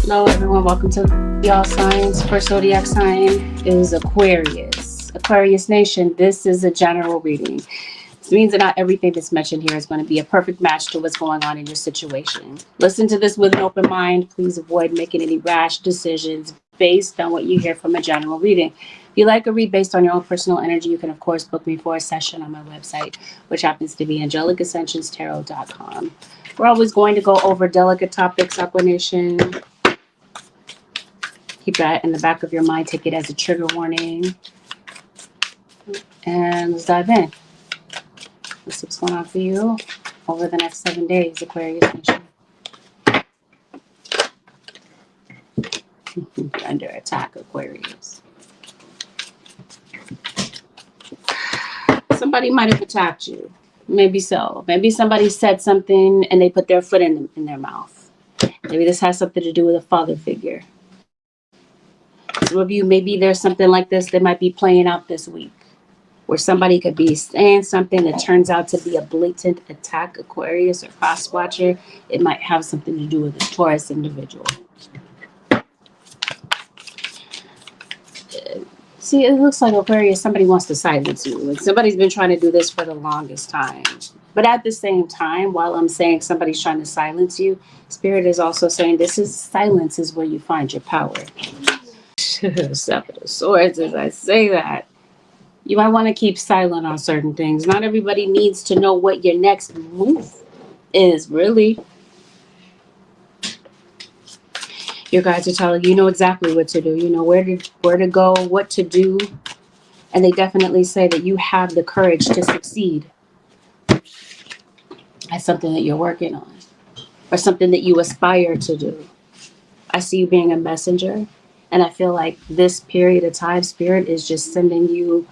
Hello everyone, welcome to y'all signs. First zodiac sign is Aquarius. Aquarius Nation, this is a general reading. This means that not everything that's mentioned here is going to be a perfect match to what's going on in your situation. Listen to this with an open mind. Please avoid making any rash decisions based on what you hear from a general reading. If you like a read based on your own personal energy, you can of course book me for a session on my website, which happens to be AngelicAscensionsTarot.com. We're always going to go over delicate topics, Aqua Nation. Keep that in the back of your mind. Take it as a trigger warning. And let's dive in. Let's see what's going on for you over the next 7 days, Aquarius Nation. You're under attack, Aquarius. Somebody might have attacked you. Maybe so. Maybe somebody said something and they put their foot in their mouth. Maybe this has something to do with a father figure. Some of you, maybe there's something like this that might be playing out this week, where somebody could be saying something that turns out to be a blatant attack, Aquarius or cross watcher. It might have something to do with a Taurus individual. See, it looks like Aquarius, somebody wants to silence you. Like somebody's been trying to do this for the longest time. But at the same time, while I'm saying somebody's trying to silence you, Spirit is also saying silence is where you find your power. Seven of Swords, as I say that. You might want to keep silent on certain things. Not everybody needs to know what your next move is, really. Your guides are telling you, you know exactly what to do. You know where to go, what to do. And they definitely say that you have the courage to succeed. That's something that you're working on. Or something that you aspire to do. I see you being a messenger. And I feel like this period of time, Spirit is just sending you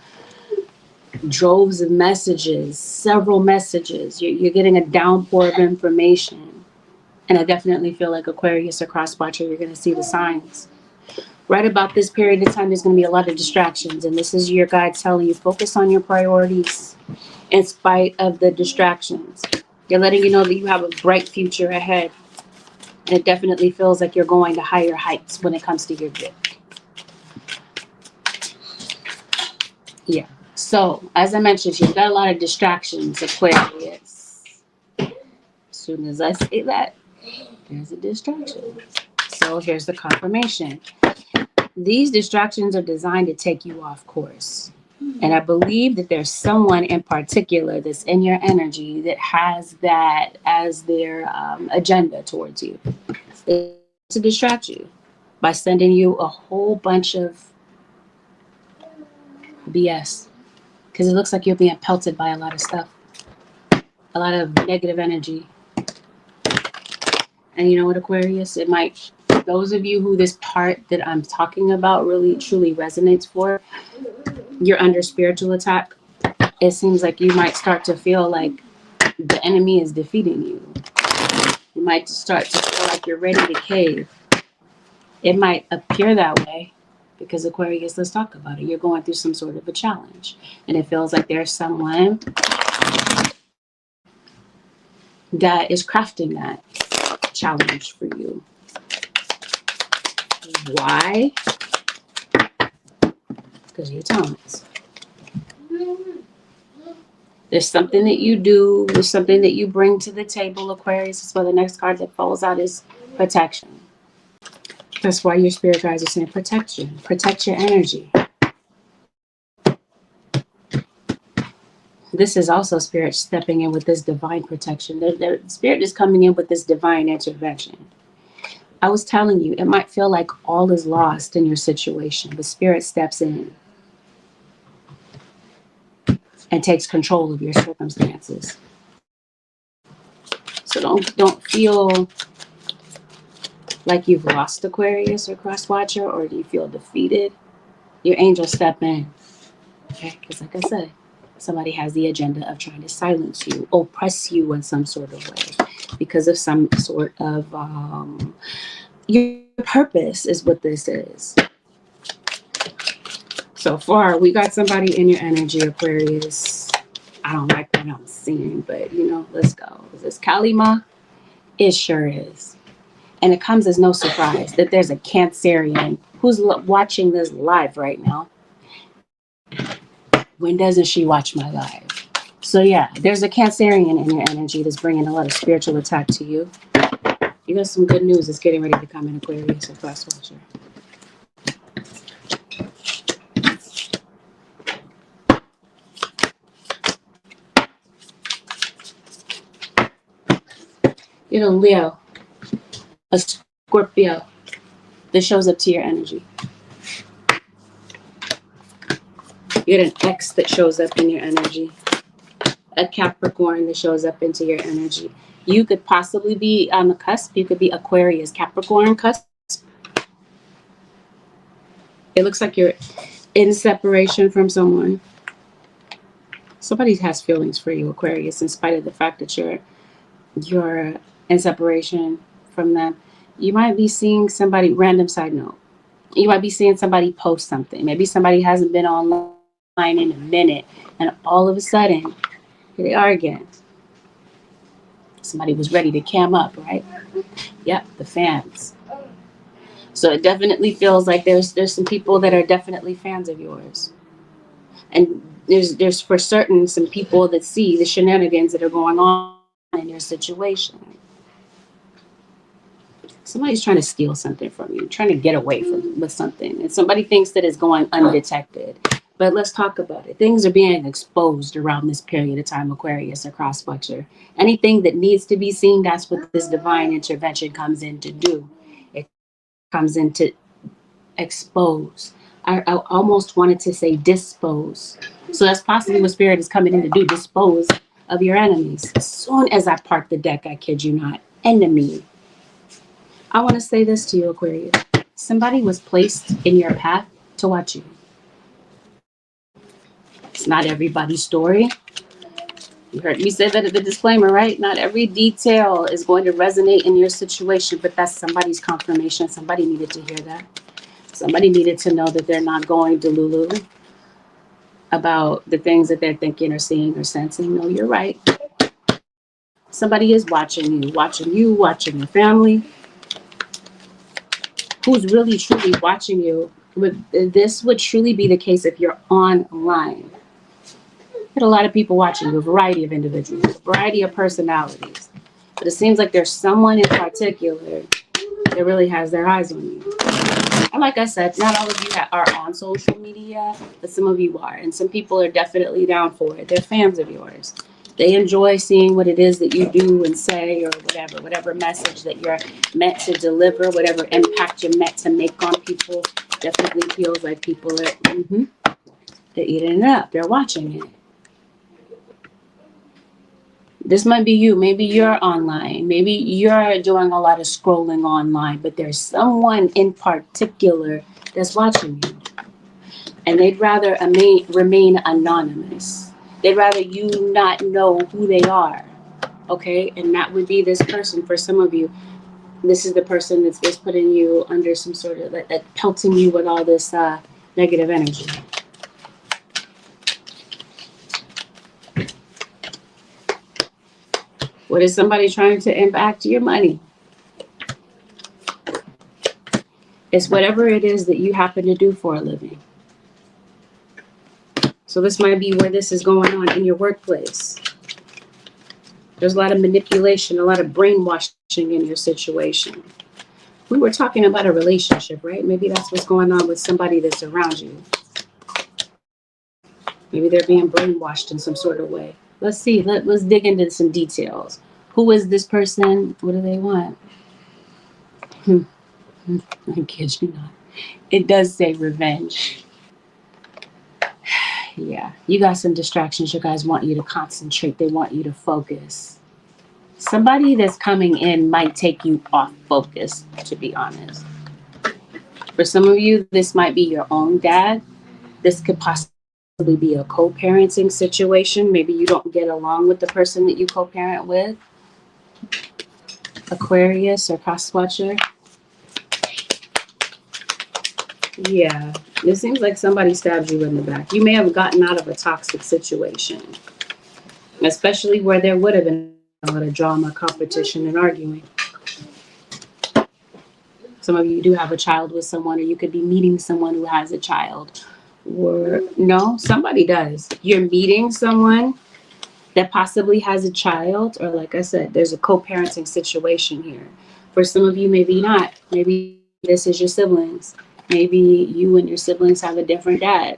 droves of messages, several messages. You're getting a downpour of information. And I definitely feel like Aquarius or cross watcher, you're going to see the signs. Right about this period of time, there's going to be a lot of distractions. And this is your guide telling you, focus on your priorities in spite of the distractions. They're letting you know that you have a bright future ahead. And it definitely feels like you're going to higher heights when it comes to your gift. Yeah. So, as I mentioned, you've got a lot of distractions, Aquarius. As soon as I say that, there's a distraction. So, here's the confirmation. These distractions are designed to take you off course. And I believe that there's someone in particular that's in your energy that has that as their agenda towards you. It's to distract you by sending you a whole bunch of BS. Because it looks like you're being pelted by a lot of stuff. A lot of negative energy. And you know what, Aquarius? It might, those of you who this part that I'm talking about really truly resonates for, you're under spiritual attack. It seems like you might start to feel like the enemy is defeating you. You might start to feel like you're ready to cave. It might appear that way because Aquarius, let's talk about it. You're going through some sort of a challenge. And it feels like there's someone that is crafting that challenge for you. Why? Because of your talents. There's something that you do. There's something that you bring to the table, Aquarius. That's why the next card that falls out is protection. That's why your spirit guides are saying protection. Protect your energy. This is also Spirit stepping in with this divine protection. The Spirit is coming in with this divine intervention. I was telling you, it might feel like all is lost in your situation, but Spirit steps in and takes control of your circumstances. So don't feel like you've lost, Aquarius or cross watcher, or do you feel defeated? Your angels step in. Okay, because like I said, somebody has the agenda of trying to silence you, oppress you in some sort of way because of some sort of your purpose is what this is. So far, we got somebody in your energy, Aquarius. I don't like what I'm seeing, but you know, let's go. Is this Kalima? It sure is. And it comes as no surprise that there's a Cancerian who's watching this live right now. When doesn't she watch my live? So yeah, there's a Cancerian in your energy that's bringing a lot of spiritual attack to you. You got some good news that's getting ready to come in, Aquarius or Cross Watcher. You know, Leo, a Scorpio that shows up to your energy. You get an X that shows up in your energy. A Capricorn that shows up into your energy. You could possibly be on the cusp. You could be Aquarius, Capricorn cusp. It looks like you're in separation from someone. Somebody has feelings for you, Aquarius, in spite of the fact that you're in separation from them. You might be seeing somebody, random side note, you might be seeing somebody post something. Maybe somebody hasn't been online in a minute, and all of a sudden, here they are again. Somebody was ready to cam up, right? Yep, the fans. So it definitely feels like there's some people that are definitely fans of yours. And there's for certain some people that see the shenanigans that are going on in your situation. Somebody's trying to steal something from you, trying to get away with something. And somebody thinks that it's going undetected. But let's talk about it. Things are being exposed around this period of time, Aquarius or Cross Watcher. Anything that needs to be seen, that's what this divine intervention comes in to do. It comes in to expose. I almost wanted to say dispose. So that's possibly what Spirit is coming in to do, dispose of your enemies. As soon as I part the deck, I kid you not, enemy. I want to say this to you, Aquarius. Somebody was placed in your path to watch you. It's not everybody's story. You heard me say that at the disclaimer, right? Not every detail is going to resonate in your situation, but that's somebody's confirmation. Somebody needed to hear that. Somebody needed to know that they're not going to Lulu about the things that they're thinking or seeing or sensing. No, you're right. Somebody is watching you, watching your family. Who's really truly watching you. This would truly be the case if you're online. Get a lot of people watching you, a variety of individuals, a variety of personalities. But it seems like there's someone in particular that really has their eyes on you. And like I said, not all of you are on social media, but some of you are. And some people are definitely down for it. They're fans of yours. They enjoy seeing what it is that you do and say, or whatever message that you're meant to deliver, whatever impact you're meant to make on people. Definitely feels like people are, they're eating it up. They're watching it. This might be you. Maybe you're online. Maybe you're doing a lot of scrolling online, but there's someone in particular that's watching you. And they'd rather remain anonymous. They'd rather you not know who they are. Okay? And that would be this person. For some of you, this is the person that's putting you under some sort of, like pelting you with all this negative energy. What is somebody trying to impact your money? It's whatever it is that you happen to do for a living. So this might be where this is going on in your workplace. There's a lot of manipulation, a lot of brainwashing in your situation. We were talking about a relationship, right? Maybe that's what's going on with somebody that's around you. Maybe they're being brainwashed in some sort of way. Let's see. Let's dig into some details. Who is this person? What do they want? I kid you not. It does say revenge. Yeah, you got some distractions. You guys want you to concentrate. They want you to focus. Somebody that's coming in might take you off focus, to be honest. For some of you, this might be your own dad. This could possibly be a co-parenting situation. Maybe you don't get along with the person that you co-parent with. Aquarius or Cross Watcher. Yeah, it seems like somebody stabbed you in the back. You may have gotten out of a toxic situation, especially where there would have been a lot of drama, competition, and arguing. Some of you do have a child with someone, or you could be meeting someone who has a child. Or no, somebody does. You're meeting someone that possibly has a child, or like I said, there's a co-parenting situation here. For some of you, maybe not. Maybe this is your siblings. Maybe you and your siblings have a different dad,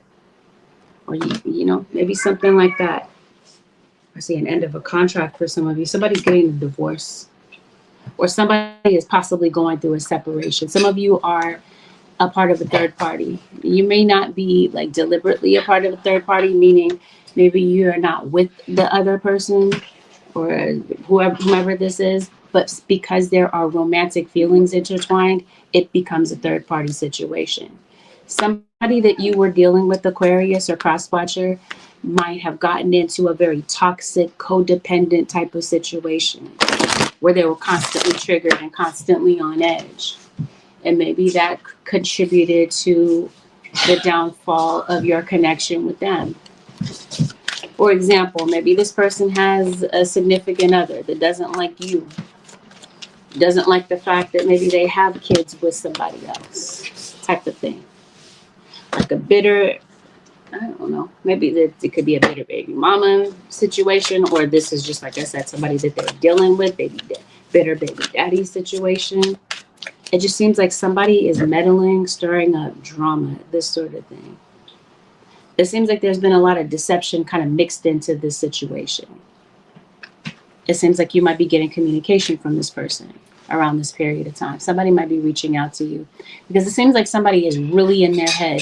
or you know, maybe something like that. I see an end of a contract for some of you. Somebody's getting a divorce, or somebody is possibly going through a separation. Some of you are a part of a third party. You may not be like deliberately a part of a third party, meaning maybe you're not with the other person or whoever this is, but because there are romantic feelings intertwined, it becomes a third party situation. Somebody that you were dealing with, Aquarius or cross watcher, might have gotten into a very toxic, codependent type of situation where they were constantly triggered and constantly on edge. And maybe that contributed to the downfall of your connection with them. For example, maybe this person has a significant other that doesn't like you, doesn't like the fact that maybe they have kids with somebody else, type of thing. Like a bitter, I don't know, maybe it could be a bitter baby mama situation, or this is just, like I said, somebody that they're dealing with, bitter baby daddy situation. It just seems like somebody is meddling, stirring up drama, this sort of thing. It seems like there's been a lot of deception kind of mixed into this situation. It seems like you might be getting communication from this person around this period of time. Somebody might be reaching out to you because it seems like somebody is really in their head.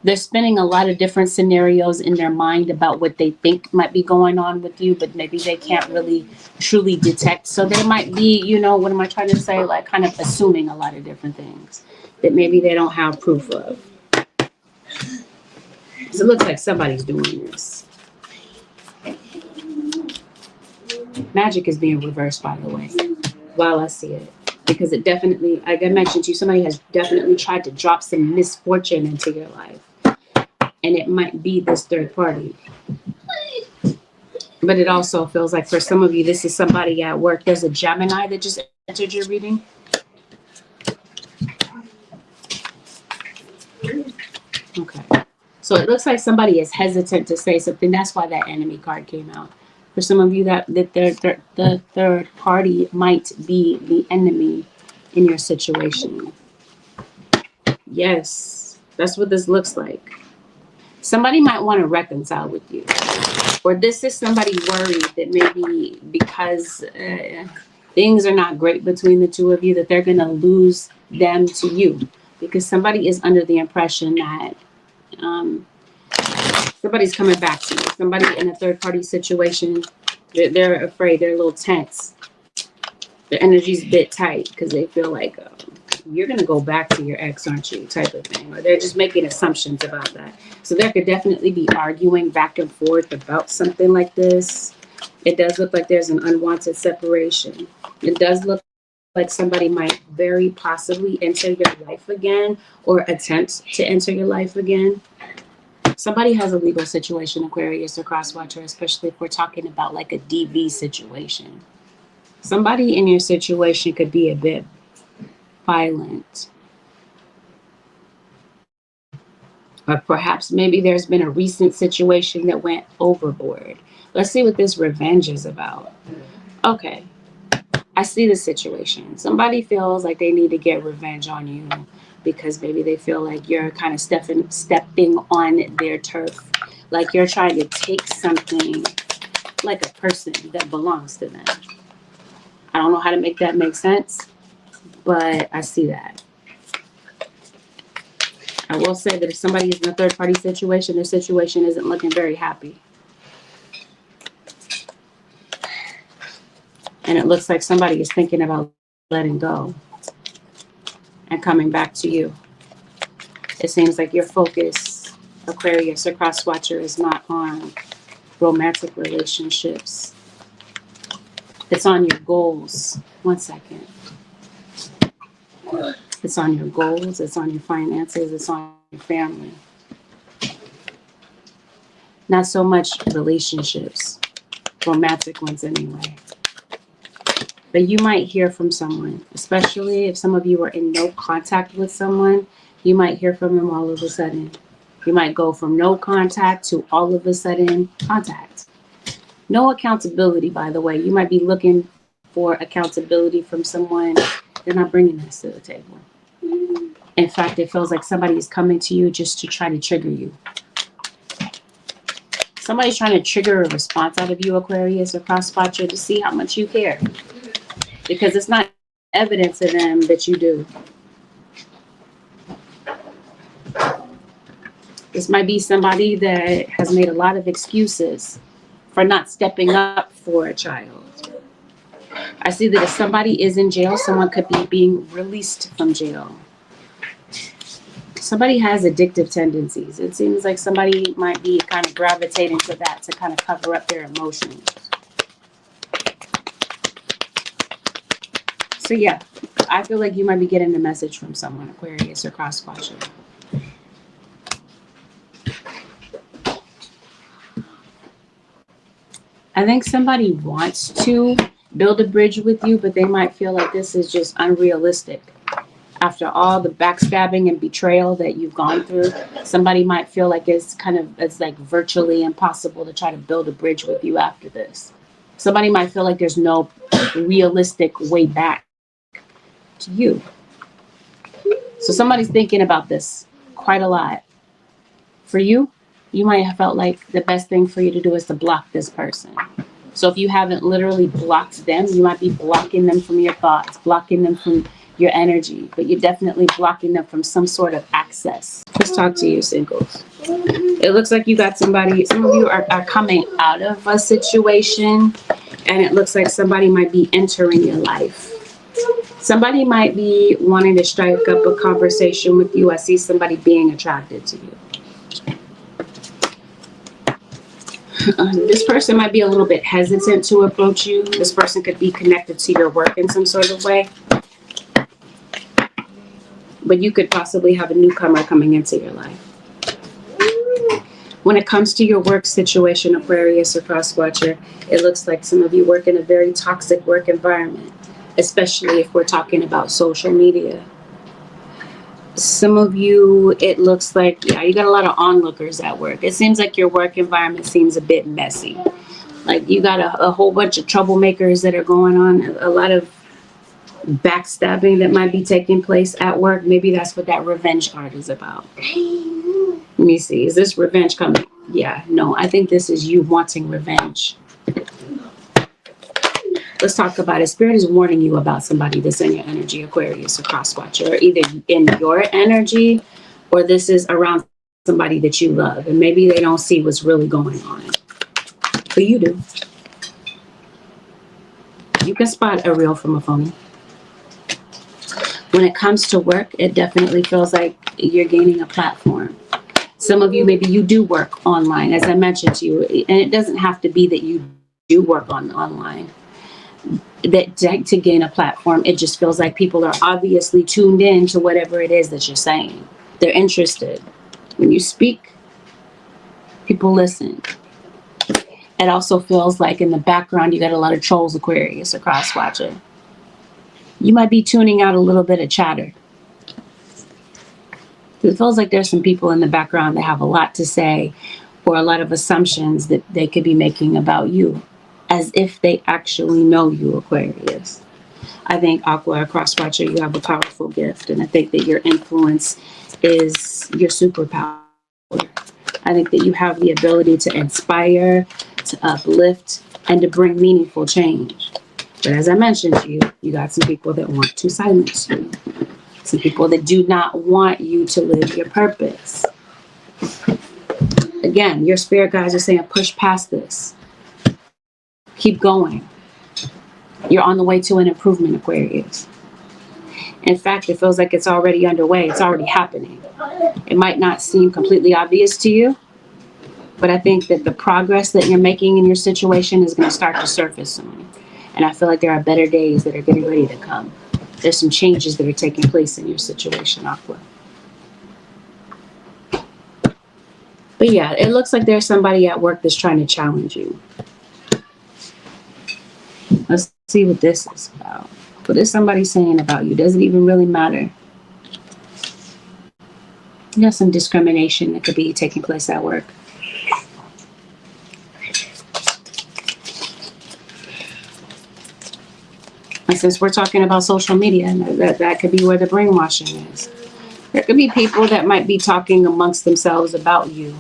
They're spinning a lot of different scenarios in their mind about what they think might be going on with you, but maybe they can't really truly detect. So they might be, you know, what am I trying to say? Like kind of assuming a lot of different things that maybe they don't have proof of. So it looks like somebody's doing this. Magic is being reversed, by the way, while I see it. Because it definitely, like I mentioned to you, somebody has definitely tried to drop some misfortune into your life. And it might be this third party. But it also feels like for some of you, this is somebody at work. There's a Gemini that just entered your reading. Okay. So it looks like somebody is hesitant to say something. That's why that enemy card came out. For some of you, the third party might be the enemy in your situation. Yes, that's what this looks like. Somebody might want to reconcile with you. Or this is somebody worried that maybe because things are not great between the two of you, that they're going to lose them to you. Because somebody is under the impression that somebody's coming back to you. Somebody in a third party situation, they're afraid, they're a little tense. Their energy's a bit tight because they feel like you're going to go back to your ex, aren't you, type of thing. Or they're just making assumptions about that. So there could definitely be arguing back and forth about something like this. It does look like there's an unwanted separation. It does look like somebody might very possibly enter your life again or attempt to enter your life again. Somebody has a legal situation, Aquarius or Crosswatcher, especially if we're talking about like a DV situation. Somebody in your situation could be a bit violent. Or perhaps maybe there's been a recent situation that went overboard. Let's see what this revenge is about. Okay, I see the situation. Somebody feels like they need to get revenge on you because maybe they feel like you're kind of stepping on their turf. Like you're trying to take something like a person that belongs to them. I don't know how to make that make sense, but I see that. I will say that if somebody is in a third party situation, their situation isn't looking very happy. And it looks like somebody is thinking about letting go and coming back to you. It seems like your focus, Aquarius or Crosswatcher, is not on romantic relationships. It's on your goals. One second. It's on your goals. It's on your finances. It's on your family. Not so much relationships, romantic ones anyway. But you might hear from someone, especially if some of you are in no contact with someone. You might hear from them all of a sudden. You might go from no contact to all of a sudden contact. No accountability, by the way. You might be looking for accountability from someone. They're not bringing this to the table. In fact, it feels like somebody is coming to you just to try to trigger you. Somebody's trying to trigger a response out of you, Aquarius or cross-watcher, to see how much you care. Because it's not evidence to them that you do. This might be somebody that has made a lot of excuses for not stepping up for a child. I see that if somebody is in jail, someone could be being released from jail. Somebody has addictive tendencies. It seems like somebody might be kind of gravitating to that to kind of cover up their emotions. So yeah, I feel like you might be getting a message from someone, Aquarius or cross-watcher. I think somebody wants to build a bridge with you, but they might feel like this is just unrealistic. After all the backstabbing and betrayal that you've gone through, somebody might feel like it's like virtually impossible to try to build a bridge with you after this. Somebody might feel like there's no realistic way back to you. So somebody's thinking about this quite a lot. For you, you might have felt like the best thing for you to do is to block this person. So if you haven't literally blocked them, you might be blocking them from your thoughts, blocking them from your energy, but you're definitely blocking them from some sort of access. Let's talk to you, singles. It looks like you got somebody, some of you are coming out of a situation, and it looks like somebody might be entering your life. Somebody might be wanting to strike up a conversation with you. I see somebody being attracted to you. This person might be a little bit hesitant to approach you. This person could be connected to your work in some sort of way. But you could possibly have a newcomer coming into your life. When it comes to your work situation, Aquarius or cross-watcher, it looks like some of you work in a very toxic work environment, especially if we're talking about social media. Some of you, it looks like, yeah, you got a lot of onlookers at work. It seems like your work environment seems a bit messy. Like you got a whole bunch of troublemakers that are going on, a lot of backstabbing that might be taking place at work. Maybe that's what that revenge card is about. Let me see. Is this revenge coming? Yeah, no, I think this is you wanting revenge. Let's talk about it. Spirit is warning you about somebody that's in your energy, Aquarius or cross-watcher, or either in your energy or this is around somebody that you love. And maybe they don't see what's really going on. But you do. You can spot a real from a phony. When it comes to work, it definitely feels like you're gaining a platform. Some of you, maybe you do work online, as I mentioned to you, and it doesn't have to be that you do work online. That to gain a platform, it just feels like people are obviously tuned in to whatever it is that you're saying. They're interested. When you speak, people listen. It also feels like in the background, you got a lot of trolls, Aquarius or cross-watcher. You might be tuning out a little bit of chatter. It feels like there's some people in the background that have a lot to say or a lot of assumptions that they could be making about you, as if they actually know you, Aquarius. I think Aqua or cross-watcher, you have a powerful gift, and I think that your influence is your superpower. I think that you have the ability to inspire, to uplift, and to bring meaningful change. But as I mentioned to you, you got some people that want to silence you. Some people that do not want you to live your purpose. Again, your spirit guides are saying, push past this. Keep going. You're on the way to an improvement, Aquarius. In fact, it feels like it's already underway. It's already happening. It might not seem completely obvious to you, but I think that the progress that you're making in your situation is going to start to surface soon. And I feel like there are better days that are getting ready to come. There's some changes that are taking place in your situation, Aqua. But yeah, it looks like there's somebody at work that's trying to challenge you. Let's See what this is about. What is somebody saying about you? Does it even really matter? You got some discrimination that could be taking place at work. And since we're talking about social media, that could be where the brainwashing is. There could be people that might be talking amongst themselves about you.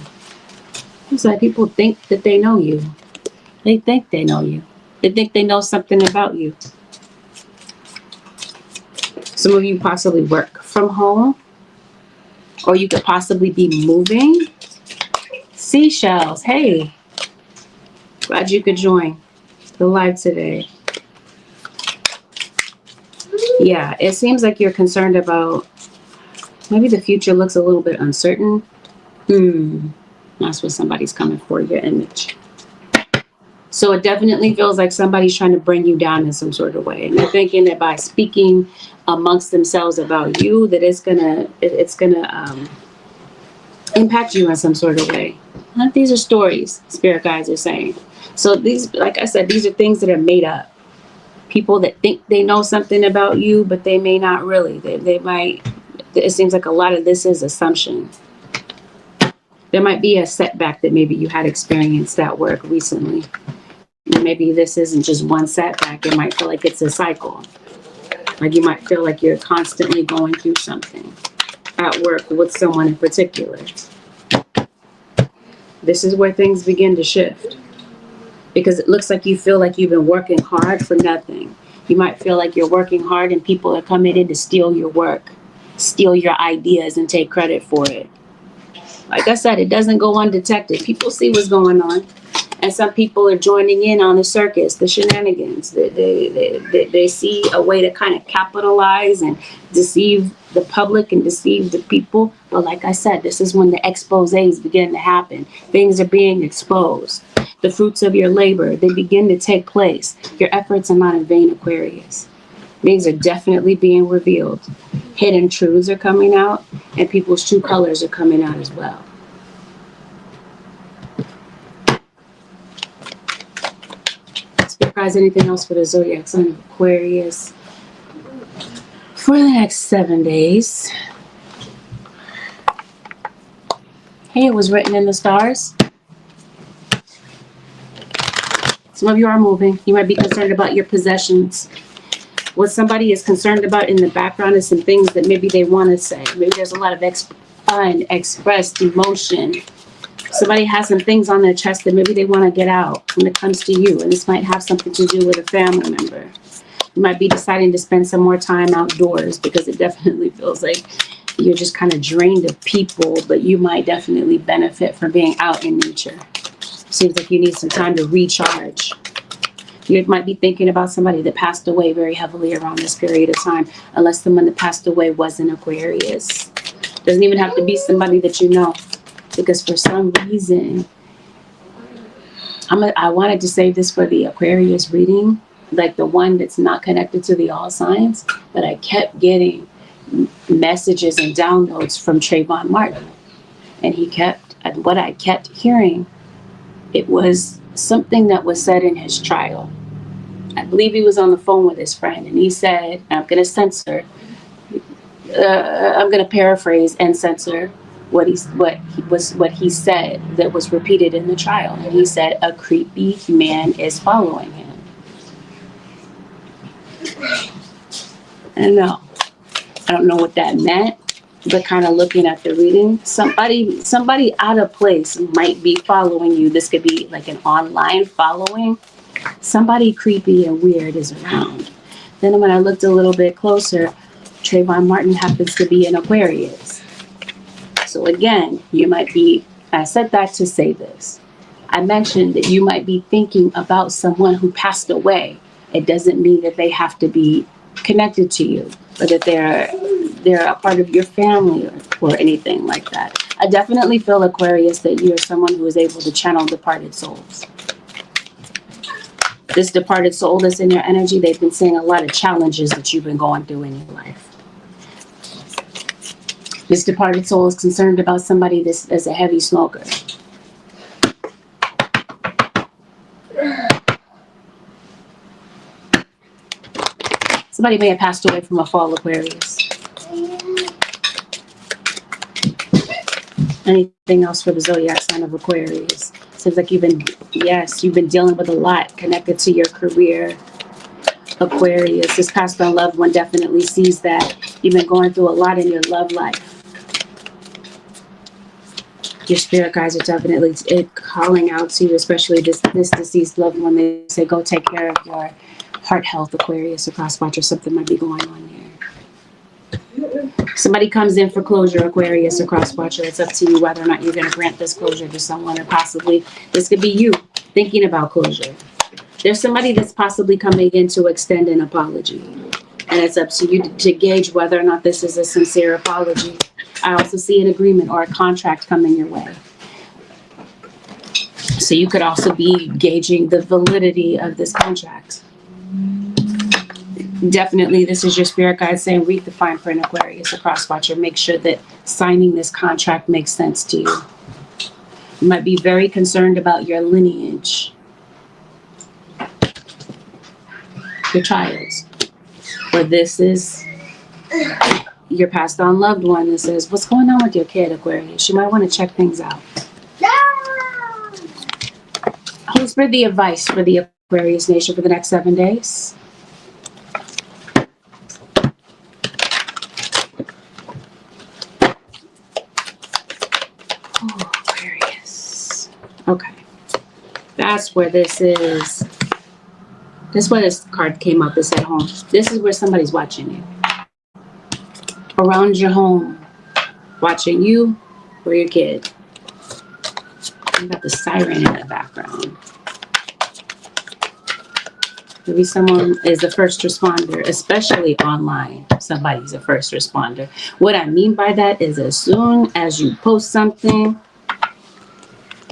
It's like people think that they know you. They think they know you. They think they know something about you. Some of you possibly work from home, or you could possibly be moving. Seashells, hey, glad you could join the live today. Yeah, it seems like you're concerned about maybe the future looks a little bit uncertain. That's what somebody's coming for, your image. So it definitely feels like somebody's trying to bring you down in some sort of way. And they're thinking that by speaking amongst themselves about you, that it's gonna impact you in some sort of way. These are stories, spirit guides are saying. So these, like I said, these are things that are made up. People that think they know something about you, but they may not really. They might, it seems like a lot of this is assumption. There might be a setback that maybe you had experienced at work recently. Maybe this isn't just one setback. It might feel like it's a cycle. Like you might feel like you're constantly going through something at work with someone in particular. This is where things begin to shift. Because it looks like you feel like you've been working hard for nothing. You might feel like you're working hard and people are coming in to steal your work, steal your ideas and take credit for it. Like I said, it doesn't go undetected. People see what's going on. And some people are joining in on the circus, the shenanigans. They see a way to kind of capitalize and deceive the public and deceive the people. But like I said, this is when the exposés begin to happen. Things are being exposed. The fruits of your labor, they begin to take place. Your efforts are not in vain, Aquarius. Things are definitely being revealed. Hidden truths are coming out, and people's true colors are coming out as well. Spirit guys, anything else for the zodiac sign of Aquarius for the next 7 days? Hey, it was written in the stars. Some of you are moving. You might be concerned about your possessions. What somebody is concerned about in the background is some things that maybe they want to say. Maybe there's a lot of unexpressed emotion. Somebody has some things on their chest that maybe they want to get out when it comes to you. And this might have something to do with a family member. You might be deciding to spend some more time outdoors because it definitely feels like you're just kind of drained of people, but you might definitely benefit from being out in nature. Seems like you need some time to recharge. You might be thinking about somebody that passed away very heavily around this period of time, unless someone that passed away was an Aquarius. Doesn't even have to be somebody that you know, because for some reason, I wanted to save this for the Aquarius reading, like the one that's not connected to the all signs, but I kept getting messages and downloads from Trayvon Martin, and what I kept hearing, it was something that was said in his trial. I believe he was on the phone with his friend, and he said, I'm going to paraphrase and censor what he said that was repeated in the trial. And he said, a creepy man is following him. I don't know what that meant, but kind of looking at the reading, somebody out of place might be following you. This could be like an online following. Somebody creepy and weird is around. Then when I looked a little bit closer, Trayvon Martin happens to be an Aquarius. So again, you might be, I said that to say this. I mentioned that you might be thinking about someone who passed away. It doesn't mean that they have to be connected to you, or that they're a part of your family or anything like that. I definitely feel, Aquarius, that you're someone who is able to channel departed souls. This departed soul that's in your energy, they've been seeing a lot of challenges that you've been going through in your life. This departed soul is concerned about somebody that's a heavy smoker. Somebody may have passed away from a fall, Aquarius. Anything else for the zodiac sign of Aquarius? Seems like you've been dealing with a lot connected to your career, Aquarius. This passed on loved one definitely sees that. You've been going through a lot in your love life. Your spirit guides are definitely calling out to you, especially this deceased loved one. They say, go take care of your heart health, Aquarius, or cross-watch, or something might be going on here. Somebody comes in for closure, Aquarius or cross-watcher. It's up to you whether or not you're going to grant this closure to someone, or possibly this could be you thinking about closure. There's somebody that's possibly coming in to extend an apology, and it's up to you to gauge whether or not this is a sincere apology. I also see an agreement or a contract coming your way. So you could also be gauging the validity of this contract. Definitely, this is your spirit guide saying, read the fine print, Aquarius, a cross-watcher. Make sure that signing this contract makes sense to you. You might be very concerned about your lineage, your child, or this is your passed on loved one that says, what's going on with your kid, Aquarius? You might want to check things out. Holy Spirit, the advice for the Aquarius nation for the next 7 days. Oh, Aquarius. Okay. That's where this is. This is where this card came up. It said home. This is where somebody's watching you. Around your home. Watching you or your kid. You got the siren in the background. Maybe someone is a first responder, especially online. Somebody's a first responder. What I mean by that is as soon as you post something,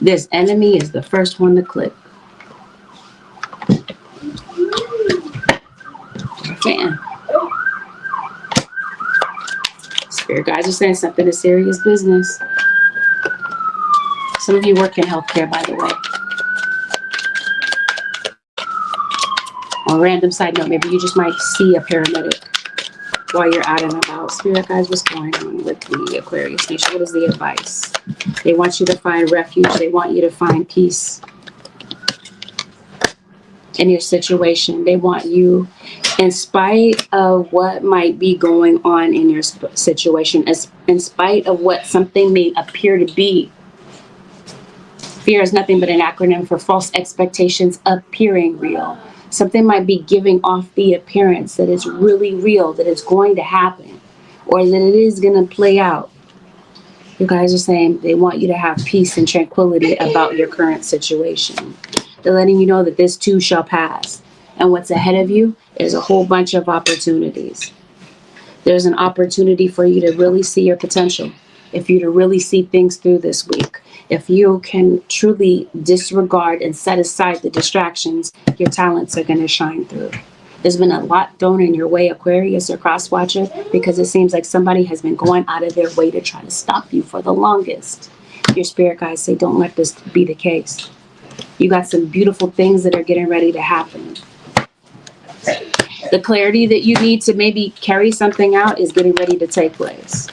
this enemy is the first one to click. Fan. Spirit guys are saying something is serious business. Some of you work in healthcare, by the way. On a random side note, maybe you just might see a paramedic while you're out and about. Spirit guys, what's going on with the Aquarius nation? What is the advice? They want you to find refuge. They want you to find peace in your situation. They want you, in spite of what might be going on in your situation, in spite of what something may appear to be. Fear is nothing but an acronym for false expectations appearing real. Something might be giving off the appearance that it's really real, that it's going to happen, or that it is going to play out. You guys are saying they want you to have peace and tranquility about your current situation. They're letting you know that this too shall pass. And what's ahead of you is a whole bunch of opportunities. There's an opportunity for you to really see your potential. If you to really see things through this week. If you can truly disregard and set aside the distractions, your talents are going to shine through. There's been a lot thrown in your way, Aquarius or cross-watcher, because it seems like somebody has been going out of their way to try to stop you for the longest. Your spirit guides say, don't let this be the case. You got some beautiful things that are getting ready to happen. The clarity that you need to maybe carry something out is getting ready to take place.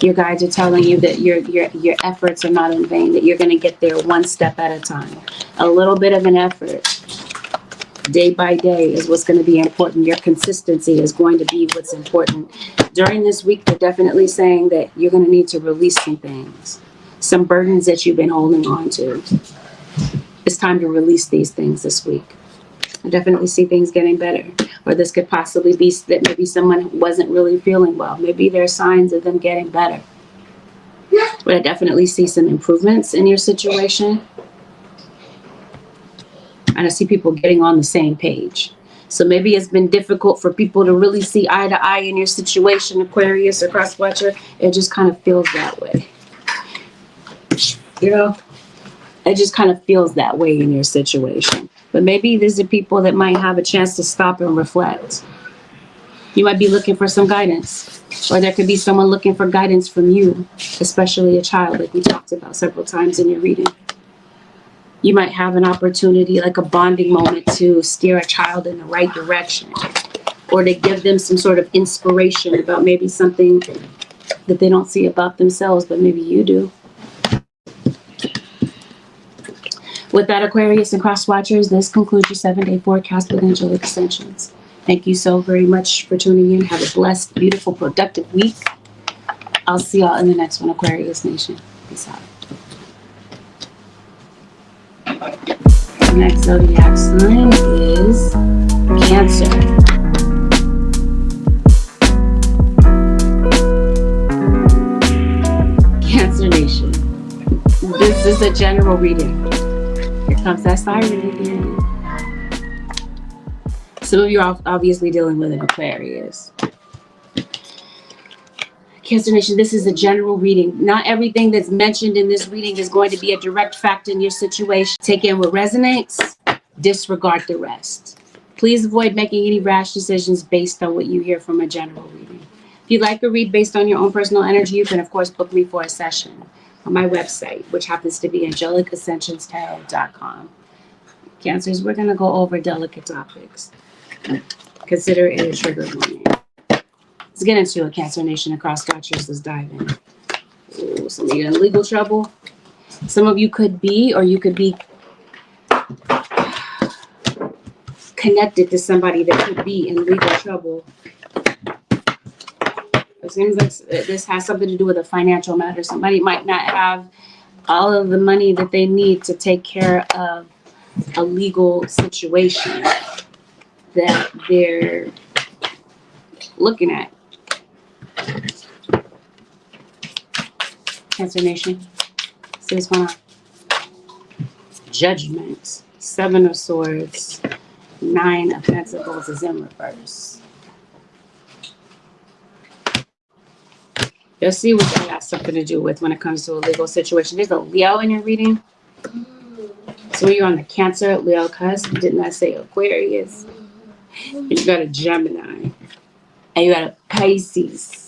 Your guides are telling you that your efforts are not in vain, that you're going to get there one step at a time. A little bit of an effort, day by day, is what's going to be important. Your consistency is going to be what's important. During this week, they're definitely saying that you're going to need to release some things, some burdens that you've been holding on to. It's time to release these things this week. I definitely see things getting better. Or this could possibly be that maybe someone wasn't really feeling well. Maybe there are signs of them getting better. But I definitely see some improvements in your situation. And I see people getting on the same page. So maybe it's been difficult for people to really see eye to eye in your situation, Aquarius or cross-watcher. It just kind of feels that way. You know? It just kind of feels that way in your situation. But maybe these are people that might have a chance to stop and reflect. You might be looking for some guidance. Or there could be someone looking for guidance from you, especially a child, like we talked about several times in your reading. You might have an opportunity, like a bonding moment, to steer a child in the right direction. or to give them some sort of inspiration about maybe something that they don't see about themselves, but maybe you do. With that, Aquarius and cross watchers, this concludes your 7-day forecast with Angelic Ascensions. Thank you so very much for tuning in. Have a blessed, beautiful, productive week. I'll see y'all in the next one, Aquarius Nation. Peace out. The next zodiac sign is Cancer. Cancer Nation. This is a general reading. Here comes that siren again. Some of you are obviously dealing with an Aquarius. Cancer Nation, this is a general reading. Not everything that's mentioned in this reading is going to be a direct factor in your situation. Take in what resonates, disregard the rest. Please avoid making any rash decisions based on what you hear from a general reading. If you'd like to read based on your own personal energy, you can, of course, book me for a session on my website, which happens to be AngelicAscensions.com. Cancers, we're going to go over delicate topics. Consider it a trigger warning. Let's get into it, Cancer Nation across watchers. Let's dive in. Ooh, some of you in legal trouble. Some of you could be, or you could be connected to somebody that could be in legal trouble. It seems like this has something to do with a financial matter. Somebody might not have all of the money that they need to take care of a legal situation that they're looking at. Cancer Nation, see what's going on. Judgment, 7 of Swords, 9 of Pentacles is in reverse. You'll see what that has something to do with when it comes to a legal situation. There's a Leo in your reading. So you're on the Cancer, Leo cusp. Didn't I say Aquarius? And you got a Gemini. And you got a Pisces.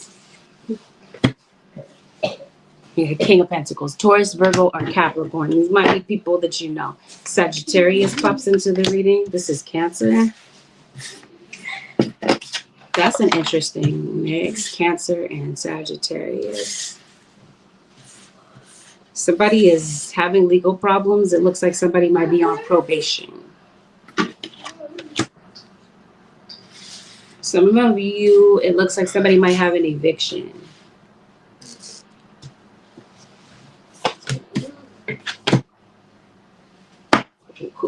You got King of Pentacles. Taurus, Virgo, or Capricorn. These might be people that you know. Sagittarius pops into the reading. This is Cancer. That's an interesting mix. Cancer and Sagittarius. Somebody is having legal problems. It looks like somebody might be on probation. Some of you, it looks like somebody might have an eviction.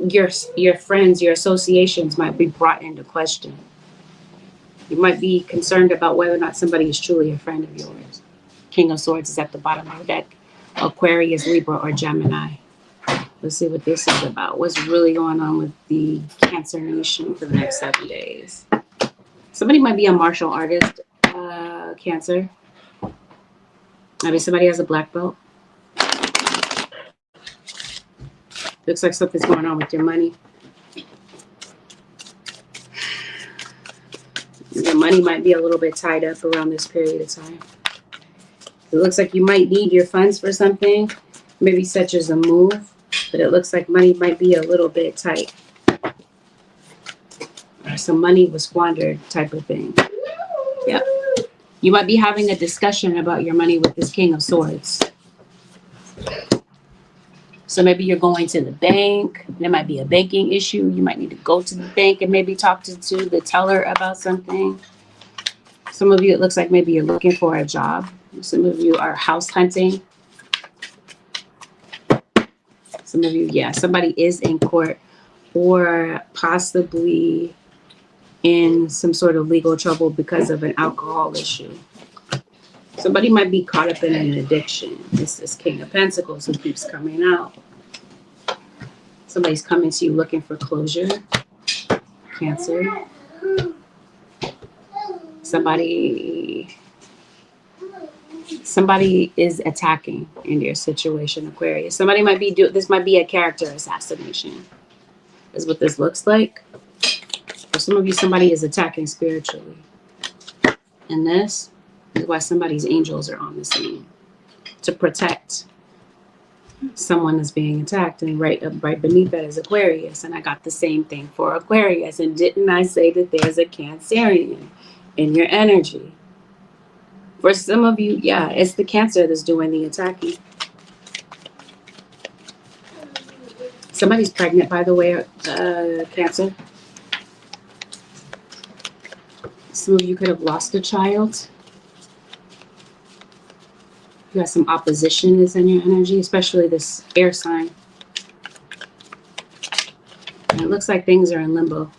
Your friends, your associations might be brought into question. You might be concerned about whether or not somebody is truly a friend of yours. King of Swords is at the bottom of the deck. Aquarius, Libra, or Gemini. Let's see what this is about. What's really going on with the Cancer Nation for the next 7 days? Somebody might be a martial artist, Cancer. Maybe somebody has a black belt. Looks like something's going on with your money. Your money might be a little bit tied up around this period of time. It looks like you might need your funds for something, maybe such as a move, but it looks like money might be a little bit tight. Or some money was squandered type of thing. Yep. You might be having a discussion about your money with this King of Swords. So maybe you're going to the bank. There might be a banking issue. You might need to go to the bank and maybe talk to the teller about something. Some of you, it looks like maybe you're looking for a job. Some of you are house hunting. Some of you, yeah, somebody is in court or possibly in some sort of legal trouble because of an alcohol issue. Somebody might be caught up in an addiction. This is King of Pentacles who keeps coming out. Somebody's coming to you looking for closure. Cancer. Somebody is attacking in your situation, Aquarius. Somebody might be this might be a character assassination. Is what this looks like. For some of you, somebody is attacking spiritually. And this is why somebody's angels are on the scene to protect. Someone is being attacked, and right beneath that is Aquarius, and I got the same thing for Aquarius. And didn't I say that there's a Cancerian in your energy? For some of you, yeah, it's the Cancer that's doing the attacking. Somebody's pregnant, by the way, Cancer. Some of you could have lost a child. You got some opposition that's in your energy, especially this air sign. And it looks like things are in limbo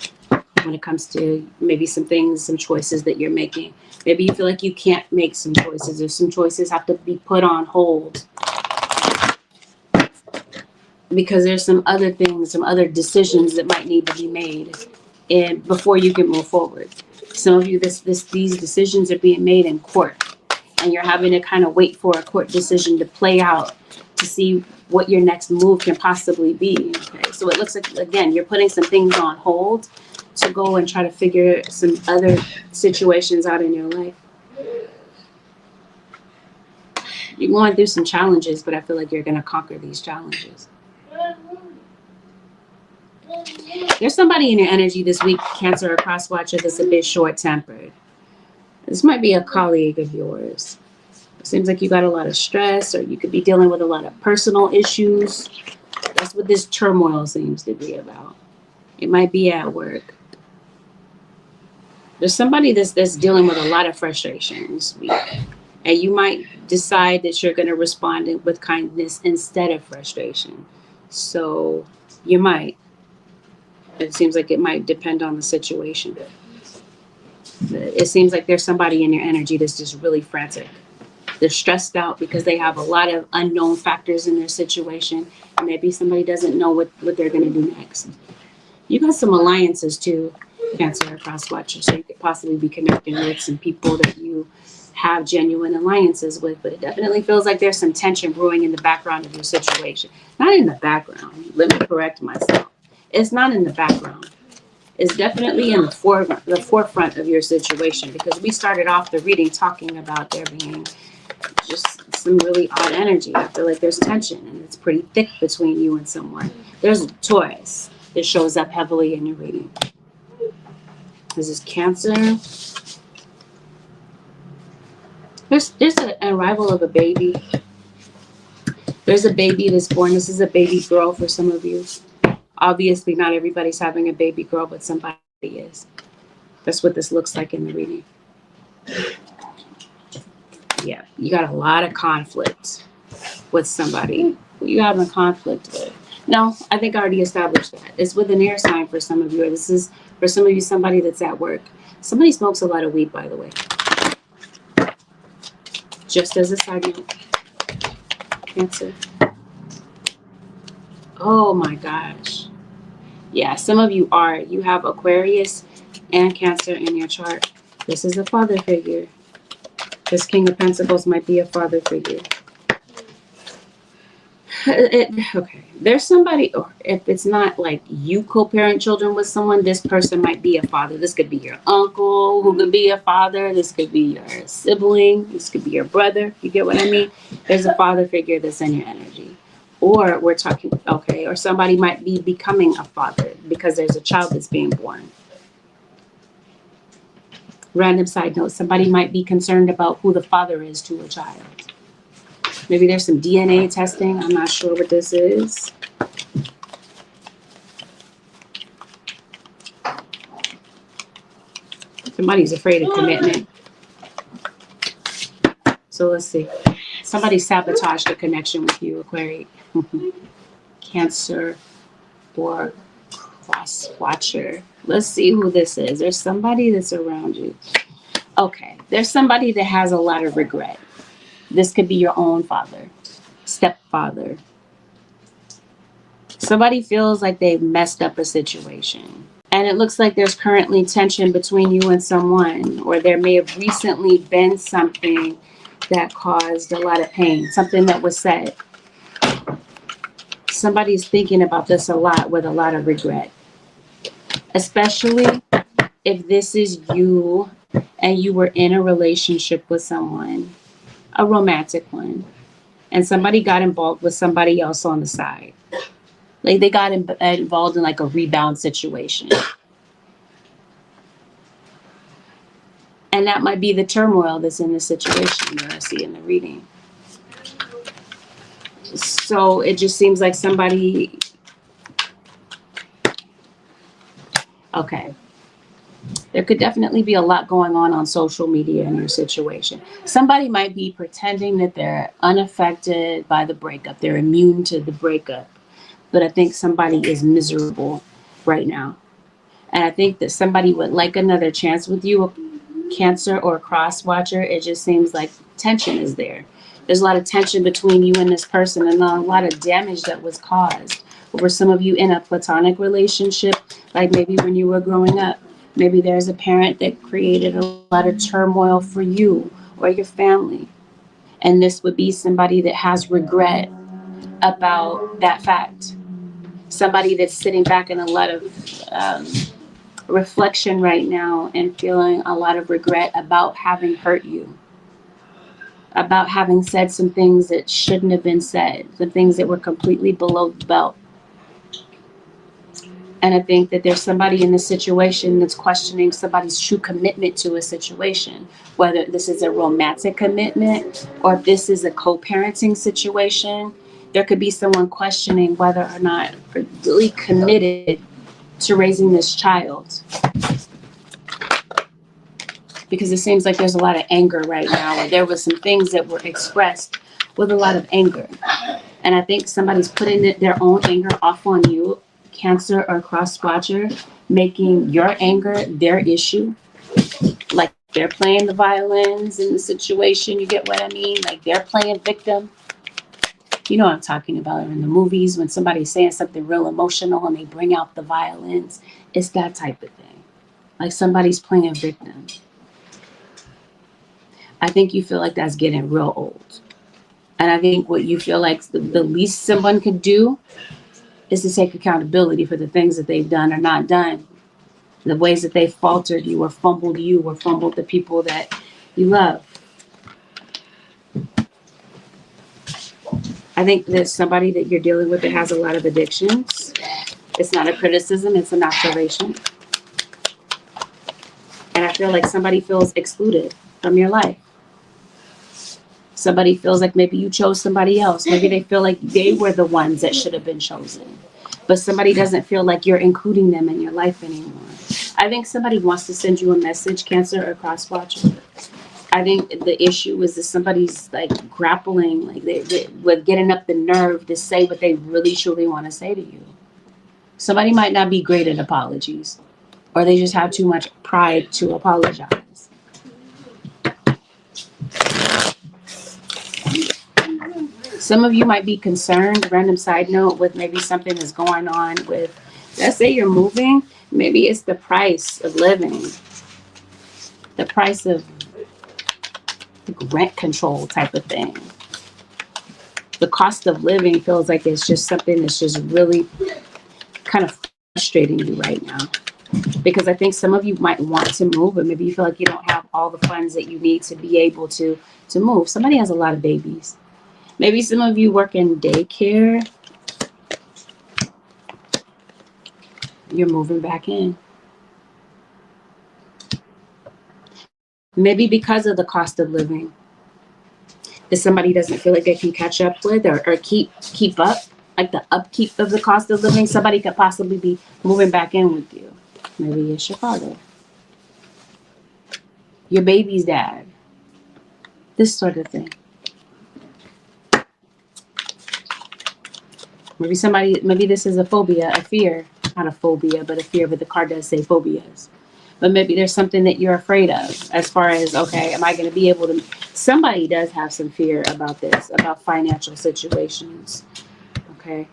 when it comes to maybe some things, some choices that you're making. Maybe you feel like you can't make some choices, or some choices have to be put on hold because there's some other things, some other decisions that might need to be made and before you can move forward. Some of you, these decisions are being made in court, and you're having to kind of wait for a court decision to play out to see what your next move can possibly be. Okay, so it looks like, again, you're putting some things on hold to go and try to figure some other situations out in your life. You're going through some challenges, but I feel like you're going to conquer these challenges. There's somebody in your energy this week, Cancer or cross watcher, that's a bit short-tempered. This might be a colleague of yours. It seems like you got a lot of stress, or you could be dealing with a lot of personal issues. That's what this turmoil seems to be about. It might be at work. There's somebody that's dealing with a lot of frustration this week. And you might decide that you're going to respond with kindness instead of frustration. So you might. It seems like it might depend on the situation. It seems like there's somebody in your energy that's just really frantic. They're stressed out because they have a lot of unknown factors in their situation. And maybe somebody doesn't know what they're going to do next. You got some alliances too, Cancer or cross watcher. So you could possibly be connecting with some people that you have genuine alliances with. But it definitely feels like there's some tension brewing in the background of your situation. Not in the background. Let me correct myself. It's not in the background. It's definitely in the forefront of your situation, because we started off the reading talking about there being just some really odd energy. I feel like there's tension, and it's pretty thick between you and someone. There's a Taurus that shows up heavily in your reading. This is Cancer. There's an arrival of a baby. There's a baby that's born. This is a baby girl for some of you. Obviously, not everybody's having a baby girl, but somebody is. That's what this looks like in the reading. Yeah, you got a lot of conflict with somebody. Who you having a conflict with? No, I think I already established that. It's with an air sign for some of you. Or this is, for some of you, somebody that's at work. Somebody smokes a lot of weed, by the way. Just as a side note. Cancer. Oh my gosh. Yeah, some of you have Aquarius and Cancer in your chart. This is a father figure. This King of Pentacles might be a father figure. Okay, there's somebody, or if it's not like you co-parent children with someone, this person might be a father. This could be your uncle who could be a father. This could be your sibling. This could be your brother. You get what I mean? There's a father figure that's in your energy. Or we're talking, okay, or somebody might be becoming a father because there's a child that's being born. Random side note, somebody might be concerned about who the father is to a child. Maybe there's some DNA testing. I'm not sure what this is. Somebody's afraid of commitment. So let's see. Somebody sabotaged a connection with you, Aquarius. Cancer or cross watcher. Let's see who this is. There's somebody that's around you. Okay. There's somebody that has a lot of regret. This could be your own father, stepfather. Somebody feels like they've messed up a situation. And it looks like there's currently tension between you and someone, or there may have recently been something that caused a lot of pain, something that was said. Somebody's thinking about this a lot with a lot of regret, especially if this is you and you were in a relationship with someone, a romantic one, and somebody got involved with somebody else on the side. Like they got involved in like a rebound situation. And that might be the turmoil that's in the situation that I see in the reading. So it just seems like somebody, okay. There could definitely be a lot going on social media in your situation. Somebody might be pretending that they're unaffected by the breakup. They're immune to the breakup. But I think somebody is miserable right now. And I think that somebody would like another chance with you, a Cancer or a cross watcher. It just seems like tension is there. There's a lot of tension between you and this person, and a lot of damage that was caused. Or some of you in a platonic relationship, like maybe when you were growing up. Maybe there's a parent that created a lot of turmoil for you or your family. And this would be somebody that has regret about that fact. Somebody that's sitting back in a lot of reflection right now and feeling a lot of regret about having hurt you, about having said some things that shouldn't have been said, the things that were completely below the belt. And I think that there's somebody in this situation that's questioning somebody's true commitment to a situation, whether this is a romantic commitment or if this is a co-parenting situation. There could be someone questioning whether or not they're really committed to raising this child. Because it seems like there's a lot of anger right now, or there was some things that were expressed with a lot of anger. And I think somebody's putting their own anger off on you, Cancer or cross watcher, making your anger their issue. Like they're playing the violins in the situation, you get what I mean? Like they're playing victim. You know what I'm talking about in the movies when somebody's saying something real emotional and they bring out the violins. It's that type of thing. Like somebody's playing victim. I think you feel like that's getting real old. And I think what you feel like the least someone could do is to take accountability for the things that they've done or not done, the ways that they faltered you or fumbled the people that you love. I think there's somebody that you're dealing with that has a lot of addictions. It's not a criticism, it's an observation. And I feel like somebody feels excluded from your life. Somebody feels like maybe you chose somebody else. Maybe they feel like they were the ones that should have been chosen. But somebody doesn't feel like you're including them in your life anymore. I think somebody wants to send you a message, Cancer or cross watcher. I think the issue is that somebody's like grappling, like they with getting up the nerve to say what they really truly want to say to you. Somebody might not be great at apologies, or they just have too much pride to apologize. Some of you might be concerned, random side note, with maybe something that's going on with, let's say you're moving, maybe it's the price of living, the price of rent control type of thing. The cost of living feels like it's just something that's just really kind of frustrating you right now. Because I think some of you might want to move, but maybe you feel like you don't have all the funds that you need to be able to move. Somebody has a lot of babies. Maybe some of you work in daycare. You're moving back in. Maybe because of the cost of living that somebody doesn't feel like they can catch up with or keep up, like the upkeep of the cost of living. Somebody could possibly be moving back in with you. Maybe it's your father, your baby's dad, this sort of thing. Maybe this is a phobia, a fear, not a phobia, but a fear, but the card does say phobias. But maybe there's something that you're afraid of as far as, okay, am I going to be able to, somebody does have some fear about this, about financial situations, okay?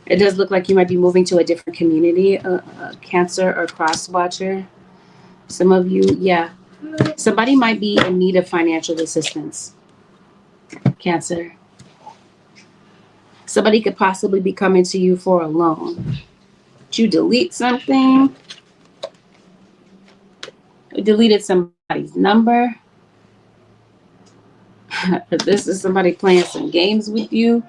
It does look like you might be moving to a different community, Cancer or cross watcher. Some of you, yeah. Somebody might be in need of financial assistance, Cancer. Somebody could possibly be coming to you for a loan. Did you delete something? You deleted somebody's number. If this is somebody playing some games with you,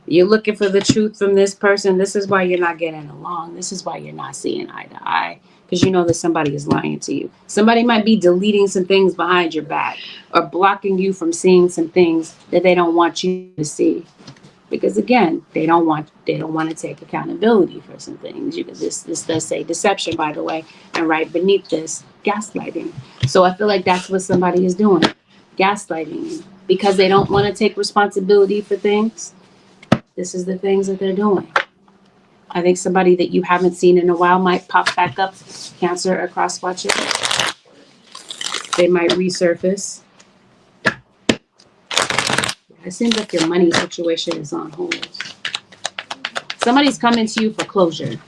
you're looking for the truth from this person. This is why you're not getting along. This is why you're not seeing eye to eye. Because you know that somebody is lying to you. Somebody might be deleting some things behind your back or blocking you from seeing some things that they don't want you to see. Because again, they don't want to take accountability for some things. This does say deception, by the way, and right beneath this, gaslighting. So I feel like that's what somebody is doing, gaslighting, because they don't want to take responsibility for things. This is the things that they're doing. I think somebody that you haven't seen in a while might pop back up, Cancer or cross watcher. They might resurface. It seems like your money situation is on hold. Somebody's coming to you for closure.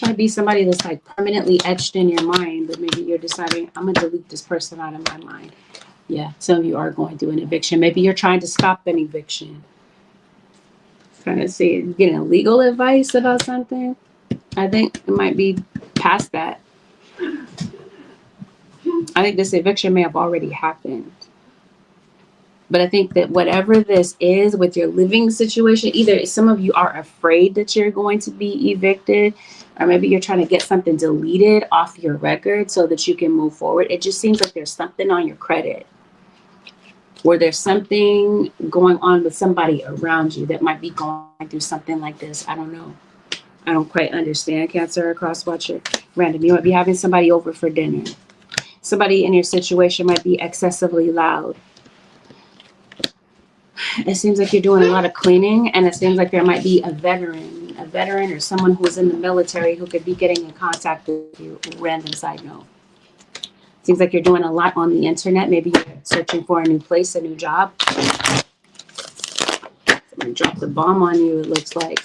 Might be somebody that's like permanently etched in your mind, but maybe you're deciding, I'm going to delete this person out of my mind. Yeah, some of you are going through an eviction. Maybe you're trying to stop an eviction. Trying to see, getting legal advice about something. I think it might be past that. I think this eviction may have already happened. But I think that whatever this is with your living situation, either some of you are afraid that you're going to be evicted, or maybe you're trying to get something deleted off your record so that you can move forward. It just seems like there's something on your credit, or there's something going on with somebody around you that might be going through something like this. I don't know. I don't quite understand, Cancer or cross watcher. Random, you might be having somebody over for dinner. Somebody in your situation might be excessively loud. It seems like you're doing a lot of cleaning, and it seems like there might be a veteran or someone who's in the military who could be getting in contact with you. Random side note. Seems like you're doing a lot on the internet. Maybe you're searching for a new place, a new job. Somebody dropped the bomb on you, it looks like.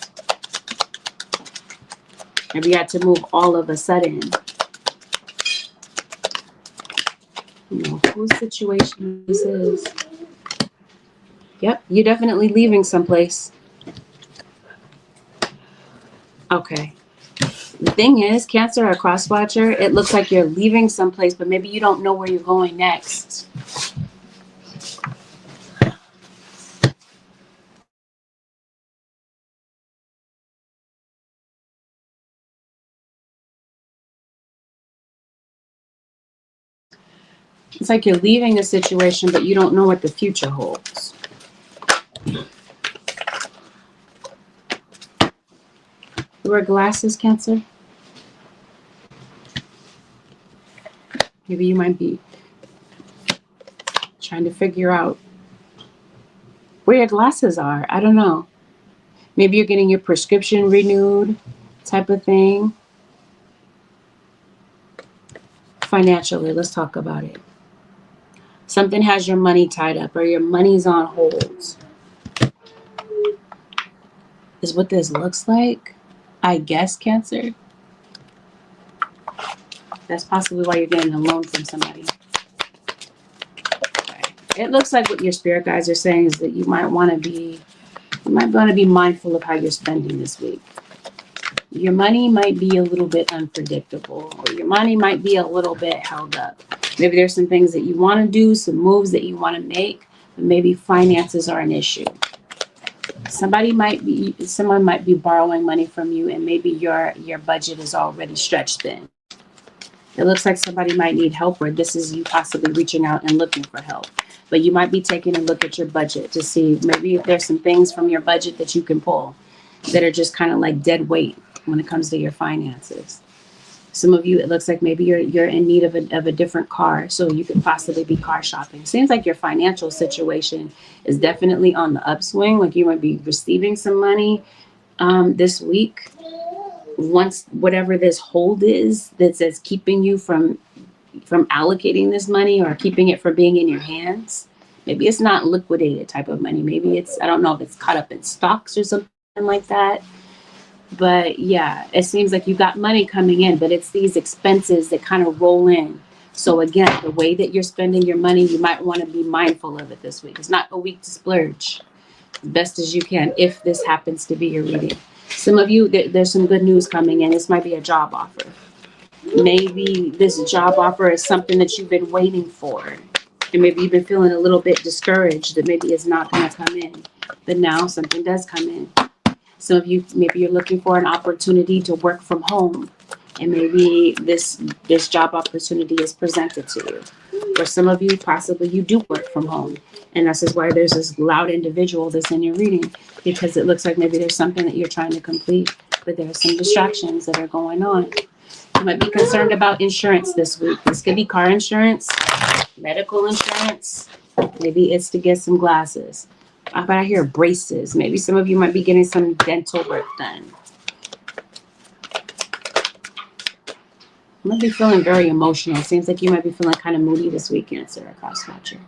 Maybe you had to move all of a sudden. You know, whose situation this is. Yep, you're definitely leaving someplace. Okay. The thing is, Cancer or cross watcher, it looks like you're leaving someplace, but maybe you don't know where you're going next. It's like you're leaving a situation, but you don't know what the future holds. You wear glasses, Cancer? Maybe you might be trying to figure out where your glasses are. I don't know. Maybe you're getting your prescription renewed, type of thing. Financially, let's talk about it. Something has your money tied up, or your money's on hold. Is what this looks like, I guess, Cancer. That's possibly why you're getting a loan from somebody. Okay. It looks like what your spirit guides are saying is that you might want to be mindful of how you're spending this week. Your money might be a little bit unpredictable, or your money might be a little bit held up. Maybe there's some things that you want to do, some moves that you want to make, but maybe finances are an issue. Someone might be borrowing money from you, and maybe your budget is already stretched thin. It looks like somebody might need help, or this is you possibly reaching out and looking for help. But you might be taking a look at your budget to see maybe if there's some things from your budget that you can pull that are just kind of like dead weight when it comes to your finances. Some of you, it looks like maybe you're in need of a different car, so you could possibly be car shopping. Seems like your financial situation is definitely on the upswing. Like you might be receiving some money this week. Once whatever this hold is that's keeping you from allocating this money or keeping it from being in your hands. Maybe it's not liquidated type of money. Maybe it's, I don't know if it's caught up in stocks or something like that. But yeah, it seems like you got money coming in, but it's these expenses that kind of roll in. So again, the way that you're spending your money, you might want to be mindful of it this week. It's not a week to splurge as best as you can if this happens to be your reading. Some of you, there's some good news coming in. This might be a job offer. Maybe this job offer is something that you've been waiting for. And maybe you've been feeling a little bit discouraged that maybe it's not going to come in. But now something does come in. Some of you, maybe you're looking for an opportunity to work from home. And maybe this job opportunity is presented to you. For some of you, possibly you do work from home. And this is why there's this loud individual that's in your reading, because it looks like maybe there's something that you're trying to complete, but there are some distractions that are going on. You might be concerned about insurance this week. This could be car insurance, medical insurance. Maybe it's to get some glasses. But I hear braces. Maybe some of you might be getting some dental work done. You might be feeling very emotional. Seems like you might be feeling kind of moody this week, Cancer, a cross-watcher.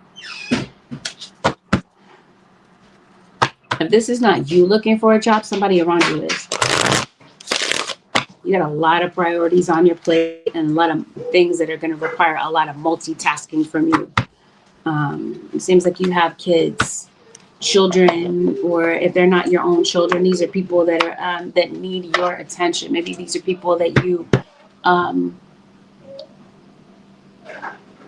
If this is not you looking for a job, somebody around you is. You got a lot of priorities on your plate and a lot of things that are going to require a lot of multitasking from you. It seems like you have kids, children, or if they're not your own children, these are people that are that need your attention. Maybe these are people that you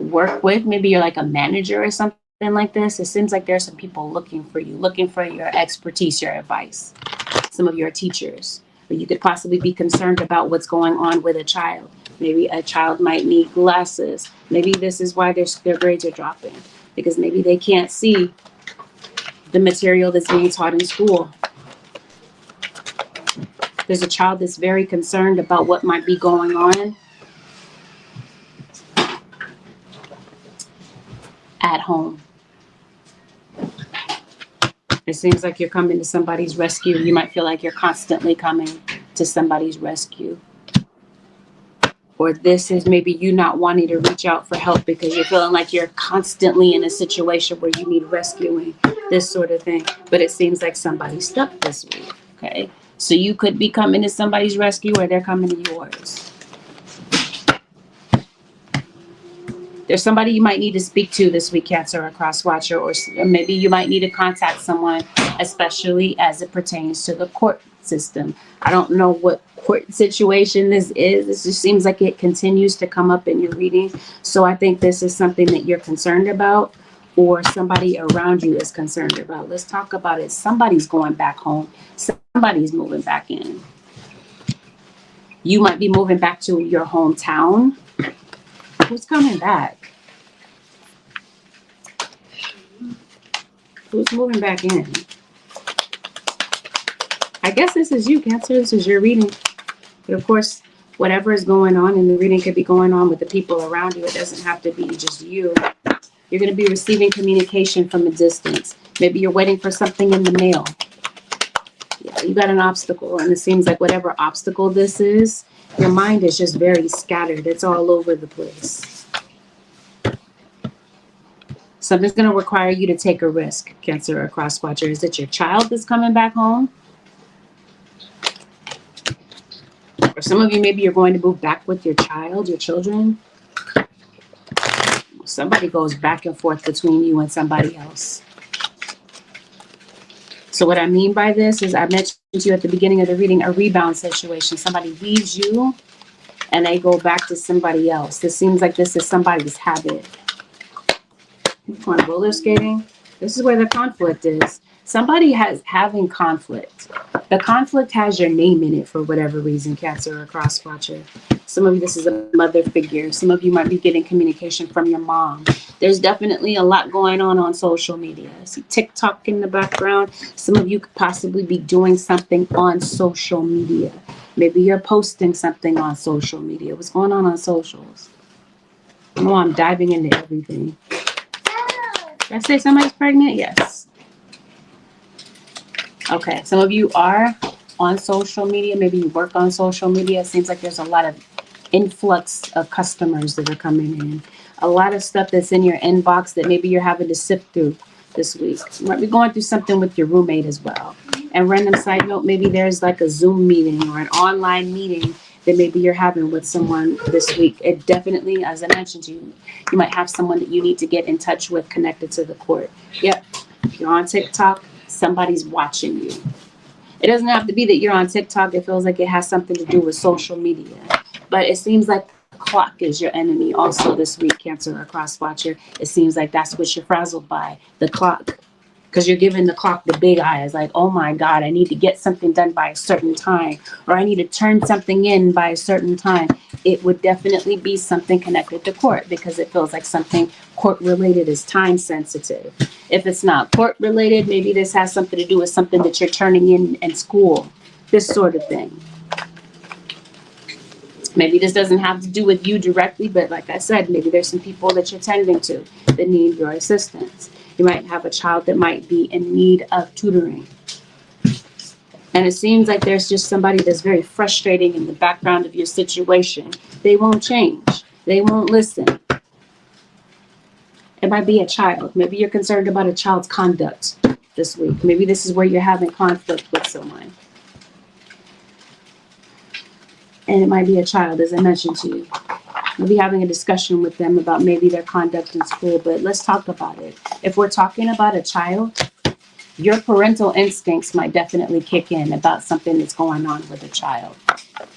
work with. Maybe you're like a manager or something like this. It seems like there's some people looking for you, looking for your expertise, your advice. Some of your teachers. Or you could possibly be concerned about what's going on with a child. Maybe a child might need glasses. Maybe this is why their grades are dropping, because maybe they can't see the material that's being taught in school. There's a child that's very concerned about what might be going on at home. It seems like you're coming to somebody's rescue. You might feel like you're constantly coming to somebody's rescue. Or this is maybe you not wanting to reach out for help because you're feeling like you're constantly in a situation where you need rescuing, this sort of thing. But it seems like somebody's stuck this week, okay? So you could be coming to somebody's rescue or they're coming to yours. There's somebody you might need to speak to this week, Cancer, or cross watcher, or maybe you might need to contact someone, especially as it pertains to the court system. I don't know what court situation this is. This just seems like it continues to come up in your reading. So I think this is something that you're concerned about or somebody around you is concerned about. Let's talk about it. Somebody's going back home. Somebody's moving back in. You might be moving back to your hometown. Who's coming back? Who's moving back in? I guess this is you, Cancer. This is your reading. But of course, whatever is going on in the reading could be going on with the people around you. It doesn't have to be just you. You're going to be receiving communication from a distance. Maybe you're waiting for something in the mail. Yeah, you got an obstacle. And it seems like whatever obstacle this is, your mind is just very scattered. It's all over the place. Something's going to require you to take a risk, Cancer or cross watcher. Is it your child that's coming back home? Or some of you, maybe you're going to move back with your child, your children. Somebody goes back and forth between you and somebody else. So what I mean by this is I mentioned to you at the beginning of the reading, a rebound situation. Somebody leaves you and they go back to somebody else. This seems like this is somebody's habit. On roller skating, this is where the conflict is. Somebody has having conflict. The conflict has your name in it for whatever reason, Cancer or cross watcher. Some of you, this is a mother figure. Some of you might be getting communication from your mom. There's definitely a lot going on social media. I see TikTok in the background. Some of you could possibly be doing something on social media. Maybe you're posting something on social media. What's going on socials? Oh, I'm diving into everything. Did I say somebody's pregnant? Yes. Okay, some of you are on social media. Maybe you work on social media. It seems like there's a lot of influx of customers that are coming in. A lot of stuff that's in your inbox that maybe you're having to sift through this week. You might be going through something with your roommate as well. And random side note, maybe there's like a Zoom meeting or an online meeting that maybe you're having with someone this week. It definitely, as I mentioned to you, you might have someone that you need to get in touch with connected to the court. Yep, if you're on TikTok, somebody's watching you. It doesn't have to be that you're on TikTok. It feels like it has something to do with social media. But it seems like clock is your enemy also this week, Cancer or cross watcher. It seems like that's what you're frazzled by, the clock. Because you're giving the clock the big eyes, like, oh my God, I need to get something done by a certain time, or I need to turn something in by a certain time. It would definitely be something connected to court, because it feels like something court related is time sensitive. If it's not court related, maybe this has something to do with something that you're turning in school, this sort of thing. Maybe this doesn't have to do with you directly, but like I said, maybe there's some people that you're tending to that need your assistance. You might have a child that might be in need of tutoring. And it seems like there's just somebody that's very frustrating in the background of your situation. They won't change. They won't listen. It might be a child. Maybe you're concerned about a child's conduct this week. Maybe this is where you're having conflict with someone. And it might be a child, as I mentioned to you. We'll be having a discussion with them about maybe their conduct in school, but let's talk about it. If we're talking about a child, your parental instincts might definitely kick in about something that's going on with a child,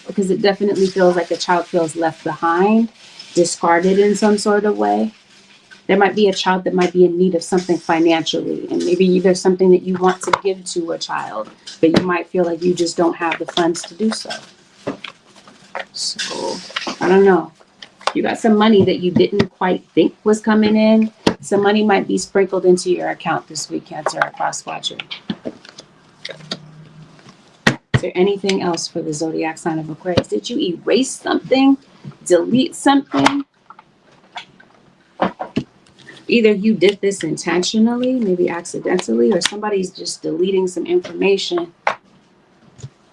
because it definitely feels like a child feels left behind, discarded in some sort of way. There might be a child that might be in need of something financially, and maybe there's something that you want to give to a child, but you might feel like you just don't have the funds to do so. So, I don't know. You got some money that you didn't quite think was coming in. Some money might be sprinkled into your account this week, Cancer or cross watcher. Is there anything else for the zodiac sign of Aquarius? Did you erase something? Delete something? Either you did this intentionally, maybe accidentally, or somebody's just deleting some information.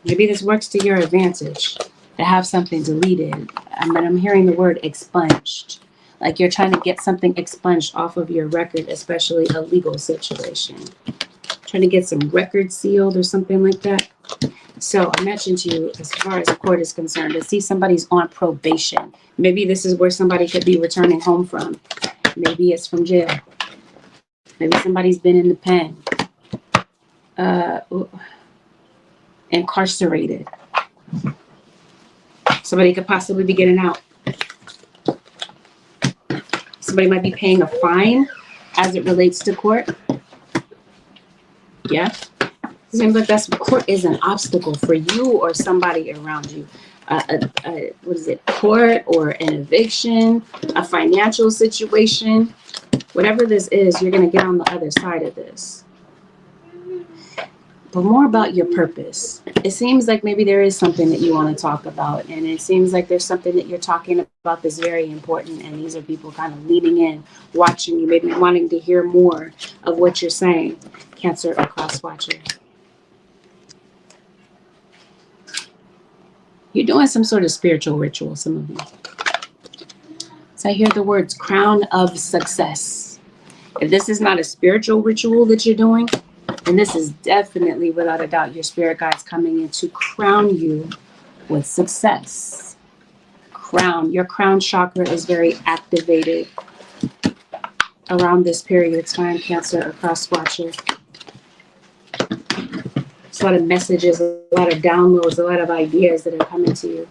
Maybe this works to your advantage to have something deleted. But I'm hearing the word expunged. Like you're trying to get something expunged off of your record, especially a legal situation. Trying to get some records sealed or something like that. So I mentioned to you, as far as the court is concerned, to see somebody's on probation. Maybe this is where somebody could be returning home from. Maybe it's from jail. Maybe somebody's been in the pen. Incarcerated. Somebody could possibly be getting out. Somebody might be paying a fine as it relates to court. Yeah. It seems like that's court is an obstacle for you or somebody around you. What is it? Court or an eviction, a financial situation. Whatever this is, you're going to get on the other side of this. But more about your purpose. It seems like maybe there is something that you want to talk about. And it seems like there's something that you're talking about that's very important. And these are people kind of leaning in, watching you, maybe wanting to hear more of what you're saying. Cancer or cross watcher. You're doing some sort of spiritual ritual, some of you. So I hear the words crown of success. If this is not a spiritual ritual that you're doing, and this is definitely, without a doubt, your spirit guides coming in to crown you with success. Your crown chakra is very activated around this period of time, Cancer or cross watcher. There's a lot of messages, a lot of downloads, a lot of ideas that are coming to you.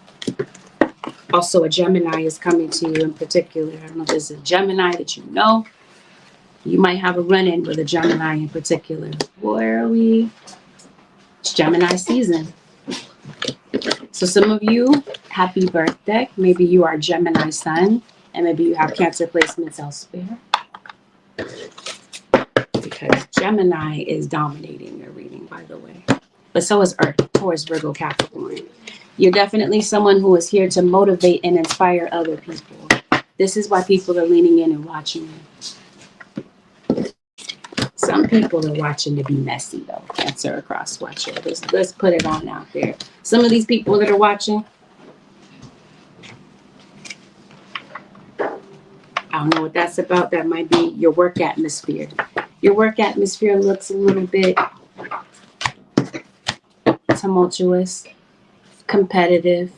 Also, a Gemini is coming to you in particular. I don't know if there's a Gemini that you know. You might have a run-in with a Gemini in particular. Where are we? It's Gemini season. So some of you, happy birthday. Maybe you are Gemini sun, and maybe you have Cancer placements elsewhere. Because Gemini is dominating your reading, by the way. But so is Earth, Taurus, Virgo, Capricorn. You're definitely someone who is here to motivate and inspire other people. This is why people are leaning in and watching you. Some people are watching to be messy, though. Cancer or cross watcher. Let's put it on out there. Some of these people that are watching, I don't know what that's about. That might be your work atmosphere. Your work atmosphere looks a little bit tumultuous, competitive.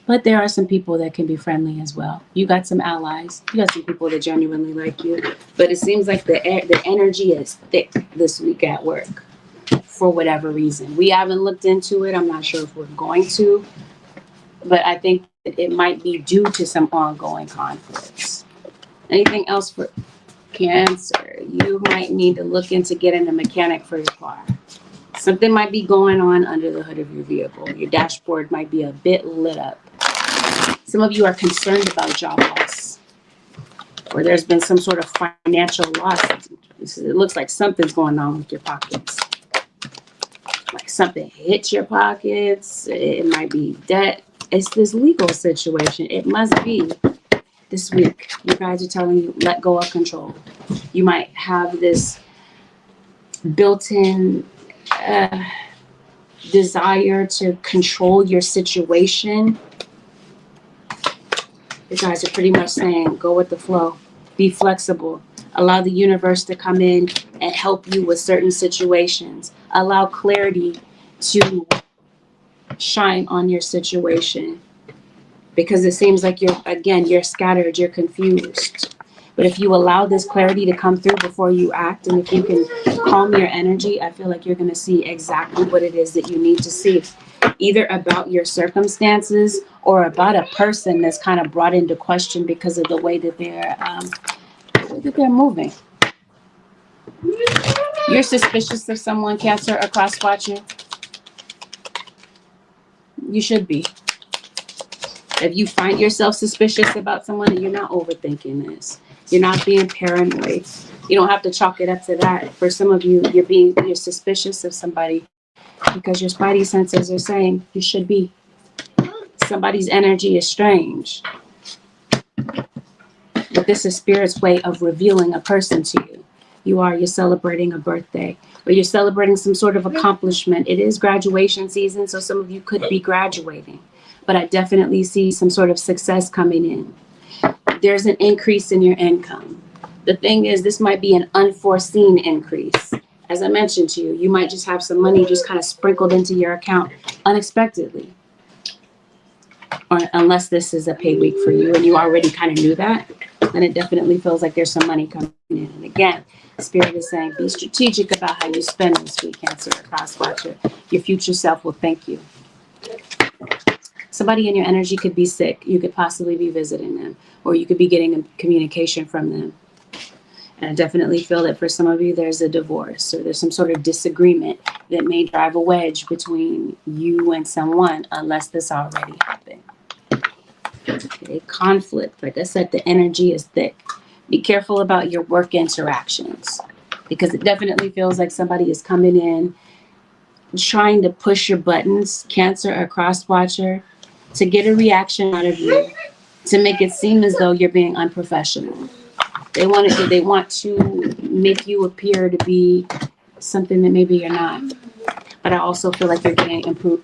But there are some people that can be friendly as well. You got some allies. You got some people that genuinely like you. But it seems like the energy is thick this week at work for whatever reason. We haven't looked into it. I'm not sure if we're going to. But I think it might be due to some ongoing conflicts. Anything else for Cancer? You might need to look into getting a mechanic for your car. Something might be going on under the hood of your vehicle. Your dashboard might be a bit lit up. Some of you are concerned about job loss, or there's been some sort of financial loss. It looks like something's going on with your pockets. Like something hits your pockets. It might be debt. It's this legal situation. It must be this week. You guys are telling you, let go of control. You might have this built-in desire to control your situation. You guys are pretty much saying, go with the flow. Be flexible. Allow the universe to come in and help you with certain situations. Allow clarity to shine on your situation. Because it seems like you're scattered, you're confused. But if you allow this clarity to come through before you act, and if you can calm your energy, I feel like you're going to see exactly what it is that you need to see. Either about your circumstances or about a person that's kind of brought into question because of the way that they're moving. You're suspicious of someone, Cancer, a cross-watcher? You should be. If you find yourself suspicious about someone, you're not overthinking this. You're not being paranoid. You don't have to chalk it up to that. For some of you, you're suspicious of somebody because your spidey senses are saying you should be. Somebody's energy is strange. But this is Spirit's way of revealing a person to you. You're celebrating a birthday, or you're celebrating some sort of accomplishment. It is graduation season, so some of you could be graduating. But I definitely see some sort of success coming in. There's an increase in your income. The thing is, this might be an unforeseen increase. As I mentioned to you, you might just have some money just kind of sprinkled into your account unexpectedly. Or unless this is a pay week for you and you already kind of knew that, then it definitely feels like there's some money coming in. And again, Spirit is saying, be strategic about how you spend this week, Cancer, cross-watcher. Your future self will thank you. Somebody in your energy could be sick. You could possibly be visiting them, or you could be getting a communication from them. And I definitely feel that for some of you, there's a divorce, or there's some sort of disagreement that may drive a wedge between you and someone, unless this already happened. Okay, conflict. Like I said, the energy is thick. Be careful about your work interactions, because it definitely feels like somebody is coming in trying to push your buttons, Cancer or cross-watcher, to get a reaction out of you, to make it seem as though you're being unprofessional. They want to make you appear to be something that maybe you're not. But I also feel like you're getting approved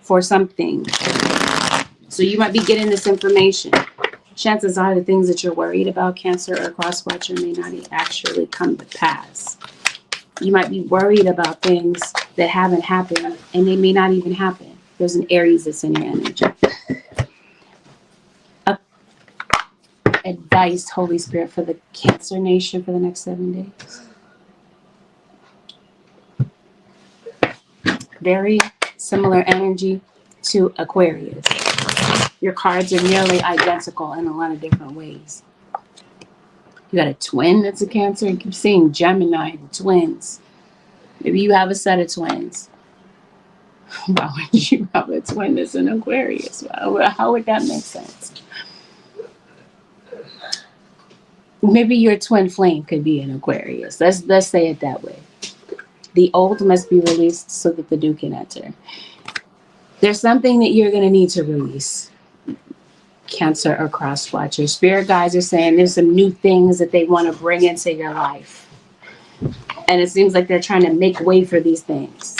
for something. So you might be getting this information. Chances are the things that you're worried about, Cancer or cross-watcher, may not actually come to pass. You might be worried about things that haven't happened, and they may not even happen. There's an Aries that's in your energy. Advice, Holy Spirit, for the Cancer Nation for the next 7 days. Very similar energy to Aquarius. Your cards are nearly identical in a lot of different ways. You got a twin that's a Cancer. You keep seeing Gemini, twins. Maybe you have a set of twins. Why would you have a twin that's an Aquarius? How would that make sense? Maybe your twin flame could be an Aquarius. Let's say it that way. The old must be released so that the new can enter. There's something that you're going to need to release, Cancer or cross-watcher. Spirit guides are saying there's some new things that they want to bring into your life. And it seems like they're trying to make way for these things.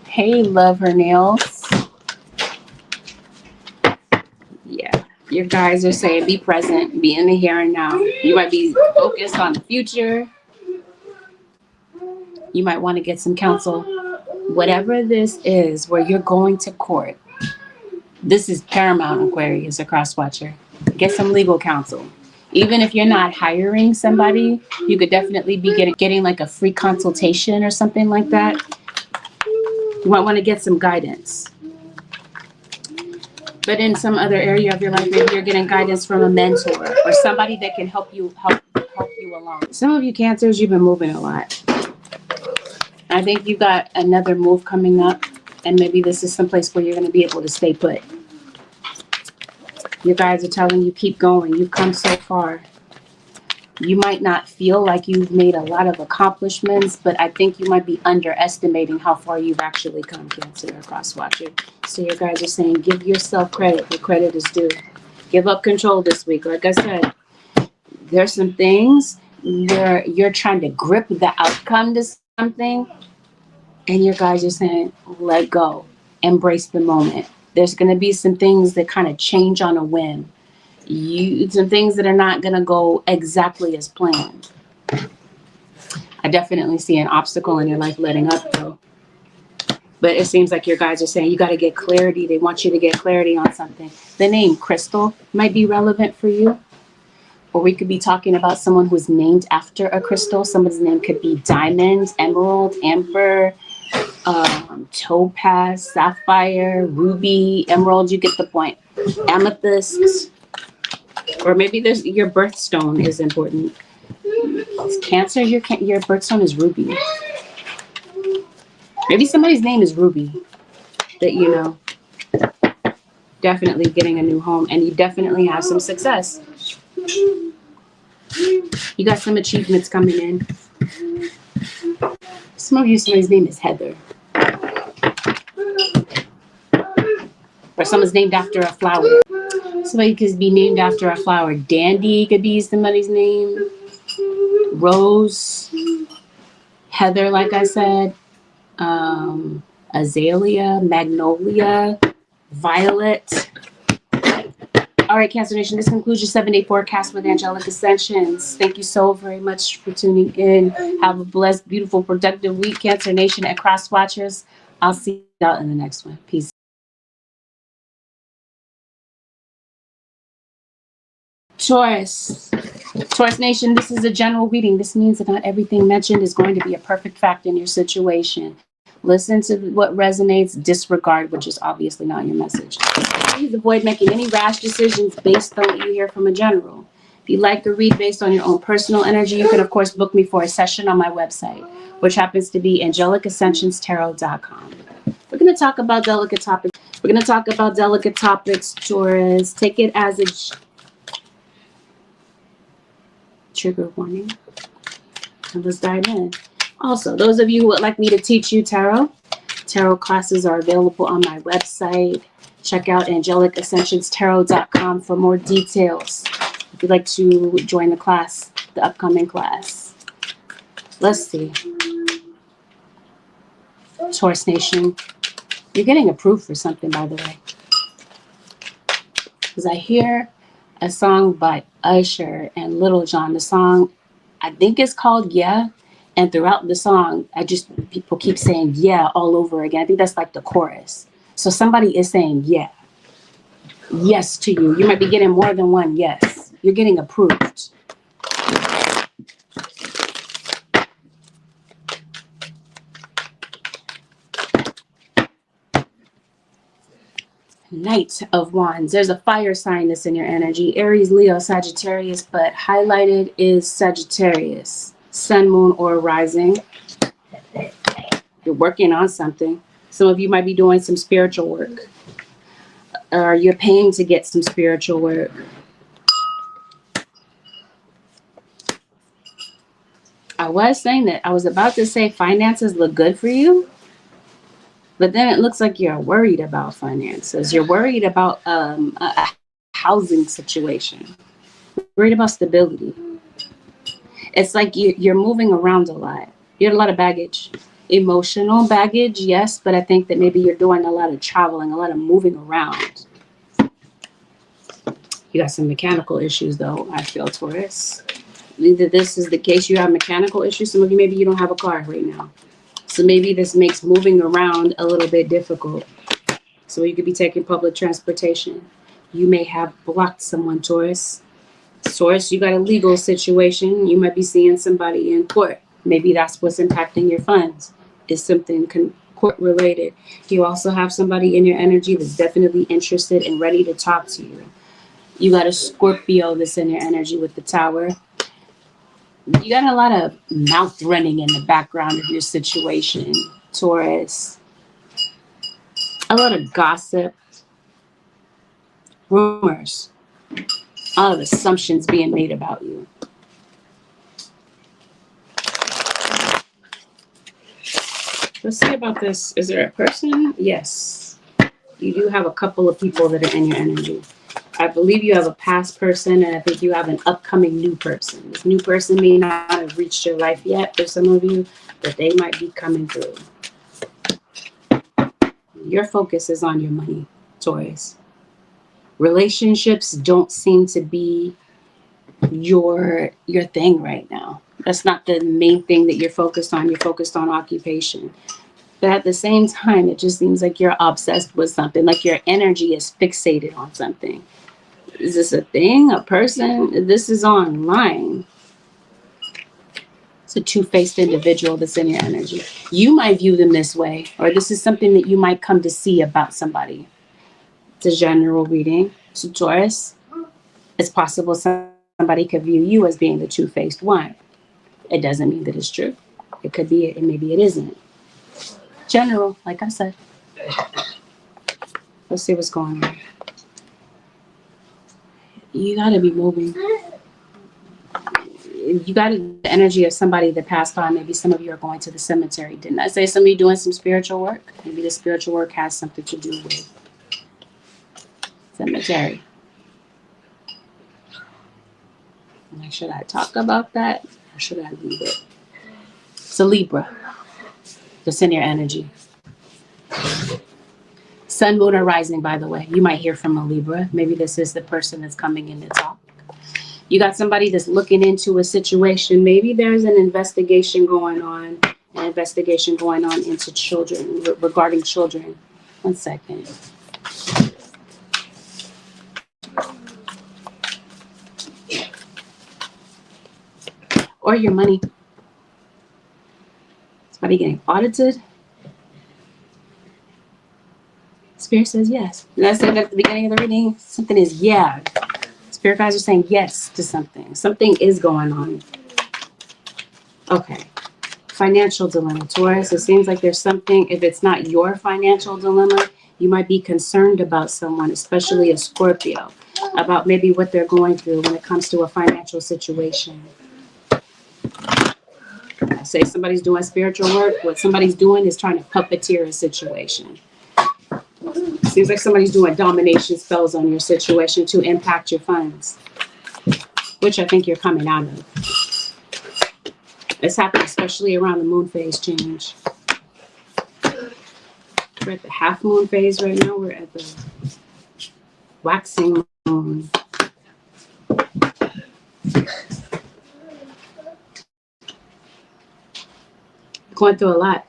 Hey, love her nails. Yeah, your guys are saying be present, be in the here and now. You might be focused on the future. You might want to get some counsel. Whatever this is, where you're going to court, this is paramount, Aquarius, a cross-watcher. Get some legal counsel. Even if you're not hiring somebody, you could definitely be getting like a free consultation or something like that. You might want to get some guidance. But in some other area of your life, maybe you're getting guidance from a mentor or somebody that can help you along. Some of you Cancers, you've been moving a lot. I think you got another move coming up, and maybe this is someplace where you're going to be able to stay put. You guys are telling you keep going. You've come so far. You might not feel like you've made a lot of accomplishments, but I think you might be underestimating how far you've actually come, Cancer or Cross Watcher. So you guys are saying give yourself credit where credit is due. Give up control this week. Like I said, there's some things where you're trying to grip the outcome to something, and your guys are saying let go, embrace the moment. There's going to be some things that kind of change on a whim. Some things that are not going to go exactly as planned. I definitely see an obstacle in your life letting up though. But it seems like your guys are saying you got to get clarity. They want you to get clarity on something. The name Crystal might be relevant for you. Or we could be talking about someone who's named after a crystal. Somebody's name could be Diamond, Emerald, Amber, Topaz, Sapphire, Ruby, Emerald. You get the point. Amethyst. Or maybe your birthstone is important. Cancer, your birthstone is Ruby. Maybe somebody's name is Ruby that you know. Definitely getting a new home, and you definitely have some success. You got some achievements coming in. Some of you, somebody's name is Heather. Or someone's named after a flower. Somebody could be named after a flower. Dandy could be somebody's name. Rose. Heather, like I said. Azalea. Magnolia. Violet. All right, Cancer Nation, this concludes your 7-day forecast with Angelic Ascensions. Thank you so very much for tuning in. Have a blessed, beautiful, productive week, Cancer Nation and Cross Watchers. I'll see you out in the next one. Peace. Taurus Nation, this is a general reading. This means that not everything mentioned is going to be a perfect fact in your situation. Listen to what resonates, disregard, which is obviously not your message. Please avoid making any rash decisions based on what you hear from a general. If you'd like to read based on your own personal energy, you can, of course, book me for a session on my website, which happens to be AngelicAscensionsTarot.com. We're going to talk about delicate topics. Taurus. Take it as a trigger warning. And let's dive in. Also, those of you who would like me to teach you tarot classes are available on my website. Check out AngelicAscensionsTarot.com for more details. If you'd like to join the class, the upcoming class. Let's see. Taurus Nation, you're getting approved for something, by the way. Because I hear a song by Usher and Little John. The song, I think it's called Yeah. And throughout the song, people keep saying yeah all over again. I think that's like the chorus. So somebody is saying yeah. Yes to you. You might be getting more than one yes. You're getting approved. Knight of Wands. There's a fire sign that's in your energy. Aries, Leo, Sagittarius, but highlighted is Sagittarius. Sun, moon, or rising. You're working on something. Some of you might be doing some spiritual work. Or you're paying to get some spiritual work. I was saying that. I was about to say finances look good for you. But then it looks like you're worried about finances. You're worried about a housing situation. Worried about stability. It's like you're moving around a lot. You have a lot of baggage. Emotional baggage, yes, but I think that maybe you're doing a lot of traveling, a lot of moving around. You got some mechanical issues, though, I feel, Taurus. Either this is the case, you have mechanical issues. Some of you, maybe you don't have a car right now. So maybe this makes moving around a little bit difficult. So you could be taking public transportation. You may have blocked someone, Taurus. Taurus, you got a legal situation. You might be seeing somebody in court. Maybe that's what's impacting your funds. Is something court related. You also have somebody in your energy that's definitely interested and ready to talk to you. You got a Scorpio that's in your energy with the Tower. You got a lot of mouth running in the background of your situation, Taurus. A lot of gossip, rumors, a lot of assumptions being made about you. Let's see about this. Is there a person? Yes. You do have a couple of people that are in your energy. I believe you have a past person, and I think you have an upcoming new person. This new person may not have reached your life yet for some of you, but they might be coming through. Your focus is on your money, Taurus. Relationships don't seem to be your thing right now. That's not the main thing that you're focused on. You're focused on occupation. But at the same time, it just seems like you're obsessed with something, like your energy is fixated on something. Is this a thing, a person? This is online. It's a two-faced individual that's in your energy. You might view them this way, or this is something that you might come to see about somebody. It's a general reading. So Taurus, it's possible somebody could view you as being the two-faced one. It doesn't mean that it's true. It could be, and maybe it isn't. General, like I said. Let's see what's going on. You got to be moving. You got the energy of somebody that passed on. Maybe some of you are going to the cemetery. Didn't I say some of you doing some spiritual work? Maybe the spiritual work has something to do with cemetery. Should I talk about that, or should I leave it? It's a Libra. That's in your energy. Sun, moon, or rising, by the way. You might hear from a Libra. Maybe this is the person that's coming in to talk. You got somebody that's looking into a situation. Maybe there's an investigation going on into children, regarding children. 1 second. Or your money. Somebody getting audited. Spirit says yes. And I said at the beginning of the reading, something is yeah. Spirit guys are saying yes to something. Something is going on. Okay. Financial dilemma. Taurus, it seems like there's something, if it's not your financial dilemma, you might be concerned about someone, especially a Scorpio, about maybe what they're going through when it comes to a financial situation. I say somebody's doing spiritual work. What somebody's doing is trying to puppeteer a situation. Seems like somebody's doing domination spells on your situation to impact your funds, which I think you're coming out of. It's happening especially around the moon phase change. We're at the half moon phase right now. We're at the waxing moon. Going through a lot.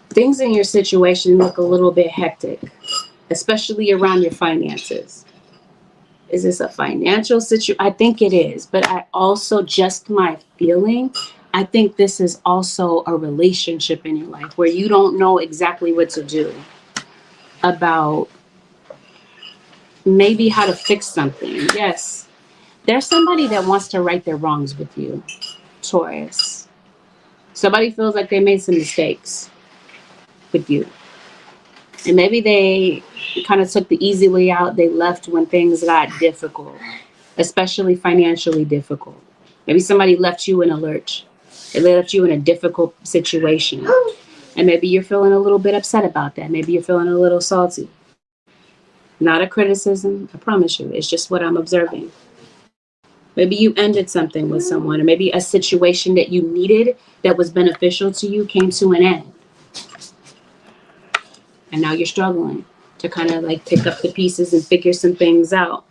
Things in your situation look a little bit hectic, especially around your finances. Is this a financial situation? I think it is, but I also, just my feeling, I think this is also a relationship in your life where you don't know exactly what to do about maybe how to fix something. Yes, there's somebody that wants to right their wrongs with you, Taurus. Somebody feels like they made some mistakes with you. And maybe they kind of took the easy way out. They left when things got difficult, especially financially difficult. Maybe somebody left you in a lurch. They left you in a difficult situation. And maybe you're feeling a little bit upset about that. Maybe you're feeling a little salty. Not a criticism, I promise you. It's just what I'm observing. Maybe you ended something with someone, or maybe a situation that you needed that was beneficial to you came to an end. And now you're struggling to kind of like pick up the pieces and figure some things out.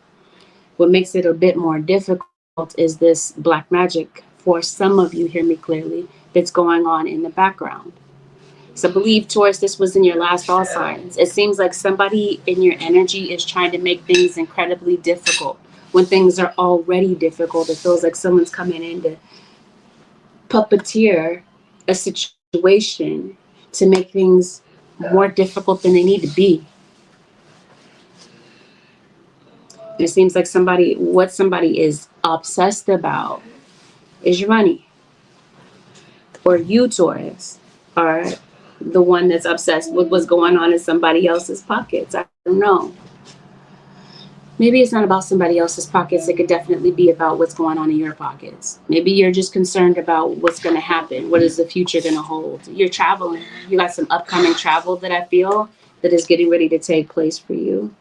What makes it a bit more difficult is this black magic, for some of you, hear me clearly, that's going on in the background. So I believe, Taurus, this was in your last all signs. It seems like somebody in your energy is trying to make things incredibly difficult. When things are already difficult, it feels like someone's coming in to puppeteer a situation to make things more difficult than they need to be. It seems like what somebody is obsessed about is your money. Or you, Taurus, are the one that's obsessed with what's going on in somebody else's pockets. I don't know. Maybe it's not about somebody else's pockets. It could definitely be about what's going on in your pockets. Maybe you're just concerned about what's going to happen. What is the future going to hold? You're traveling. You got some upcoming travel that I feel that is getting ready to take place for you.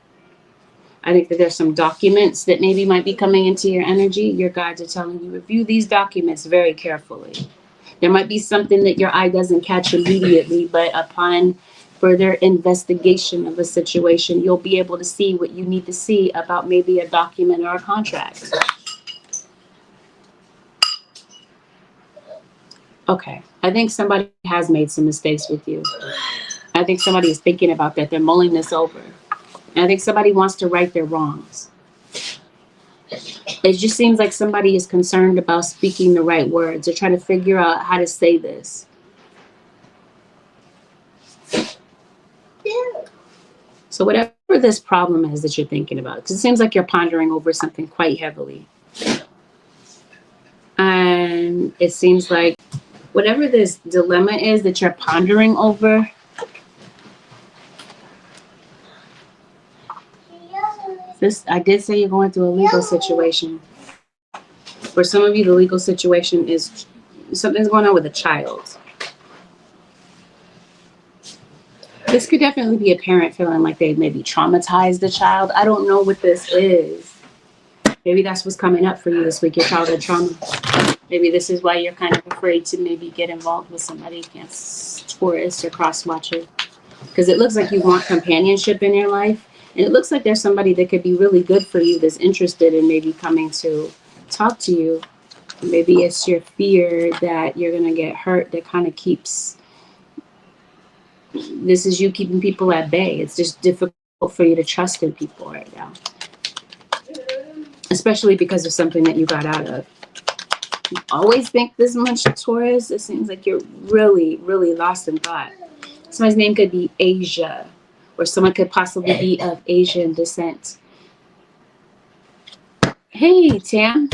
I think that there's some documents that maybe might be coming into your energy. Your guides are telling you, review these documents very carefully. There might be something that your eye doesn't catch immediately, but upon further investigation of a situation, you'll be able to see what you need to see about maybe a document or a contract. Okay, I think somebody has made some mistakes with you. I think somebody is thinking about that. They're mulling this over. And I think somebody wants to right their wrongs. It just seems like somebody is concerned about speaking the right words. They're trying to figure out how to say this. So whatever this problem is that you're thinking about, because it seems like you're pondering over something quite heavily. And it seems like whatever this dilemma is that you're pondering over, I did say you're going through a legal situation. For some of you, the legal situation is something's going on with a child. This could definitely be a parent feeling like they maybe traumatized the child. I don't know what this is. Maybe that's what's coming up for you this week, your childhood trauma. Maybe this is why you're kind of afraid to maybe get involved with somebody against Taurus or cross-watcher. Because it looks like you want companionship in your life. And it looks like there's somebody that could be really good for you that's interested in maybe coming to talk to you. Maybe it's your fear that you're going to get hurt that kind of keeps... This is you keeping people at bay. It's just difficult for you to trust in people right now. Especially because of something that you got out of. You always think this much, Taurus. It seems like you're really, really lost in thought. Somebody's name could be Asia. Or someone could possibly be of Asian descent. Hey, Tam.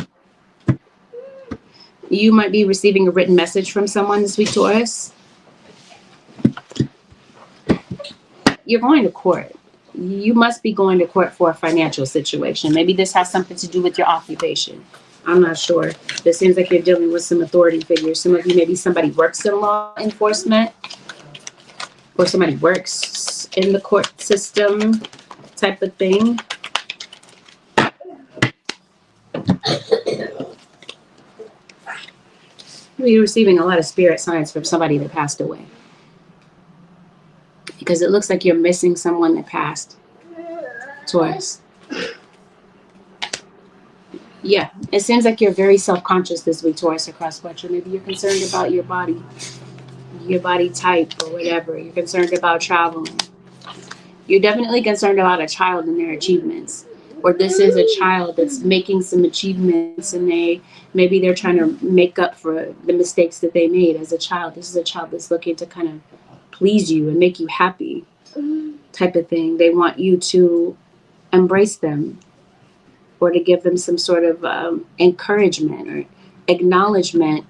You might be receiving a written message from someone this week, Taurus. You're going to court. You must be going to court for a financial situation. Maybe this has something to do with your occupation. I'm not sure. It seems like you're dealing with some authority figures. Some of you, maybe somebody works in law enforcement. Or somebody works in the court system type of thing. You're receiving a lot of spirit signs from somebody that passed away. Because it looks like you're missing someone that passed. Taurus. Yeah, it seems like you're very self-conscious this week, Taurus or cross-watcher. Maybe you're concerned about your body type or whatever. You're concerned about traveling. You're definitely concerned about a child and their achievements. Or this is a child that's making some achievements and maybe they're trying to make up for the mistakes that they made as a child. This is a child that's looking to kind of please you and make you happy type of thing. They want you to embrace them or to give them some sort of encouragement or acknowledgement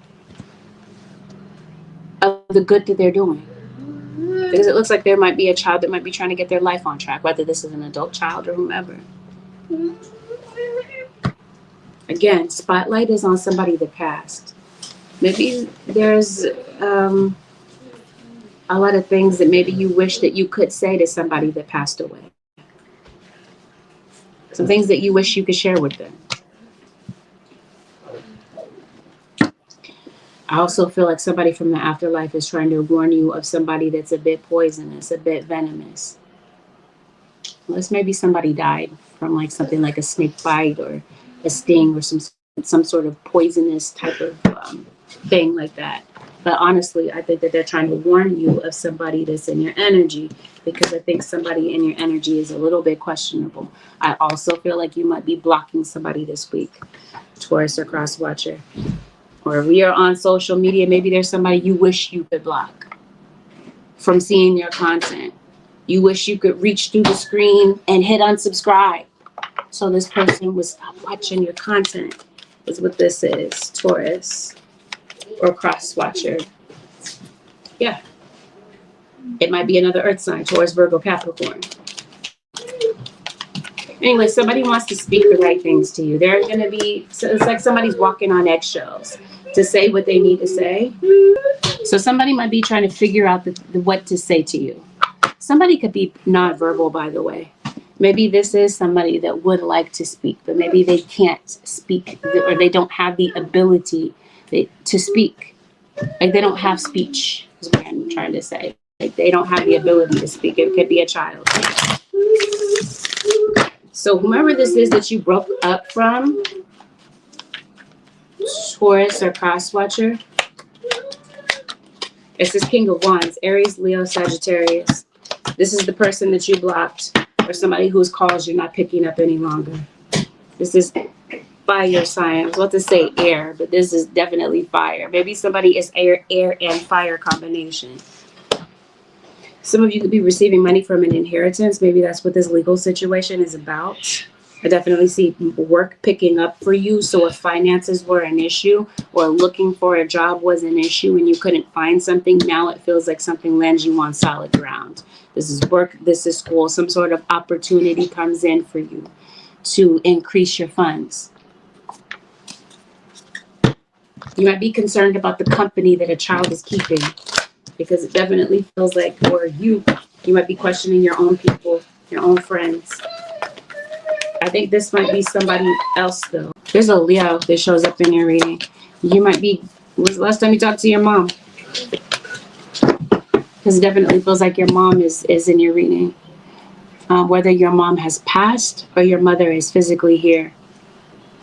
of the good that they're doing. Because it looks like there might be a child that might be trying to get their life on track, whether this is an adult child or whomever. Again, spotlight is on somebody that passed. Maybe there's a lot of things that maybe you wish that you could say to somebody that passed away. Some things that you wish you could share with them. I also feel like somebody from the afterlife is trying to warn you of somebody that's a bit poisonous, a bit venomous. Unless maybe somebody died from like something like a snake bite or a sting or some sort of poisonous type of thing like that. But honestly, I think that they're trying to warn you of somebody that's in your energy, because I think somebody in your energy is a little bit questionable. I also feel like you might be blocking somebody this week, Taurus or cross-watcher. Or if you're on social media, maybe there's somebody you wish you could block from seeing your content. You wish you could reach through the screen and hit unsubscribe so this person would stop watching your content, is what this is, Taurus or cross watcher. Yeah. It might be another earth sign, Taurus, Virgo, Capricorn. Anyway, somebody wants to speak the right things to you. They're going to be, so it's like somebody's walking on eggshells to say what they need to say. So somebody might be trying to figure out what to say to you. Somebody could be nonverbal, by the way. Maybe this is somebody that would like to speak, but maybe they can't speak, or they don't have the ability to speak. Like they don't have speech, is what I'm trying to say. Like they don't have the ability to speak. It could be a child. So whomever this is that you broke up from, Taurus or cross watcher, it's this King of Wands, Aries, Leo, Sagittarius. This is the person that you blocked, or somebody whose calls you're not picking up any longer. This is fire sign. I was about to say air, but this is definitely fire. Maybe somebody is air and fire combination. Some of you could be receiving money from an inheritance. Maybe that's what this legal situation is about. I definitely see work picking up for you. So if finances were an issue or looking for a job was an issue and you couldn't find something, now it feels like something lands you on solid ground. This is work, this is school. Some sort of opportunity comes in for you to increase your funds. You might be concerned about the company that a child is keeping, because it definitely feels like, or you might be questioning your own people, your own friends. I think this might be somebody else though. There's a Leo that shows up in your reading. You might be, was the last time you talked to your mom? Because it definitely feels like your mom is in your reading. Whether your mom has passed or your mother is physically here.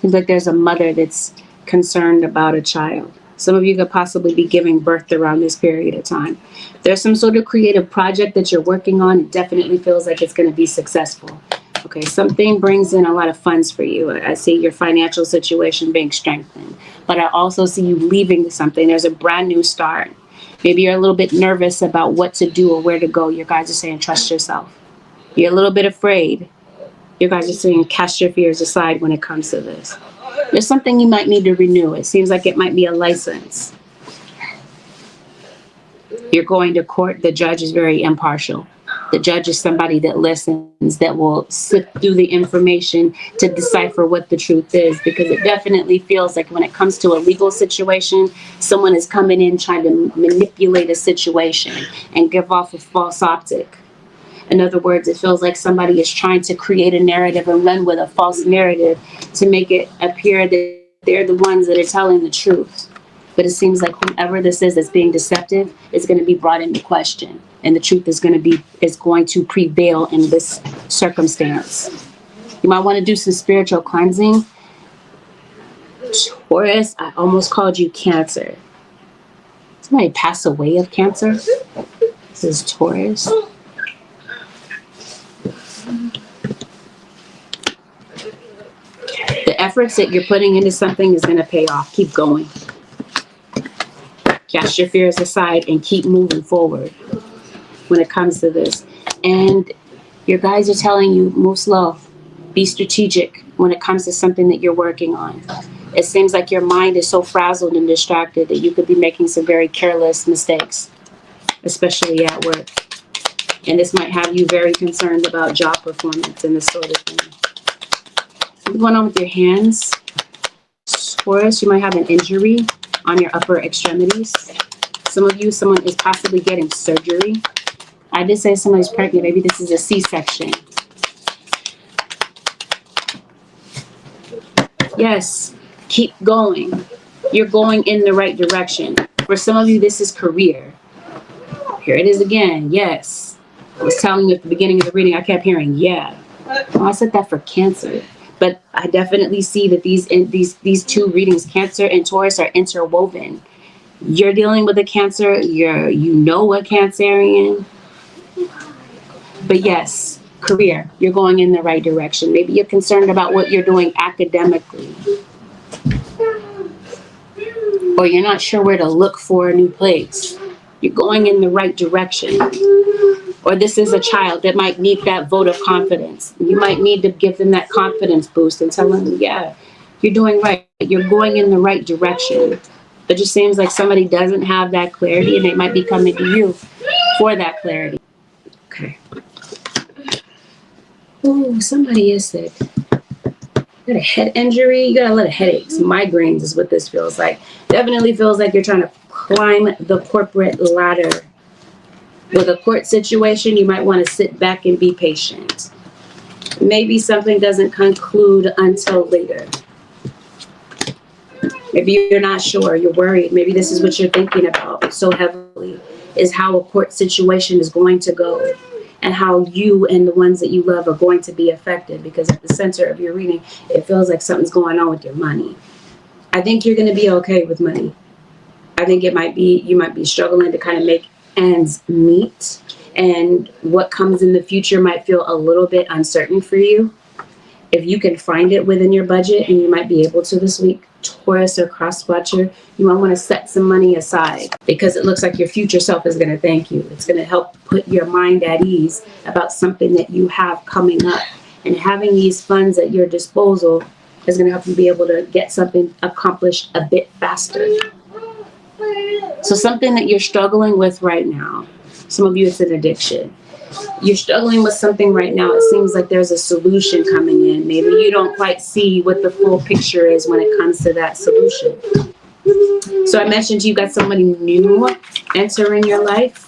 Seems like there's a mother that's concerned about a child. Some of you could possibly be giving birth around this period of time. There's some sort of creative project that you're working on. It definitely feels like it's going to be successful. Okay, something brings in a lot of funds for you. I see your financial situation being strengthened, but I also see you leaving something. There's a brand new start. Maybe you're a little bit nervous about what to do or where to go. Your guys are saying, trust yourself. You're a little bit afraid. Your guys are saying, cast your fears aside when it comes to this. There's something you might need to renew. It seems like it might be a license. You're going to court. The judge is very impartial. The judge is somebody that listens, that will sift through the information to decipher what the truth is, because it definitely feels like when it comes to a legal situation, someone is coming in trying to manipulate a situation and give off a false optic. In other words, it feels like somebody is trying to create a narrative and run with a false narrative to make it appear that they're the ones that are telling the truth. But it seems like whoever this is that's being deceptive is going to be brought into question, and the truth is going to prevail in this circumstance. You might want to do some spiritual cleansing. Taurus, I almost called you Cancer. Somebody pass away of cancer? This is Taurus. The efforts that you're putting into something is going to pay off. Keep going. Cast your fears aside and keep moving forward when it comes to this. And your guys are telling you, move slow. Be strategic when it comes to something that you're working on. It seems like your mind is so frazzled and distracted that you could be making some very careless mistakes, especially at work. And this might have you very concerned about job performance and this sort of thing. What's going on with your hands? Taurus, you might have an injury on your upper extremities. Some of you, someone is possibly getting surgery. I did say somebody's pregnant. Maybe this is a C-section. Yes, keep going. You're going in the right direction. For some of you, this is career. Here it is again. Yes. I was telling you at the beginning of the reading, I kept hearing, yeah. Oh, I said that for Cancer. But I definitely see that these two readings, Cancer and Taurus, are interwoven. You're dealing with a Cancer. You know a Cancerian. But yes, career. You're going in the right direction. Maybe you're concerned about what you're doing academically. or you're not sure where to look for a new place. You're going in the right direction. Or this is a child that might need that vote of confidence. You might need to give them that confidence boost and tell them, yeah, you're doing right. You're going in the right direction. It just seems like somebody doesn't have that clarity, and they might be coming to you for that clarity. Okay. Oh, somebody is sick. You got a head injury. You got a lot of headaches. Migraines is what this feels like. Definitely feels like you're trying to climb the corporate ladder. With a court situation, you might want to sit back and be patient. Maybe something doesn't conclude until later. Maybe you're not sure, you're worried. Maybe this is what you're thinking about so heavily, is how a court situation is going to go and how you and the ones that you love are going to be affected, because at the center of your reading, it feels like something's going on with your money. I think you're going to be okay with money. I think you might be struggling to kind of make ends meet, and what comes in the future might feel a little bit uncertain for you. If you can find it within your budget, and you might be able to this week, Taurus or cross watcher, you might want to set some money aside, because it looks like your future self is going to thank you. It's going to help put your mind at ease about something that you have coming up, and having these funds at your disposal is going to help you be able to get something accomplished a bit faster. So something that you're struggling with right now, some of you it's an addiction. You're struggling with something right now. It seems like there's a solution coming in. Maybe you don't quite see what the full picture is when it comes to that solution. So I mentioned you got somebody new entering your life.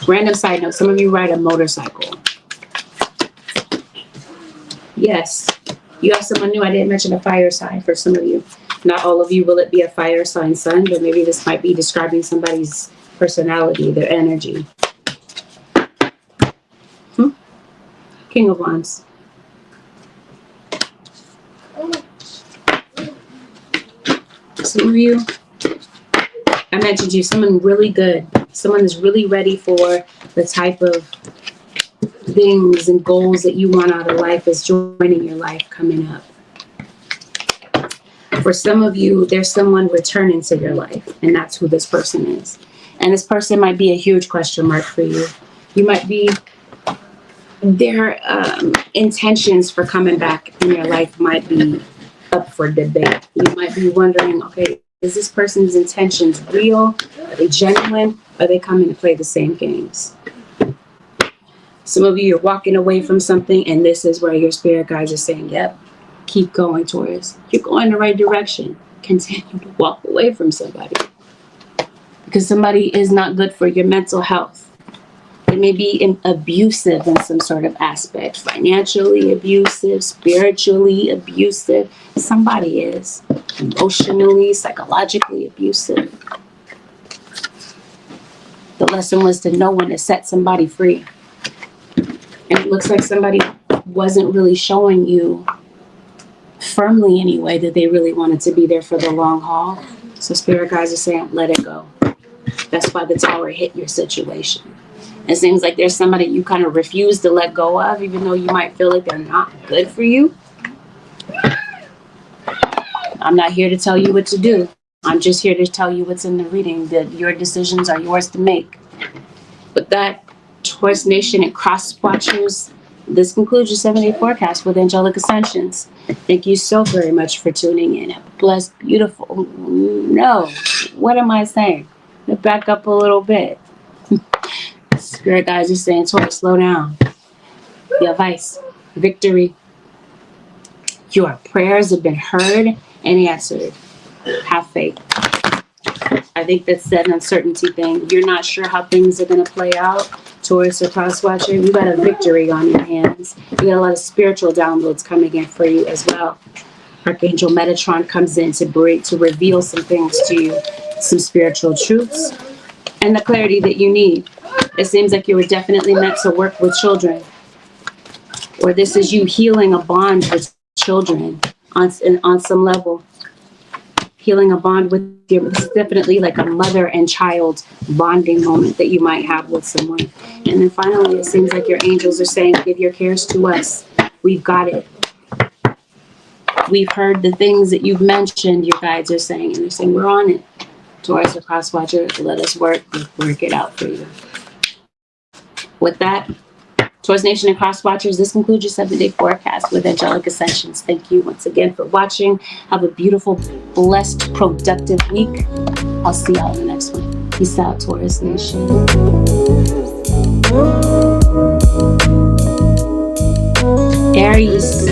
Random side note, some of you ride a motorcycle. Yes, you have someone new. I didn't mention a fire sign for some of you. Not all of you will it be a fire sign sun, but maybe this might be describing somebody's personality, their energy. King of Wands. Some of you, I mentioned you, someone really good. Someone is really ready for the type of things and goals that you want out of life is joining your life coming up. For some of you, there's someone returning to your life, and that's who this person is. And this person might be a huge question mark for you. You might be, their intentions for coming back in your life might be up for debate. You might be wondering, okay, is this person's intentions real? Are they genuine? Are they coming to play the same games? Some of you are walking away from something, and this is where your spirit guides are saying, yep, keep going, Taurus. You're going in the right direction. Continue to walk away from somebody, because somebody is not good for your mental health. They may be abusive in some sort of aspect, financially abusive, spiritually abusive. Somebody is emotionally, psychologically abusive. The lesson was to know when to set somebody free. And it looks like somebody wasn't really showing you firmly anyway that they really wanted to be there for the long haul. So spirit guides are saying, let it go. That's why the tower hit your situation. It seems like there's somebody you kind of refuse to let go of, even though you might feel like they're not good for you. I'm not here to tell you what to do. I'm just here to tell you what's in the reading, that your decisions are yours to make. With that, Taurus Nation and cross watchers, this concludes your 7-day forecast with Angelic Ascensions. Thank you so very much for tuning in. Have a blessed, beautiful, no, what am I saying? Let's back up a little bit. Spirit guys are saying, Taurus, slow down. Your advice, victory. Your prayers have been heard and answered. Have faith. I think that's that uncertainty thing. You're not sure how things are going to play out. Taurus or cross watcher, you got a victory on your hands. You got a lot of spiritual downloads coming in for you as well. Archangel Metatron comes in to reveal some things to you, some spiritual truths, and the clarity that you need. It seems like you were definitely meant to work with children, or this is you healing a bond with children on some level. Healing a bond with your, this is definitely like a mother and child bonding moment that you might have with someone. And then finally, it seems like your angels are saying, give your cares to us. We've got it. We've heard the things that you've mentioned, your guides are saying, and they're saying, we're on it. Taurus or cross watcher, let us work it out for you. With that, Taurus Nation and cross watchers, this concludes your 7-day forecast with Angelic Ascensions. Thank you once again for watching. Have a beautiful, blessed, productive week. I'll see y'all in the next one. Peace out, Taurus Nation. Aries,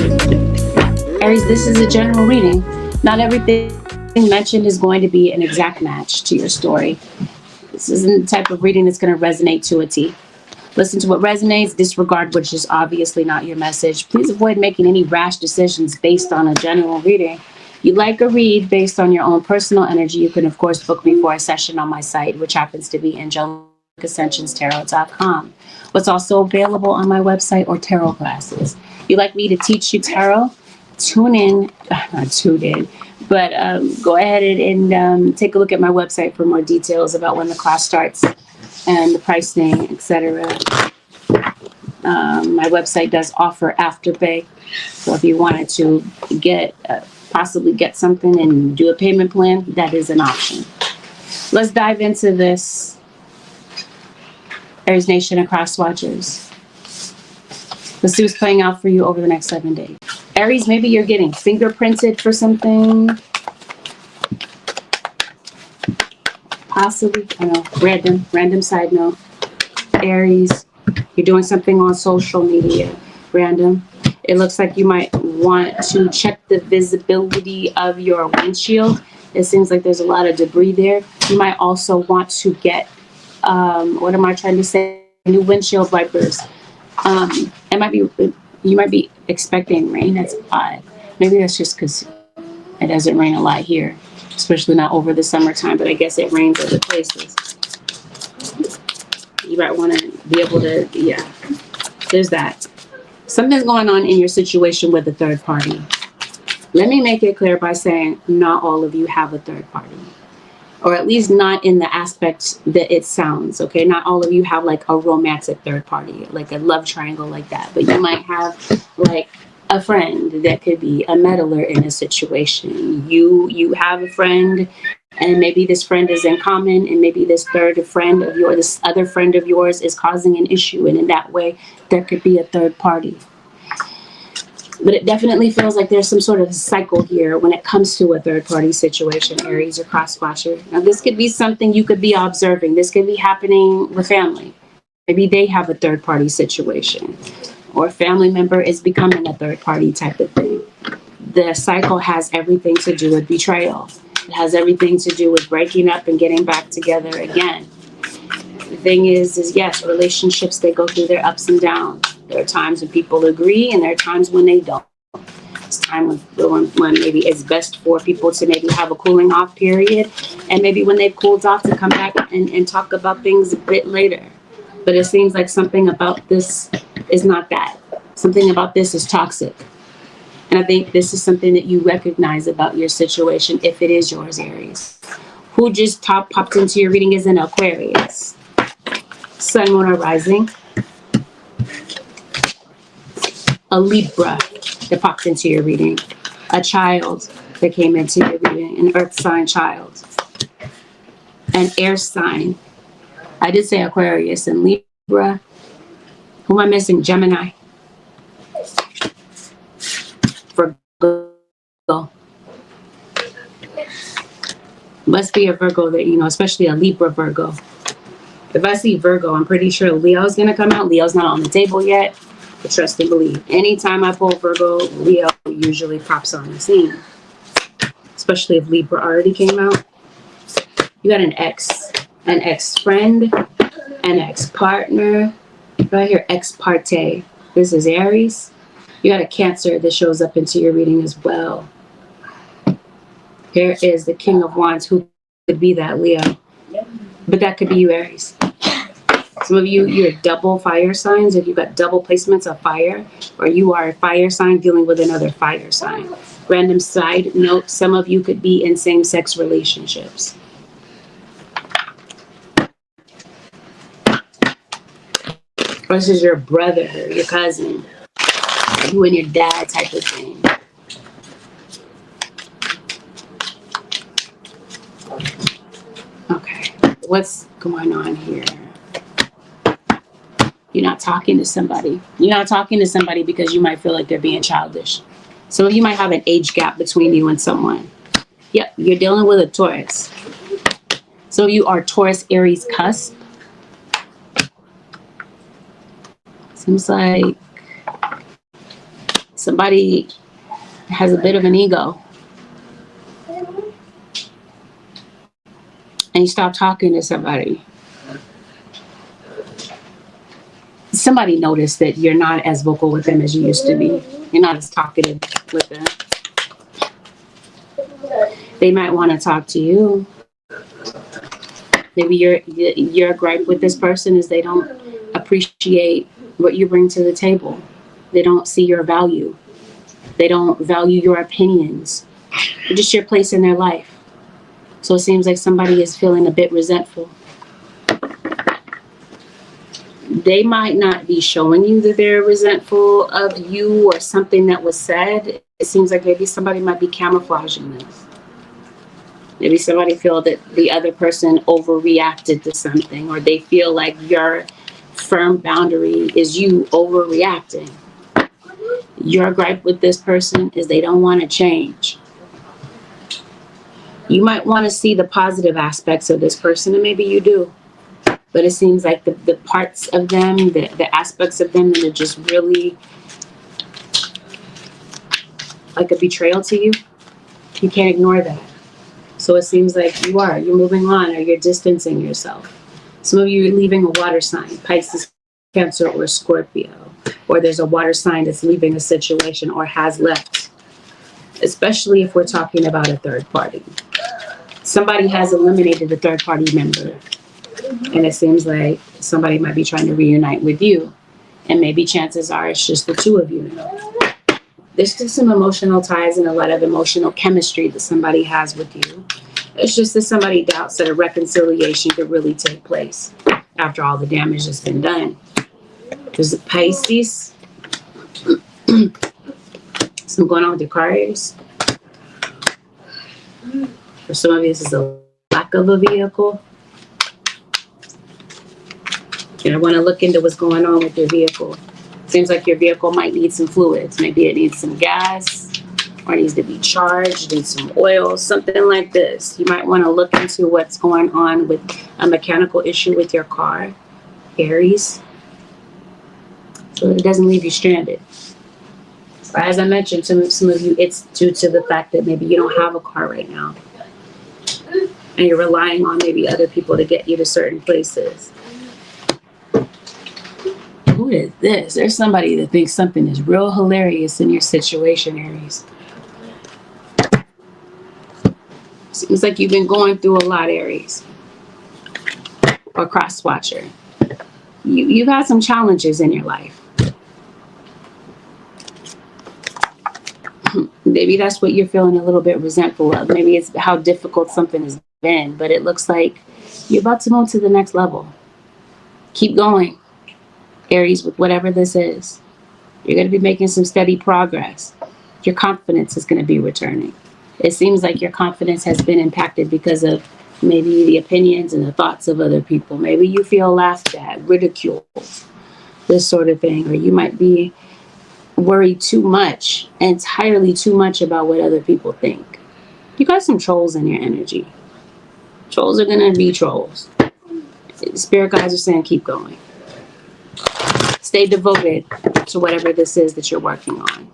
this is a general reading. Not everything mentioned is going to be an exact match to your story. This isn't the type of reading that's going to resonate to a T. Listen to what resonates, disregard which is obviously not your message. Please avoid making any rash decisions based on a general reading. If you like a read based on your own personal energy, you can of course book me for a session on my site, which happens to be AngelicAscensionsTarot.com. What's also available on my website or tarot classes. If you'd like me to teach you tarot, tune in, but go ahead and take a look at my website for more details about when the class starts and the pricing, etc. My website does offer afterpay, so if you wanted to possibly get something and do a payment plan, that is an option. Let's dive into this. Aries Nation and cross watchers. Let's see what's playing out for you over the next 7 days. Aries, maybe you're getting fingerprinted for something. Possibly, I know, random side note. Aries, you're doing something on social media, random. It looks like you might want to check the visibility of your windshield. It seems like there's a lot of debris there. You might also want to get, new windshield wipers. You might be expecting rain. That's odd. Maybe that's just because it doesn't rain a lot here, especially not over the summertime, but I guess it rains other places. You might want to be able to, there's that. Something's going on in your situation with a third party. Let me make it clear by saying not all of you have a third party, or at least not in the aspect that it sounds, okay? Not all of you have like a romantic third party, like a love triangle like that, but you might have like a friend that could be a meddler in a situation. You have a friend, and maybe this friend is in common, and maybe this other friend of yours is causing an issue, and in that way, there could be a third party. But it definitely feels like there's some sort of cycle here when it comes to a third party situation, Aries or cross watcher. Now, this could be something you could be observing. This could be happening with family. Maybe they have a third party situation, or a family member is becoming a third party type of thing. The cycle has everything to do with betrayal. It has everything to do with breaking up and getting back together again. The thing is yes, relationships, they go through their ups and downs. There are times when people agree, and there are times when they don't. It's time when maybe it's best for people to maybe have a cooling off period, and maybe when they've cooled off to come back and talk about things a bit later. But it seems like something about this is not that. Something about this is toxic. And I think this is something that you recognize about your situation, if it is yours, Aries. Who just popped into your reading is an Aquarius. Sun, Moon, or Rising. A Libra that popped into your reading. A child that came into your reading. An earth sign child. An air sign. I did say Aquarius and Libra. Who am I missing? Gemini. Virgo. Must be a Virgo that, especially a Libra Virgo. If I see Virgo, I'm pretty sure Leo's going to come out. Leo's not on the table yet. But trust and believe. Anytime I pull Virgo, Leo usually pops on the scene. Especially if Libra already came out. You got an ex-friend, an ex-partner. Right here, ex parte. This is Aries. You got a Cancer that shows up into your reading as well. Here is the King of Wands. Who could be that? Leo. But that could be you, Aries. Some of you, you're double fire signs. If you've got double placements of fire, or you are a fire sign dealing with another fire sign. Random side note, some of you could be in same-sex relationships. Or this is your brother, your cousin, you and your dad type of thing. What's going on here? You're not talking to somebody. You're not talking to somebody because you might feel like they're being childish. Some of you might have an age gap between you and someone. Yep, you're dealing with a Taurus. Some of you are Taurus Aries cusp. Seems like somebody has a bit of an ego. And you stop talking to somebody. Somebody noticed that you're not as vocal with them as you used to be. You're not as talkative with them. They might want to talk to you. Maybe your gripe with this person is they don't appreciate what you bring to the table. They don't see your value. They don't value your opinions. Or just your place in their life. So it seems like somebody is feeling a bit resentful. They might not be showing you that they're resentful of you or something that was said. It seems like maybe somebody might be camouflaging this. Maybe somebody feel that the other person overreacted to something, or they feel like your firm boundary is you overreacting. Your gripe with this person is they don't want to change. You might want to see the positive aspects of this person, and maybe you do. But it seems like the parts of them, the aspects of them that are just really like a betrayal to you, you can't ignore that. So it seems like you're moving on, or you're distancing yourself. Some of you are leaving a water sign, Pisces, Cancer, or Scorpio. Or there's a water sign that's leaving a situation or has left. Especially if we're talking about a third party. Somebody has eliminated a third party member. And it seems like somebody might be trying to reunite with you. And maybe chances are it's just the two of you now. There's just some emotional ties and a lot of emotional chemistry that somebody has with you. It's just that somebody doubts that a reconciliation could really take place after all the damage has been done. There's a Pisces. Something going on with Aquarius. For some of you, this is a lack of a vehicle. And I want to look into what's going on with your vehicle. Seems like your vehicle might need some fluids. Maybe it needs some gas, or it needs to be charged, needs some oil, something like this. You might want to look into what's going on with a mechanical issue with your car, Aries, so that it doesn't leave you stranded. Or as I mentioned, some of you, it's due to the fact that maybe you don't have a car right now. And you're relying on maybe other people to get you to certain places. Who is this? There's somebody that thinks something is real hilarious in your situation, Aries. Seems like you've been going through a lot, Aries. Or cross-watcher. You've had some challenges in your life. Maybe that's what you're feeling a little bit resentful of. Maybe it's how difficult something has been. But it looks like you're about to move to the next level. Keep going, Aries, with whatever this is. You're going to be making some steady progress. Your confidence is going to be returning. It seems like your confidence has been impacted because of maybe the opinions and the thoughts of other people. Maybe you feel laughed at, ridiculed, this sort of thing. Or you might be worried too much, entirely too much about what other people think. You got some trolls in your energy. Trolls are going to be trolls. Spirit guides are saying keep going. Stay devoted to whatever this is that you're working on.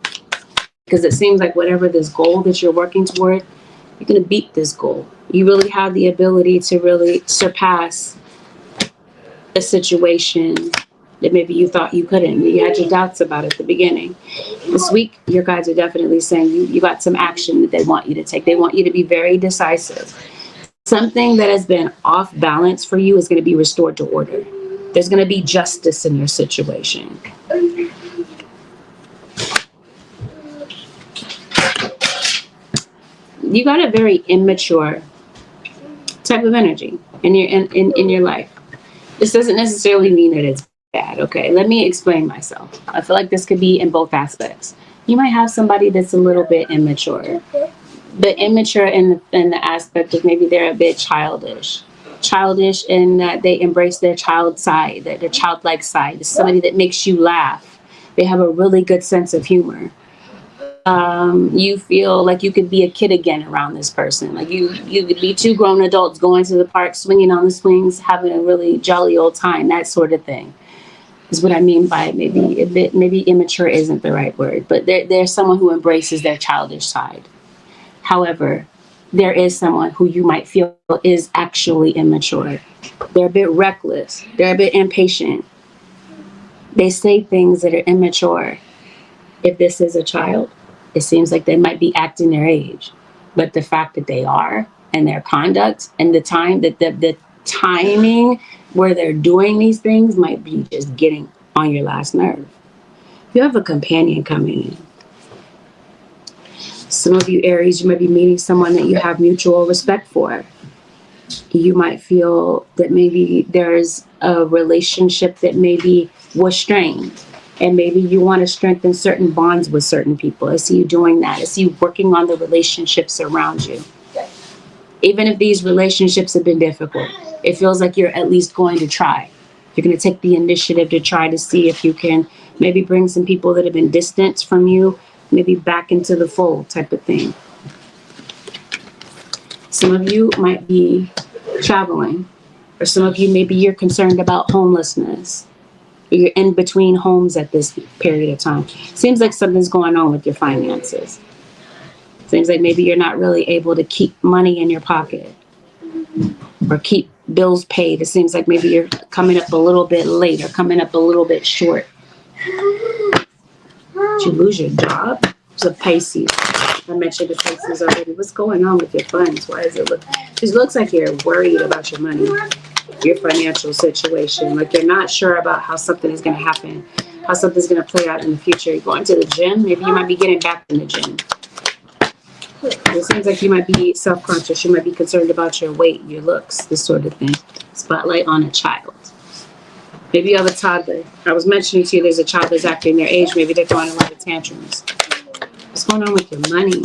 Because it seems like whatever this goal that you're working toward, you're going to beat this goal. You really have the ability to really surpass a situation that maybe you thought you couldn't. You had your doubts about at the beginning. This week, your guides are definitely saying you got some action that they want you to take. They want you to be very decisive. Something that has been off balance for you is going to be restored to order. There's going to be justice in your situation. You got a very immature type of energy in your life. This doesn't necessarily mean that it's bad, okay? Let me explain myself. I feel like this could be in both aspects. You might have somebody that's a little bit immature, but immature in the aspect of maybe they're a bit childish. childish in that they embrace their child side, their childlike side. It's somebody that makes you laugh. They have a really good sense of humor. You feel like you could be a kid again around this person. Like you could be two grown adults going to the park, swinging on the swings, having a really jolly old time, that sort of thing. Is what I mean by maybe a bit, maybe immature isn't the right word, but there's someone who embraces their childish side. However, there is someone who you might feel is actually immature. They're a bit reckless. They're a bit impatient. They say things that are immature. If this is a child, it seems like they might be acting their age. But the fact that they are, and their conduct, and the time that the timing where they're doing these things might be just getting on your last nerve. You have a companion coming in. Some of you Aries, you might be meeting someone that you have mutual respect for. You might feel that maybe there's a relationship that maybe was strained, and maybe you want to strengthen certain bonds with certain people. I see you doing that. I see you working on the relationships around you. Even if these relationships have been difficult, it feels like you're at least going to try. You're going to take the initiative to try to see if you can maybe bring some people that have been distant from you, maybe back into the fold type of thing. Some of you might be traveling, or some of you, maybe you're concerned about homelessness. You're in between homes at this period of time. Seems like something's going on with your finances. Seems like maybe you're not really able to keep money in your pocket or keep bills paid. It seems like maybe you're coming up a little bit late or coming up a little bit short. Did you lose your job? It's a Pisces. I mentioned the Pisces already. What's going on with your funds? Why does it look? It looks like you're worried about your money, your financial situation. Like you're not sure about how something is going to happen, how something's going to play out in the future. You're going to the gym. Maybe you might be getting back in the gym. It seems like you might be self-conscious. You might be concerned about your weight, your looks, this sort of thing. Spotlight on a child. Maybe you have a toddler. I was mentioning to you there's a child that's acting their age. Maybe they're throwing a lot of tantrums. What's going on with your money?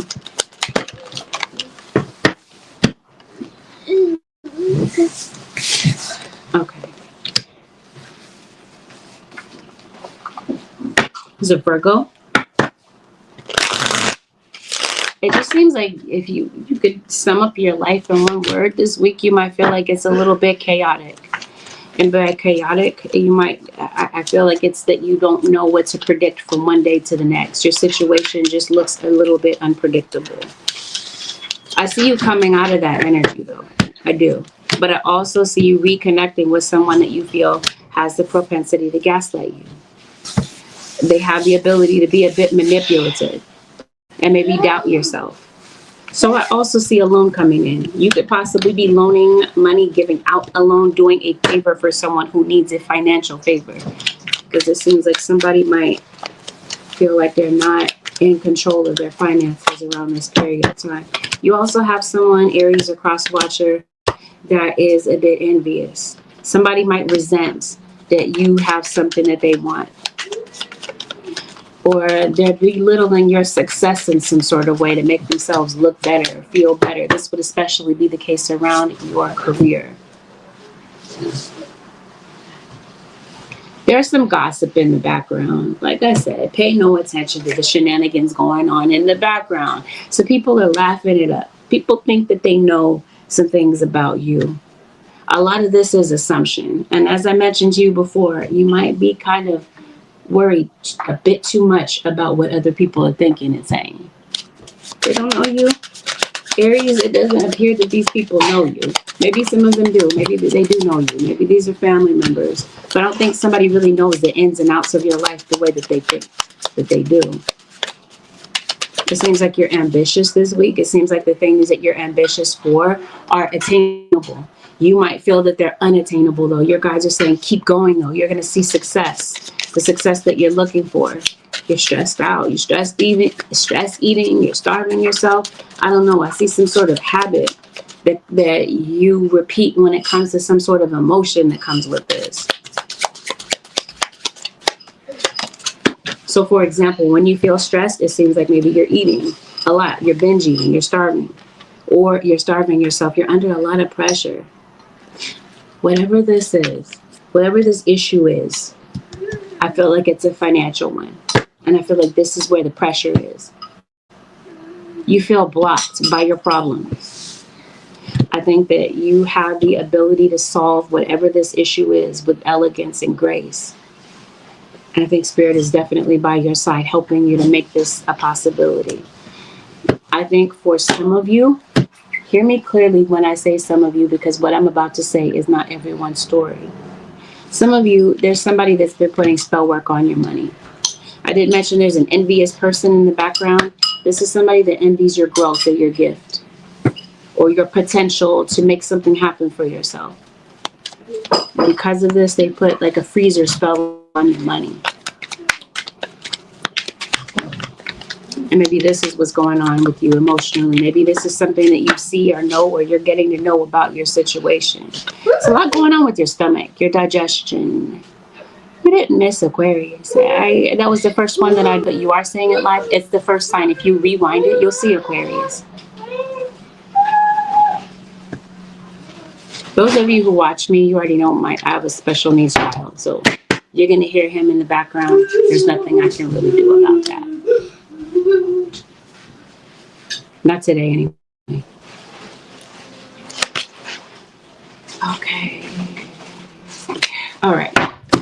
Okay. Is it Virgo? It just seems like if you could sum up your life in one word this week, you might feel like it's a little bit chaotic. And by chaotic, you might, I feel like it's that you don't know what to predict from one day to the next. Your situation just looks a little bit unpredictable. I see you coming out of that energy though. I do. But I also see you reconnecting with someone that you feel has the propensity to gaslight you. They have the ability to be a bit manipulative and maybe doubt yourself. So I also see a loan coming in. You could possibly be loaning money, giving out a loan, doing a favor for someone who needs a financial favor. Because it seems like somebody might feel like they're not in control of their finances around this period of time. You also have someone, Aries or cross watcher, that is a bit envious. Somebody might resent that you have something that they want. Or they're belittling your success in some sort of way to make themselves look better, feel better. This would especially be the case around your career. There's some gossip in the background. Like I said, pay no attention to the shenanigans going on in the background. So people are laughing it up. People think that they know some things about you. A lot of this is assumption. And as I mentioned to you before, you might be kind of worried a bit too much about what other people are thinking and saying. They don't know you. Aries, it doesn't appear that these people know you. Maybe some of them do. Maybe they do know you. Maybe these are family members. But I don't think somebody really knows the ins and outs of your life the way that they think that they do. It seems like you're ambitious this week. It seems like the things that you're ambitious for are attainable. You might feel that they're unattainable, though. Your guides are saying, keep going, though. You're going to see success, the success that you're looking for. You're stressed out. You're stress eating. You're starving yourself. I don't know. I see some sort of habit that you repeat when it comes to some sort of emotion that comes with this. So, for example, when you feel stressed, it seems like maybe you're eating a lot. You're binge eating. You're starving. Or you're starving yourself. You're under a lot of pressure. Whatever this is, whatever this issue is, I feel like it's a financial one. And I feel like this is where the pressure is. You feel blocked by your problems. I think that you have the ability to solve whatever this issue is with elegance and grace. And I think Spirit is definitely by your side, helping you to make this a possibility. I think for some of you, hear me clearly when I say some of you, because what I'm about to say is not everyone's story. Some of you, there's somebody that's been putting spell work on your money. I did mention there's an envious person in the background. This is somebody that envies your growth or your gift or your potential to make something happen for yourself. Because of this, they put like a freezer spell on your money. And maybe this is what's going on with you emotionally. Maybe this is something that you see or know, or you're getting to know about your situation. There's a lot going on with your stomach, your digestion. You didn't miss Aquarius. That was the first one but you are saying it live. It's the first sign. If you rewind it, you'll see Aquarius. Those of you who watch me, you already know I have a special needs child. So you're going to hear him in the background. There's nothing I can really do about that. Not today, anyway. Okay. All right.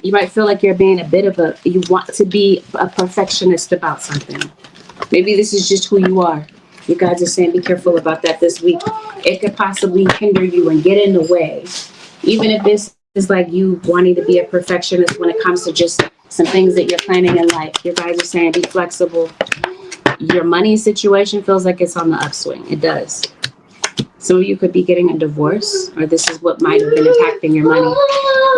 You might feel like you're being you want to be a perfectionist about something. Maybe this is just who you are. You guys are saying be careful about that this week. It could possibly hinder you and get in the way. Even if this is like you wanting to be a perfectionist when it comes to just some things that you're planning in life. You guys are saying be flexible. Your money situation feels like it's on the upswing. It does. Some of you could be getting a divorce, or this is what might have been impacting your money.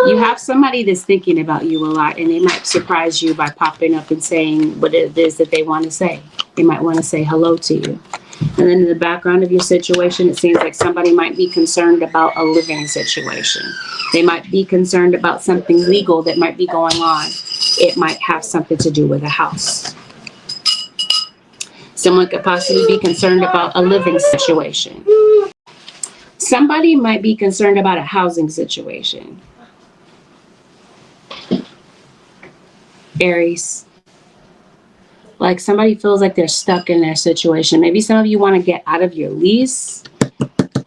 You have somebody that's thinking about you a lot, and they might surprise you by popping up and saying what it is that they want to say. They might want to say hello to you. And then in the background of your situation, it seems like somebody might be concerned about a living situation. They might be concerned about something legal that might be going on. It might have something to do with a house. Someone could possibly be concerned about a living situation. Somebody might be concerned about a housing situation. Aries. Like somebody feels like they're stuck in their situation. Maybe some of you want to get out of your lease.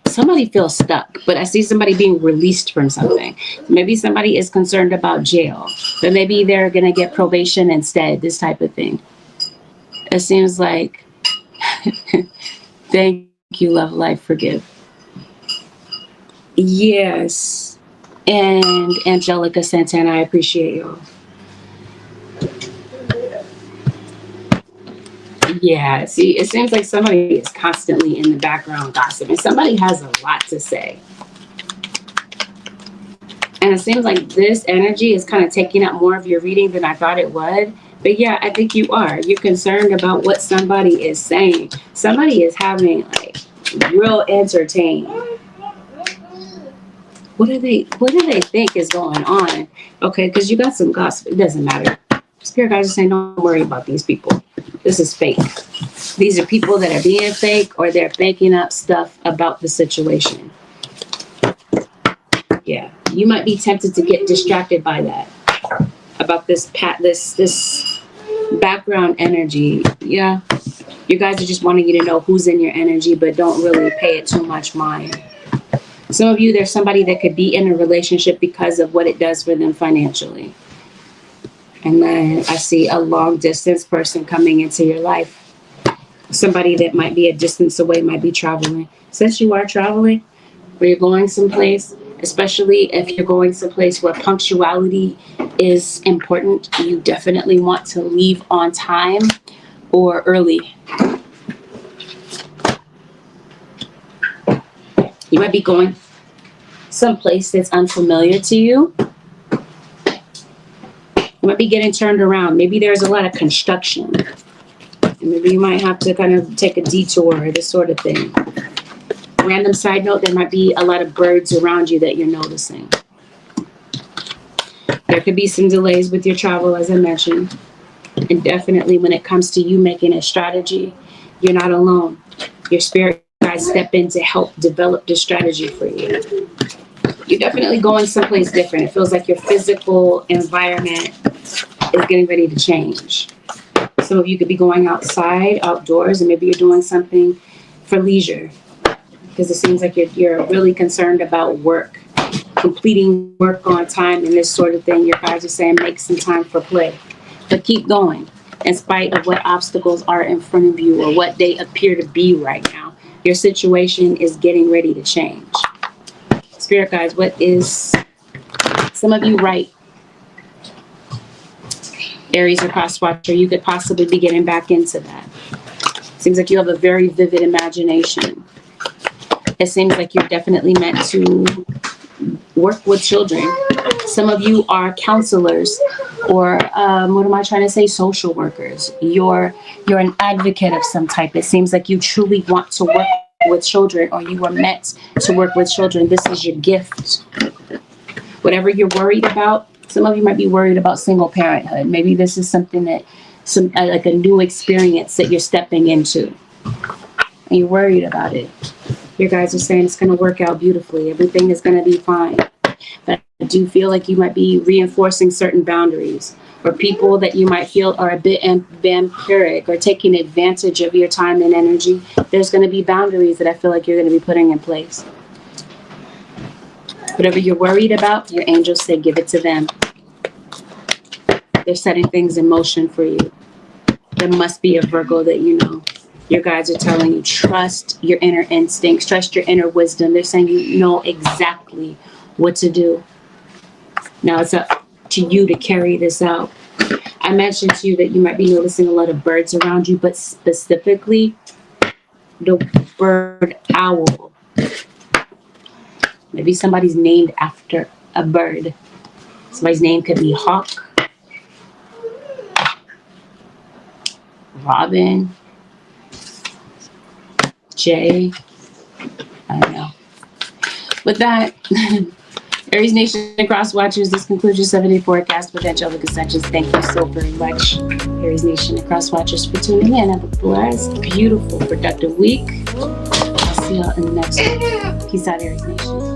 Somebody feels stuck, but I see somebody being released from something. Maybe somebody is concerned about jail, but maybe they're going to get probation instead, this type of thing. It seems like, thank you, love, life, forgive. Yes. And AngelicAscensions, I appreciate you. Yeah, see, it seems like somebody is constantly in the background gossiping. Somebody has a lot to say. And it seems like this energy is kind of taking up more of your reading than I thought it would. But yeah, I think you are. You're concerned about what somebody is saying. Somebody is having like real entertain. What do they think is going on? Okay, because you got some gossip. It doesn't matter. Spirit guys are saying, don't worry about these people. This is fake. These are people that are being fake, or they're making up stuff about the situation. Yeah, you might be tempted to get distracted by that. About this background energy. Yeah, you guys are just wanting you to know who's in your energy, but don't really pay it too much mind. Some of you, there's somebody that could be in a relationship because of what it does for them financially. And then I see a long distance person coming into your life. Somebody that might be a distance away, might be traveling. Since you are traveling, or you're going someplace, especially if you're going someplace where punctuality is important, you definitely want to leave on time or early. You might be going someplace that's unfamiliar to you. You might be getting turned around. Maybe there's a lot of construction. And maybe you might have to kind of take a detour or this sort of thing. Random side note, there might be a lot of birds around you that you're noticing. There could be some delays with your travel, as I mentioned. And definitely when it comes to you making a strategy, you're not alone. Your spirit guides step in to help develop the strategy for you. You're definitely going someplace different. It feels like your physical environment is getting ready to change. Some of you could be going outside, outdoors, and maybe you're doing something for leisure. Because it seems like you're really concerned about work, completing work on time and this sort of thing. Your guys are saying make some time for play. But keep going in spite of what obstacles are in front of you or what they appear to be right now. Your situation is getting ready to change. Spirit guides, what is, some of you write, Aries or cross watcher, you could possibly be getting back into that. Seems like you have a very vivid imagination. It seems like you're definitely meant to work with children. Some of you are counselors or what am I trying to say? Social workers. You're an advocate of some type. It seems like you truly want to work with children, or you were meant to work with children. This is your gift. Whatever you're worried about, some of you might be worried about single parenthood. Maybe this is something that, like a new experience that you're stepping into, and you're worried about it. Your guys are saying it's going to work out beautifully. Everything is going to be fine. But I do feel like you might be reinforcing certain boundaries, or people that you might feel are a bit vampiric or taking advantage of your time and energy. There's going to be boundaries that I feel like you're going to be putting in place. Whatever you're worried about, your angels say give it to them. They're setting things in motion for you. There must be a Virgo that you know. Your guides are telling you, trust your inner instincts, trust your inner wisdom. They're saying you know exactly what to do. Now it's up to you to carry this out. I mentioned to you that you might be noticing a lot of birds around you, but specifically the bird owl. Maybe somebody's named after a bird. Somebody's name could be Hawk, Robin, Jay. I don't know. With that, Aries Nation and Cross Watchers, this concludes your 7-day forecast with Angelic Ascensions. Thank you so very much, Aries Nation and Cross Watchers, for tuning in. Have a blessed, beautiful, productive week. I'll see y'all in the next one. Peace out, Aries Nation.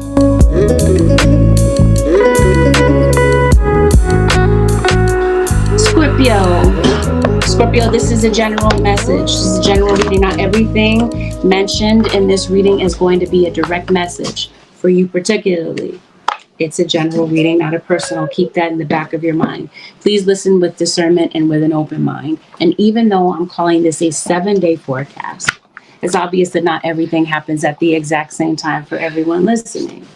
Scorpio, this is a general message. This is a general reading. Not everything mentioned in this reading is going to be a direct message for you particularly. It's a general reading, not a personal. Keep that in the back of your mind. Please listen with discernment and with an open mind. And even though I'm calling this a 7-day forecast, it's obvious that not everything happens at the exact same time for everyone listening.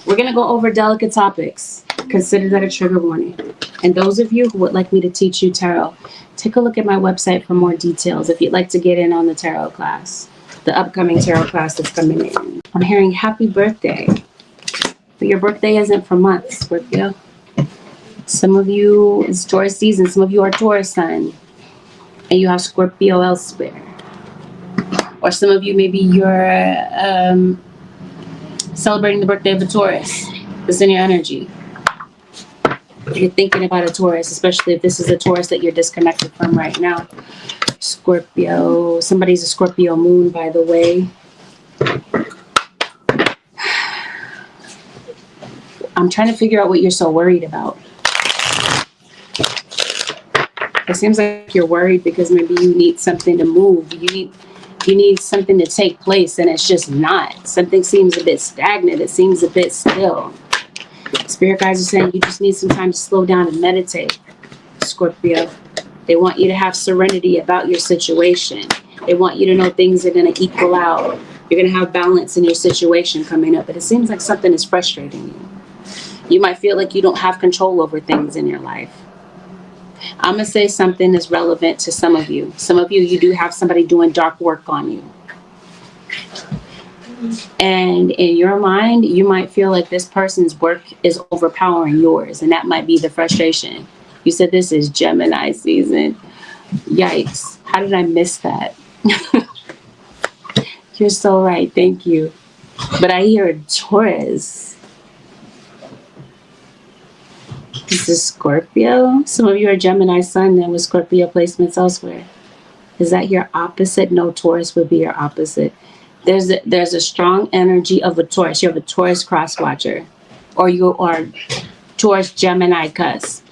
We're going to go over delicate topics. Consider that a trigger warning. And those of you who would like me to teach you tarot, take a look at my website for more details if you'd like to get in on the tarot class, the upcoming tarot class that's coming in. I'm hearing happy birthday. But your birthday isn't for months, Scorpio. Some of you, it's Taurus season. Some of you are Taurus sun, and you have Scorpio elsewhere. Or some of you, maybe you're celebrating the birthday of a Taurus. It's in your energy. You're thinking about a Taurus, especially if this is a Taurus that you're disconnected from right now. Scorpio, somebody's a Scorpio moon, by the way. I'm trying to figure out what you're so worried about. It seems like you're worried because maybe you need something to move. You need something to take place, and it's just not. Something seems a bit stagnant. It seems a bit still. Spirit guides are saying you just need some time to slow down and meditate, Scorpio. They want you to have serenity about your situation. They want you to know things are going to equal out. You're going to have balance in your situation coming up, but it seems like something is frustrating you. You might feel like you don't have control over things in your life. I'm going to say something that's relevant to some of you. Some of you, you do have somebody doing dark work on you. And in your mind, you might feel like this person's work is overpowering yours, and that might be the frustration. You said this is Gemini season. Yikes. How did I miss that? You're so right. Thank you. But I hear a Taurus. This is Scorpio. Some of you are Gemini sun then with Scorpio placements elsewhere. Is that your opposite? No, Taurus would be your opposite. There's a strong energy of a Taurus. You have a Taurus cross watcher, or you are Taurus Gemini cusp.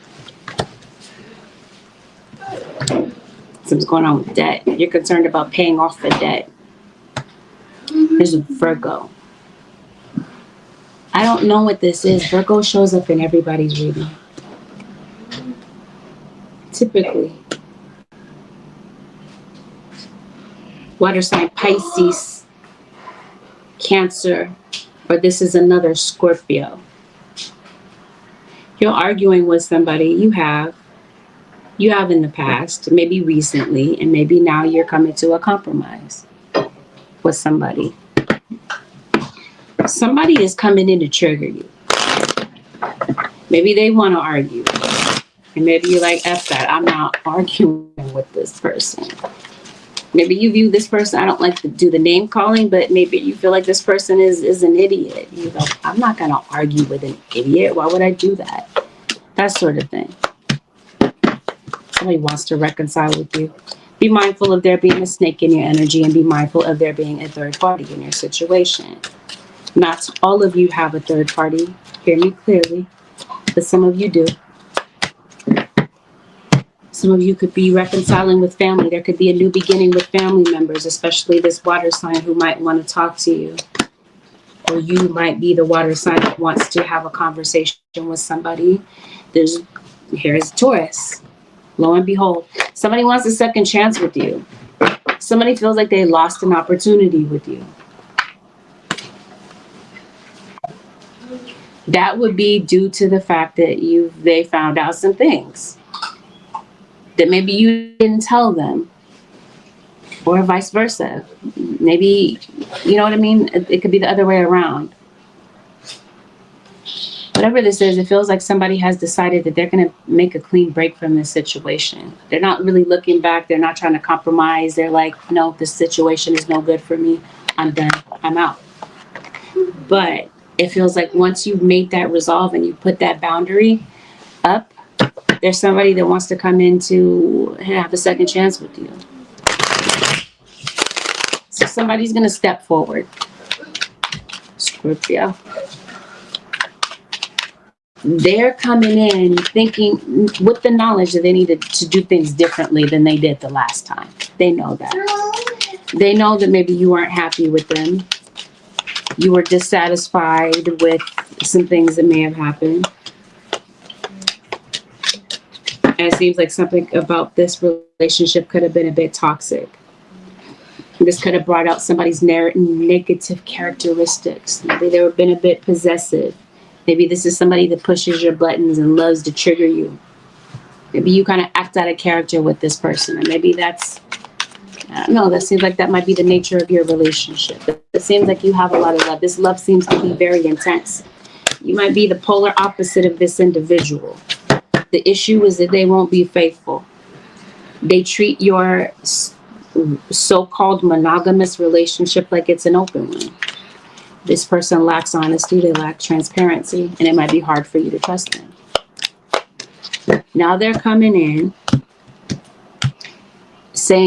Something's going on with debt. You're concerned about paying off the debt. There's a Virgo. I don't know what this is. Virgo shows up in everybody's reading. Typically. Water sign Pisces, Cancer, or this is another Scorpio. You're arguing with somebody. You have in the past, maybe recently, and maybe now you're coming to a compromise with somebody. Somebody is coming in to trigger you. Maybe they want to argue. And maybe you're like, F that, I'm not arguing with this person. Maybe you view this person, I don't like to do the name calling, but maybe you feel like this person is an idiot. You go, I'm not going to argue with an idiot. Why would I do that? That sort of thing. Somebody wants to reconcile with you. Be mindful of there being a snake in your energy, and be mindful of there being a third party in your situation. Not all of you have a third party. Hear me clearly. But some of you do. Some of you could be reconciling with family. There could be a new beginning with family members, especially this water sign who might want to talk to you. Or you might be the water sign that wants to have a conversation with somebody. Here's Taurus. Lo and behold, somebody wants a second chance with you. Somebody feels like they lost an opportunity with you. That would be due to the fact that they found out some things that maybe you didn't tell them, or vice versa. Maybe, you know what I mean? It could be the other way around. Whatever this is, it feels like somebody has decided that they're going to make a clean break from this situation. They're not really looking back. They're not trying to compromise. They're like, no, this situation is no good for me. I'm done. I'm out. But it feels like once you've made that resolve and you put that boundary up, there's somebody that wants to come in to have a second chance with you. So somebody's going to step forward. Scorpio. They're coming in thinking with the knowledge that they needed to do things differently than they did the last time. They know that. They know that maybe you weren't happy with them. You were dissatisfied with some things that may have happened. And it seems like something about this relationship could have been a bit toxic. This could have brought out somebody's negative characteristics. Maybe they were been a bit possessive. Maybe this is somebody that pushes your buttons and loves to trigger you. Maybe you kind of act out of character with this person. And maybe that's, I don't know, that seems like that might be the nature of your relationship. It seems like you have a lot of love. This love seems to be very intense. You might be the polar opposite of this individual. The issue is that they won't be faithful. They treat your so-called monogamous relationship like it's an open one. This person lacks honesty, they lack transparency, and it might be hard for you to trust them. Now they're coming in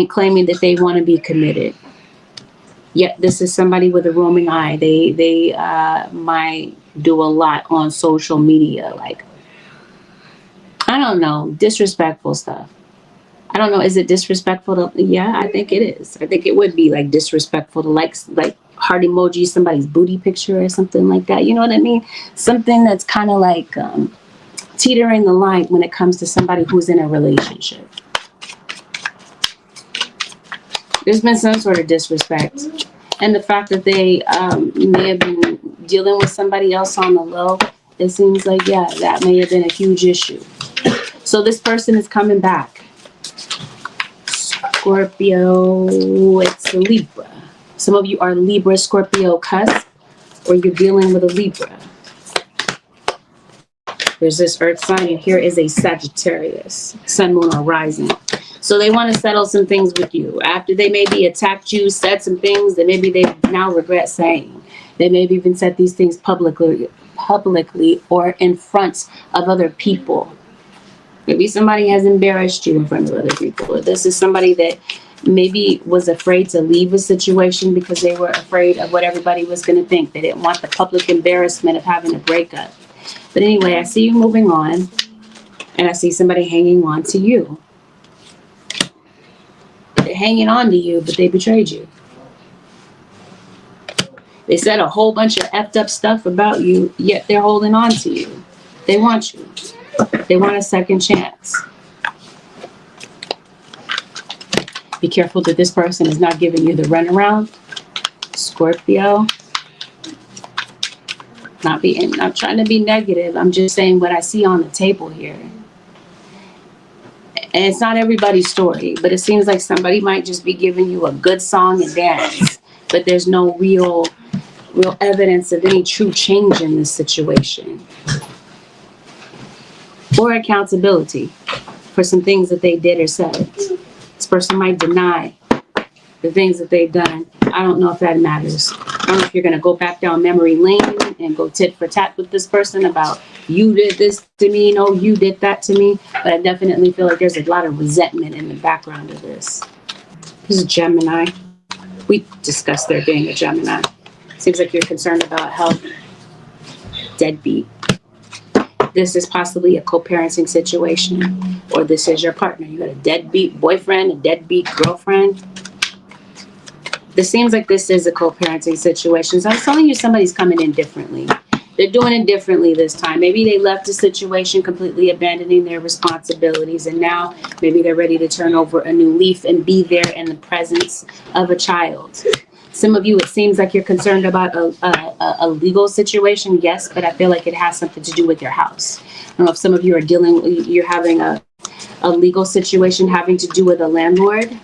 claiming that they want to be committed. Yet this is somebody with a roaming eye. They might do a lot on social media, like, I don't know, disrespectful stuff. I don't know, is it disrespectful to, yeah, I think it is. I think it would be like disrespectful to like heart emoji somebody's booty picture or something like that. You know what I mean? Something that's kind of like teetering the line when it comes to somebody who's in a relationship. There's been some sort of disrespect. And the fact that they may have been dealing with somebody else on the low, it seems like, yeah, that may have been a huge issue. So this person is coming back. Scorpio, it's a Libra. Some of you are Libra, Scorpio cusp, or you're dealing with a Libra. There's this earth sign, and here is a Sagittarius, sun, moon, or rising. So they want to settle some things with you. After they maybe attacked you, said some things that maybe they now regret saying. They maybe even said these things publicly or in front of other people. Maybe somebody has embarrassed you in front of other people. This is somebody that maybe was afraid to leave a situation because they were afraid of what everybody was going to think. They didn't want the public embarrassment of having a breakup. But anyway, I see you moving on, and I see somebody hanging on to you. They're hanging on to you, but they betrayed you. They said a whole bunch of effed up stuff about you, yet they're holding on to you. They want you. They want a second chance. Be careful that this person is not giving you the runaround. Scorpio. Not trying to be negative. I'm just saying what I see on the table here. And it's not everybody's story, but it seems like somebody might just be giving you a good song and dance, but there's no real evidence of any true change in this situation. Or accountability for some things that they did or said. This person might deny the things that they've done. I don't know if that matters. I don't know if you're going to go back down memory lane and go tit for tat with this person about you did this to me, no, you did that to me. But I definitely feel like there's a lot of resentment in the background of this. This is Gemini. We discussed there being a Gemini. Seems like you're concerned about health. Deadbeat. This is possibly a co-parenting situation, or this is your partner. You got a deadbeat boyfriend, a deadbeat girlfriend. This seems like this is a co-parenting situation. So I'm telling you, somebody's coming in differently. They're doing it differently this time. Maybe they left a situation completely abandoning their responsibilities, and now maybe they're ready to turn over a new leaf and be there in the presence of a child. Some of you, it seems like you're concerned about a legal situation, yes, but I feel like it has something to do with your house. I don't know if some of you are you're having a legal situation having to do with a landlord.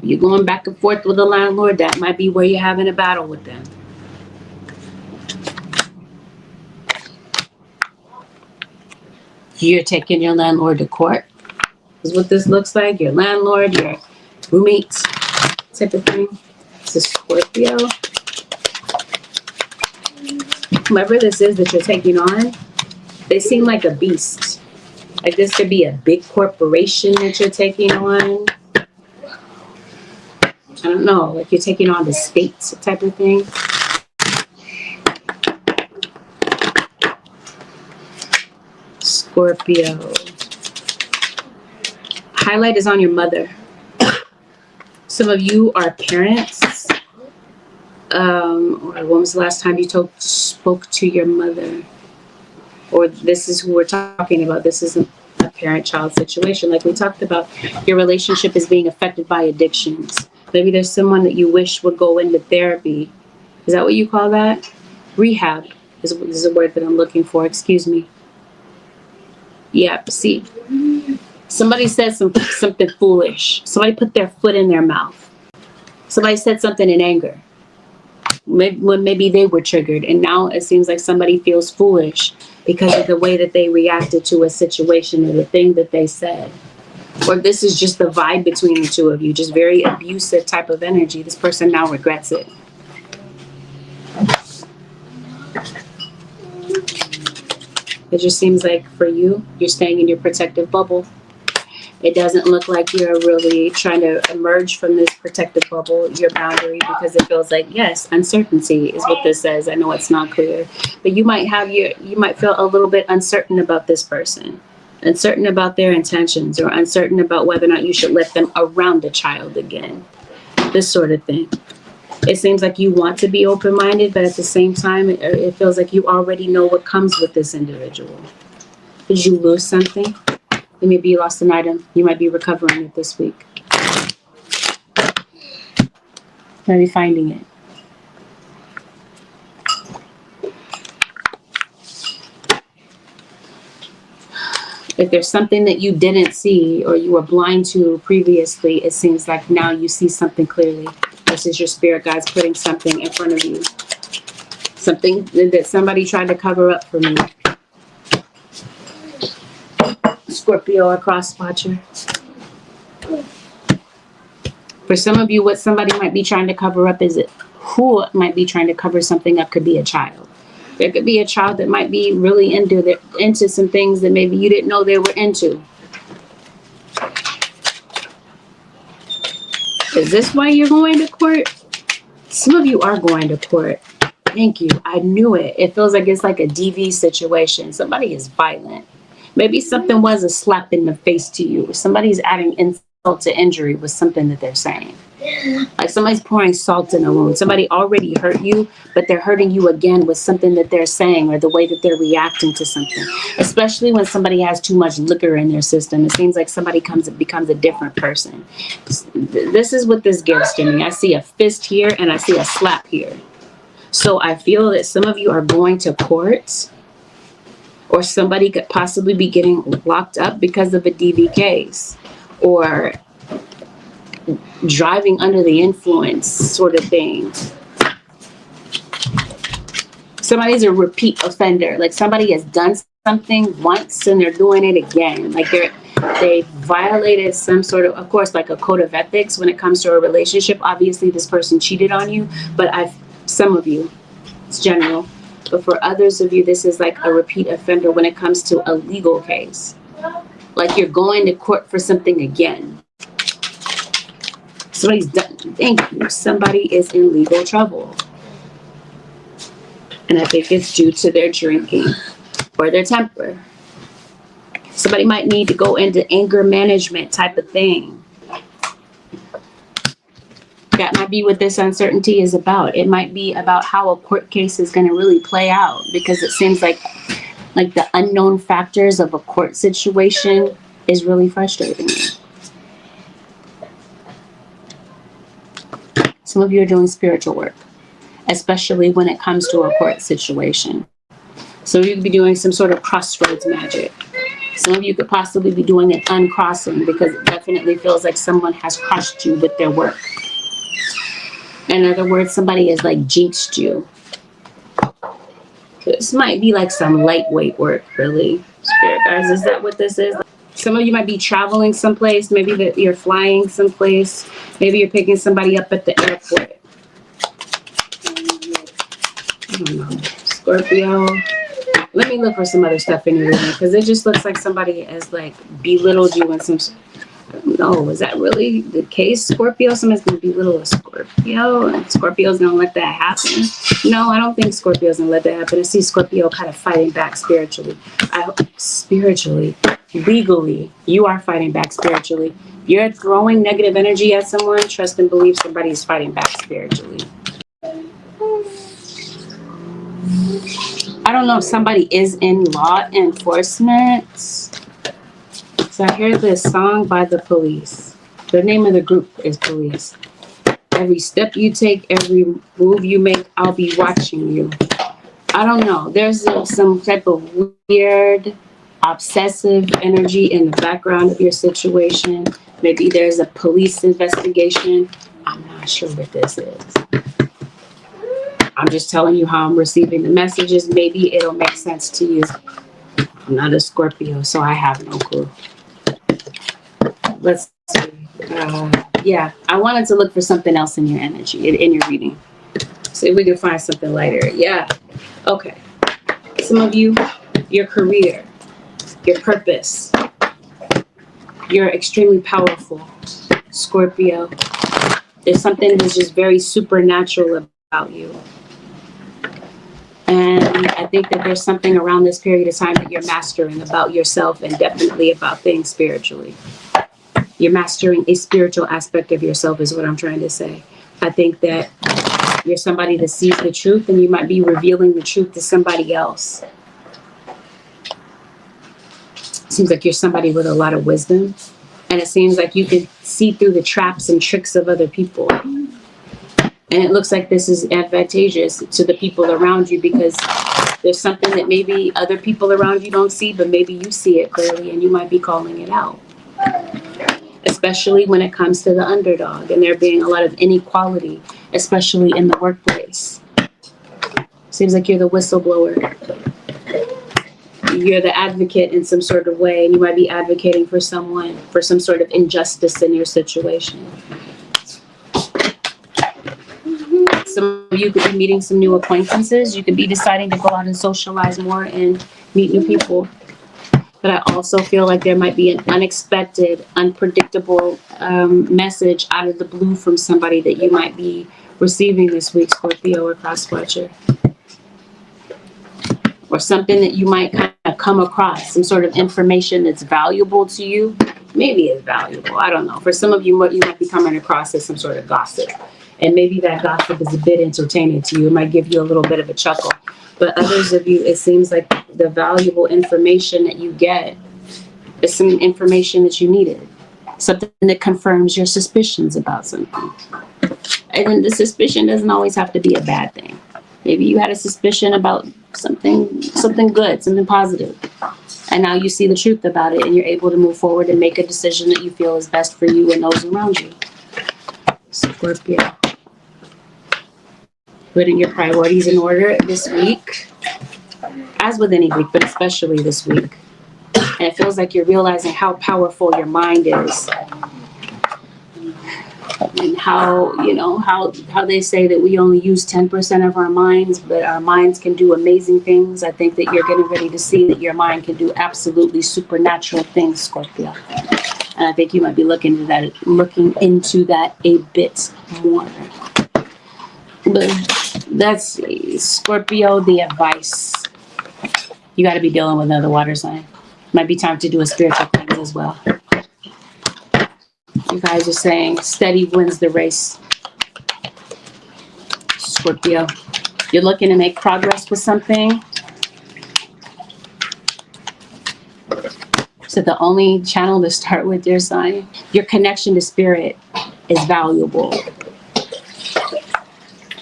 You're going back and forth with a landlord, that might be where you're having a battle with them. You're taking your landlord to court, is what this looks like. Your landlord, your roommates, type of thing. This is Scorpio. Whoever this is that you're taking on, they seem like a beast. Like this could be a big corporation that you're taking on. I don't know, like you're taking on the state type of thing. Scorpio. Highlight is on your mother. Some of you are parents. Or when was the last time you spoke to your mother? Or this is who we're talking about. This isn't a parent-child situation. Like we talked about, your relationship is being affected by addictions. Maybe there's someone that you wish would go into therapy. Is that what you call that? Rehab is a word that I'm looking for. Excuse me. Yeah, see. Somebody said something foolish. Somebody put their foot in their mouth. Somebody said something in anger. Maybe they were triggered, and now it seems like somebody feels foolish because of the way that they reacted to a situation or the thing that they said. Or this is just the vibe between the two of you, just very abusive type of energy. This person now regrets it. It just seems like for you, you're staying in your protective bubble. It doesn't look like you're really trying to emerge from this protective bubble, your boundary, because it feels like, yes, uncertainty is what this says. I know it's not clear, but you might feel a little bit uncertain about this person, uncertain about their intentions, or uncertain about whether or not you should let them around a child again, this sort of thing. It seems like you want to be open-minded, but at the same time, it feels like you already know what comes with this individual. Did you lose something? Maybe you lost an item. You might be recovering it this week. Maybe finding it. If there's something that you didn't see or you were blind to previously, it seems like now you see something clearly. This is your spirit guides putting something in front of you. Something that somebody tried to cover up from you. Scorpio or cross watcher. For some of you, what somebody might be trying to cover up is who might be trying to cover something up could be a child. There could be a child that might be really into some things that maybe you didn't know they were into. Is this why you're going to court? Some of you are going to court. Thank you. I knew it. It feels like it's like a DV situation. Somebody is violent. Maybe something was a slap in the face to you. Somebody's adding insult to injury with something that they're saying. Like somebody's pouring salt in a wound. Somebody already hurt you, but they're hurting you again with something that they're saying or the way that they're reacting to something. Especially when somebody has too much liquor in their system. It seems like somebody becomes a different person. This is what this gives to me. I see a fist here and I see a slap here. So I feel that some of you are going to court, or somebody could possibly be getting locked up because of a DV case, or driving under the influence sort of thing. Somebody's a repeat offender. Like somebody has done something once and they're doing it again. Like they violated some sort of course, like a code of ethics when it comes to a relationship. Obviously, this person cheated on you, but some of you, it's general, but for others of you, this is like a repeat offender when it comes to a legal case. Like you're going to court for something again. Somebody's done. Thank you. Somebody is in legal trouble. And I think it's due to their drinking or their temper. Somebody might need to go into anger management type of thing. That might be what this uncertainty is about. It might be about how a court case is going to really play out, because it seems like the unknown factors of a court situation is really frustrating you. Some of you are doing spiritual work, especially when it comes to a court situation. So you could be doing some sort of crossroads magic. Some of you could possibly be doing an uncrossing, because it definitely feels like someone has crossed you with their work. In other words, somebody has like jinxed you. This might be like some lightweight work, really. Spirit guys, is that what this is? Some of you might be traveling someplace. Maybe that you're flying someplace. Maybe you're picking somebody up at the airport. I don't know. Scorpio. Let me look for some other stuff in your reading, because it just looks like somebody has like belittled you in some. No, is that really the case, Scorpio? Someone's going to belittle a Scorpio, and Scorpio's going to let that happen? No, I don't think Scorpio's going to let that happen. I see Scorpio kind of fighting back spiritually. Spiritually, legally, you are fighting back spiritually. You're throwing negative energy at someone. Trust and believe somebody's fighting back spiritually. I don't know if somebody is in law enforcement. So I hear this song by the Police. The name of the group is Police. Every step you take, every move you make, I'll be watching you. I don't know. There's some type of weird, obsessive energy in the background of your situation. Maybe there's a police investigation. I'm not sure what this is. I'm just telling you how I'm receiving the messages. Maybe it'll make sense to you. I'm not a Scorpio, so I have no clue. Let's see. Yeah, I wanted to look for something else in your energy, in your reading. See if we can find something lighter. Yeah. Okay. Some of you, your career, your purpose. You're extremely powerful, Scorpio. There's something that's just very supernatural about you. And I think that there's something around this period of time that you're mastering about yourself, and definitely about things spiritually. You're mastering a spiritual aspect of yourself is what I'm trying to say. I think that you're somebody that sees the truth, and you might be revealing the truth to somebody else. Seems like you're somebody with a lot of wisdom, and it seems like you can see through the traps and tricks of other people. And it looks like this is advantageous to the people around you, because there's something that maybe other people around you don't see, but maybe you see it clearly and you might be calling it out. Especially when it comes to the underdog and there being a lot of inequality, especially in the workplace. Seems like you're the whistleblower. You're the advocate in some sort of way, and you might be advocating for someone for some sort of injustice in your situation. Some of you could be meeting some new acquaintances. You could be deciding to go out and socialize more and meet new people. But I also feel like there might be an unexpected, unpredictable message out of the blue from somebody that you might be receiving this week, Scorpio or cross-watcher. Or something that you might kind of come across, some sort of information that's valuable to you. Maybe it's valuable, I don't know. For some of you, what you might be coming across is some sort of gossip. And maybe that gossip is a bit entertaining to you. It might give you a little bit of a chuckle. But others of you, it seems like the valuable information that you get is some information that you needed. Something that confirms your suspicions about something. And then the suspicion doesn't always have to be a bad thing. Maybe you had a suspicion about something good, something positive. And now you see the truth about it and you're able to move forward and make a decision that you feel is best for you and those around you. Scorpio. Putting your priorities in order this week, as with any week, but especially this week. And it feels like you're realizing how powerful your mind is. And how, you know, how they say that we only use 10% of our minds, but our minds can do amazing things. I think that you're getting ready to see that your mind can do absolutely supernatural things, Scorpio. And I think you might be looking into that a bit more. But that's Scorpio, the advice. You got to be dealing with another water sign. Might be time to do a spiritual cleanse as well. You guys are saying steady wins the race. Scorpio, you're looking to make progress with something. So the only channel to start with your sign, your connection to spirit is valuable.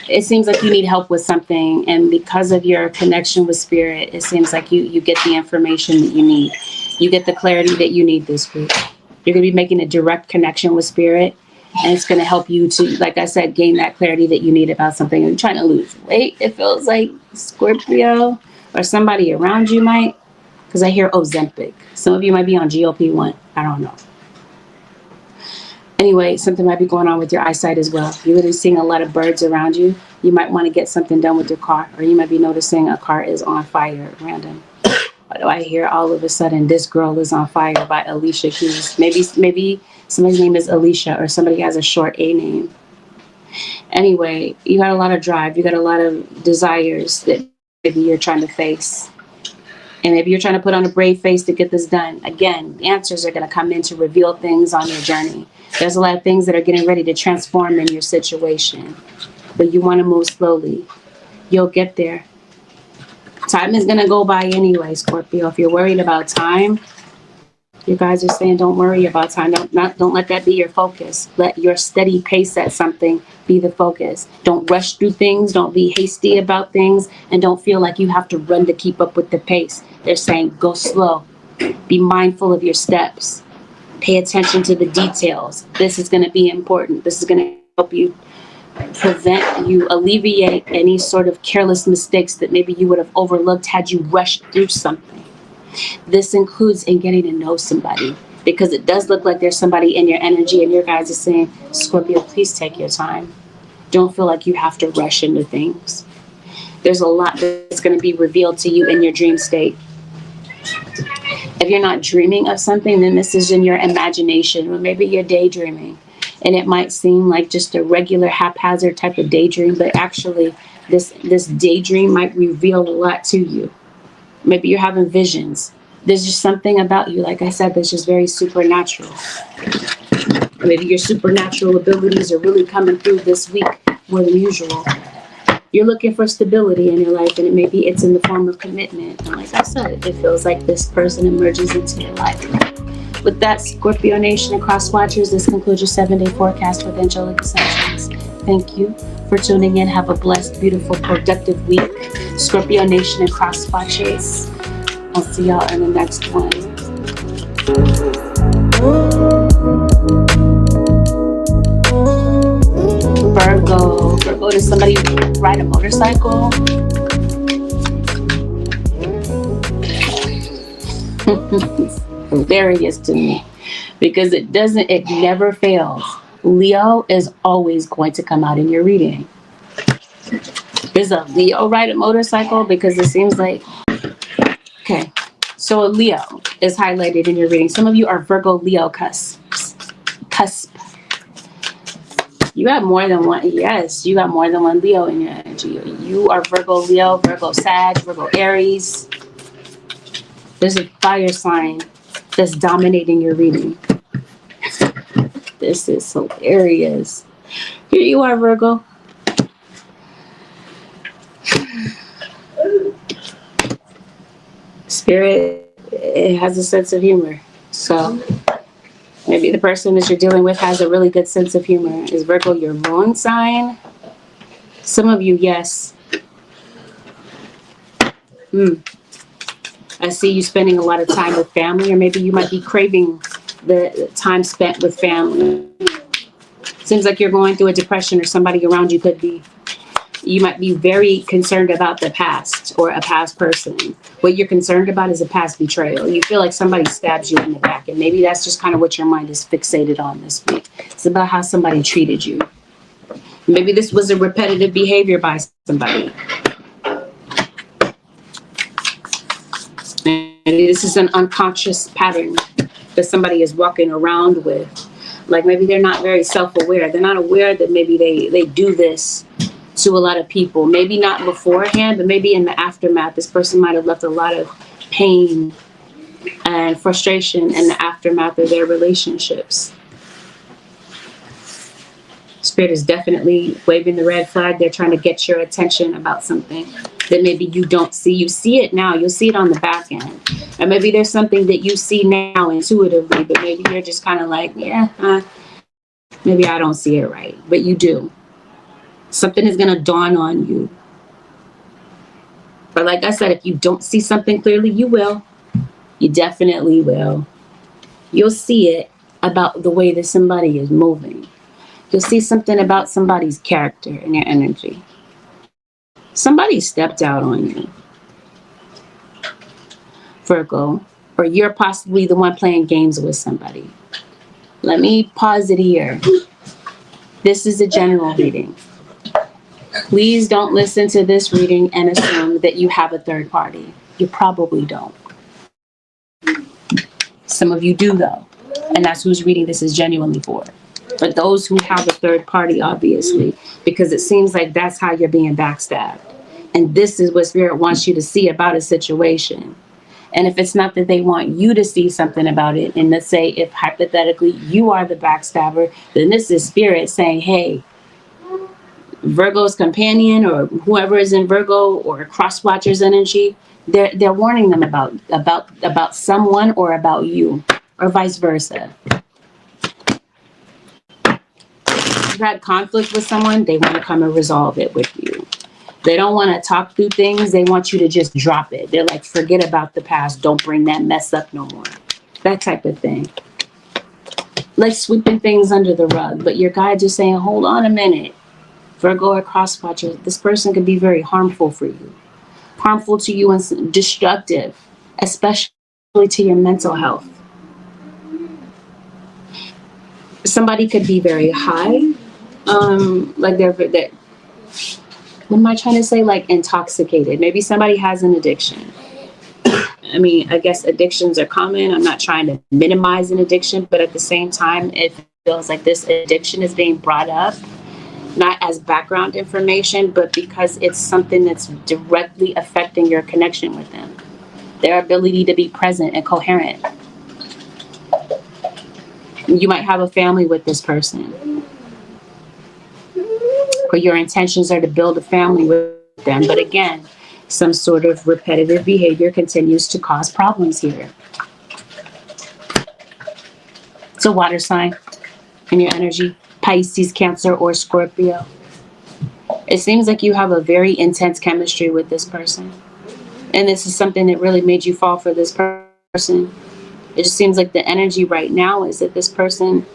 It seems like you need help with something, and because of your connection with spirit, it seems like you get the information that you need. You get the clarity that you need this week. You're going to be making a direct connection with spirit, and it's going to help you to, like I said, gain that clarity that you need about something. You're trying to lose weight, it feels like, Scorpio, or somebody around you might, because I hear Ozempic. Some of you might be on GLP-1. I don't know. Anyway, something might be going on with your eyesight as well. You're really seeing a lot of birds around you. You might want to get something done with your car, or you might be noticing a car is on fire at random. Why do I hear all of a sudden This Girl Is on Fire by Alicia Keys? Maybe somebody's name is Alicia, or somebody has a short A name. Anyway, you got a lot of drive. You got a lot of desires that maybe you're trying to face. And maybe you're trying to put on a brave face to get this done. Again, answers are going to come in to reveal things on your journey. There's a lot of things that are getting ready to transform in your situation. But you want to move slowly. You'll get there. Time is going to go by anyway, Scorpio. If you're worried about time, you guys are saying don't worry about time. Don't let that be your focus. Let your steady pace at something be the focus. Don't rush through things. Don't be hasty about things. And don't feel like you have to run to keep up with the pace. They're saying go slow. Be mindful of your steps. Pay attention to the details. This is going to be important. This is going to help you alleviate any sort of careless mistakes that maybe you would have overlooked had you rushed through something. This includes in getting to know somebody, because it does look like there's somebody in your energy and your guys are saying, Scorpio, please take your time. Don't feel like you have to rush into things. There's a lot that's going to be revealed to you in your dream state. If you're not dreaming of something, then this is in your imagination, or maybe you're daydreaming. And it might seem like just a regular haphazard type of daydream, but actually this daydream might reveal a lot to you. Maybe you're having visions. There's just something about you, like I said, that's just very supernatural. Maybe your supernatural abilities are really coming through this week more than usual. You're looking for stability in your life, and maybe it's in the form of commitment. And like I said, it feels like this person emerges into your life. With that, Scorpio Nation and Cross Watchers, this concludes your 7-day forecast with Angelic Ascensions. Thank you for tuning in. Have a blessed, beautiful, productive week. Scorpio Nation and Cross Watchers. I'll see y'all in the next one. Virgo, does somebody ride a motorcycle? Hilarious to me, because it never fails. Leo is always going to come out in your reading. Is a Leo ride a motorcycle? Because it seems like, okay, So a Leo is highlighted in your reading. Some of you are Virgo Leo cusp. You got more than one. Yes, you got more than one Leo in your energy. You are Virgo Leo, Virgo Sag, Virgo Aries. There's a fire sign that's dominating your reading. This is hilarious. Here you are, Virgo. Spirit, it has a sense of humor. So maybe the person that you're dealing with has a really good sense of humor. Is Virgo your moon sign? Some of you, yes. I see you spending a lot of time with family, or maybe you might be craving the time spent with family. Seems like you're going through a depression, or somebody around you could be. You might be very concerned about the past or a past person. What you're concerned about is a past betrayal. You feel like somebody stabs you in the back, and maybe that's just kind of what your mind is fixated on this week. It's about how somebody treated you. Maybe this was a repetitive behavior by somebody. Maybe this is an unconscious pattern that somebody is walking around with. Like maybe they're not very self-aware. They're not aware that maybe they do this to a lot of people. Maybe not beforehand, but maybe in the aftermath. This person might have left a lot of pain and frustration in the aftermath of their relationships. Spirit is definitely waving the red flag. They're trying to get your attention about something that maybe you don't see. You see it now. You'll see it on the back end. And maybe there's something that you see now intuitively, but maybe you're just kind of like, yeah, maybe I don't see it right. But you do. Something is going to dawn on you. But like I said, if you don't see something clearly, you will. You definitely will. You'll see it about the way that somebody is moving. You'll see something about somebody's character and their energy. Somebody stepped out on you, Virgo, or you're possibly the one playing games with somebody. Let me pause it here. This is a general reading. Please don't listen to this reading and assume that you have a third party. You probably don't. Some of you do, though, and that's who's reading this is genuinely for. But those who have a third party, obviously, because it seems like that's how you're being backstabbed. And this is what Spirit wants you to see about a situation. And if it's not that they want you to see something about it, and let's say if hypothetically you are the backstabber, then this is Spirit saying, hey, Virgo's companion or whoever is in Virgo or cross watcher's energy, they're warning them about someone or about you, or vice versa. You've had conflict with someone, they want to come and resolve it with you. They don't want to talk through things. They want you to just drop it. They're like, forget about the past. Don't bring that mess up no more. That type of thing. Like sweeping things under the rug. But your guide just saying, hold on a minute. Virgo or crosswatcher, this person could be very harmful for you. Harmful to you and destructive, especially to your mental health. Somebody could be very high. Like they're what am I trying to say? Like intoxicated. Maybe somebody has an addiction. I mean, I guess addictions are common. I'm not trying to minimize an addiction, but at the same time, it feels like this addiction is being brought up, not as background information, but because it's something that's directly affecting your connection with them. Their ability to be present and coherent. You might have a family with this person, or your intentions are to build a family with them. But again, some sort of repetitive behavior continues to cause problems here. It's a water sign in your energy, Pisces, Cancer, or Scorpio. It seems like you have a very intense chemistry with this person. And this is something that really made you fall for this person. It just seems like the energy right now is that this person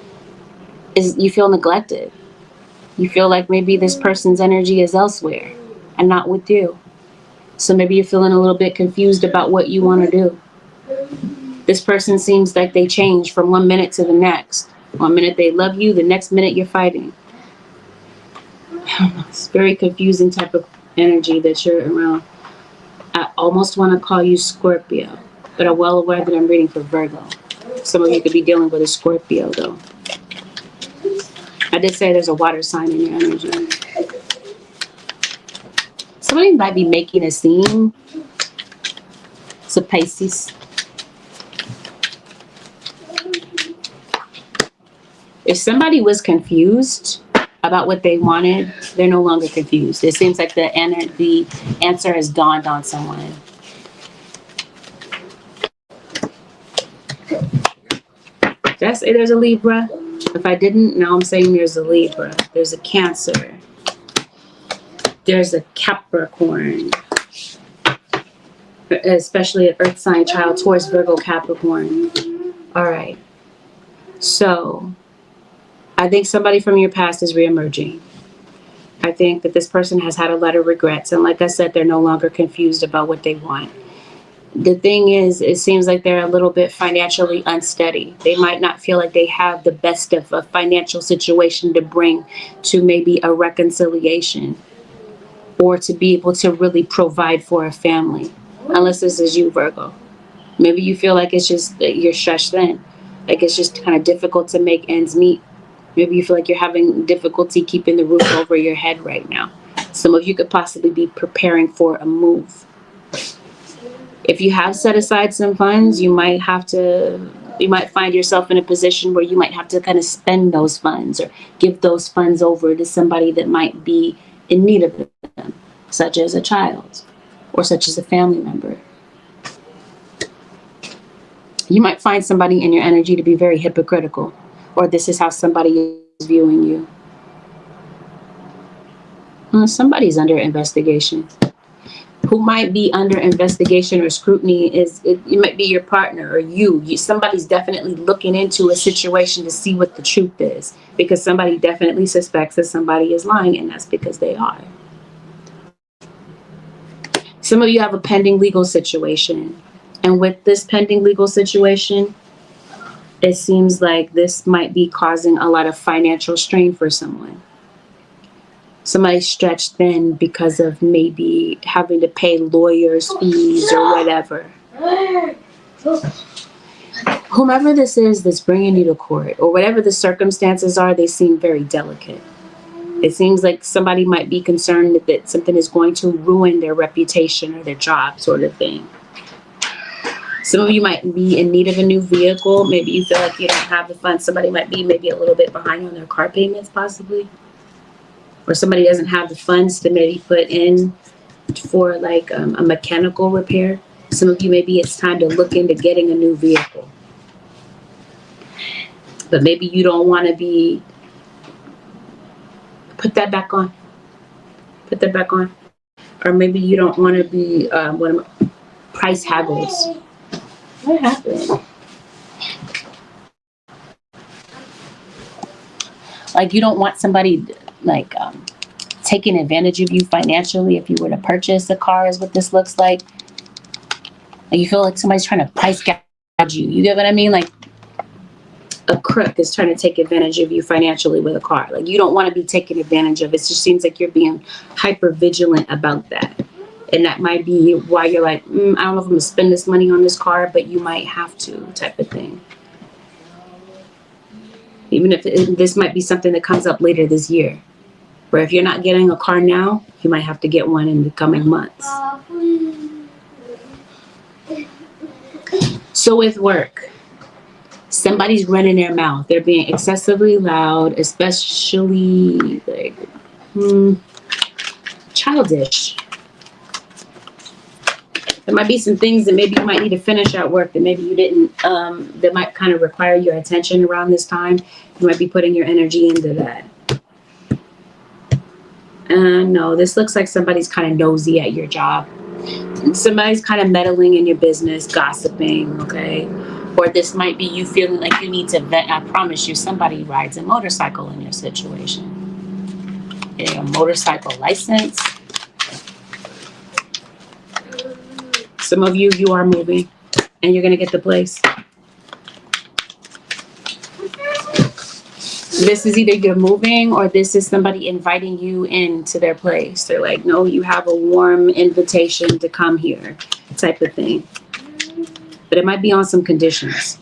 is, you feel neglected. You feel like maybe this person's energy is elsewhere and not with you. So maybe you're feeling a little bit confused about what you want to do. This person seems like they change from one minute to the next. 1 minute they love you, the next minute you're fighting. It's very confusing type of energy that you're around. I almost want to call you Scorpio, but I'm well aware that I'm reading for Virgo. Some of you could be dealing with a Scorpio, though. I did say there's a water sign in your energy. Somebody might be making a scene. It's a Pisces. If somebody was confused about what they wanted, they're no longer confused. It seems like the answer has dawned on someone. Did I say there's a Libra? If I didn't, now I'm saying there's a Libra. There's a Cancer. There's a Capricorn. Especially an earth sign child, Taurus, Virgo, Capricorn. All right. So I think somebody from your past is reemerging. I think that this person has had a lot of regrets. And like I said, they're no longer confused about what they want. The thing is, it seems like they're a little bit financially unsteady. They might not feel like they have the best of a financial situation to bring to maybe a reconciliation or to be able to really provide for a family. Unless this is you, Virgo. Maybe you feel like it's just that you're stretched thin. Like it's just kind of difficult to make ends meet. Maybe you feel like you're having difficulty keeping the roof over your head right now. Some of you could possibly be preparing for a move. If you have set aside some funds, you might find yourself in a position where you might have to kind of spend those funds or give those funds over to somebody that might be in need of them, such as a child or such as a family member. You might find somebody in your energy to be very hypocritical, or this is how somebody is viewing you. Somebody's under investigation. Who might be under investigation or scrutiny it might be your partner or you. Somebody's definitely looking into a situation to see what the truth is, because somebody definitely suspects that somebody is lying, and that's because they are. Some of you have a pending legal situation, and with this pending legal situation, it seems like this might be causing a lot of financial strain for someone. Somebody's stretched thin because of maybe having to pay lawyers' fees or whatever. Whomever this is that's bringing you to court, or whatever the circumstances are, they seem very delicate. It seems like somebody might be concerned that something is going to ruin their reputation or their job, sort of thing. Some of you might be in need of a new vehicle. Maybe you feel like you don't have the funds. Somebody might be maybe a little bit behind on their car payments, possibly. Or somebody doesn't have the funds to maybe put in for like a mechanical repair. Some of you, maybe it's time to look into getting a new vehicle. But maybe you don't want to be... Put that back on. Put that back on. Or maybe you don't want to be price haggles. What happened? Like you don't want somebody like taking advantage of you financially if you were to purchase a car, is what this looks like. Like you feel like somebody's trying to price gouge you. You get what I mean? Like a crook is trying to take advantage of you financially with a car. Like you don't want to be taken advantage of. It just seems like you're being hyper vigilant about that. And that might be why you're like, I don't know if I'm going to spend this money on this car, but you might have to, type of thing. Even if this might be something that comes up later this year. Where if you're not getting a car now, you might have to get one in the coming months. So with work, somebody's running their mouth. They're being excessively loud, especially like childish. There might be some things that maybe you might need to finish at work that maybe you didn't, that might kind of require your attention around this time. You might be putting your energy into that. No, this looks like somebody's kind of nosy at your job. Somebody's kind of meddling in your business, gossiping, okay? Or this might be you feeling like you need to vent. I promise you, somebody rides a motorcycle in your situation. Getting a motorcycle license. Some of you are moving and you're going to get the place. This is either you're moving or this is somebody inviting you into their place. They're like, no, you have a warm invitation to come here, type of thing. but it might be on some conditions.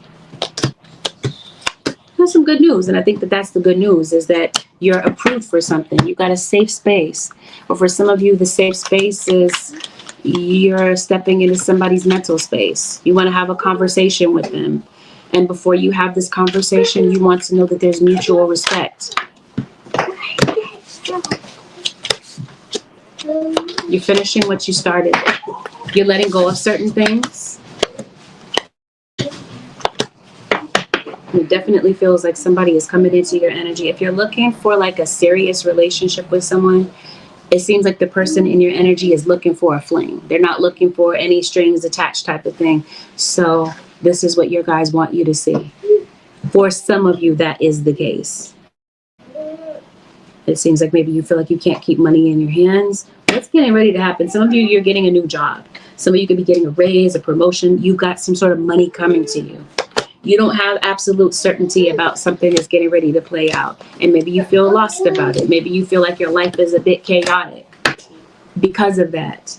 There's some good news, and I think that that's the good news, is that you're approved for something. You got a safe space. Or for some of you, the safe space is you're stepping into somebody's mental space. You want to have a conversation with them. And before you have this conversation, you want to know that there's mutual respect. You're finishing what you started. You're letting go of certain things. It definitely feels like somebody is coming into your energy. If you're looking for like a serious relationship with someone, it seems like the person in your energy is looking for a fling. They're not looking for any strings attached type of thing. So this is what your guys want you to see. For some of you, that is the case. It seems like maybe you feel like you can't keep money in your hands. What's getting ready to happen? Some of you, you're getting a new job. Some of you could be getting a raise, a promotion. You got some sort of money coming to you. You don't have absolute certainty about something that's getting ready to play out. And maybe you feel lost about it. Maybe you feel like your life is a bit chaotic. Because of that,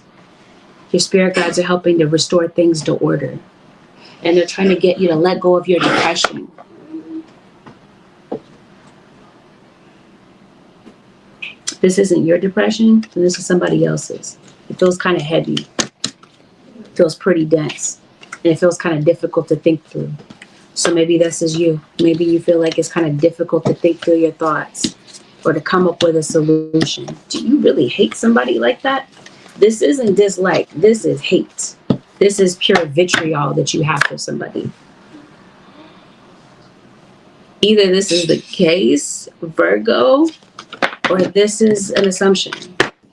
your spirit guides are helping to restore things to order. And they're trying to get you to let go of your depression. This isn't your depression, and this is somebody else's. It feels kind of heavy. It feels pretty dense. And it feels kind of difficult to think through. So maybe this is you. Maybe you feel like it's kind of difficult to think through your thoughts or to come up with a solution. Do you really hate somebody like that? This isn't dislike. This is hate. This is pure vitriol that you have for somebody. Either this is the case, Virgo, or this is an assumption.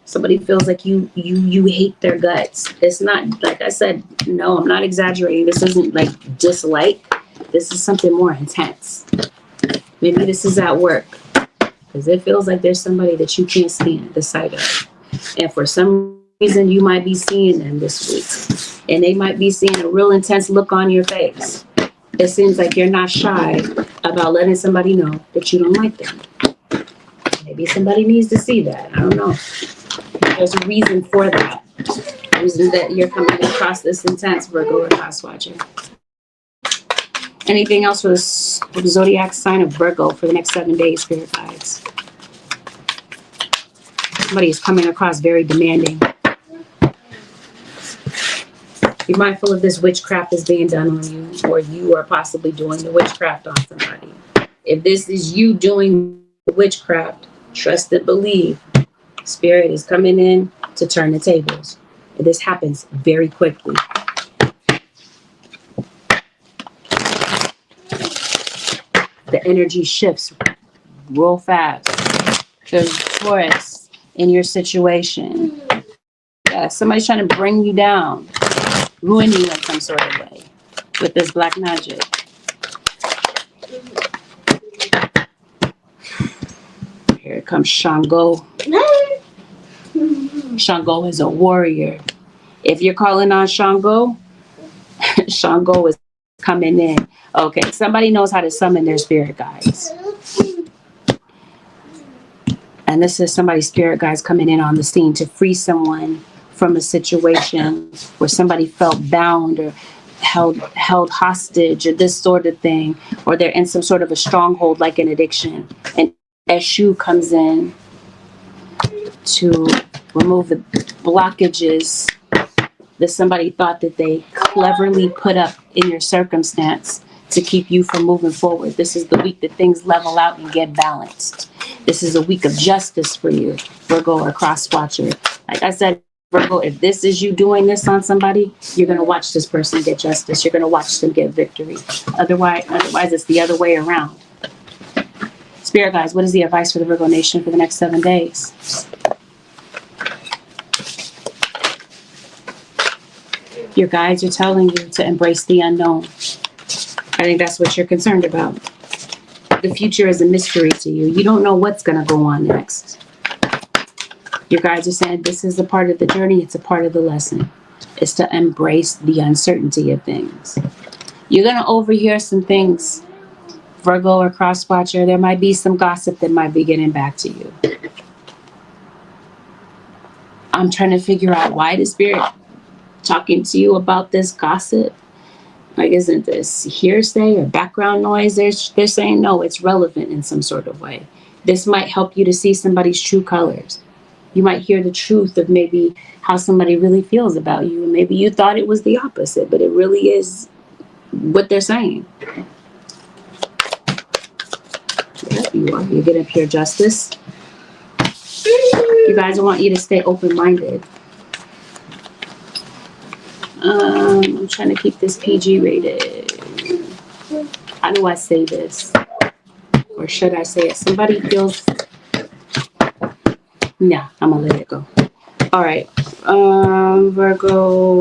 Somebody feels like you hate their guts. It's not, like I said, no, I'm not exaggerating. This isn't like dislike. This is something more intense. Maybe this is at work, because it feels like there's somebody that you can't stand the sight of. And for some reason, you might be seeing them this week. And they might be seeing a real intense look on your face. It seems like you're not shy about letting somebody know that you don't like them. Maybe somebody needs to see that. I don't know. There's a reason for that. The reason that you're coming across this intense, Virgo or House Watcher. Anything else for the zodiac sign of Virgo for the next 7 days, spirit guides? Somebody is coming across very demanding. Be mindful of this witchcraft is being done on you, or you are possibly doing the witchcraft on somebody. If this is you doing the witchcraft, trust and believe. Spirit is coming in to turn the tables. And this happens very quickly. The energy shifts real fast. There's Taurus in your situation. Yeah, somebody's trying to bring you down, ruin you in some sort of way with this black magic. Here comes Shango. Shango is a warrior. If you're calling on Shango, Shango is coming in. Okay, somebody knows how to summon their spirit guides. And this is somebody's spirit guides coming in on the scene to free someone from a situation where somebody felt bound or held hostage or this sort of thing, or they're in some sort of a stronghold like an addiction. And Eshu comes in to remove the blockages that somebody thought that they cleverly put up in your circumstance to keep you from moving forward. This is the week that things level out and get balanced. This is a week of justice for you, Virgo or cross watcher. Like I said, Virgo, if this is you doing this on somebody, you're going to watch this person get justice. You're going to watch them get victory. Otherwise, it's the other way around. Spirit guides, what is the advice for the Virgo nation for the next 7 days? Your guides are telling you to embrace the unknown. I think that's what you're concerned about. The future is a mystery to you. You don't know what's going to go on next. Your guides are saying this is a part of the journey. It's a part of the lesson. It's to embrace the uncertainty of things. You're going to overhear some things, Virgo or cross watcher. There might be some gossip that might be getting back to you. I'm trying to figure out why the spirit talking to you about this gossip. Like, isn't this hearsay or background noise? They're saying no, it's relevant in some sort of way. This might help you to see somebody's true colors. You might hear the truth of maybe how somebody really feels about you. Maybe you thought it was the opposite, but it really is what they're saying. There you are. You get up here, Justice. You guys, I want you to stay open-minded. I'm trying to keep this PG rated. How do I say this? Or should I say it? Somebody feels... Nah, I'm gonna let it go. All right. Virgo.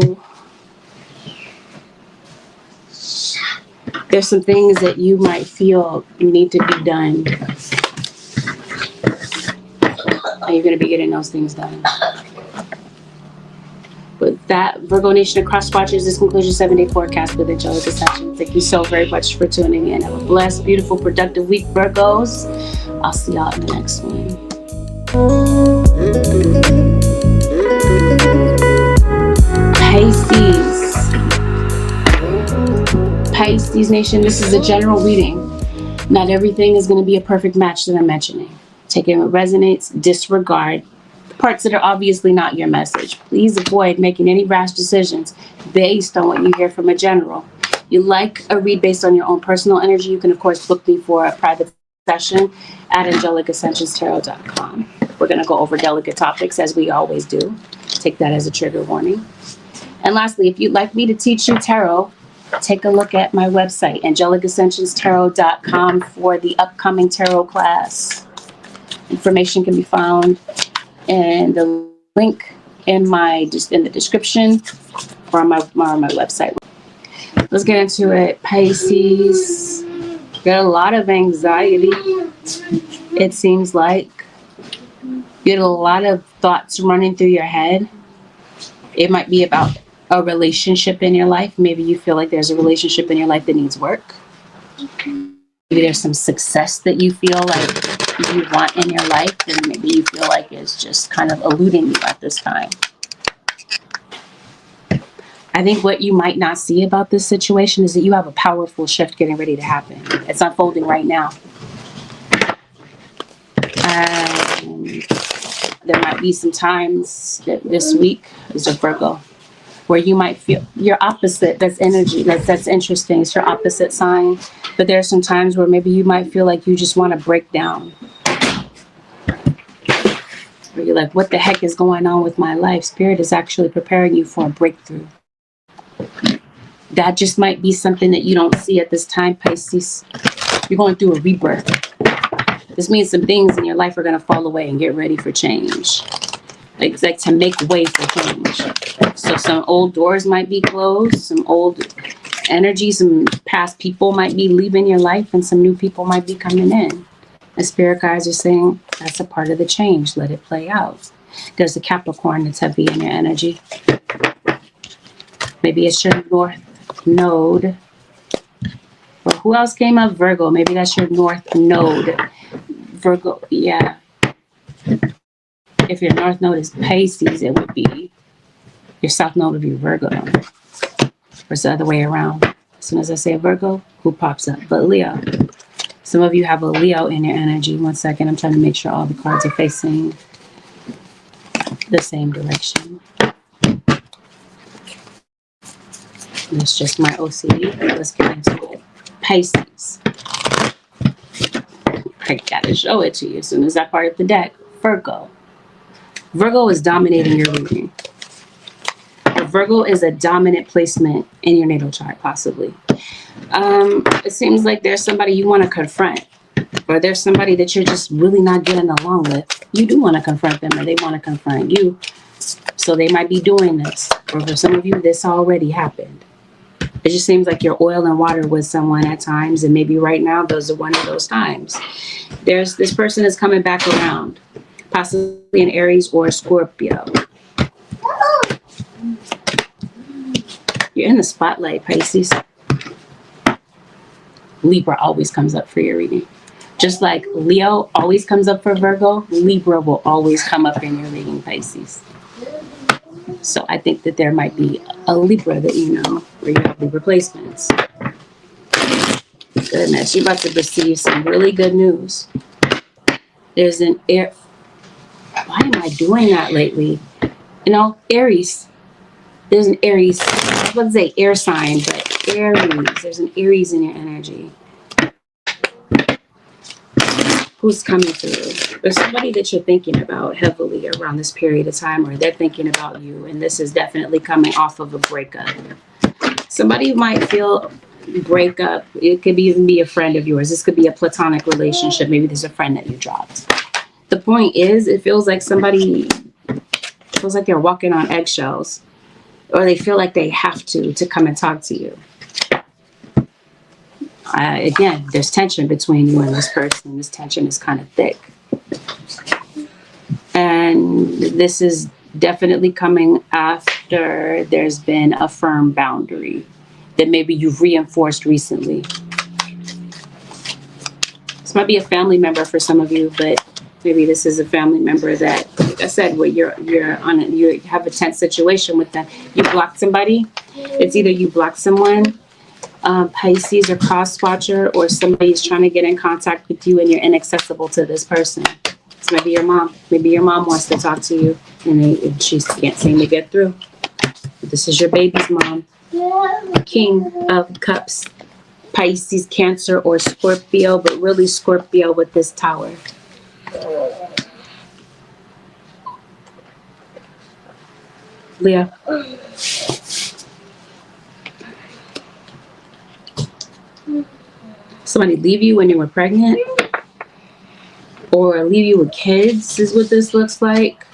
There's some things that you might feel need to be done. And you're going to be getting those things done. With that, Virgo Nation and Cross Watchers, this concludes your 7-day forecast with Angelic Ascensions. Thank you so very much for tuning in. Have a blessed, beautiful, productive week, Virgos. I'll see y'all in the next one. Pisces Nation, this is a general reading. Not everything is going to be a perfect match that I'm mentioning. Take it what resonates, disregard the parts that are obviously not your message. Please avoid making any rash decisions based on what you hear from a general. You like a read based on your own personal energy, you can of course book me for a private session at AngelicAscensionsTarot.com. We're going to go over delicate topics as we always do. Take that as a trigger warning. And lastly, if you'd like me to teach you tarot, take a look at my website, AngelicAscensionsTarot.com, for the upcoming tarot class. Information can be found in the link in the description or on my website. Let's get into it. Pisces, got a lot of anxiety. It seems like you get a lot of thoughts running through your head. It might be about a relationship in your life. Maybe you feel like there's a relationship in your life that needs work. Maybe there's some success that you feel like you want in your life, and maybe you feel like it's just kind of eluding you at this time. I think what you might not see about this situation is that you have a powerful shift getting ready to happen. It's unfolding right now. And there might be some times that this week is a Virgo where you might feel your opposite. That's energy. That's interesting. It's your opposite sign. But there are some times where maybe you might feel like you just want to break down. Where you're like, what the heck is going on with my life? Spirit is actually preparing you for a breakthrough. That just might be something that you don't see at this time, Pisces. You're going through a rebirth. This means some things in your life are going to fall away and get ready for change. It's like to make way for change. So some old doors might be closed, some old energy, some past people might be leaving your life, and some new people might be coming in. The spirit guides are saying that's a part of the change. Let it play out. There's a Capricorn that's heavy in your energy. Maybe it's your North Node. Or who else came up? Virgo. Maybe that's your North Node. Virgo, yeah. If your North Node is Pisces, it would be your South Node would be Virgo. Or it's the other way around. As soon as I say Virgo, who pops up? But Leo. Some of you have a Leo in your energy. One second, I'm trying to make sure all the cards are facing the same direction. It's just my OCD. Let's get into it. Pisces. I gotta show it to you as soon as I part of the deck. Virgo. Virgo is dominating your reading. Virgo is a dominant placement in your natal chart, possibly. It seems like there's somebody you want to confront, or there's somebody that you're just really not getting along with. You do want to confront them, or they want to confront you. So they might be doing this. Or for some of you, this already happened. It just seems like you're oil and water with someone at times, and maybe right now those are one of those times. There's this person is coming back around, possibly an Aries or a Scorpio. You're in the spotlight, Pisces. Libra always comes up for your reading. Just like Leo always comes up for Virgo, Libra will always come up in your reading, Pisces. So I think that there might be a Libra that you know. where you have Libra placements. Goodness, you're about to receive some really good news. There's an air. Why am I doing that lately? You know, Aries. There's an Aries. I was about to say air sign, but Aries. There's an Aries in your energy. Who's coming through? There's somebody that you're thinking about heavily around this period of time, or they're thinking about you, and this is definitely coming off of a breakup. Somebody might feel breakup. It could even be a friend of yours. This could be a platonic relationship. Maybe there's a friend that you dropped. The point is, it feels like somebody feels like they're walking on eggshells, or they feel like they have to come and talk to you. Again, there's tension between you and this person. This tension is kind of thick. And this is definitely coming after there's been a firm boundary that maybe you've reinforced recently. This might be a family member for some of you, but maybe this is a family member that, like I said, where you have a tense situation with them. You blocked somebody. It's either you blocked someone, Pisces or cross watcher, or somebody's trying to get in contact with you and you're inaccessible to this person. So maybe your mom. Maybe your mom wants to talk to you and she can't seem to get through. This is your baby's mom. King of Cups, Pisces, Cancer, or Scorpio, but really Scorpio with this tower. Leo. Somebody leave you when you were pregnant, or leave you with kids is what this looks like.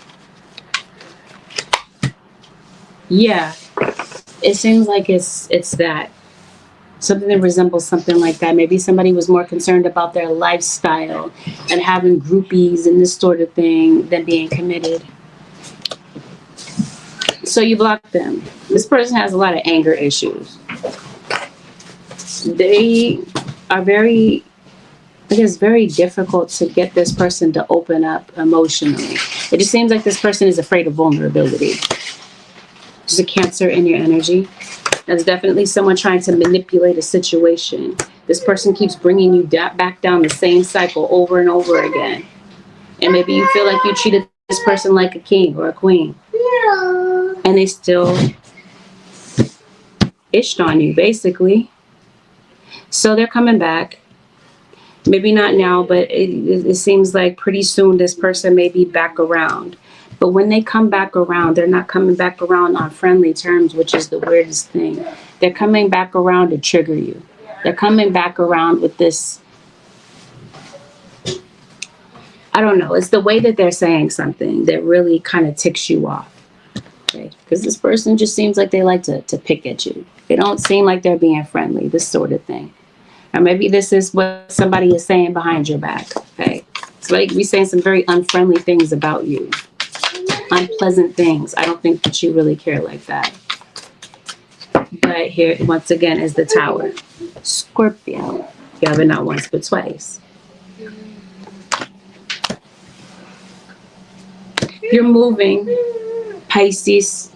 Yeah, it seems like it's that. Something that resembles something like that. Maybe somebody was more concerned about their lifestyle and having groupies and this sort of thing than being committed. So you block them. This person has a lot of anger issues. They are very, it is very difficult to get this person to open up emotionally. It just seems like this person is afraid of vulnerability. There's a Cancer in your energy. There's definitely someone trying to manipulate a situation. This person keeps bringing you back down the same cycle over and over again. And maybe you feel like you treated this person like a king or a queen. And they still ished on you, basically. So they're coming back. Maybe not now, but it seems like pretty soon this person may be back around. But when they come back around, they're not coming back around on friendly terms, which is the weirdest thing. They're coming back around to trigger you. They're coming back around with this, I don't know, it's the way that they're saying something that really kind of ticks you off. Okay? Because this person just seems like they like to pick at you. They don't seem like they're being friendly, this sort of thing. Or maybe this is what somebody is saying behind your back. Okay? Somebody could be saying some very unfriendly things about you. Unpleasant things. I don't think that you really care like that. But here, once again, is the Tower. Scorpio. Yeah, but not once, but twice. You're moving, Pisces.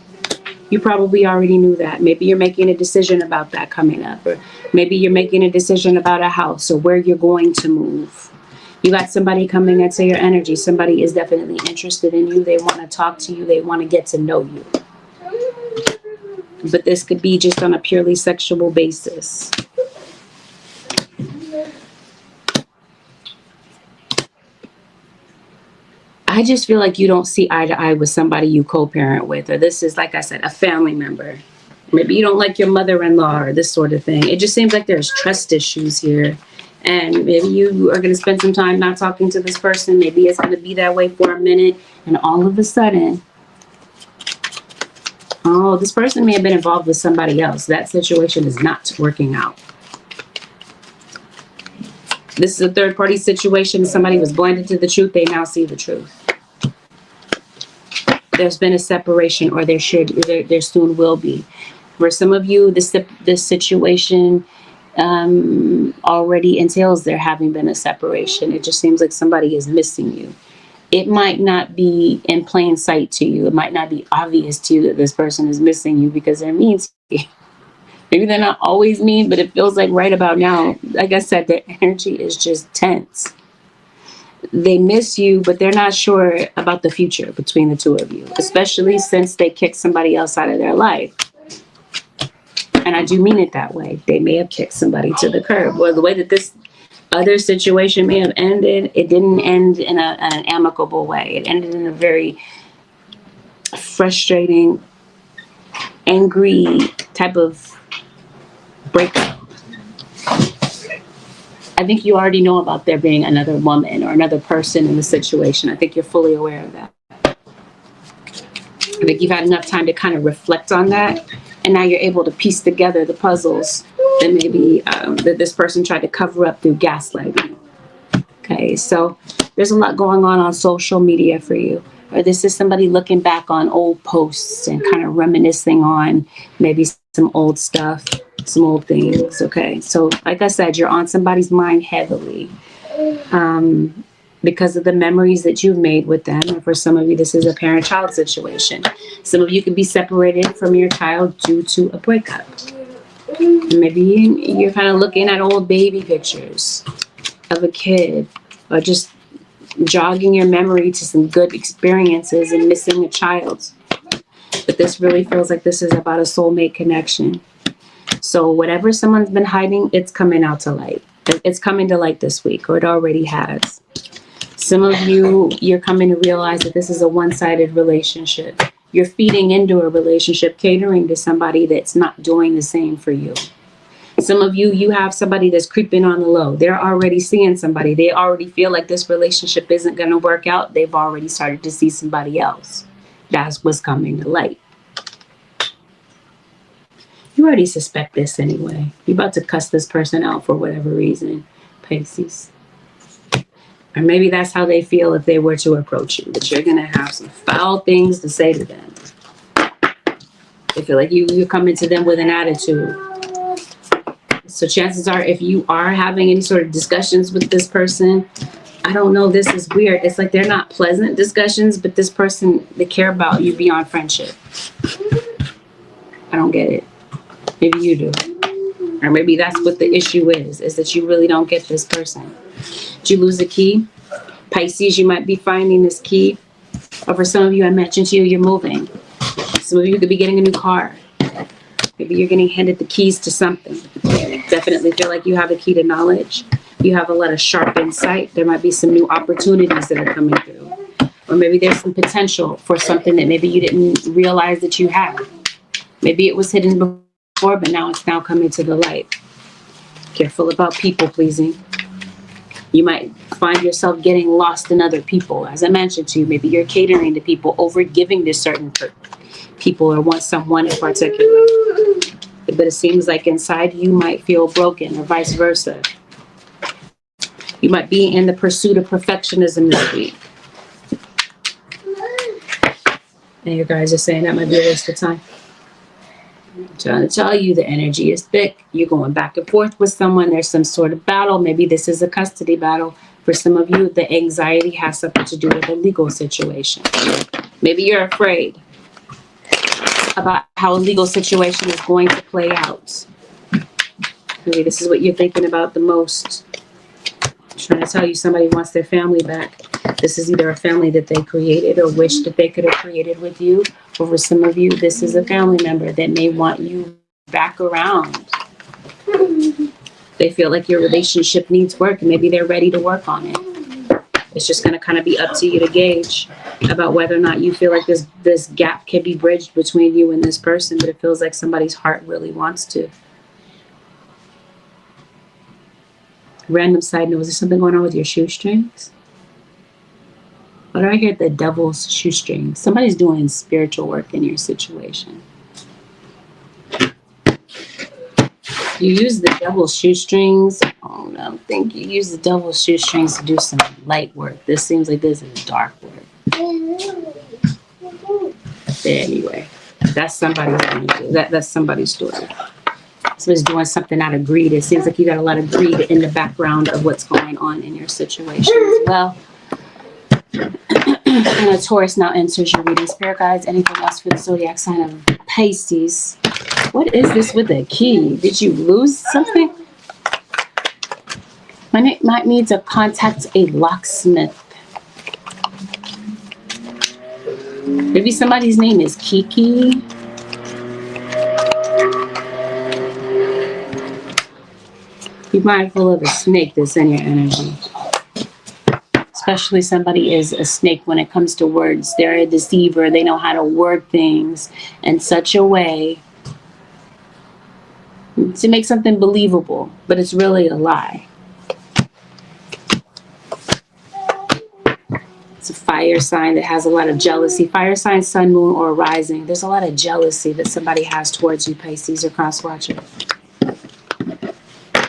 You probably already knew that. Maybe you're making a decision about that coming up. Or maybe you're making a decision about a house or where you're going to move. You got somebody coming into your energy. Somebody is definitely interested in you. They want to talk to you. They want to get to know you. But this could be just on a purely sexual basis. I just feel like you don't see eye to eye with somebody you co-parent with. Or this is, like I said, a family member. Maybe you don't like your mother-in-law or this sort of thing. It just seems like there's trust issues here. And maybe you are going to spend some time not talking to this person. Maybe it's going to be that way for a minute. And all of a sudden, oh, this person may have been involved with somebody else. That situation is not working out. This is a third-party situation. Somebody was blinded to the truth. They now see the truth. There's been a separation, or there soon will be. For some of you, this situation already entails there having been a separation. It just seems like somebody is missing you. It might not be in plain sight to you. It might not be obvious to you that this person is missing you because they're mean to you. Maybe they're not always mean, but it feels like right about now, like I said, their energy is just tense. They miss you, but they're not sure about the future between the two of you, especially since they kicked somebody else out of their life. And I do mean it that way. They may have kicked somebody to the curb. Or the way that this other situation may have ended, it didn't end in an amicable way. It ended in a very frustrating, angry type of breakup. I think you already know about there being another woman or another person in the situation. I think you're fully aware of that. I think you've had enough time to kind of reflect on that, and now you're able to piece together the puzzles that maybe that this person tried to cover up through gaslighting. Okay, so there's a lot going on social media for you. Or this is somebody looking back on old posts and kind of reminiscing on maybe some old stuff, some old things. Okay, so like I said, you're on somebody's mind heavily because of the memories that you've made with them. And for some of you, this is a parent-child situation. Some of you could be separated from your child due to a breakup. Maybe you're kind of looking at old baby pictures of a kid, or just jogging your memory to some good experiences and missing a child. But this really feels like this is about a soulmate connection. So whatever someone's been hiding, it's coming out to light. It's coming to light this week, or it already has. Some of you, you're coming to realize that this is a one-sided relationship. You're feeding into a relationship, catering to somebody that's not doing the same for you. Some of you, you have somebody that's creeping on the low. They're already seeing somebody. They already feel like this relationship isn't going to work out. They've already started to see somebody else. That's what's coming to light. You already suspect this anyway. You're about to cuss this person out for whatever reason, Pisces. Or maybe that's how they feel if they were to approach you, that you're going to have some foul things to say to them. They feel like you're coming to them with an attitude. So chances are, if you are having any sort of discussions with this person, I don't know, this is weird. It's like they're not pleasant discussions, but this person, they care about you beyond friendship. I don't get it. Maybe you do. Or maybe that's what the issue is that you really don't get this person. Did you lose a key? Pisces, you might be finding this key. Or for some of you, I mentioned to you, you're moving. Some of you could be getting a new car. Maybe you're getting handed the keys to something. Definitely feel like you have a key to knowledge. You have a lot of sharp insight. There might be some new opportunities that are coming through. Or maybe there's some potential for something that maybe you didn't realize that you had. Maybe it was hidden before, but now it's now coming to the light. Careful about people pleasing. You might find yourself getting lost in other people. As I mentioned to you, maybe you're catering to people, over giving to certain people or want someone in particular. But it seems like inside you might feel broken, or vice versa. You might be in the pursuit of perfectionism this week. And your guys are saying that might be a waste of time. I'm trying to tell you, the energy is thick. You're going back and forth with someone. There's some sort of battle. Maybe this is a custody battle. For some of you, the anxiety has something to do with a legal situation. Maybe you're afraid about how a legal situation is going to play out. Maybe this is what you're thinking about the most. I'm trying to tell you, somebody wants their family back. This is either a family that they created or wish that they could have created with you. Or for some of you, this is a family member that may want you back around. They feel like your relationship needs work, and maybe they're ready to work on it. It's just going to kind of be up to you to gauge about whether or not you feel like this gap can be bridged between you and this person, but it feels like somebody's heart really wants to. Random side note, is there something going on with your shoestrings? What do I hear? The devil's shoestrings. Somebody's doing spiritual work in your situation. You use the devil's shoestrings. Oh no, I think you use the devil's shoestrings to do some light work. This seems like this is dark work. Anyway, that's somebody's energy. That's somebody's story. Somebody's doing something out of greed. It seems like you got a lot of greed in the background of what's going on in your situation as well. And a Taurus now enters your reading. Spirit guides, anything else for the zodiac sign of Pisces? What is this with the key? Did you lose something? Might need to contact a locksmith. Maybe somebody's name is Kiki. Be mindful of a snake that's in your energy. Especially somebody is a snake when it comes to words. They're a deceiver. They know how to word things in such a way to make something believable, but it's really a lie. It's a fire sign that has a lot of jealousy. Fire sign, sun, moon, or rising. There's a lot of jealousy that somebody has towards you, Pisces or cross watcher.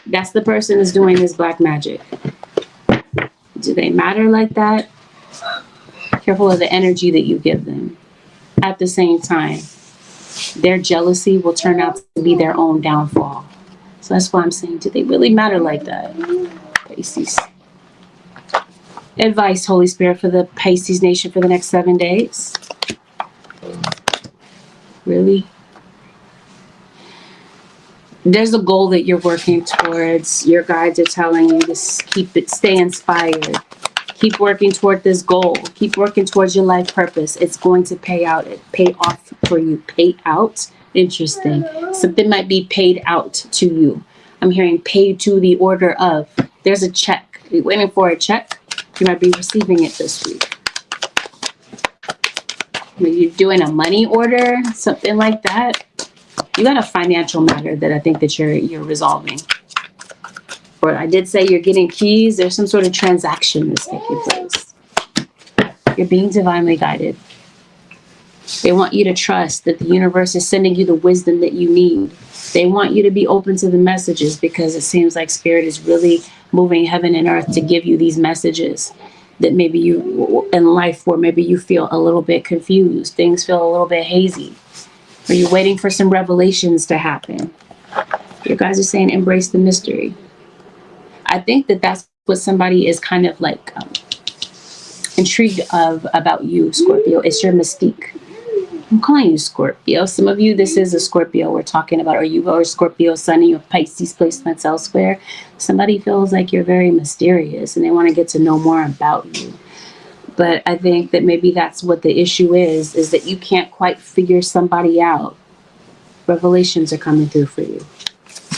That's the person that's doing this black magic. Do they matter like that? Careful of the energy that you give them. At the same time, their jealousy will turn out to be their own downfall. So that's why I'm saying, do they really matter like that? Pisces. Advice, Holy Spirit, for the Pisces nation for the next 7 days. Really? There's a goal that you're working towards. Your guides are telling you to stay inspired. Keep working toward this goal. Keep working towards your life purpose. It's going to pay off for you. Pay out? Interesting. Something might be paid out to you. I'm hearing paid to the order of. There's a check. You're waiting for a check. You might be receiving it this week. Maybe you're doing a money order, something like that. You got a financial matter that I think that you're resolving. Or I did say you're getting keys. There's some sort of transaction that's taking place. You're being divinely guided. They want you to trust that the universe is sending you the wisdom that you need. They want you to be open to the messages because it seems like Spirit is really moving heaven and earth to give you these messages that maybe you in life where maybe you feel a little bit confused. Things feel a little bit hazy. Or you're waiting for some revelations to happen. Your guys are saying embrace the mystery. I think that that's what somebody is kind of like intrigued about you, Scorpio. It's your mystique. I'm calling you Scorpio. Some of you, this is a Scorpio we're talking about, or you are Scorpio sun and you have Pisces placements elsewhere. Somebody feels like you're very mysterious and they want to get to know more about you. But I think that maybe that's what the issue is that you can't quite figure somebody out. Revelations are coming through for you.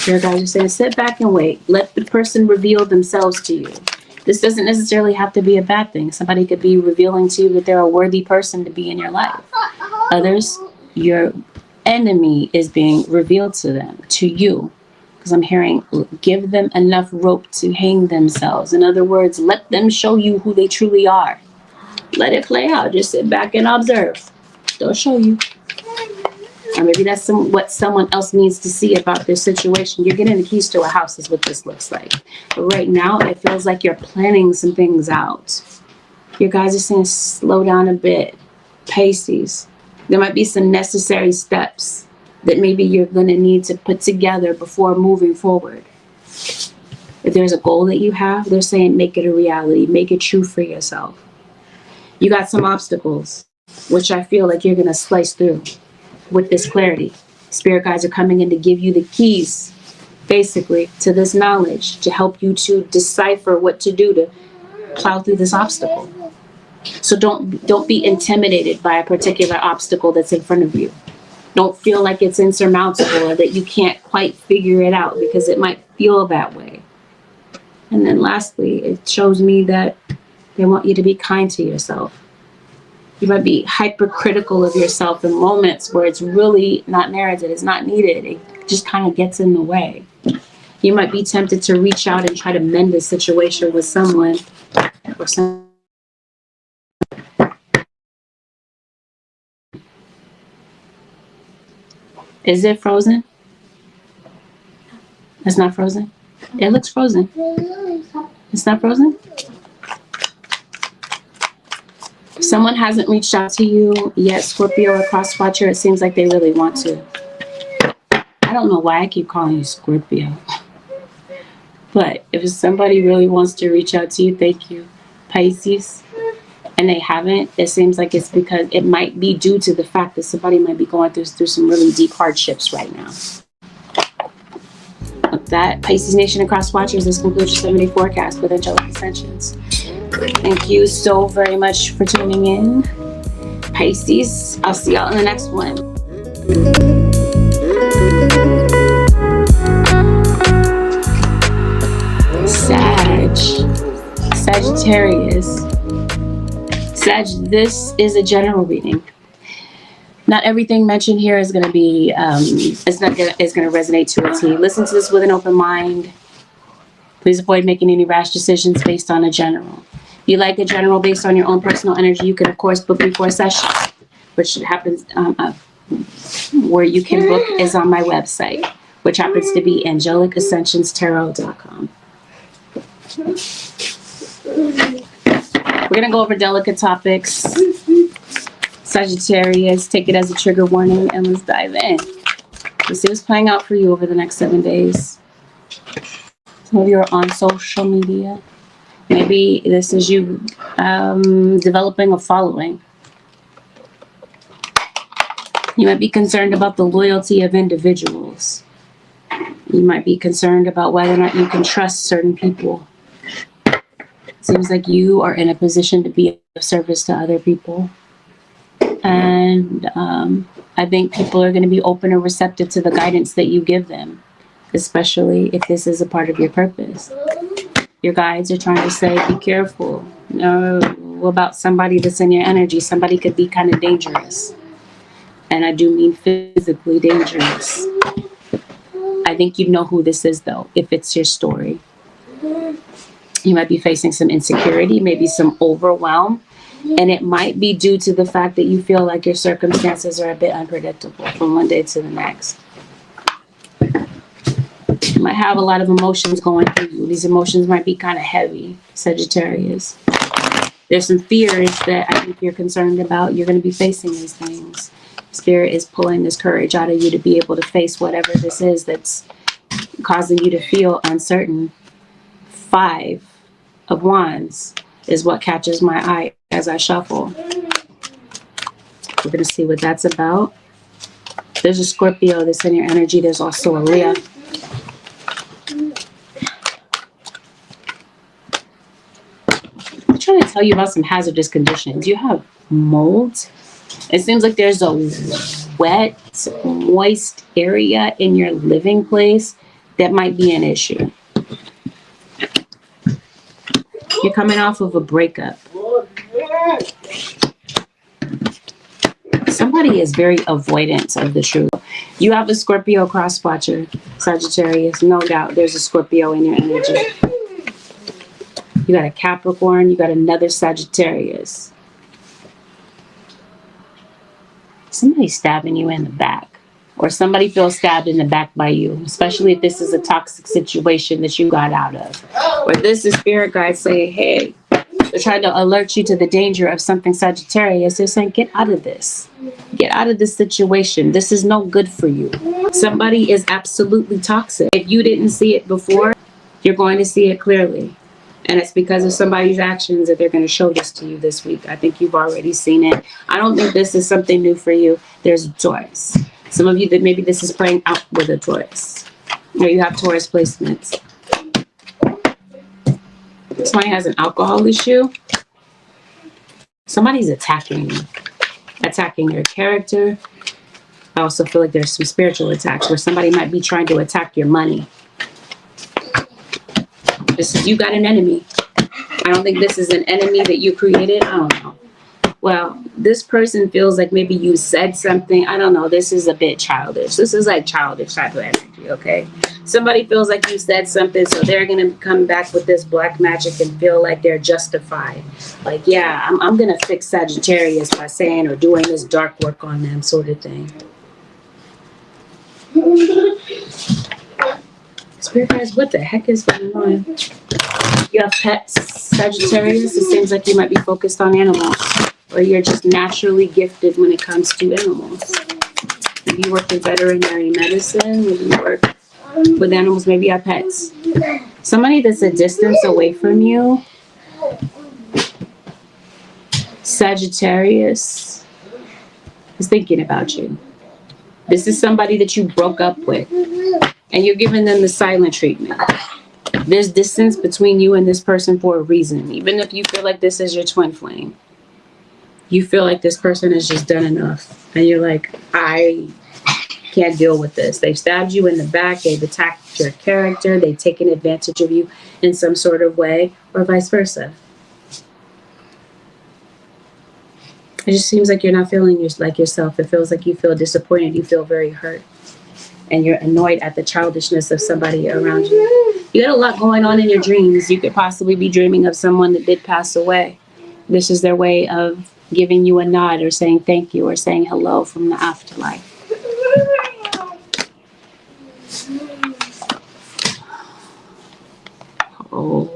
Your guys are saying, sit back and wait. Let the person reveal themselves to you. This doesn't necessarily have to be a bad thing. Somebody could be revealing to you that they're a worthy person to be in your life. Others, your enemy is being revealed to them, to you. Because I'm hearing, give them enough rope to hang themselves. In other words, let them show you who they truly are. Let it play out. Just sit back and observe. They'll show you. Or maybe that's what someone else needs to see about this situation. You're getting the keys to a house is what this looks like. But right now, it feels like you're planning some things out. Your guys are saying slow down a bit. Pisces. There might be some necessary steps that maybe you're going to need to put together before moving forward. If there's a goal that you have, they're saying make it a reality. Make it true for yourself. You got some obstacles, which I feel like you're going to slice through with this clarity. Spirit guides are coming in to give you the keys, basically, to this knowledge, to help you to decipher what to do to plow through this obstacle. So don't be intimidated by a particular obstacle that's in front of you. Don't feel like it's insurmountable or that you can't quite figure it out, because it might feel that way. And then lastly, it shows me that they want you to be kind to yourself. You might be hypercritical of yourself in moments where it's really not merited, it's not needed. It just kind of gets in the way. You might be tempted to reach out and try to mend a situation with someone or some. Is it frozen? It's not frozen? It looks frozen. It's not frozen? If someone hasn't reached out to you yet, Scorpio or cross watcher, it seems like they really want to. I don't know why I keep calling you Scorpio. But if somebody really wants to reach out to you, thank you, Pisces. and they haven't, it seems like it's because it might be due to the fact that somebody might be going through some really deep hardships right now. With that, Pisces Nation and Cross Watchers, this concludes your 7-day forecast with Angelic Ascensions. Thank you so very much for tuning in, Pisces. I'll see y'all in the next one. Sagittarius. This is a general reading. Not everything mentioned here is going to be, is going to resonate to a T. Listen to this with an open mind. Please avoid making any rash decisions based on a general. If you like a general based on your own personal energy, you can, of course, book me for a session, which happens, where you can book is on my website, which happens to be AngelicAscensionsTarot.com. We're going to go over delicate topics. Sagittarius, take it as a trigger warning, and let's dive in. Let's see what's playing out for you over the next 7 days. Some of you are on social media. Maybe this is you developing a following. You might be concerned about the loyalty of individuals. You might be concerned about whether or not you can trust certain people. Seems like you are in a position to be of service to other people. And I think people are going to be open and receptive to the guidance that you give them, especially if this is a part of your purpose. Your guides are trying to say, be careful. Know about somebody that's in your energy. Somebody could be kind of dangerous. And I do mean physically dangerous. I think you know who this is, though, if it's your story. You might be facing some insecurity, maybe some overwhelm. And it might be due to the fact that you feel like your circumstances are a bit unpredictable from one day to the next. You might have a lot of emotions going through you. These emotions might be kind of heavy, Sagittarius. There's some fears that I think you're concerned about. You're going to be facing these things. Spirit is pulling this courage out of you to be able to face whatever this is that's causing you to feel uncertain. 5 of Wands is what catches my eye as I shuffle. We're going to see what that's about. There's a Scorpio that's in your energy. There's also a Leo. I'm trying to tell you about some hazardous conditions. You have mold. It seems like there's a wet, moist area in your living place that might be an issue. You're coming off of a breakup. Somebody is very avoidant of the truth. You have a Scorpio cross watcher, Sagittarius. No doubt there's a Scorpio in your energy. You got a Capricorn. You got another Sagittarius. Somebody's stabbing you in the back. Or somebody feels stabbed in the back by you, especially if this is a toxic situation that you got out of. Or this is spirit guides saying, hey, they're trying to alert you to the danger of something, Sagittarius. They're saying, get out of this. Get out of this situation. This is no good for you. Somebody is absolutely toxic. If you didn't see it before, you're going to see it clearly. And it's because of somebody's actions that they're going to show this to you this week. I think you've already seen it. I don't think this is something new for you. There's a Taurus. Some of you that maybe this is playing out with a Taurus. Or you have Taurus placements. Somebody has an alcohol issue. Somebody's attacking you. Attacking your character. I also feel like there's some spiritual attacks where somebody might be trying to attack your money. You got an enemy. I don't think this is an enemy that you created. I don't know. Well, this person feels like maybe you said something. I don't know. This is a bit childish. This is like childish type of energy, okay? Somebody feels like you said something, so they're going to come back with this black magic and feel like they're justified. Like, yeah, I'm going to fix Sagittarius by saying or doing this dark work on them sort of thing. Spirit guys, what the heck is going on? You have pets, Sagittarius. It seems like you might be focused on animals. Or you're just naturally gifted when it comes to animals. If you work in veterinary medicine, if you work with animals, maybe you have pets. Somebody that's a distance away from you. Sagittarius is thinking about you. This is somebody that you broke up with, and you're giving them the silent treatment. There's distance between you and this person for a reason. Even if you feel like this is your twin flame, you feel like this person has just done enough. And you're like, I can't deal with this. They've stabbed you in the back. They've attacked your character. They've taken advantage of you in some sort of way, or vice versa. It just seems like you're not feeling like yourself. It feels like you feel disappointed. You feel very hurt. And you're annoyed at the childishness of somebody around you. You got a lot going on in your dreams. You could possibly be dreaming of someone that did pass away. This is their way of giving you a nod or saying thank you or saying hello from the afterlife. Oh.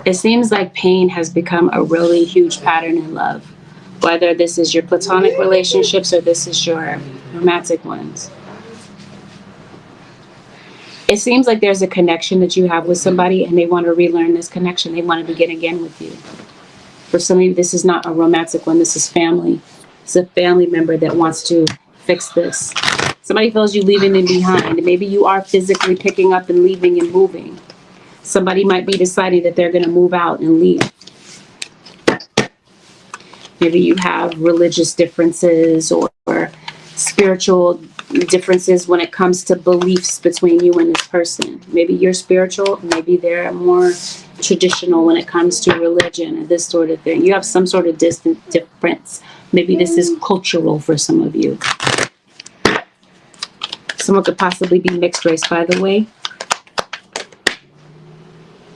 It seems like pain has become a really huge pattern in love. Whether this is your platonic relationships or this is your romantic ones. It seems like there's a connection that you have with somebody and they want to relearn this connection. They want to begin again with you. For some of you, this is not a romantic one. This is family. It's a family member that wants to fix this. Somebody feels you leaving them behind. Maybe you are physically picking up and leaving and moving. Somebody might be deciding that they're going to move out and leave. Maybe you have religious differences or spiritual differences when it comes to beliefs between you and this person. Maybe you're spiritual, maybe they're more traditional when it comes to religion and this sort of thing. You have some sort of distant difference. Maybe this is cultural for some of you. Someone could possibly be mixed race, by the way.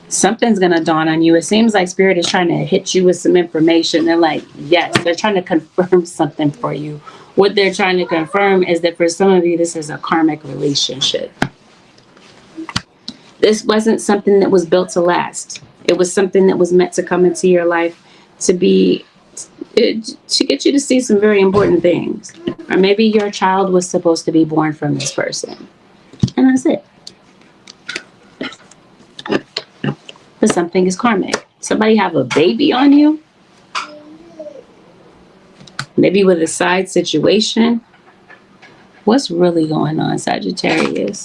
Something's going to dawn on you. It seems like Spirit is trying to hit you with some information. They're like, yes, they're trying to confirm something for you. What they're trying to confirm is that for some of you, this is a karmic relationship. This wasn't something that was built to last. It was something that was meant to come into your life to get you to see some very important things. Or maybe your child was supposed to be born from this person. And that's it. But something is karmic. Somebody have a baby on you? Maybe with a side situation. What's really going on, Sagittarius?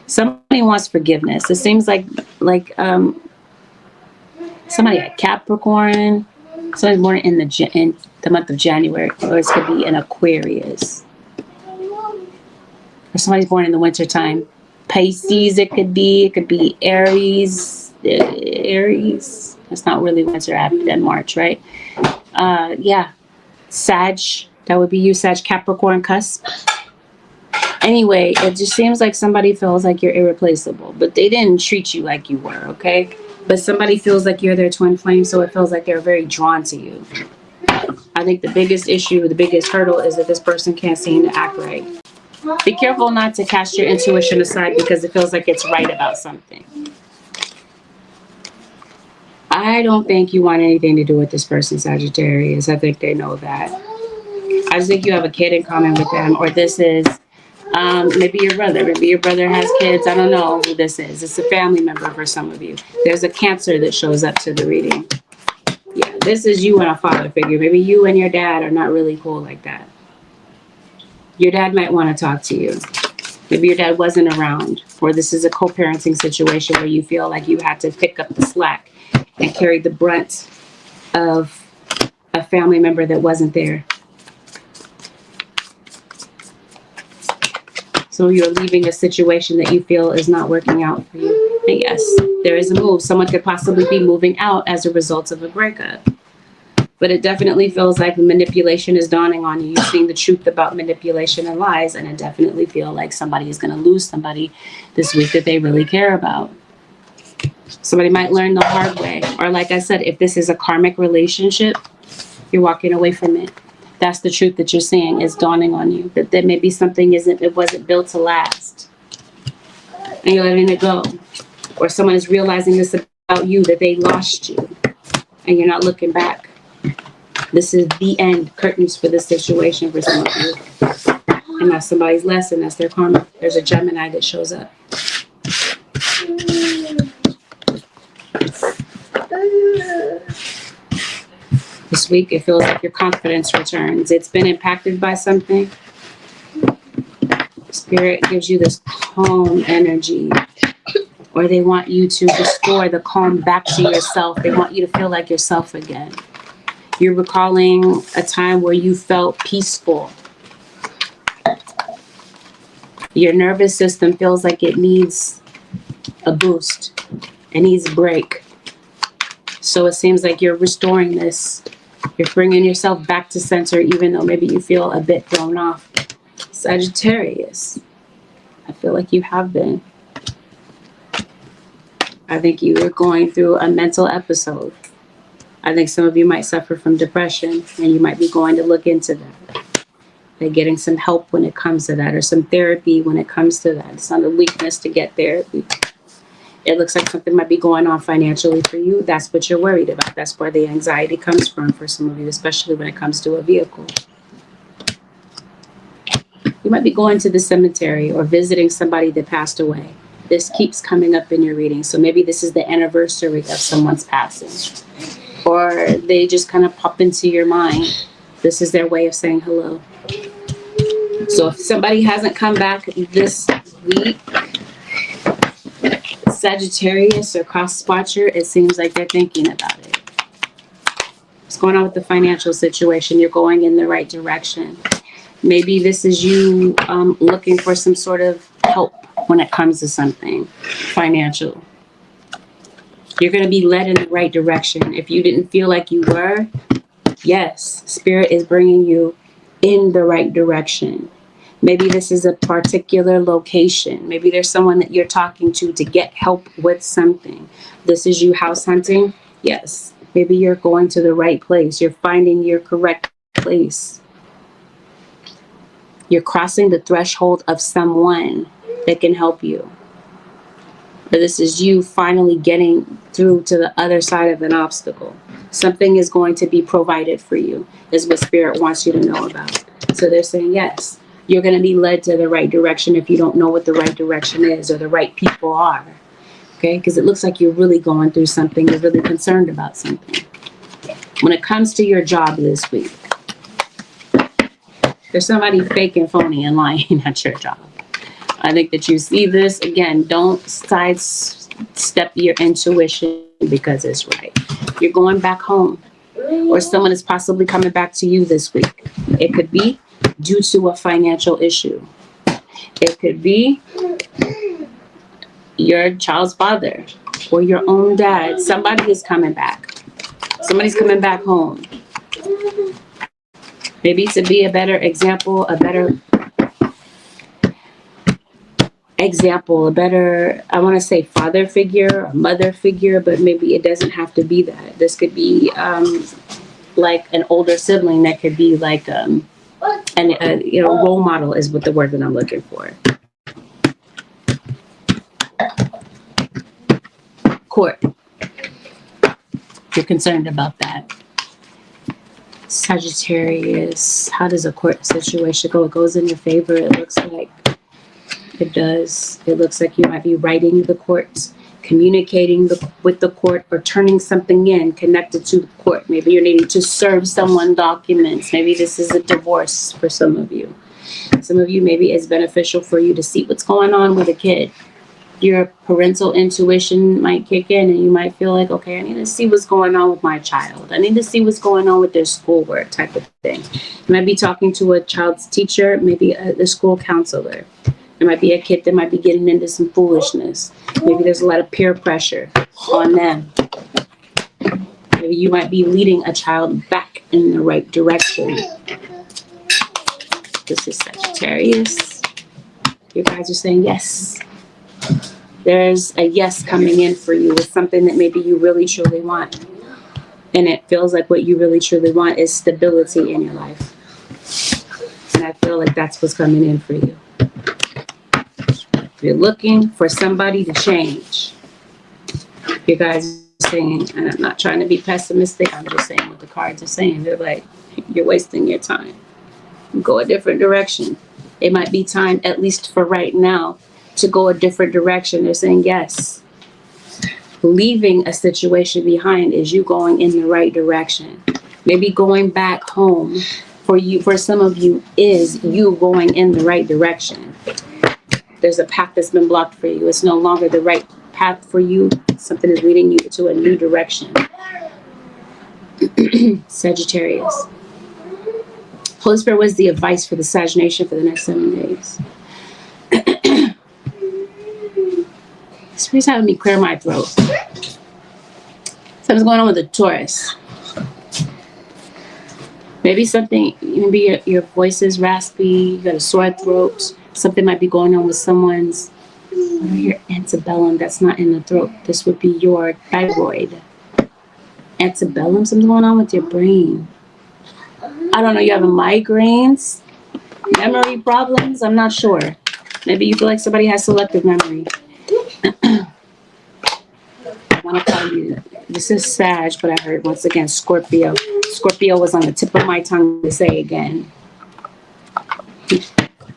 Somebody wants forgiveness. It seems like somebody at Capricorn. Somebody's born in the month of January. Or it could be an Aquarius. Or somebody's born in the wintertime. Pisces, it could be Aries. Aries. It's not really winter after that March, right? Yeah. Sag, that would be you, Sag, Capricorn, cusp. Anyway, it just seems like somebody feels like you're irreplaceable, but they didn't treat you like you were, okay? But somebody feels like you're their twin flame, so it feels like they're very drawn to you. I think the biggest issue, the biggest hurdle is that this person can't seem to act right. Be careful not to cast your intuition aside because it feels like it's right about something. I don't think you want anything to do with this person, Sagittarius. I think they know that. I just think you have a kid in common with them, or this is maybe your brother. Maybe your brother has kids. I don't know who this is. It's a family member for some of you. There's a Cancer that shows up to the reading. Yeah, this is you and a father figure. Maybe you and your dad are not really cool like that. Your dad might want to talk to you. Maybe your dad wasn't around, or this is a co-parenting situation where you feel like you had to pick up the slack and carry the brunt of a family member that wasn't there. So you're leaving a situation that you feel is not working out for you. And yes, there is a move. Someone could possibly be moving out as a result of a breakup. But it definitely feels like the manipulation is dawning on you. You're seeing the truth about manipulation and lies, and I definitely feel like somebody is going to lose somebody this week that they really care about. Somebody might learn the hard way. Or like I said, if this is a karmic relationship, you're walking away from it. That's the truth that you're seeing is dawning on you. That there may be something it wasn't built to last. And you're letting it go. Or someone is realizing this about you, that they lost you. And you're not looking back. This is the end, curtains for this situation for some of you. And that's somebody's lesson. That's their karma. There's a Gemini that shows up. This week, it feels like your confidence returns. It's been impacted by something. Spirit gives you this calm energy, or they want you to restore the calm back to yourself. They want you to feel like yourself again. You're recalling a time where you felt peaceful. Your nervous system feels like it needs a boost. It needs a break. So it seems like you're restoring this. You're bringing yourself back to center, even though maybe you feel a bit thrown off. Sagittarius, I feel like you have been. I think you are going through a mental episode. I think some of you might suffer from depression, and you might be going to look into that. They're getting some help when it comes to that, or some therapy when it comes to that. It's not a weakness to get therapy. It looks like something might be going on financially for you. That's what you're worried about. That's where the anxiety comes from for some of you, especially when it comes to a vehicle. You might be going to the cemetery or visiting somebody that passed away. This keeps coming up in your reading. So maybe this is the anniversary of someone's passing. Or they just kind of pop into your mind. This is their way of saying hello. So if somebody hasn't come back this week, Sagittarius or cross-watcher, it seems like they're thinking about it. What's going on with the financial situation? You're going in the right direction. Maybe this is you looking for some sort of help when it comes to something financial. You're going to be led in the right direction. If you didn't feel like you were, yes, Spirit is bringing you in the right direction. Maybe this is a particular location. Maybe there's someone that you're talking to get help with something. This is you house hunting. Yes. Maybe you're going to the right place. You're finding your correct place. You're crossing the threshold of someone that can help you. Or this is you finally getting through to the other side of an obstacle. Something is going to be provided for you, is what Spirit wants you to know about. So they're saying, yes, you're going to be led to the right direction if you don't know what the right direction is or the right people are. Okay? Because it looks like you're really going through something. You're really concerned about something. When it comes to your job this week, there's somebody fake and phony and lying at your job. I think that you see this. Again, don't sidestep your intuition because it's right. You're going back home, or someone is possibly coming back to you this week. It could be due to a financial issue. It could be your child's father or your own dad. Somebody is coming back. Somebody's coming back home. Maybe to be a better example, I want to say father figure or mother figure, but maybe it doesn't have to be that. This could be like an older sibling that could be like role model is what the word that I'm looking for. Court. You're concerned about that. Sagittarius, how does a court situation go? It goes in your favor. It looks like it does. It looks like you might be writing the court, communicating with the court, or turning something in connected to the court. Maybe you're needing to serve someone documents. Maybe this is a divorce for some of you. Some of you, maybe it's beneficial for you to see what's going on with a kid. Your parental intuition might kick in and you might feel like, okay, I need to see what's going on with my child. I need to see what's going on with their schoolwork type of thing. You might be talking to a child's teacher, maybe the school counselor. There might be a kid that might be getting into some foolishness. Maybe there's a lot of peer pressure on them. Maybe you might be leading a child back in the right direction. This is Sagittarius. You guys are saying yes. There's a yes coming in for you with something that maybe you really truly want. And it feels like what you really truly want is stability in your life. And I feel like that's what's coming in for you. You're looking for somebody to change. You guys are saying, and I'm not trying to be pessimistic, I'm just saying what the cards are saying. They're like, you're wasting your time. Go a different direction. It might be time, at least for right now, to go a different direction. They're saying yes. leaving a situation behind is you going in the right direction. Maybe going back home for you, for some of you, is you going in the right direction. There's a path that's been blocked for you. It's no longer the right path for you. Something is leading you to a new direction. Sagittarius. Holy Spirit, what is the advice for the Sag Nation for the next 7 days? Spirit's having me clear my throat. Something's going on with the Taurus. Maybe something, maybe your voice is raspy, you got a sore throat. Something might be going on with someone's, your antebellum, that's not in the throat. This would be your thyroid. Antebellum, something's going on with your brain. I don't know, you having migraines, memory problems, I'm not sure. Maybe you feel like somebody has selective memory. I want to tell you, this is Sag, but I heard once again Scorpio. Scorpio was on the tip of my tongue to say again.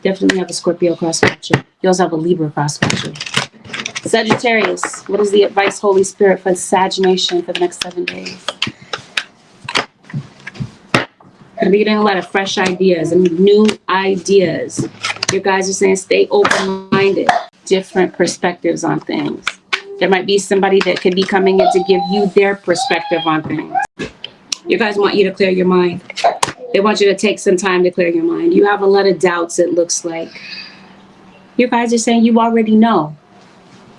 Definitely have a Scorpio cross-watcher. You also have a Libra cross-watcher. Sagittarius, what is the advice, Holy Spirit, for the Sag Nation for the next 7 days? I'm getting a lot of fresh ideas and new ideas. You guys are saying stay open-minded, different perspectives on things. There might be somebody that could be coming in to give you their perspective on things. You guys want you to clear your mind. They want you to take some time to clear your mind. You have a lot of doubts, it looks like. You guys are saying you already know.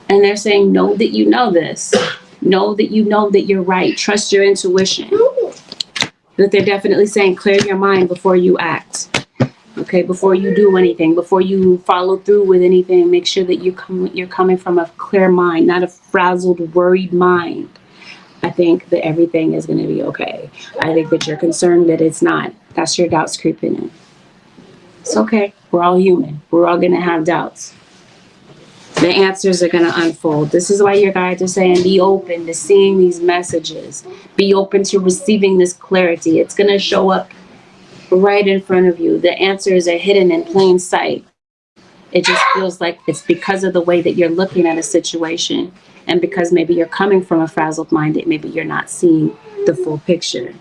And they're saying, know that you know this. Know that you know that you're right. Trust your intuition. But they're definitely saying clear your mind before you act. Okay, before you do anything, before you follow through with anything, make sure that you're coming from a clear mind, not a frazzled, worried mind. I think that everything is going to be okay. I think that you're concerned that it's not. That's your doubts creeping in. It's okay. We're all human. We're all going to have doubts. The answers are going to unfold. This is why your guides are saying be open to seeing these messages. Be open to receiving this clarity. It's going to show up right in front of you. The answers are hidden in plain sight. It just feels like it's because of the way that you're looking at a situation, and because maybe you're coming from a frazzled mind, that maybe you're not seeing the full picture.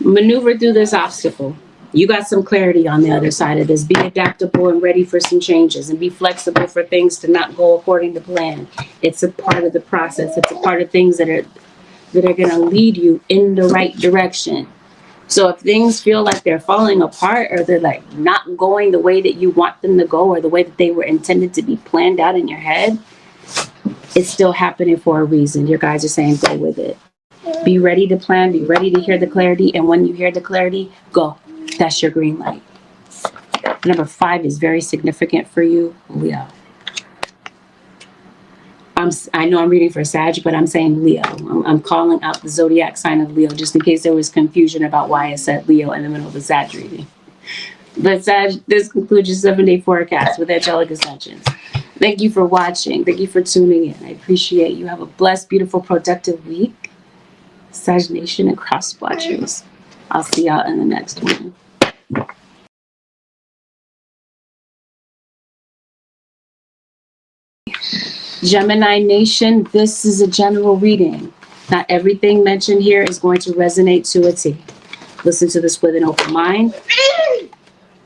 Maneuver through this obstacle. You got some clarity on the other side of this. Be adaptable and ready for some changes, and be flexible for things to not go according to plan. It's a part of the process. It's a part of things that are going to lead you in the right direction. So if things feel like they're falling apart, or they're like not going the way that you want them to go, or the way that they were intended to be planned out in your head, it's still happening for a reason. Your guys are saying go with it. Be ready to plan, be ready to hear the clarity, and when you hear the clarity, go. That's your green light. Number 5 is very significant for you, Leo. I know I'm reading for Sag, but I'm saying Leo. I'm calling out the zodiac sign of Leo, just in case there was confusion about why I said Leo in the middle of the Sag reading. But Sag, this concludes your 7-day forecast with Angelic Ascensions. Thank you for watching. Thank you for tuning in. I appreciate you. Have a blessed, beautiful, productive week. Sag Nation and Cross Watchers. I'll see y'all in the next one. Gemini Nation, this is a general reading. Not everything mentioned here is going to resonate to a T. Listen to this with an open mind.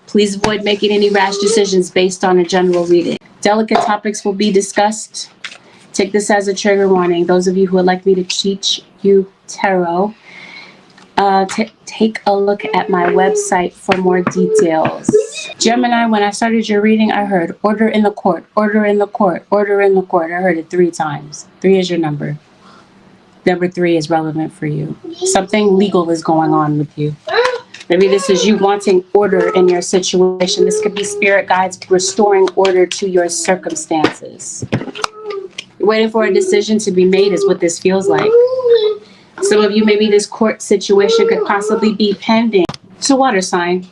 Please avoid making any rash decisions based on a general reading. Delicate topics will be discussed. Take this as a trigger warning. Those of you who would like me to teach you tarot, take a look at my website for more details. Gemini, when I started your reading, I heard order in the court, order in the court, order in the court. I heard it 3 times. 3 is your number. Number 3 is relevant for you. Something legal is going on with you. Maybe this is you wanting order in your situation. This could be spirit guides restoring order to your circumstances. You're waiting for a decision to be made is what this feels like. Some of you, maybe this court situation could possibly be pending. It's a water sign.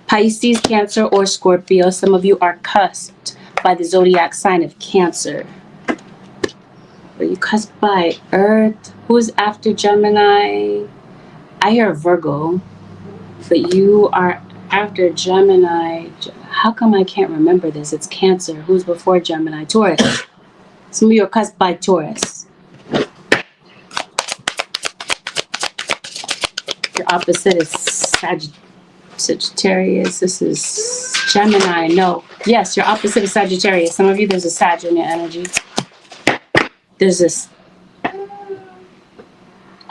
Pisces, Cancer, or Scorpio. Some of you are cusped by the zodiac sign of Cancer. Are you cusped by Earth? Who's after Gemini? I hear Virgo, but you are after Gemini. How come I can't remember this? It's Cancer. Who's before Gemini? Taurus. Some of you are cussed by Taurus. Your opposite is Sagittarius. This is Gemini. No. Yes, your opposite is Sagittarius. Some of you, there's a Sag in your energy. There's this.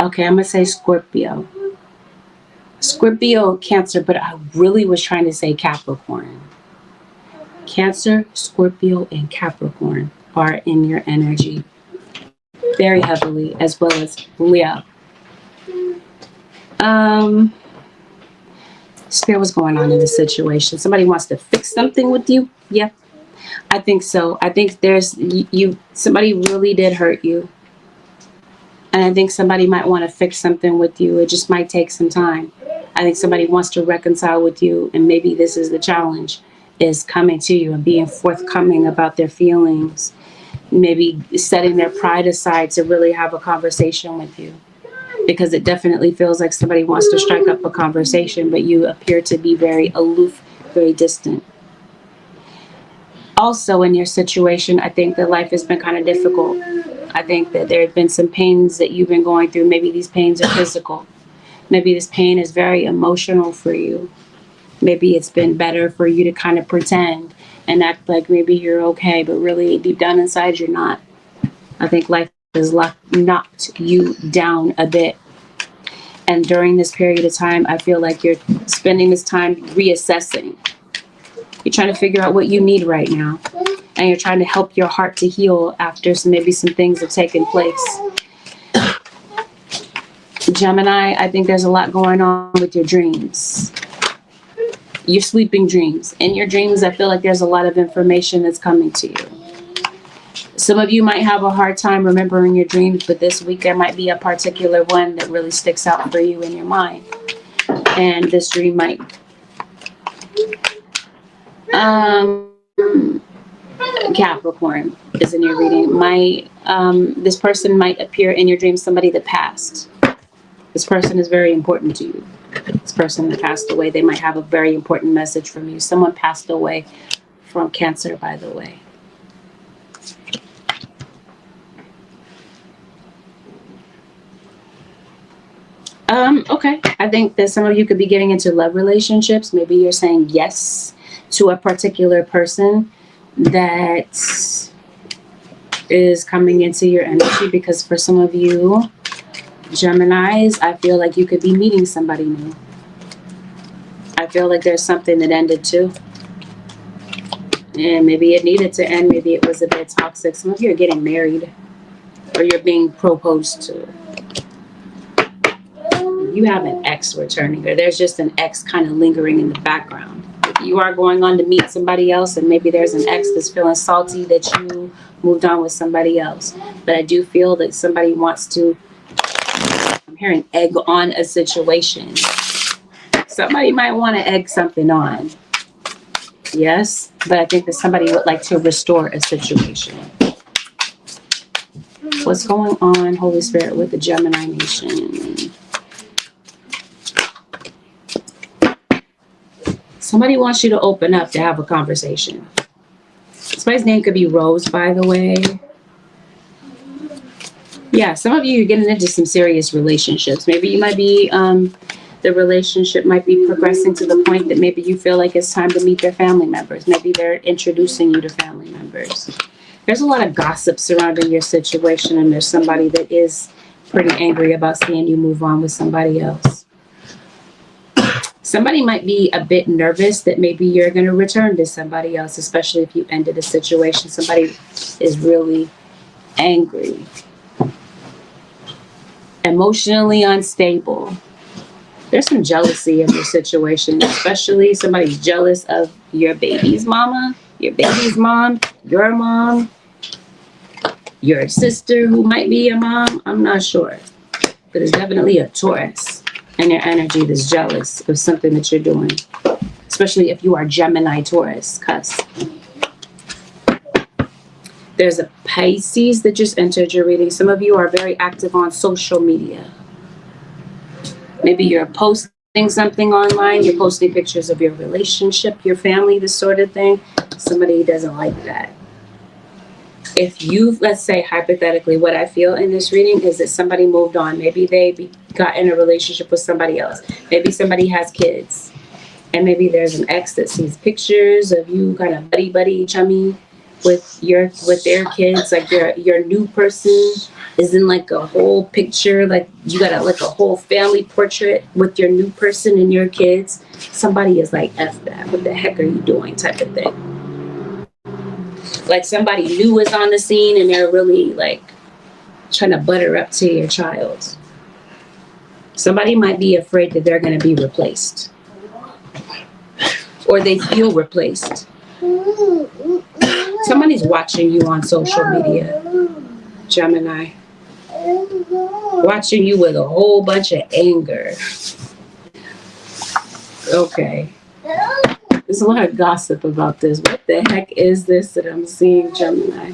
Okay, I'm going to say Scorpio. Scorpio, Cancer, but I really was trying to say Capricorn. Cancer, Scorpio, and Capricorn are in your energy very heavily, as well as Leo. Spirit, what's going on in this situation? Somebody wants to fix something with you? Yeah, I think so. I think there's somebody really did hurt you. And I think somebody might want to fix something with you. It just might take some time. I think somebody wants to reconcile with you, and maybe this is the challenge, is coming to you and being forthcoming about their feelings. Maybe setting their pride aside to really have a conversation with you. Because it definitely feels like somebody wants to strike up a conversation, but you appear to be very aloof, very distant. Also in your situation, I think that life has been kind of difficult. I think that there have been some pains that you've been going through. Maybe these pains are physical. Maybe this pain is very emotional for you. Maybe it's been better for you to kind of pretend and act like maybe you're okay, but really deep down inside you're not. I think life has knocked you down a bit. And during this period of time, I feel like you're spending this time reassessing. You're trying to figure out what you need right now. And you're trying to help your heart to heal after maybe some things have taken place. Gemini, I think there's a lot going on with your dreams. Your sleeping dreams. In your dreams, I feel like there's a lot of information that's coming to you. Some of you might have a hard time remembering your dreams, but this week there might be a particular one that really sticks out for you in your mind. And this dream might... Capricorn is in your reading. This person might appear in your dreams, somebody that passed. This person is very important to you. This person that passed away, they might have a very important message from you. Someone passed away from Cancer, by the way. Okay. I think that some of you could be getting into love relationships. Maybe you're saying yes to a particular person that is coming into your energy, because for some of you Geminis, I feel like you could be meeting somebody new. I feel like there's something that ended too. And maybe it needed to end. Maybe it was a bit toxic. Some of you are getting married, or you're being proposed to. You have an ex returning, or there's just an ex kind of lingering in the background. You are going on to meet somebody else, and maybe there's an ex that's feeling salty that you moved on with somebody else. But I do feel that somebody wants to, I'm hearing egg on a situation. Somebody might want to egg something on. Yes, but I think that somebody would like to restore a situation. What's going on, Holy Spirit, with the Gemini nation? Somebody wants you to open up to have a conversation. Somebody's name could be Rose, by the way. Yeah, some of you are getting into some serious relationships. Maybe you might be, the relationship might be progressing to the point that maybe you feel like it's time to meet their family members. Maybe they're introducing you to family members. There's a lot of gossip surrounding your situation, and there's somebody that is pretty angry about seeing you move on with somebody else. Somebody might be a bit nervous that maybe you're going to return to somebody else, especially if you ended a situation. Somebody is really angry, emotionally unstable. There's some jealousy in your situation, especially somebody's jealous of your baby's mama, your baby's mom, your sister who might be a mom. I'm not sure, but it's definitely a Taurus in your energy that's jealous of something that you're doing, especially if you are Gemini, Taurus, cuss. There's a Pisces that just entered your reading. Some of you are very active on social media. Maybe you're posting something online, you're posting pictures of your relationship, your family, this sort of thing. Somebody doesn't like that. If you, let's say hypothetically, what I feel in this reading is that somebody moved on. Maybe they got in a relationship with somebody else. Maybe somebody has kids. And maybe there's an ex that sees pictures of you kind of buddy chummy with their kids. Like your new person is in like a whole picture, like you got like a whole family portrait with your new person and your kids. Somebody is like, F that, what the heck are you doing, type of thing. Like somebody new is on the scene and they're really like trying to butter up to your child. Somebody might be afraid that they're going to be replaced, or they feel replaced. Somebody's watching you on social media, Gemini. Watching you with a whole bunch of anger. Okay. There's a lot of gossip about this. What the heck is this that I'm seeing, Gemini?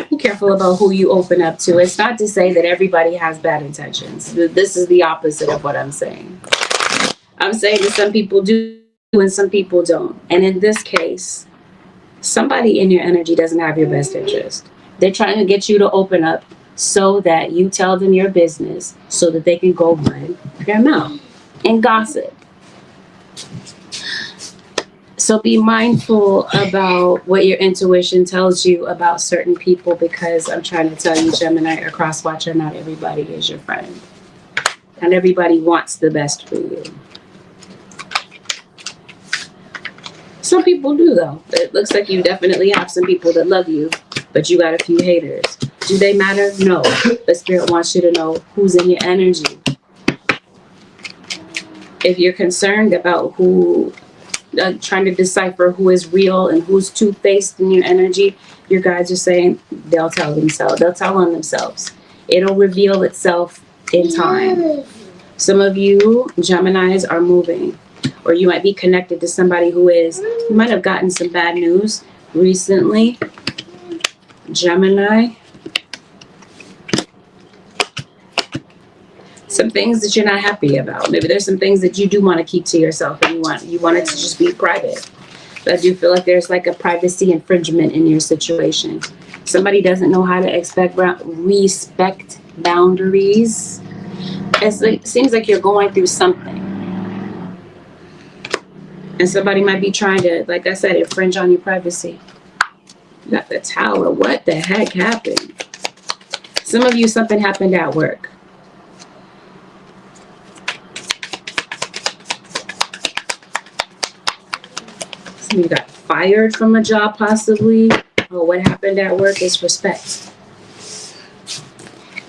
Be careful about who you open up to. It's not to say that everybody has bad intentions. This is the opposite of what I'm saying. I'm saying that some people do and some people don't. And in this case, somebody in your energy doesn't have your best interest. They're trying to get you to open up so that you tell them your business so that they can go run their mouth and gossip. So be mindful about what your intuition tells you about certain people, because I'm trying to tell you, Gemini or cross watcher, not everybody is your friend. Not everybody wants the best for you. Some people do, though. It looks like you definitely have some people that love you, but you got a few haters. Do they matter? No. But Spirit wants you to know who's in your energy. If you're concerned about who, trying to decipher who is real and who's two-faced in your energy, your guides are saying they'll tell themselves. They'll tell on themselves. It'll reveal itself in time. Some of you Geminis are moving, or you might be connected to somebody who is. You might have gotten some bad news recently, Gemini. Some things that you're not happy about. Maybe there's some things that you do want to keep to yourself and you want it to just be private. But I do feel like there's like a privacy infringement in your situation. Somebody doesn't know how to respect boundaries. It seems like you're going through something. And somebody might be trying to, like I said, infringe on your privacy. You got the Tower. What the heck happened? Some of you, something happened at work. Some of you got fired from a job, possibly. Or what happened at work is respect.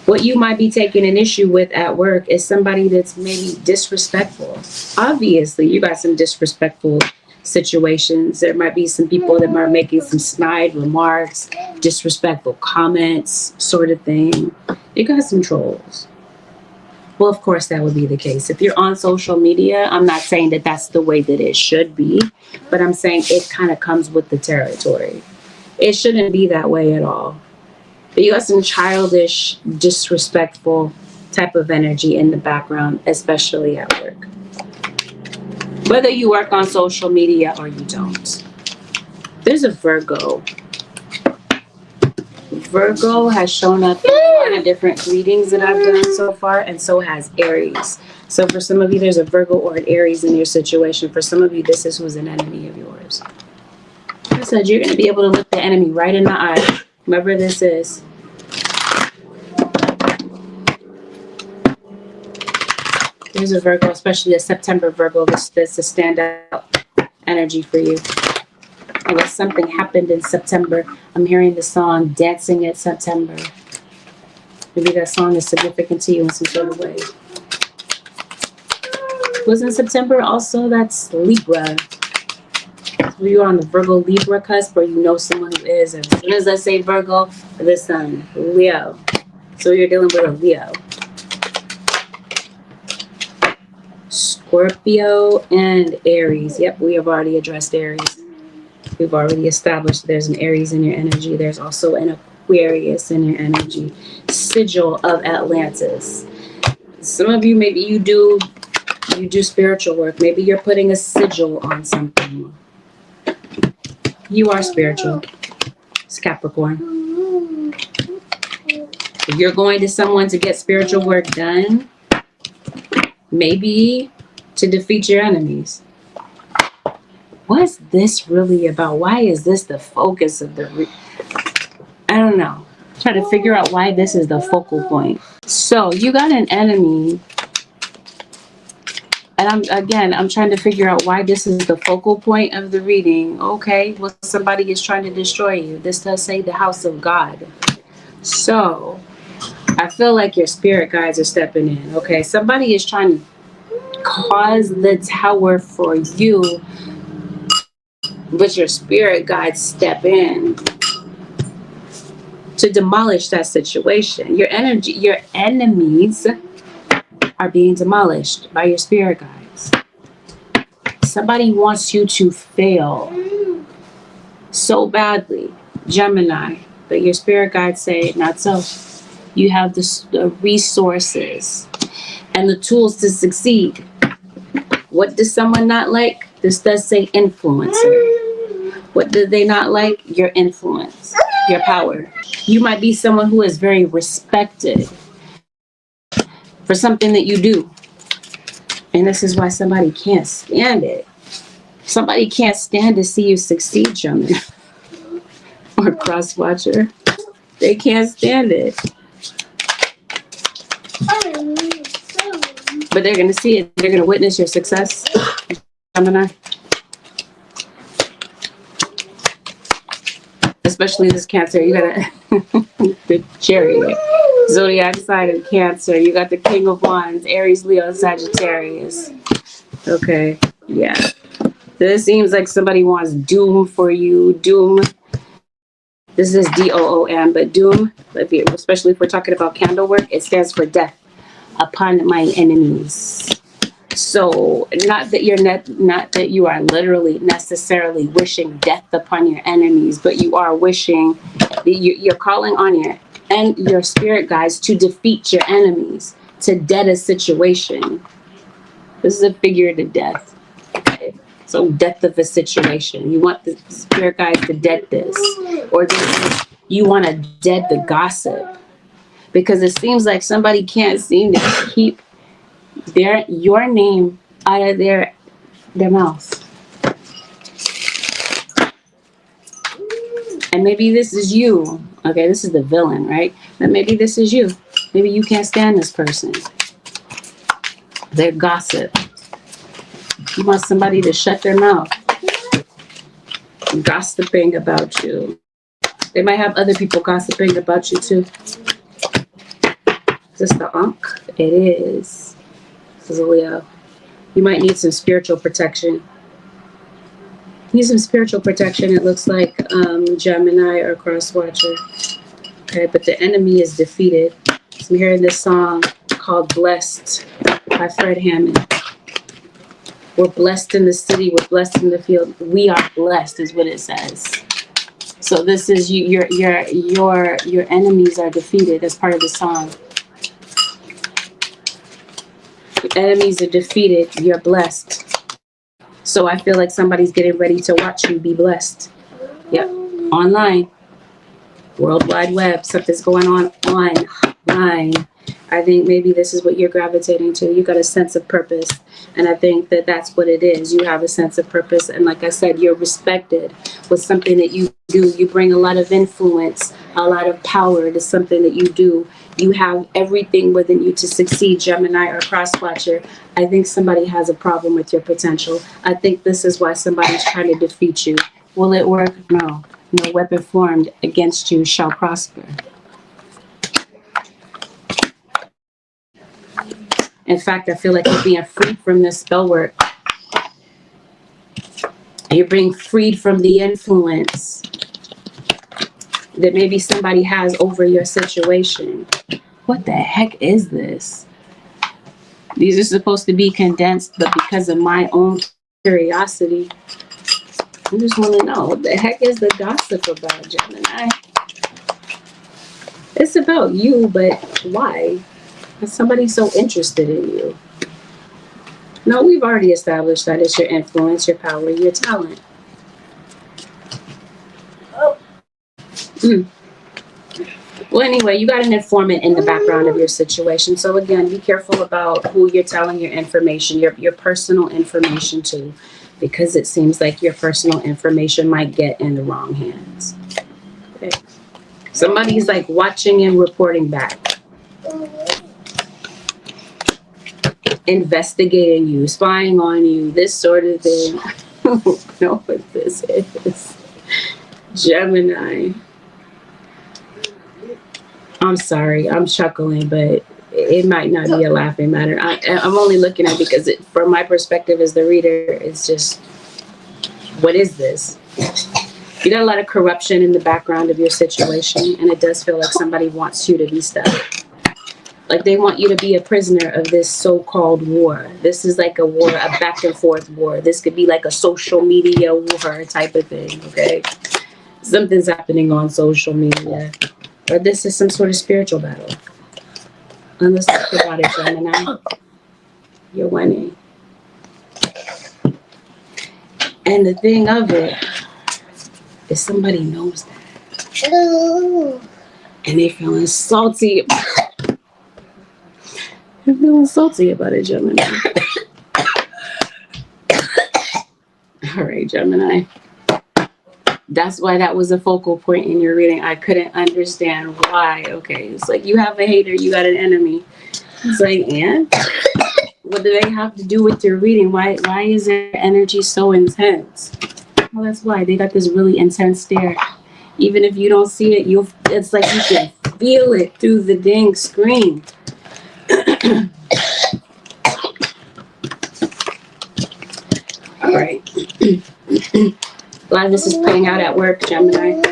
What you might be taking an issue with at work is somebody that's maybe disrespectful. Obviously, you got some disrespectful situations. There might be some people that are making some snide remarks, disrespectful comments, sort of thing. You got some trolls. Well, of course, that would be the case. If you're on social media, I'm not saying that that's the way that it should be, but I'm saying it kind of comes with the territory. It shouldn't be that way at all. But you got some childish, disrespectful type of energy in the background, especially at work. Whether you work on social media or you don't. There's a Virgo. Virgo has shown up in a lot of different readings that I've done so far, and so has Aries. So for some of you, there's a Virgo or an Aries in your situation. For some of you, this is who's an enemy of yours. I said you're going to be able to look the enemy right in the eye. Whoever this is. There's a Virgo, especially a September Virgo. That's a standout energy for you. Unless something happened in September. I'm hearing the song Dancing at September. Maybe that song is significant to you in some sort of way. Was in September also? That's Libra. So you're on the Virgo Libra cusp, or you know someone who is. As soon as I say Virgo, the sun, Leo. So you're dealing with a Leo. Scorpio and Aries. Yep, we have already addressed Aries. We've already established there's an Aries in your energy. There's also an Aquarius in your energy. Sigil of Atlantis. Some of you, maybe you do spiritual work. Maybe you're putting a sigil on something. You are spiritual. It's Capricorn. If you're going to someone to get spiritual work done, maybe to defeat your enemies. What's this really about? Why is this the focus of the... I don't know. Try to figure out why this is the focal point. So you got an enemy. And I'm trying to figure out why this is the focal point of the reading. Okay, well, somebody is trying to destroy you. This does say the house of God. So I feel like your spirit guides are stepping in. Okay, somebody is trying to cause the tower for you, but your spirit guides step in to demolish that situation. Your enemies are being demolished by your spirit guides. Somebody wants you to fail so badly, Gemini, but your spirit guides say not so. You have the resources and the tools to succeed. What does someone not like? This does say influencer. What do they not like? Your influence, your power. You might be someone who is very respected for something that you do. And this is why somebody can't stand it. Somebody can't stand to see you succeed, Gemini. Or cross-watcher. They can't stand it. But they're going to see it. They're going to witness your success, Gemini. Especially this Cancer. You got the cherry. Zodiac sign of Cancer. You got the King of Wands. Aries, Leo, Sagittarius. Okay. Yeah. This seems like somebody wants doom for you. Doom. This is DOOM, but doom, especially if we're talking about candle work, it stands for death upon my enemies. So not that you are literally necessarily wishing death upon your enemies, but you are wishing, you're calling on your spirit guides to defeat your enemies, to dead a situation. This is a figurative death. Okay? So death of a situation. You want the spirit guides to dead this, or you want to dead the gossip, because it seems like somebody can't seem to keep your name out of their mouth. And maybe this is you. Okay, this is the villain, right? But maybe this is you. Maybe you can't stand this person. Their gossip. You want somebody to shut their mouth. Gossiping about you. They might have other people gossiping about you too. Is this the Ankh? It is. This is a Leo. You might need some spiritual protection. Need some spiritual protection. It looks like Gemini or Crosswatcher. Okay, but the enemy is defeated. So I'm hearing this song called Blessed by Fred Hammond. We're blessed in the city. We're blessed in the field. We are blessed is what it says. So this is your enemies are defeated as part of the song. Your enemies are defeated. You're blessed. So I feel like somebody's getting ready to watch you be blessed. Yep. Online. World Wide Web. Something's going on online. I think maybe this is what you're gravitating to. You got a sense of purpose. And I think that that's what it is. You have a sense of purpose. And like I said, you're respected with something that you do. You bring a lot of influence, a lot of power to something that you do. You have everything within you to succeed, Gemini or Crosswatcher. I think somebody has a problem with your potential. I think this is why somebody's trying to defeat you. Will it work? No. No weapon formed against you shall prosper. In fact, I feel like you're being freed from this spell work. You're being freed from the influence that maybe somebody has over your situation. What the heck is this? These are supposed to be condensed, but because of my own curiosity, I just want to know, what the heck is the gossip about, Gemini? It's about you, but why? Somebody's so interested in you. No, we've already established that it's your influence, your power, your talent. Well, anyway, you got an informant in the background of your situation. So again, be careful about who you're telling your information, your personal information to, because it seems like your personal information might get in the wrong hands. Okay. Somebody's like watching and reporting back. Investigating you, spying on you, this sort of thing. I don't know what this is. Gemini. I'm sorry, I'm chuckling, but it might not be a laughing matter. I'm only looking at it because from my perspective as the reader, it's just, what is this? You got a lot of corruption in the background of your situation, and it does feel like somebody wants you to be stuck. Like they want you to be a prisoner of this so-called war. This is like a war, a back and forth war. This could be like a social media war type of thing, okay? Something's happening on social media. Or this is some sort of spiritual battle. And let's talk about it, Gemini. You're winning. And the thing of it is somebody knows that. And they feeling salty. I'm feeling salty about it, Gemini. All right, Gemini. That's why that was a focal point in your reading. I couldn't understand why. Okay, it's like you have a hater, you got an enemy. It's like, and what do they have to do with your reading? Why is their energy so intense? Well, that's why they got this really intense stare. Even if you don't see it, it's like you can feel it through the dang screen. All right. A lot of this is playing out at work, Gemini.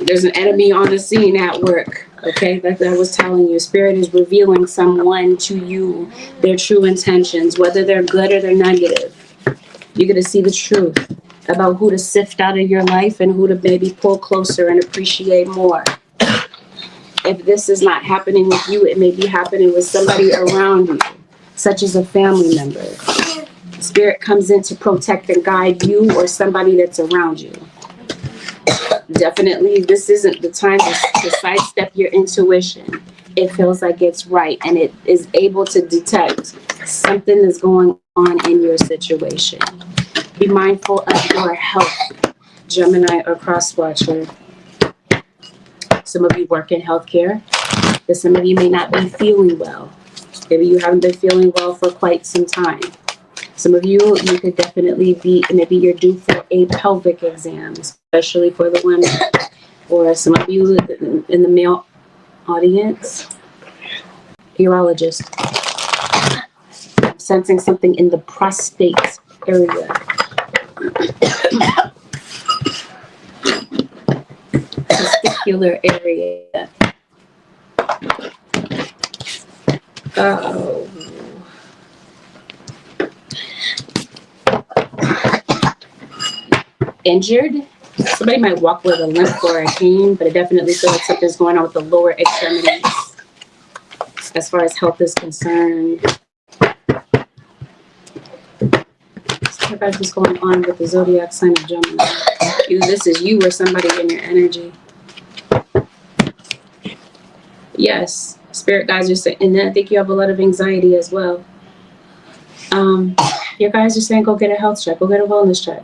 There's an enemy on the scene at work. Okay, like I was telling you, Spirit is revealing someone to you, their true intentions, whether they're good or they're negative. You're going to see the truth about who to sift out of your life and who to maybe pull closer and appreciate more. If this is not happening with you, it may be happening with somebody around you, such as a family member. Spirit comes in to protect and guide you or somebody that's around you. Definitely, this isn't the time to sidestep your intuition. It feels like it's right, and it is able to detect something is going on in your situation. Be mindful of your health, Gemini or cross-watcher. Some of you work in healthcare, but some of you may not be feeling well. Maybe you haven't been feeling well for quite some time. Some of you could definitely be, maybe you're due for a pelvic exam, especially for the women. Or some of you in the male audience, urologist. I'm sensing something in the prostate area. Testicular area. Oh. Injured. Somebody might walk with a limp or a cane, but I definitely feel like something's going on with the lower extremities as far as health is concerned. So about what's going on with the zodiac sign of Gemini. Either this is you or somebody in your energy. Yes, spirit guys are saying, and then I think you have a lot of anxiety as well. Your guys are saying go get a health check, go get a wellness check.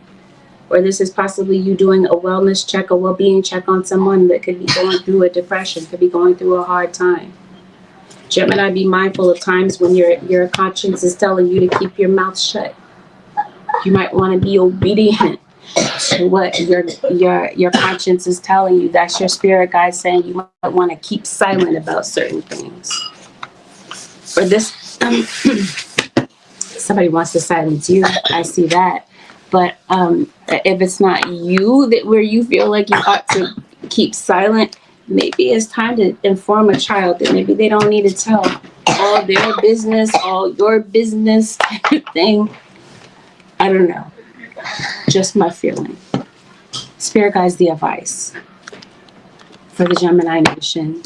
Or this is possibly you doing a wellness check, a well-being check on someone that could be going through a depression, could be going through a hard time. Gemini, be mindful of times when your conscience is telling you to keep your mouth shut. You might want to be obedient to what your conscience is telling you. That's your spirit guide saying you might want to keep silent about certain things. Or this, somebody wants to silence you. I see that. But if it's not you where you feel like you ought to keep silent, maybe it's time to inform a child that maybe they don't need to tell all their business, all your business type of thing. I don't know. Just my feeling. Spirit guides the advice for the Gemini nation.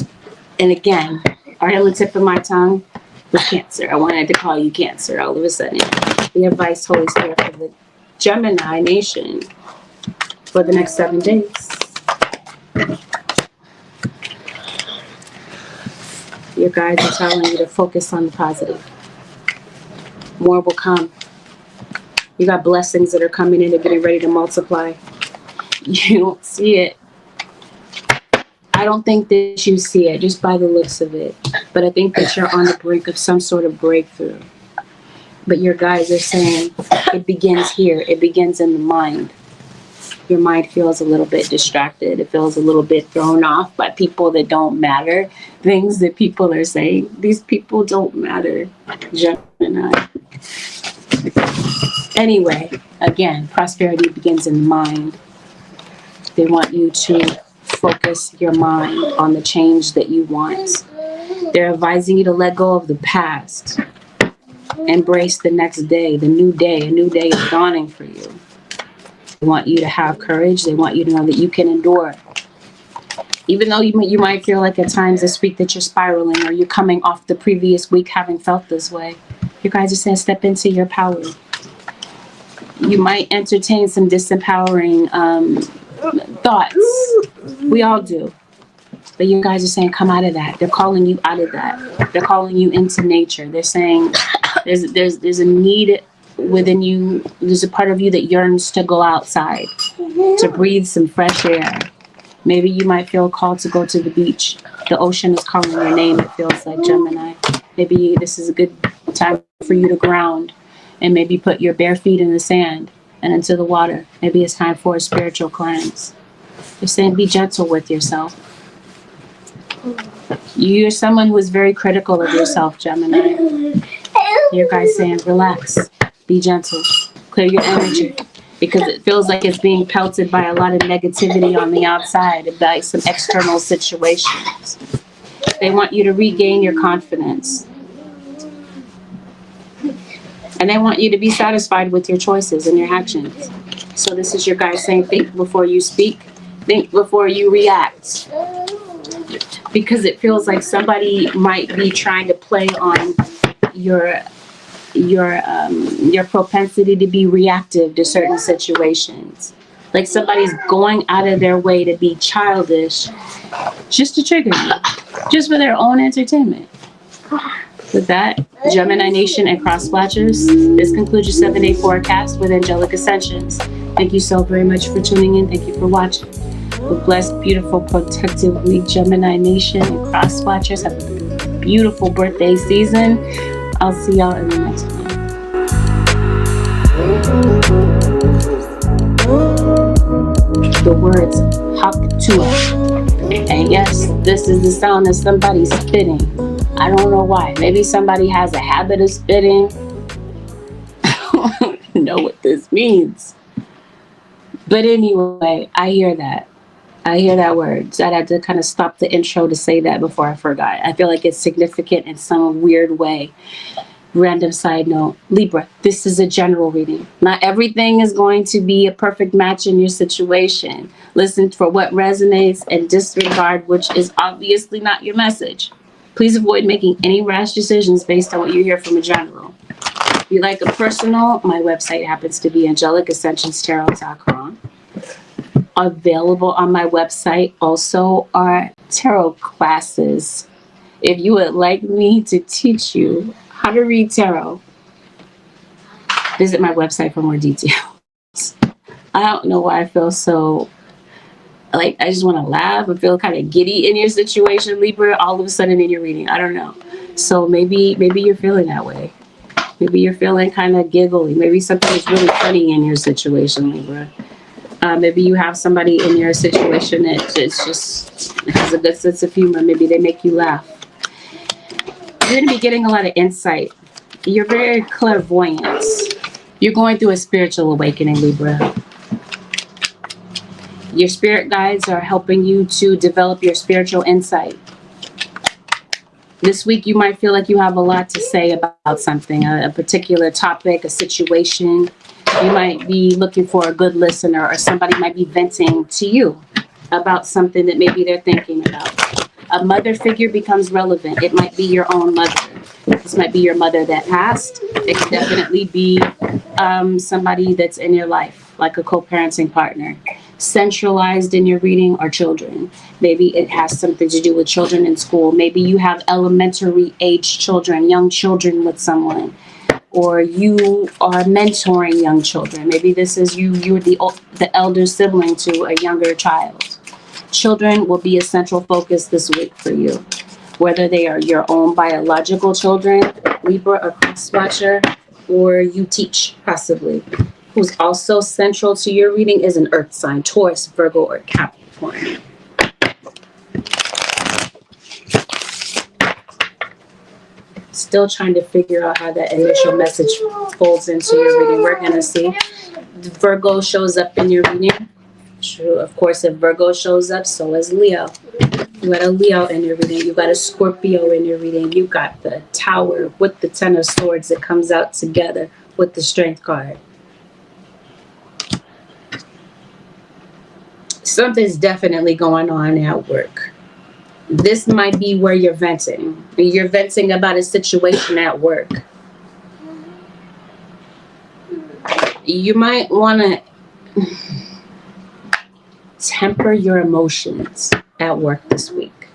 And again, right on the tip of my tongue was Cancer. I wanted to call you Cancer all of a sudden. The advice, Holy Spirit, for the Gemini nation for the next 7 days. Your guides are telling you to focus on the positive. More will come. You got blessings that are coming in and getting ready to multiply. You don't see it. I don't think that you see it just by the looks of it. But I think that you're on the brink of some sort of breakthrough. But your guides are saying it begins here. It begins in the mind. Your mind feels a little bit distracted. It feels a little bit thrown off by people that don't matter. Things that people are saying. These people don't matter. Gemini. Anyway, again, prosperity begins in the mind. They want you to focus your mind on the change that you want. They're advising you to let go of the past. Embrace the next day, the new day. A new day is dawning for you. They want you to have courage. They want you to know that you can endure. Even though you might feel like at times this week that you're spiraling or you're coming off the previous week having felt this way, you guys are saying step into your power. You might entertain some disempowering thoughts. We all do. But you guys are saying come out of that. They're calling you out of that. They're calling you into nature. They're saying there's a need within you. There's a part of you that yearns to go outside, to breathe some fresh air. Maybe you might feel called to go to the beach. The ocean is calling your name, it feels like, Gemini. Maybe this is a good time for you to ground and maybe put your bare feet in the sand and into the water. Maybe it's time for a spiritual cleanse. They're saying be gentle with yourself. You're someone who is very critical of yourself, Gemini. Your guys saying relax, be gentle, clear your energy. Because it feels like it's being pelted by a lot of negativity on the outside, by some external situations. They want you to regain your confidence. And they want you to be satisfied with your choices and your actions. So this is your guys saying, think before you speak, think before you react. Because it feels like somebody might be trying to play on your propensity to be reactive to certain situations. Like somebody's going out of their way to be childish just to trigger you, just for their own entertainment. With that, Gemini Nation and Cross Watchers, this concludes your 7-day forecast with Angelic Ascensions. Thank you so very much for tuning in. Thank you for watching. A blessed, beautiful, protective week, Gemini Nation and Cross Watchers. Have a beautiful birthday season. I'll see y'all in the next one. The words Haktua. And yes, this is the sound of somebody spitting. I don't know why. Maybe somebody has a habit of spitting. I don't know what this means. But anyway, I hear that. I hear that word. So I had to kind of stop the intro to say that before I forgot. I feel like it's significant in some weird way. Random side note, Libra, this is a general reading. Not everything is going to be a perfect match in your situation. Listen for what resonates and disregard which is obviously not your message. Please avoid making any rash decisions based on what you hear from a general. If you like a personal, my website happens to be AngelicAscensionsTarot.com. Available on my website also are tarot classes. If you would like me to teach you how to read tarot, visit my website for more details. I don't know why I feel so, like, I just want to laugh. I feel kind of giddy in your situation, Libra, all of a sudden in your reading. I don't know. So maybe you're feeling that way. Maybe you're feeling kind of giggly. Maybe something is really funny in your situation, Libra. Maybe you have somebody in your situation that just has a good sense of humor. Maybe they make you laugh. You're going to be getting a lot of insight. You're very clairvoyant. You're going through a spiritual awakening, Libra. Your spirit guides are helping you to develop your spiritual insight. This week, you might feel like you have a lot to say about something, a particular topic, a situation. You might be looking for a good listener, or somebody might be venting to you about something that maybe they're thinking about. A mother figure becomes relevant. It might be your own mother. This might be your mother that passed. It could definitely be somebody that's in your life, like a co-parenting partner. Centralized in your reading are children. Maybe it has something to do with children in school. Maybe you have elementary age children, young children with someone, or you are mentoring young children. Maybe this is you're the elder sibling to a younger child. Children will be a central focus this week for you, whether they are your own biological children, Libra or cross-watcher, or you teach possibly. Who's also central to your reading is an earth sign, Taurus, Virgo, or Capricorn. Still trying to figure out how that initial message folds into your reading. We're going to see. Virgo shows up in your reading. True, of course, if Virgo shows up, so is Leo. You got a Leo in your reading. You got a Scorpio in your reading. You got the Tower with the Ten of Swords that comes out together with the Strength card. Something's definitely going on at work. This might be where you're venting. You're venting about a situation at work. You might want to temper your emotions at work this week.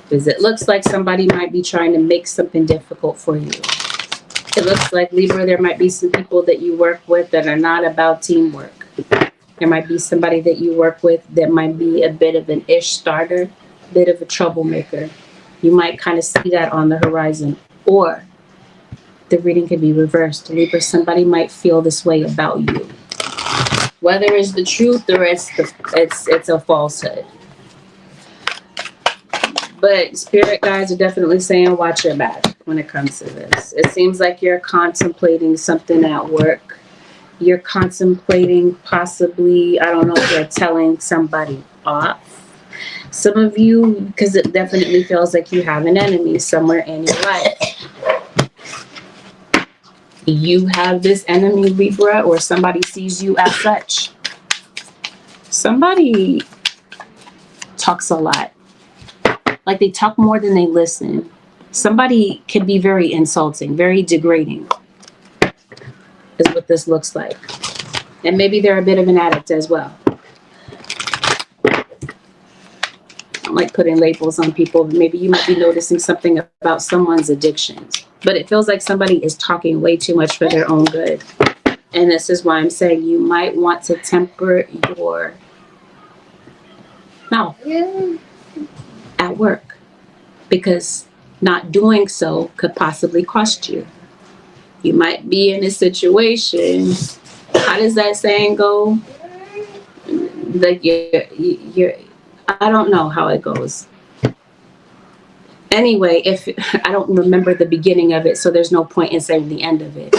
Because it looks like somebody might be trying to make something difficult for you. It looks like, Libra, there might be some people that you work with that are not about teamwork. There might be somebody that you work with that might be a bit of an ish starter, a bit of a troublemaker. You might kind of see that on the horizon. Or the reading could be reversed. Libra, somebody might feel this way about you. Whether it's the truth or it's a falsehood. But spirit guides are definitely saying watch your back when it comes to this. It seems like you're contemplating something at work. You're contemplating possibly, I don't know if you're telling somebody off. Some of you, because it definitely feels like you have an enemy somewhere in your life. You have this enemy, Libra, or somebody sees you as such. Somebody talks a lot. Like they talk more than they listen. Somebody can be very insulting, very degrading, is what this looks like. And maybe they're a bit of an addict as well. I don't like putting labels on people. Maybe you might be noticing something about someone's addictions. But it feels like somebody is talking way too much for their own good. And this is why I'm saying you might want to temper your mouth at work, because not doing so could possibly cost you. You might be in a situation, how does that saying go? Like you're I don't know how it goes. Anyway, if I don't remember the beginning of it, so there's no point in saying the end of it.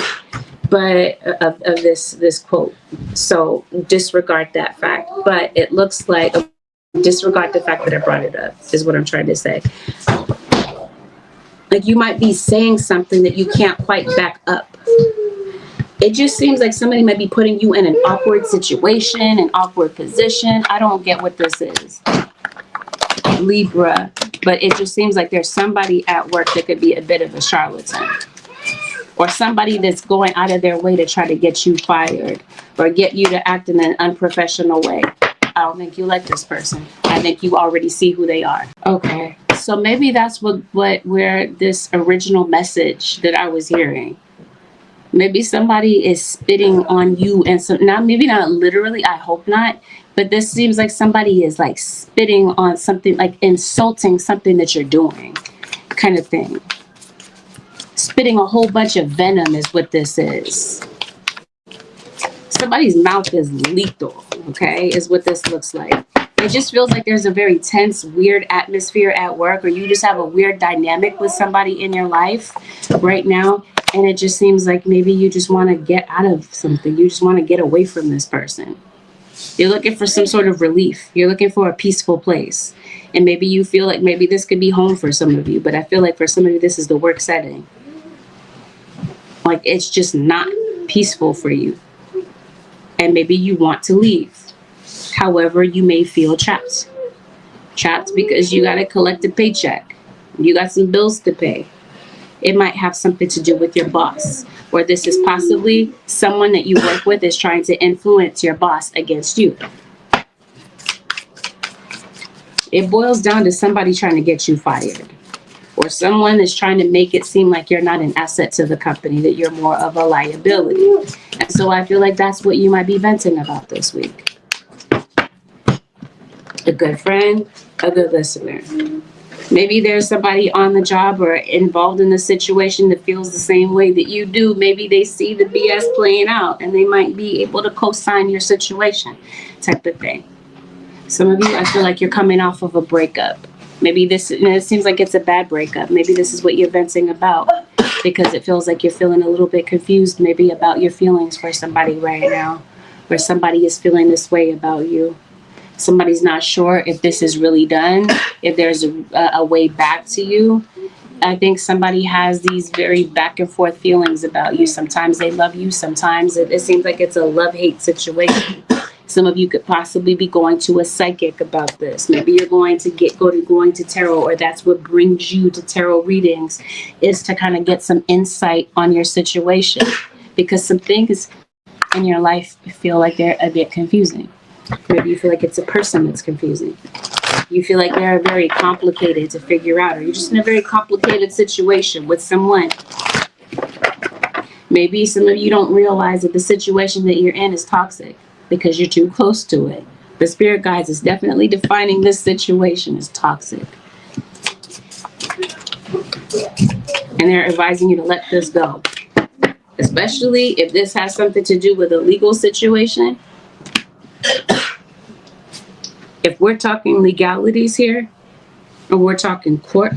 But of this quote. So disregard that fact. But it looks like disregard the fact that I brought it up, is what I'm trying to say. Like you might be saying something that you can't quite back up. It just seems like somebody might be putting you in an awkward situation, an awkward position. I don't get what this is, Libra, but it just seems like there's somebody at work that could be a bit of a charlatan, or somebody that's going out of their way to try to get you fired or get you to act in an unprofessional way. I don't think you like this person. I think you already see who they are. Okay. So maybe that's where this original message that I was hearing. Maybe somebody is spitting on you, and so now maybe not literally, I hope not, but this seems like somebody is like spitting on something, like insulting something that you're doing, kind of thing. Spitting a whole bunch of venom is what this is. Somebody's mouth is lethal, okay, is what this looks like. It just feels like there's a very tense, weird atmosphere at work, or you just have a weird dynamic with somebody in your life right now. And it just seems like maybe you just want to get out of something. You just want to get away from this person. You're looking for some sort of relief. You're looking for a peaceful place. And maybe you feel like maybe this could be home for some of you. But I feel like for some of you, this is the work setting. Like it's just not peaceful for you. And maybe you want to leave. However, you may feel trapped. Trapped because you got to collect a paycheck. You got some bills to pay. It might have something to do with your boss, or this is possibly someone that you work with is trying to influence your boss against you. It boils down to somebody trying to get you fired, or someone is trying to make it seem like you're not an asset to the company, that you're more of a liability. And so I feel like that's what you might be venting about this week. A good friend, a good listener. Maybe there's somebody on the job or involved in the situation that feels the same way that you do. Maybe they see the BS playing out and they might be able to co-sign your situation, type of thing. Some of you, I feel like you're coming off of a breakup. Maybe this, it seems like it's a bad breakup. Maybe this is what you're venting about because it feels like you're feeling a little bit confused maybe about your feelings for somebody right now, or somebody is feeling this way about you. Somebody's not sure if this is really done, if there's a way back to you. I think somebody has these very back and forth feelings about you. Sometimes they love you. Sometimes it seems like it's a love-hate situation. Some of you could possibly be going to a psychic about this. Maybe you're going to going to tarot, or that's what brings you to tarot readings, is to kind of get some insight on your situation, because some things in your life feel like they're a bit confusing. Maybe you feel like it's a person that's confusing. You feel like they're very complicated to figure out, or you're just in a very complicated situation with someone. Maybe some of you don't realize that the situation that you're in is toxic because you're too close to it. The spirit guides is definitely defining this situation as toxic. And they're advising you to let this go. Especially if this has something to do with a legal situation. If we're talking legalities here, or we're talking court,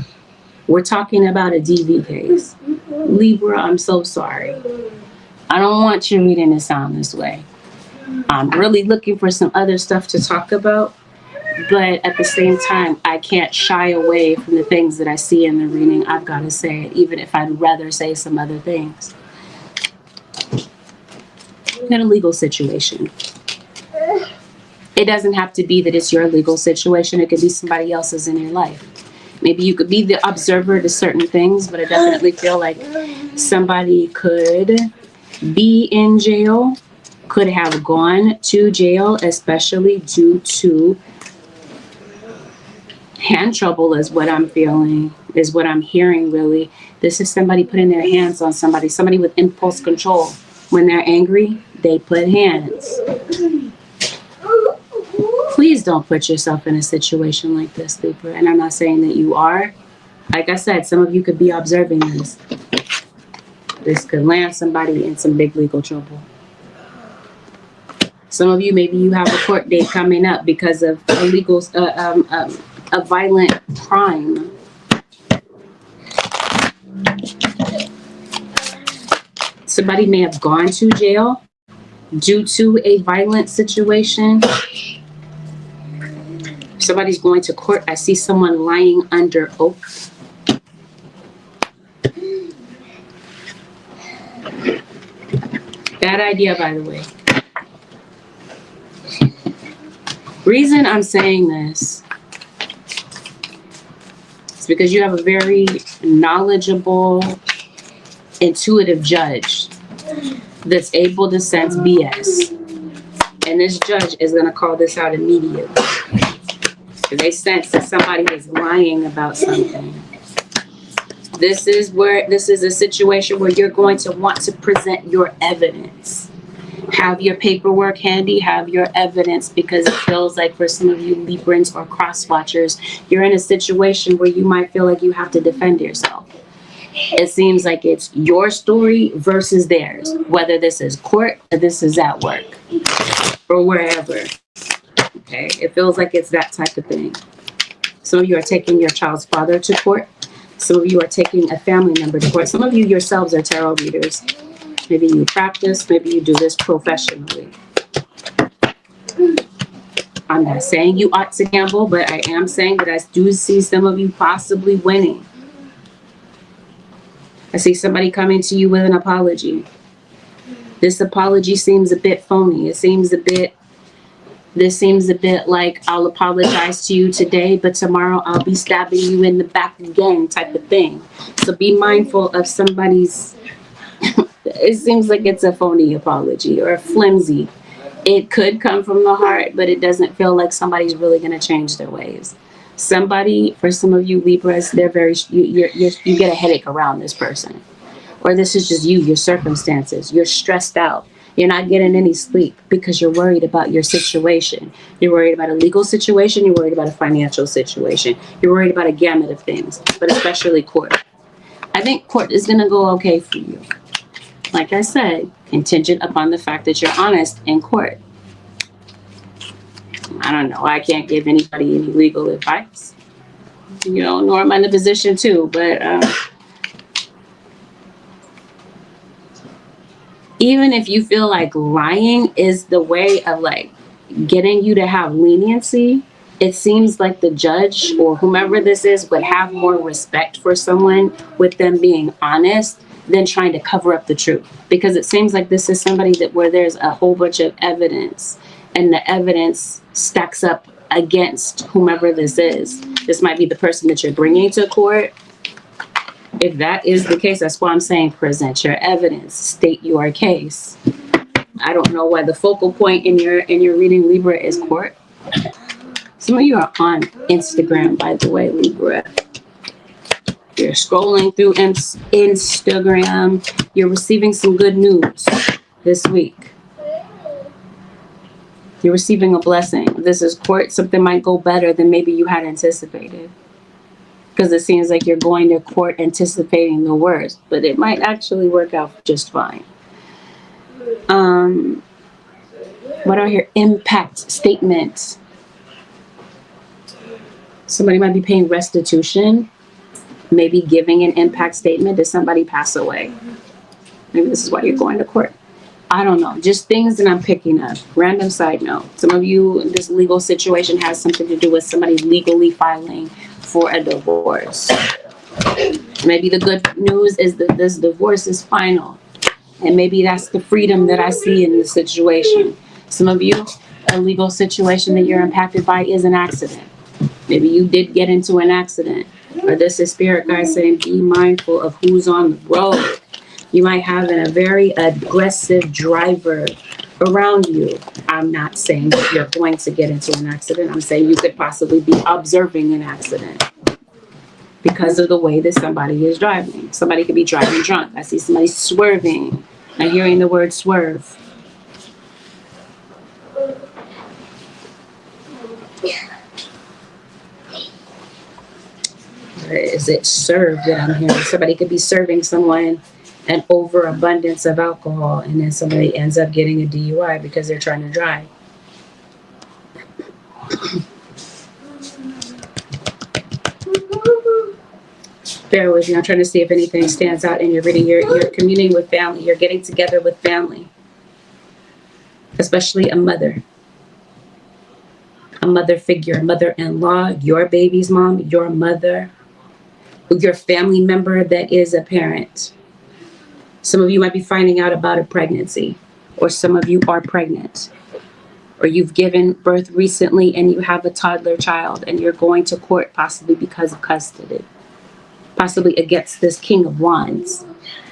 we're talking about a DV case. Libra, I'm so sorry. I don't want you reading this sound this way. I'm really looking for some other stuff to talk about, but at the same time, I can't shy away from the things that I see in the reading. I've got to say it, even if I'd rather say some other things. In a legal situation. It doesn't have to be that it's your legal situation. It could be somebody else's in your life. Maybe you could be the observer to certain things, but I definitely feel like somebody could be in jail, could have gone to jail, especially due to hand trouble is what I'm feeling, is what I'm hearing really. This is somebody putting their hands on somebody with impulse control. When they're angry, they put hands. Please don't put yourself in a situation like this, Libra. And I'm not saying that you are. Like I said, some of you could be observing this. This could land somebody in some big legal trouble. Some of you, maybe you have a court date coming up because of a violent crime. Somebody may have gone to jail due to a violent situation. Somebody's going to court. I see someone lying under oath. Bad idea, by the way. Reason I'm saying this is because you have a very knowledgeable, intuitive judge that's able to sense BS. And this judge is going to call this out immediately. They sense that somebody is lying about something. This is a situation where you're going to want to present your evidence. Have your paperwork handy, have your evidence, because it feels like for some of you Librans or cross watchers, you're in a situation where you might feel like you have to defend yourself. It seems like it's your story versus theirs, whether this is court or this is at work or wherever. Okay, it feels like it's that type of thing. Some of you are taking your child's father to court. Some of you are taking a family member to court. Some of you yourselves are tarot readers. Maybe you practice, maybe you do this professionally. I'm not saying you ought to gamble, but I am saying that I do see some of you possibly winning. I see somebody coming to you with an apology. This apology seems a bit phony. It seems a bit This seems a bit like I'll apologize to you today, but tomorrow I'll be stabbing you in the back again type of thing. So be mindful of somebody's, it seems like it's a phony apology or a flimsy. It could come from the heart, but it doesn't feel like somebody's really going to change their ways. Somebody, for some of you Libras, they're very, you get a headache around this person. Or this is just you, your circumstances. You're stressed out. You're not getting any sleep because you're worried about your situation. You're worried about a legal situation. You're worried about a financial situation. You're worried about a gamut of things, but especially court. I think court is going to go okay for you. Like I said, contingent upon the fact that you're honest in court. I don't know. I can't give anybody any legal advice. You know, nor am I in a position to, but even if you feel like lying is the way of like getting you to have leniency, it seems like the judge or whomever this is would have more respect for someone with them being honest than trying to cover up the truth. Because it seems like this is somebody that where there's a whole bunch of evidence and the evidence stacks up against whomever this is. This might be the person that you're bringing to court. If that is the case, that's why I'm saying present your evidence, state your case. I don't know why the focal point in your reading Libra is court. Some of you are on Instagram, by the way, Libra. You're scrolling through Instagram. You're receiving some good news this week. You're receiving a blessing. This is court. Something might go better than maybe you had anticipated. Because it seems like you're going to court anticipating the worst, but it might actually work out just fine. What do I hear? Impact statement. Somebody might be paying restitution, maybe giving an impact statement. Did somebody pass away? Maybe this is why you're going to court. I don't know. Just things that I'm picking up. Random side note. Some of you, this legal situation has something to do with somebody legally filing for a divorce. Maybe the good news is that this divorce is final. And maybe that's the freedom that I see in the situation. Some of you, a legal situation that you're impacted by is an accident. Maybe you did get into an accident. Or this is spirit guide saying, be mindful of who's on the road. You might have a very aggressive driver around you. I'm not saying that you're going to get into an accident. I'm saying you could possibly be observing an accident because of the way that somebody is driving. Somebody could be driving drunk. I see somebody swerving. I'm hearing the word swerve. Or is it serve that I'm hearing? Somebody could be serving someone an overabundance of alcohol, and then somebody ends up getting a DUI because they're trying to drive. Bear with me. I'm trying to see if anything stands out in your reading. You're communing with family. You're getting together with family, especially a mother figure, mother-in-law, your baby's mom, your mother, your family member that is a parent. Some of you might be finding out about a pregnancy, or some of you are pregnant, or you've given birth recently and you have a toddler child and you're going to court possibly because of custody, possibly against this King of Wands,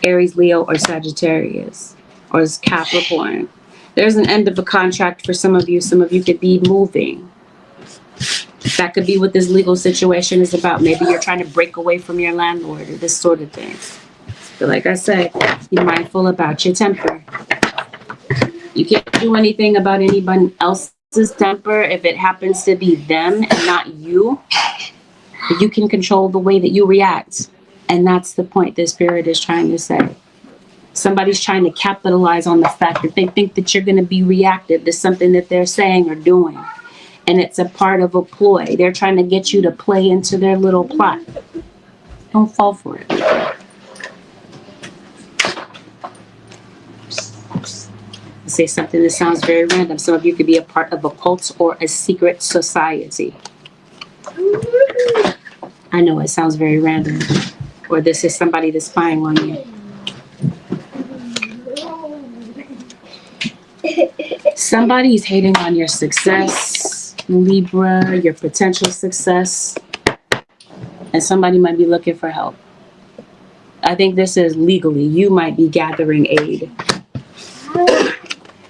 Aries, Leo, or Sagittarius, or Capricorn. There's an end of a contract for some of you. Some of you could be moving. That could be what this legal situation is about. Maybe you're trying to break away from your landlord or this sort of thing. But like I said, be mindful about your temper. You can't do anything about anybody else's temper if it happens to be them and not you. But you can control the way that you react. And that's the point this spirit is trying to say. Somebody's trying to capitalize on the fact that they think that you're going to be reactive to something that they're saying or doing. And it's a part of a ploy. They're trying to get you to play into their little plot. Don't fall for it. Say something that sounds very random. Some of you could be a part of a cult or a secret society. I know it sounds very random. Or this is somebody that's spying on you. Somebody's hating on your success, Libra, your potential success, and somebody might be looking for help. I think this is legally. You might be gathering aid.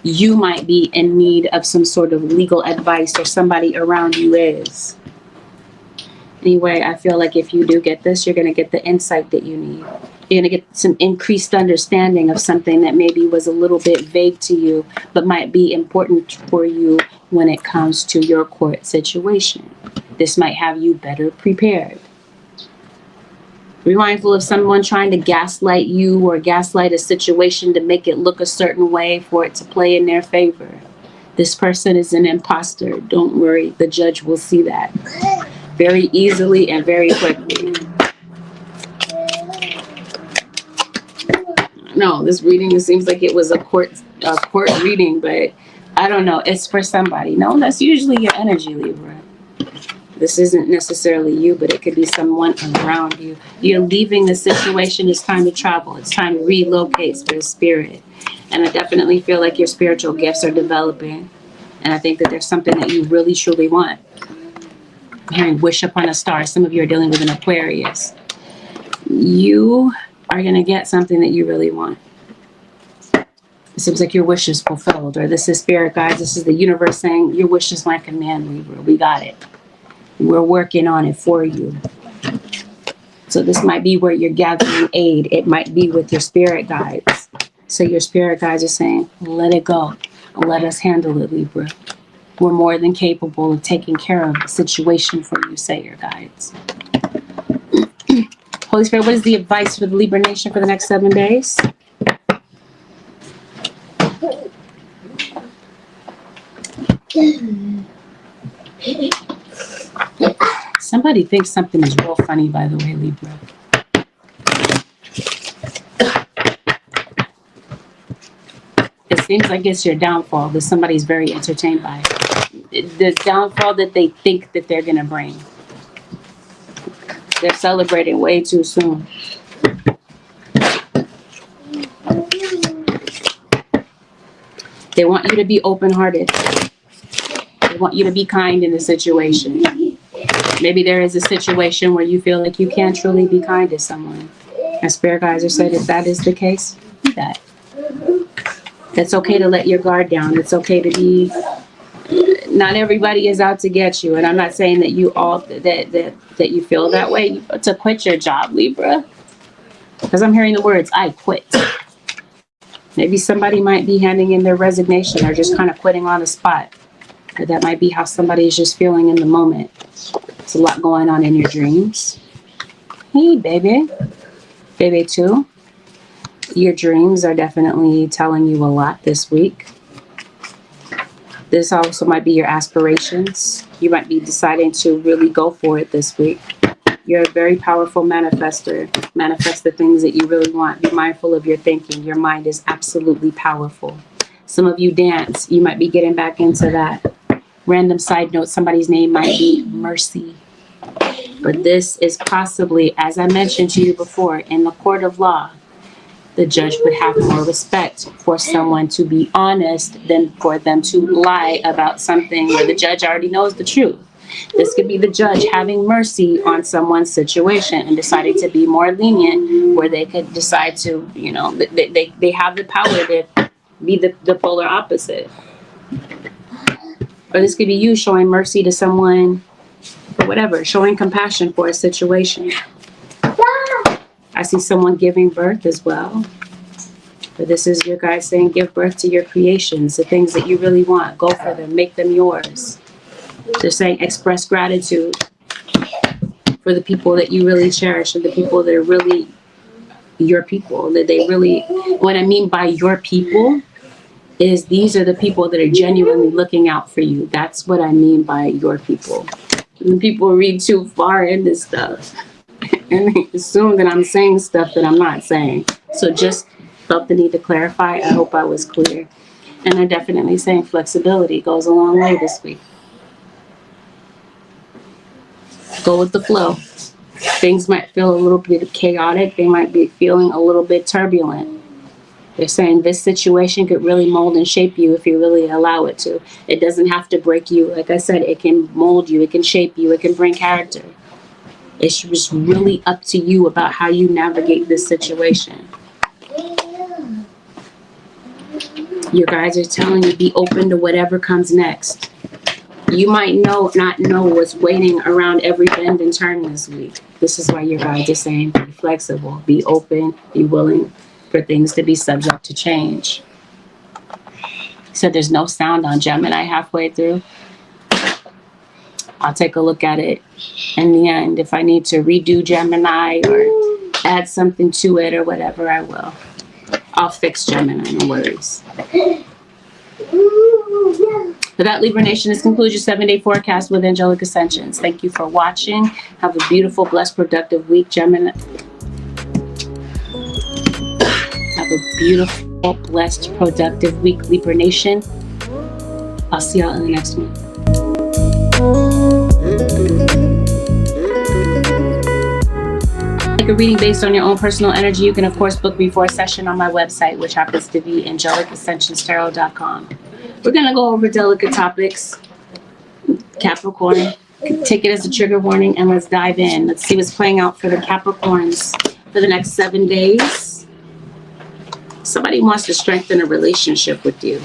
You might be in need of some sort of legal advice, or somebody around you is. Anyway, I feel like if you do get this, you're going to get the insight that you need. You're going to get some increased understanding of something that maybe was a little bit vague to you, but might be important for you when it comes to your court situation. This might have you better prepared. Be mindful of someone trying to gaslight you or gaslight a situation to make it look a certain way for it to play in their favor. This person is an imposter. Don't worry, the judge will see that very easily and very quickly. No, this reading, it seems like it was a court reading, but I don't know. It's for somebody. No, that's usually your energy, Libra. This isn't necessarily you, but it could be someone around you. You're leaving the situation. It's time to travel. It's time to relocate for the spirit. And I definitely feel like your spiritual gifts are developing. And I think that there's something that you really, truly want. I'm hearing wish upon a star. Some of you are dealing with an Aquarius. You are going to get something that you really want. It seems like your wish is fulfilled. Or this is spirit guides. This is the universe saying your wish is my command, Libra. We got it. We're working on it for you. So this might be where you're gathering aid. It might be with your spirit guides. So your spirit guides are saying, let it go. Let us handle it, Libra. We're more than capable of taking care of the situation for you, say your guides. Holy Spirit, what is the advice for the Libra Nation for the next 7 days? Somebody thinks something is real funny, by the way, Libra. It seems like it's your downfall that somebody's very entertained by. The downfall that they think that they're going to bring. They're celebrating way too soon. They want you to be open-hearted. They want you to be kind in the situation. Maybe there is a situation where you feel like you can't truly be kind to someone. And spirit guides are saying if that is the case, do that. It's okay to let your guard down. It's okay to be. Not everybody is out to get you, and I'm not saying that you all that you feel that way. To quit your job, Libra, because I'm hearing the words "I quit." Maybe somebody might be handing in their resignation or just kind of quitting on the spot. Or that might be how somebody is just feeling in the moment. There's a lot going on in your dreams. Hey, baby. Baby, too. Your dreams are definitely telling you a lot this week. This also might be your aspirations. You might be deciding to really go for it this week. You're a very powerful manifester. Manifest the things that you really want. Be mindful of your thinking. Your mind is absolutely powerful. Some of you dance. You might be getting back into that. Random side note, somebody's name might be Mercy. But this is possibly, as I mentioned to you before, in the court of law, the judge would have more respect for someone to be honest than for them to lie about something where the judge already knows the truth. This could be the judge having mercy on someone's situation and deciding to be more lenient, where they could decide to, they have the power to be the polar opposite. Or this could be you showing mercy to someone, or whatever, showing compassion for a situation. I see someone giving birth as well. But this is your guide saying give birth to your creations, the things that you really want. Go for them. Make them yours. They're saying express gratitude for the people that you really cherish and the people that are really your people. That they really, what I mean by your people is these are the people that are genuinely looking out for you. That's what I mean by your people. When people read too far into stuff and they assume that I'm saying stuff that I'm not saying. So just felt the need to clarify. I hope I was clear. And I'm definitely saying flexibility goes a long way this week. Go with the flow. Things might feel a little bit chaotic. They might be feeling a little bit turbulent. They're saying this situation could really mold and shape you if you really allow it to. It doesn't have to break you. Like I said, it can mold you. It can shape you. It can bring character. It's just really up to you about how you navigate this situation. Your guides are telling you, be open to whatever comes next. You might not know what's waiting around every bend and turn this week. This is why your guides are saying, be flexible, be open, be willing for things to be subject to change. So there's no sound on Gemini halfway through. I'll take a look at it in the end. If I need to redo Gemini or add something to it or whatever, I will. I'll fix Gemini, no worries. For that, Libra Nation, this concludes your 7-day forecast with Angelic Ascensions. Thank you for watching. Have a beautiful, blessed, productive week, Gemini. Have a beautiful, blessed, productive week, Libra Nation. I'll see y'all in the next one. Like a reading based on your own personal energy, you can of course book me for a session on my website, which happens to be AngelicAscensionsTarot.com. We're going to go over delicate topics. Capricorn, take it as a trigger warning, and let's dive in. Let's see what's playing out for the Capricorns for the next 7 days. Somebody wants to strengthen a relationship with you.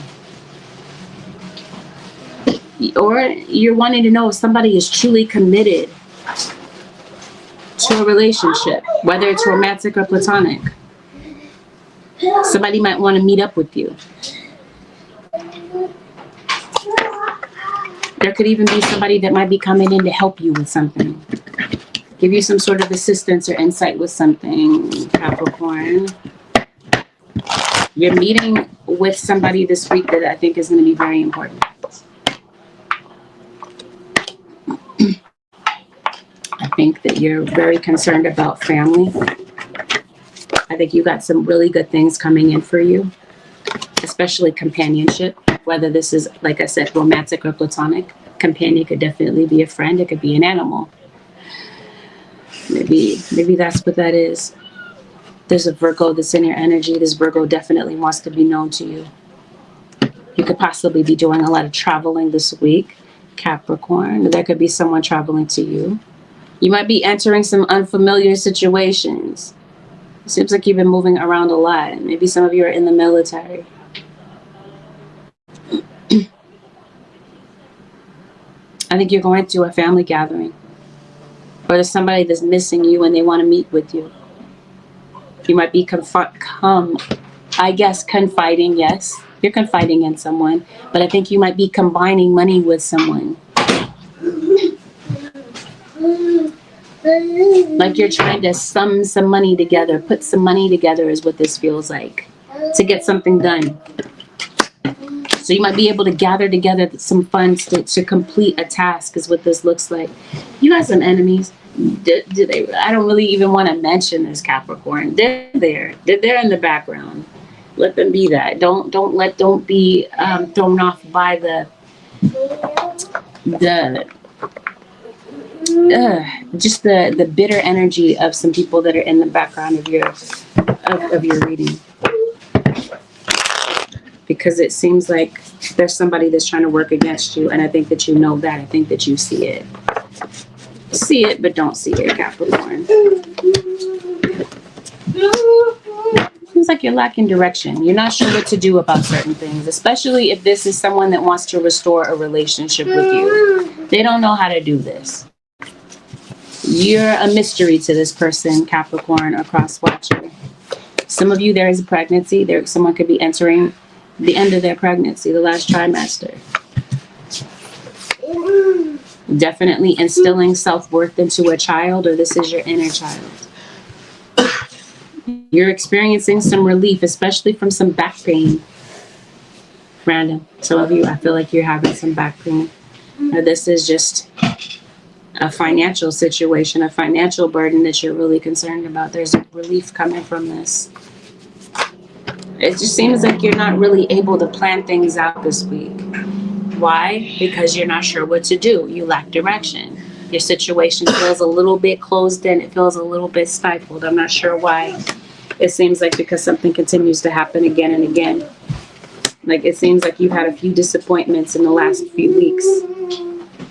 Or you're wanting to know if somebody is truly committed to a relationship, whether it's romantic or platonic. Somebody might want to meet up with you. There could even be somebody that might be coming in to help you with something. Give you some sort of assistance or insight with something, Capricorn. You're meeting with somebody this week that I think is going to be very important. I think that you're very concerned about family. I think you got some really good things coming in for you, especially companionship. Whether this is, like I said, romantic or platonic. Companion could definitely be a friend. It could be an animal. Maybe that's what that is. There's a Virgo that's in your energy. This Virgo definitely wants to be known to you. You could possibly be doing a lot of traveling this week, Capricorn. There could be someone traveling to you. You might be entering some unfamiliar situations. It seems like you've been moving around a lot. Maybe some of you are in the military. I think you're going to a family gathering. Or there's somebody that's missing you and they want to meet with you. You might be confiding, yes. You're confiding in someone. But I think you might be combining money with someone. Like you're trying to sum some money together. Put some money together is what this feels like. To get something done. So you might be able to gather together some funds to complete a task is what this looks like. You got some enemies. I don't really even want to mention this, Capricorn. They're there. They're there in the background. Let them be that. Don't be thrown off by the bitter energy of some people that are in the background of your reading. Because it seems like there's somebody that's trying to work against you, and I think that you know that. I think that you see it. See it, but don't see it, Capricorn. Seems like you're lacking direction. You're not sure what to do about certain things, especially if this is someone that wants to restore a relationship with you. They don't know how to do this. You're a mystery to this person, Capricorn or cross-watcher. Some of you, there is a pregnancy. Someone could be entering the end of their pregnancy, the last trimester. Definitely instilling self-worth into a child, or this is your inner child. You're experiencing some relief, especially from some back pain. Random. Some of you, I feel like you're having some back pain. Or this is just a financial situation, a financial burden that you're really concerned about. There's a relief coming from this. It just seems like you're not really able to plan things out this week. Why? Because you're not sure what to do. You lack direction. Your situation feels a little bit closed in. It feels a little bit stifled. I'm not sure why. It seems like because something continues to happen again and again. Like it seems like you've had a few disappointments in the last few weeks.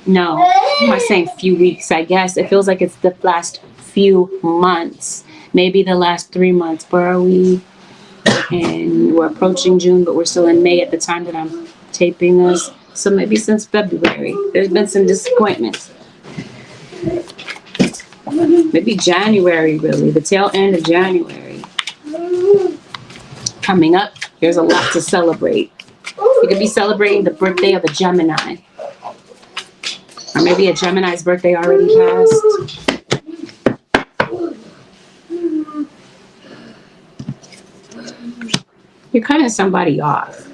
No, I'm not saying few weeks, I guess. It feels like it's the last few months. Maybe the last 3 months. Where are we? And we're approaching June, but we're still in May at the time that I'm taping this. So maybe since February, there's been some disappointments. Maybe January, really, the tail end of January. Coming up, there's a lot to celebrate. You could be celebrating the birthday of a Gemini. Or maybe a Gemini's birthday already passed. You're cutting somebody off.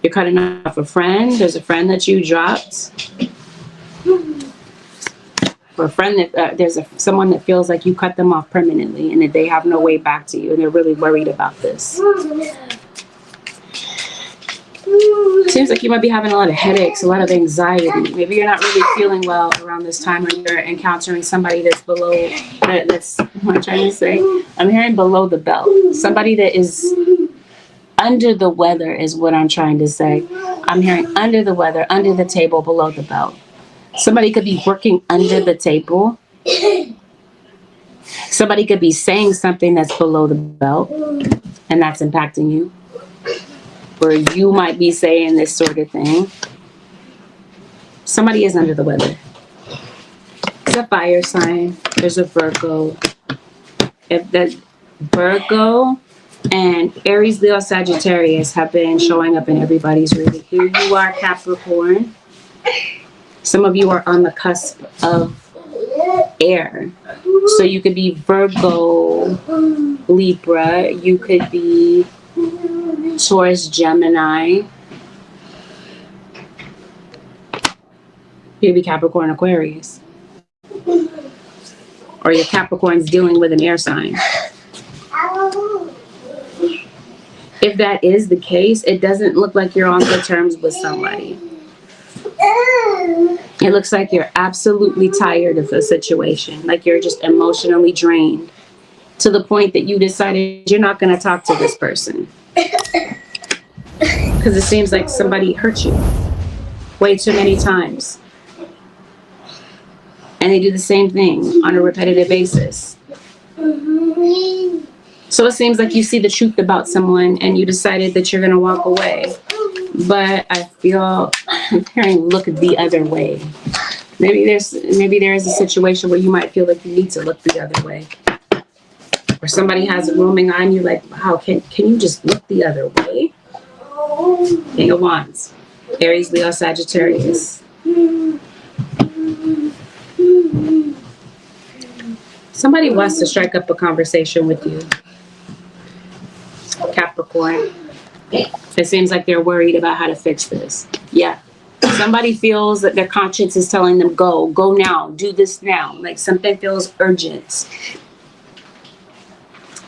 You're cutting off a friend. There's a friend that you dropped. Or a friend that someone that feels like you cut them off permanently and that they have no way back to you and they're really worried about this. Seems like you might be having a lot of headaches, a lot of anxiety. Maybe you're not really feeling well around this time when you're encountering somebody that's below, that's, what I'm trying to say? I'm hearing below the belt. Somebody that is under the weather is what I'm trying to say. I'm hearing under the weather, under the table, below the belt. Somebody could be working under the table. Somebody could be saying something that's below the belt, and that's impacting you. Or you might be saying this sort of thing. Somebody is under the weather. It's a fire sign. There's a Virgo. If that Virgo and Aries, Leo, Sagittarius have been showing up in everybody's reading. Here you are, Capricorn. Some of you are on the cusp of air. So you could be Virgo, Libra. You could be Taurus, Gemini. You could be Capricorn, Aquarius. Or your Capricorn's dealing with an air sign. If that is the case, it doesn't look like you're on good terms with somebody. It looks like you're absolutely tired of the situation. Like you're just emotionally drained to the point that you decided you're not going to talk to this person. Because it seems like somebody hurt you way too many times. And they do the same thing on a repetitive basis. So it seems like you see the truth about someone and you decided that you're going to walk away. But I feel I'm hearing look the other way. Maybe there is a situation where you might feel like you need to look the other way. Or somebody has a roaming on you like, wow, can you just look the other way? King of Wands. Aries, Leo, Sagittarius. Somebody wants to strike up a conversation with you. Capricorn. It seems like they're worried about how to fix this. Yeah. Somebody feels that their conscience is telling them, go now, do this now. Like something feels urgent.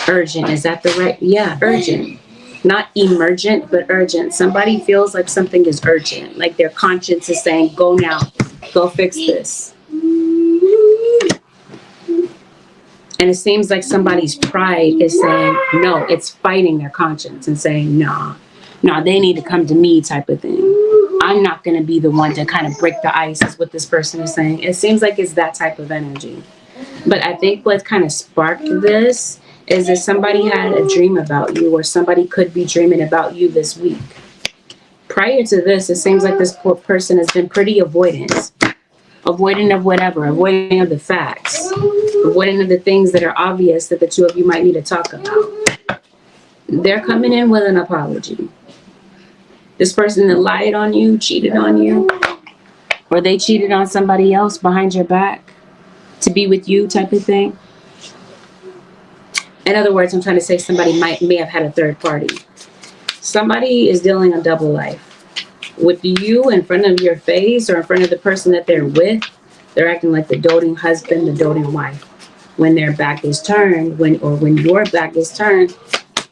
Urgent, is that the right? Yeah, urgent. Not emergent, but urgent. Somebody feels like something is urgent. Like their conscience is saying, go now, go fix this. And it seems like somebody's pride is saying, no, it's fighting their conscience and saying, nah, they need to come to me type of thing. I'm not going to be the one to kind of break the ice is what this person is saying. It seems like it's that type of energy. But I think what kind of sparked this is that somebody had a dream about you or somebody could be dreaming about you this week. Prior to this, it seems like this poor person has been pretty avoidant of whatever, avoiding of the facts, avoiding of the things that are obvious that the two of you might need to talk about. They're coming in with an apology. This person that lied on you, cheated on you, or they cheated on somebody else behind your back to be with you type of thing. In other words, I'm trying to say somebody may have had a third party. Somebody is dealing a double life. With you in front of your face or in front of the person that they're with, they're acting like the doting husband, the doting wife. When their back is turned, when your back is turned,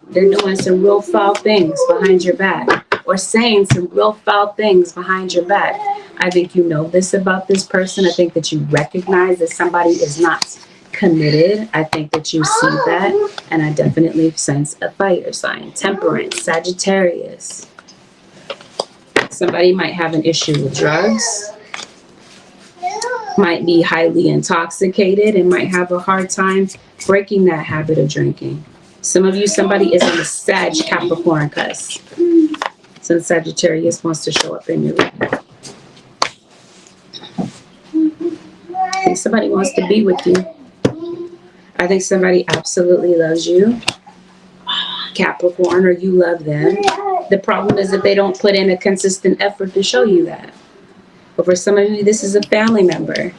they're doing some real foul things behind your back or saying some real foul things behind your back. I think you know this about this person. I think that you recognize that somebody is not committed. I think that you see that, and I definitely sense a fire sign. Temperance, Sagittarius. Somebody might have an issue with drugs, might be highly intoxicated, and might have a hard time breaking that habit of drinking. Some of you, somebody is on the Sag Capricorn cusp. Since Sagittarius wants to show up in your life. I think somebody wants to be with you. I think somebody absolutely loves you, Capricorn, or you love them. The problem is that they don't put in a consistent effort to show you that. But for some of you, this is a family member.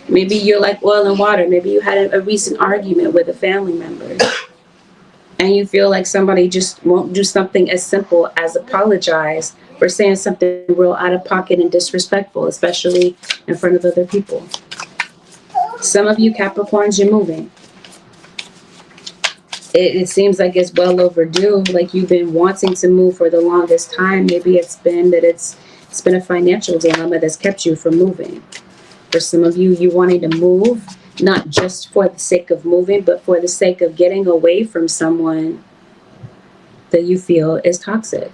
Maybe you're like oil and water. Maybe you had a recent argument with a family member. And you feel like somebody just won't do something as simple as apologize for saying something real out of pocket and disrespectful, especially in front of other people. Some of you Capricorns, you're moving. It seems like it's well overdue, like you've been wanting to move for the longest time. Maybe it's been that it's been a financial dilemma that's kept you from moving. For some of you, you wanting to move, not just for the sake of moving, but for the sake of getting away from someone that you feel is toxic.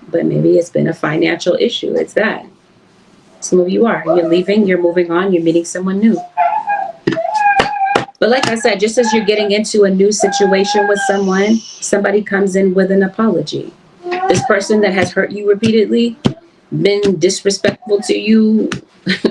But maybe it's been a financial issue. It's that. Some of you are. You're leaving, you're moving on, you're meeting someone new. But like I said, just as you're getting into a new situation with someone, somebody comes in with an apology. This person that has hurt you repeatedly, been disrespectful to you,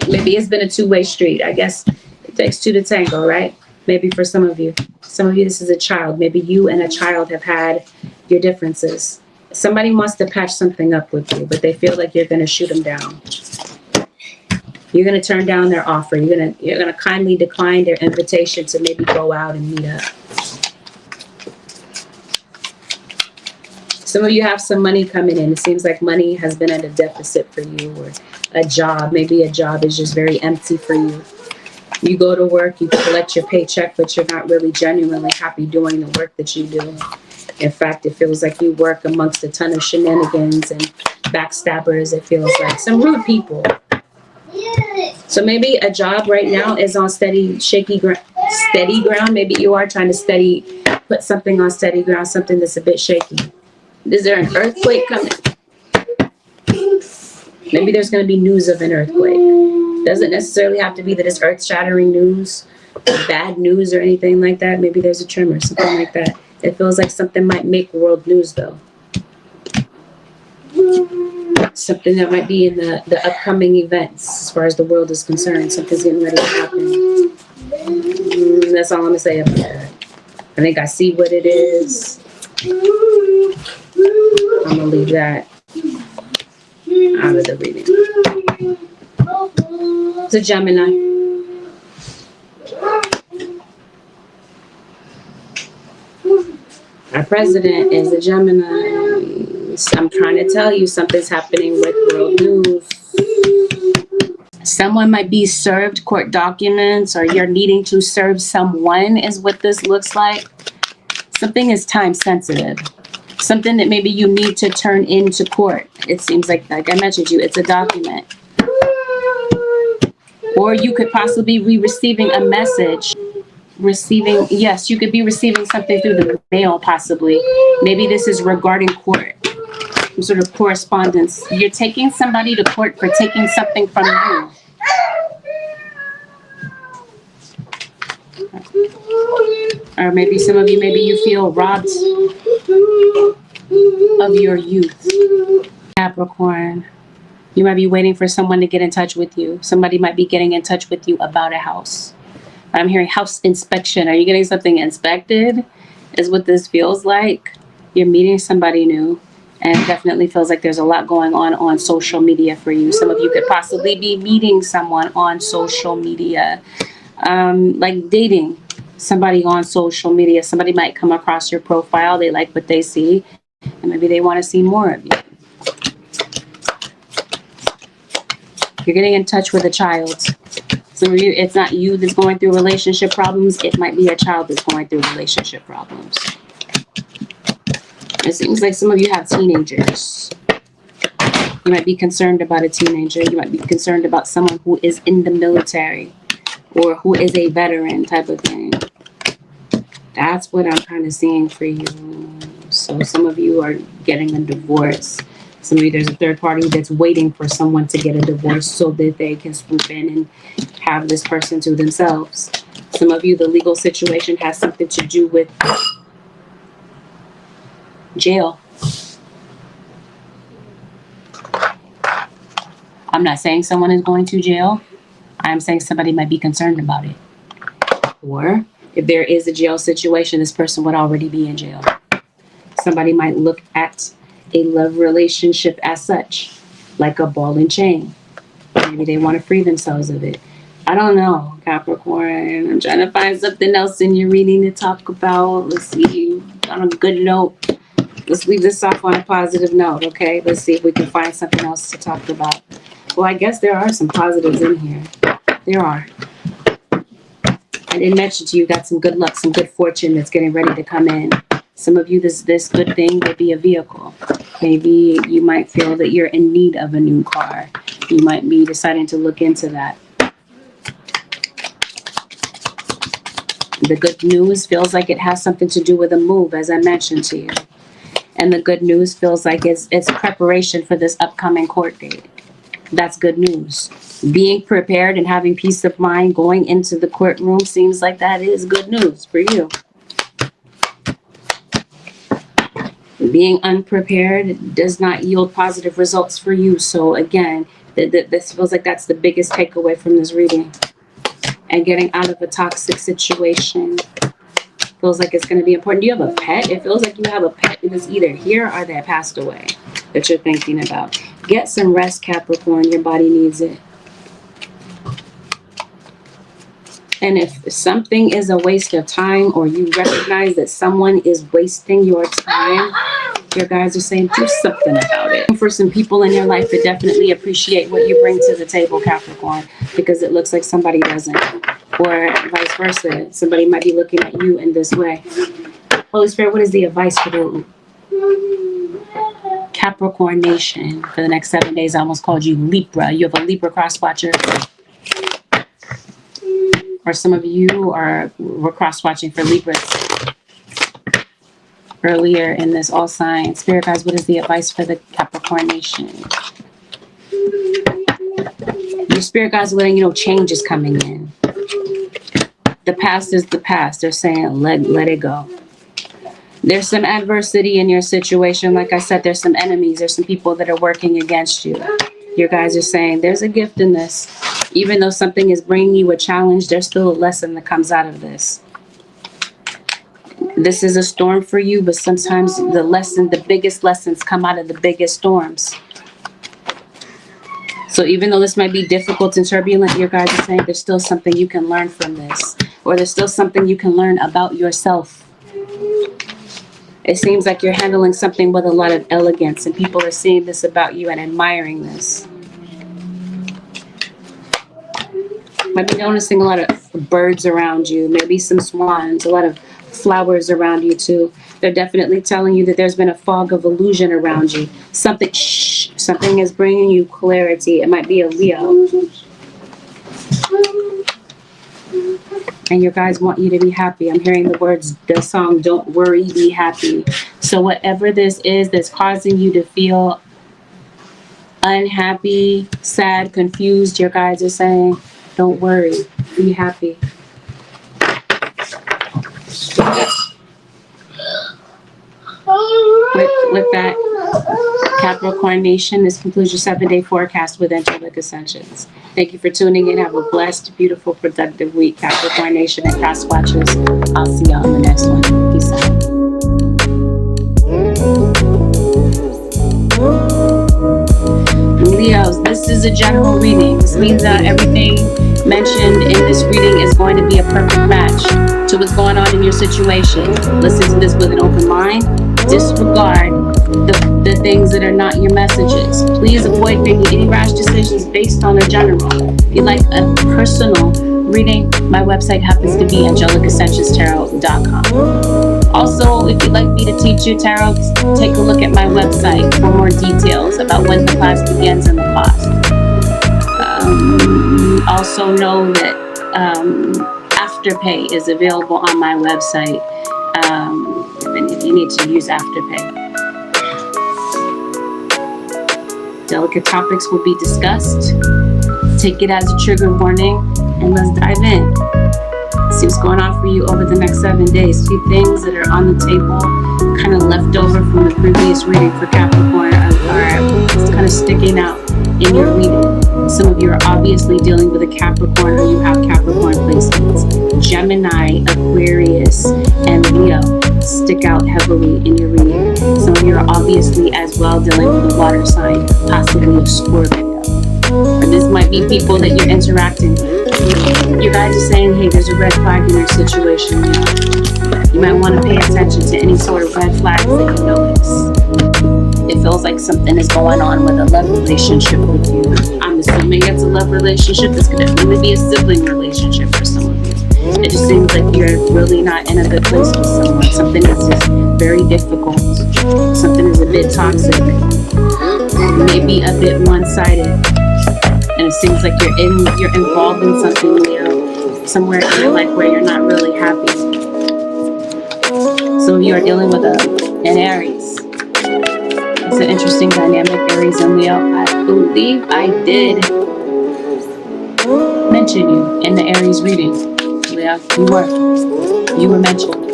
maybe it's been a two-way street. I guess it takes two to tango, right? Maybe for some of you. Some of you, this is a child. Maybe you and a child have had your differences. Somebody wants to patch something up with you, but they feel like you're going to shoot them down. You're going to turn down their offer. You're going to kindly decline their invitation to maybe go out and meet up. Some of you have some money coming in. It seems like money has been at a deficit for you, or a job. Maybe a job is just very empty for you. You go to work, you collect your paycheck, but you're not really genuinely happy doing the work that you do. In fact, it feels like you work amongst a ton of shenanigans and backstabbers. It feels like some rude people. So maybe a job right now is on steady ground. Maybe you are trying to put something on steady ground, something that's a bit shaky. Is there an earthquake coming? Maybe there's going to be news of an earthquake. Doesn't necessarily have to be that it's earth-shattering news, bad news or anything like that. Maybe there's a tremor, something like that. It feels like something might make world news, though. Something that might be in the upcoming events as far as the world is concerned. Something's getting ready to happen. That's all I'm going to say about that. I think I see what it is. I'm going to leave that out of the reading. It's a Gemini. Our president is a Gemini. I'm trying to tell you something's happening with world news. Someone might be served court documents, or you're needing to serve someone is what this looks like. Something is time sensitive. Something that maybe you need to turn into court. It seems like I mentioned you, it's a document. Or you could possibly be receiving a message. Yes, you could be receiving something through the mail, possibly. Maybe this is regarding court, some sort of correspondence. You're taking somebody to court for taking something from you. Or maybe some of you, maybe you feel robbed of your youth. Capricorn, you might be waiting for someone to get in touch with you. Somebody might be getting in touch with you about a house. I'm hearing house inspection. Are you getting something inspected? Is what this feels like. You're meeting somebody new, and it definitely feels like there's a lot going on social media for you. Some of you could possibly be meeting someone on social media, like dating somebody on social media. Somebody might come across your profile. They like what they see, and maybe they want to see more of you. You're getting in touch with a child. Some of you, it's not you that's going through relationship problems. It might be a child that's going through relationship problems. It seems like some of you have teenagers. You might be concerned about a teenager. You might be concerned about someone who is in the military or who is a veteran type of thing. That's what I'm kind of seeing for you. So some of you are getting a divorce. Some of you, there's a third party that's waiting for someone to get a divorce so that they can swoop in and have this person to themselves. Some of you, the legal situation has something to do with jail. I'm not saying someone is going to jail. I'm saying somebody might be concerned about it. Or if there is a jail situation, this person would already be in jail. Somebody might look at a love relationship as such, like a ball and chain. Maybe they want to free themselves of it. I don't know, Capricorn. I'm trying to find something else in your reading to talk about. Let's see, on a good note. Let's leave this off on a positive note, okay? Let's see if we can find something else to talk about. Well, I guess there are some positives in here. There are. I didn't mention to you, got some good luck, some good fortune that's getting ready to come in. Some of you, this good thing may be a vehicle. Maybe you might feel that you're in need of a new car. You might be deciding to look into that. The good news feels like it has something to do with a move, as I mentioned to you. And the good news feels like it's preparation for this upcoming court date. That's good news. Being prepared and having peace of mind going into the courtroom seems like that is good news for you. Being unprepared does not yield positive results for you. So again, this feels like that's the biggest takeaway from this reading. And getting out of a toxic situation feels like it's going to be important. Do you have a pet? It feels like you have a pet that is either here or that passed away that you're thinking about. Get some rest, Capricorn. Your body needs it. And if something is a waste of time, or you recognize that someone is wasting your time, your guys are saying do something about it. For some people in your life that definitely appreciate what you bring to the table, Capricorn, because it looks like somebody doesn't. Or vice versa. Somebody might be looking at you in this way. Holy Spirit, what is the advice for the Capricorn Nation for the next 7 days? I almost called you Libra. You have a Libra cross watcher. Or some of you were cross-watching for Libras earlier in this all sign. Spirit guys, what is the advice for the Capricorn Nation? Your spirit guys are letting you know change is coming in. The past is the past. They're saying let it go. There's some adversity in your situation. Like I said, there's some enemies. There's some people that are working against you. Your guys are saying there's a gift in this. Even though something is bringing you a challenge, there's still a lesson that comes out of this. This is a storm for you, but sometimes the biggest lessons come out of the biggest storms. So even though this might be difficult and turbulent, your guys are saying there's still something you can learn from this. Or there's still something you can learn about yourself. It seems like you're handling something with a lot of elegance, and people are seeing this about you and admiring this. Might be noticing a lot of birds around you, maybe some swans, a lot of flowers around you too. They're definitely telling you that there's been a fog of illusion around you. Something is bringing you clarity. It might be a Leo. And your guys want you to be happy. I'm hearing the song, Don't Worry, Be Happy. So whatever this is that's causing you to feel unhappy, sad, confused, your guys are saying, don't worry, be happy. With that, Capricorn Nation, this concludes your 7-day forecast with Angelic Ascensions. Thank you for tuning in. Have a blessed, beautiful, productive week, Capricorn Nation and Cross Watchers. I'll see y'all in the next one. Peace out. Leos, this is a general reading. This means that everything mentioned in this reading is going to be a perfect match to what's going on in your situation. Listen to this with an open mind. Disregard the things that are not your messages. Please avoid making any rash decisions based on a general. If you'd like a personal reading, my website happens to be AngelicAscensionsTarot.com. Also, if you'd like me to teach you tarot, take a look at my website for more details about when the class begins and the cost. Also know that Afterpay is available on my website if you need to use Afterpay. Delicate topics will be discussed. Take it as a trigger warning, and let's dive in. See what's going on for you over the next 7 days. 2 things that are on the table, kind of left over from the previous reading for Capricorn, are kind of sticking out in your reading. Some of you are obviously dealing with a Capricorn, or you have Capricorn placements. Gemini, Aquarius, and Leo stick out heavily in your reading. Some of you are obviously as well dealing with a water sign, possibly a Scorpio. Or this might be people that you're interacting with. Your guys are saying, hey, there's a red flag in your situation. You might want to pay attention to any sort of red flags that you notice. It feels like something is going on with a love relationship with you. I'm assuming it's a love relationship. This could definitely be a sibling relationship for some of you. It just seems like you're really not in a good place with someone. Something is just very difficult. Something is a bit toxic. Maybe a bit one-sided. And it seems like you're involved in something, Leo, somewhere in your life where you're not really happy. Some of you are dealing with an Aries. It's an interesting dynamic, Aries and Leo. I believe I did mention you in the Aries reading. Leo, you were mentioned.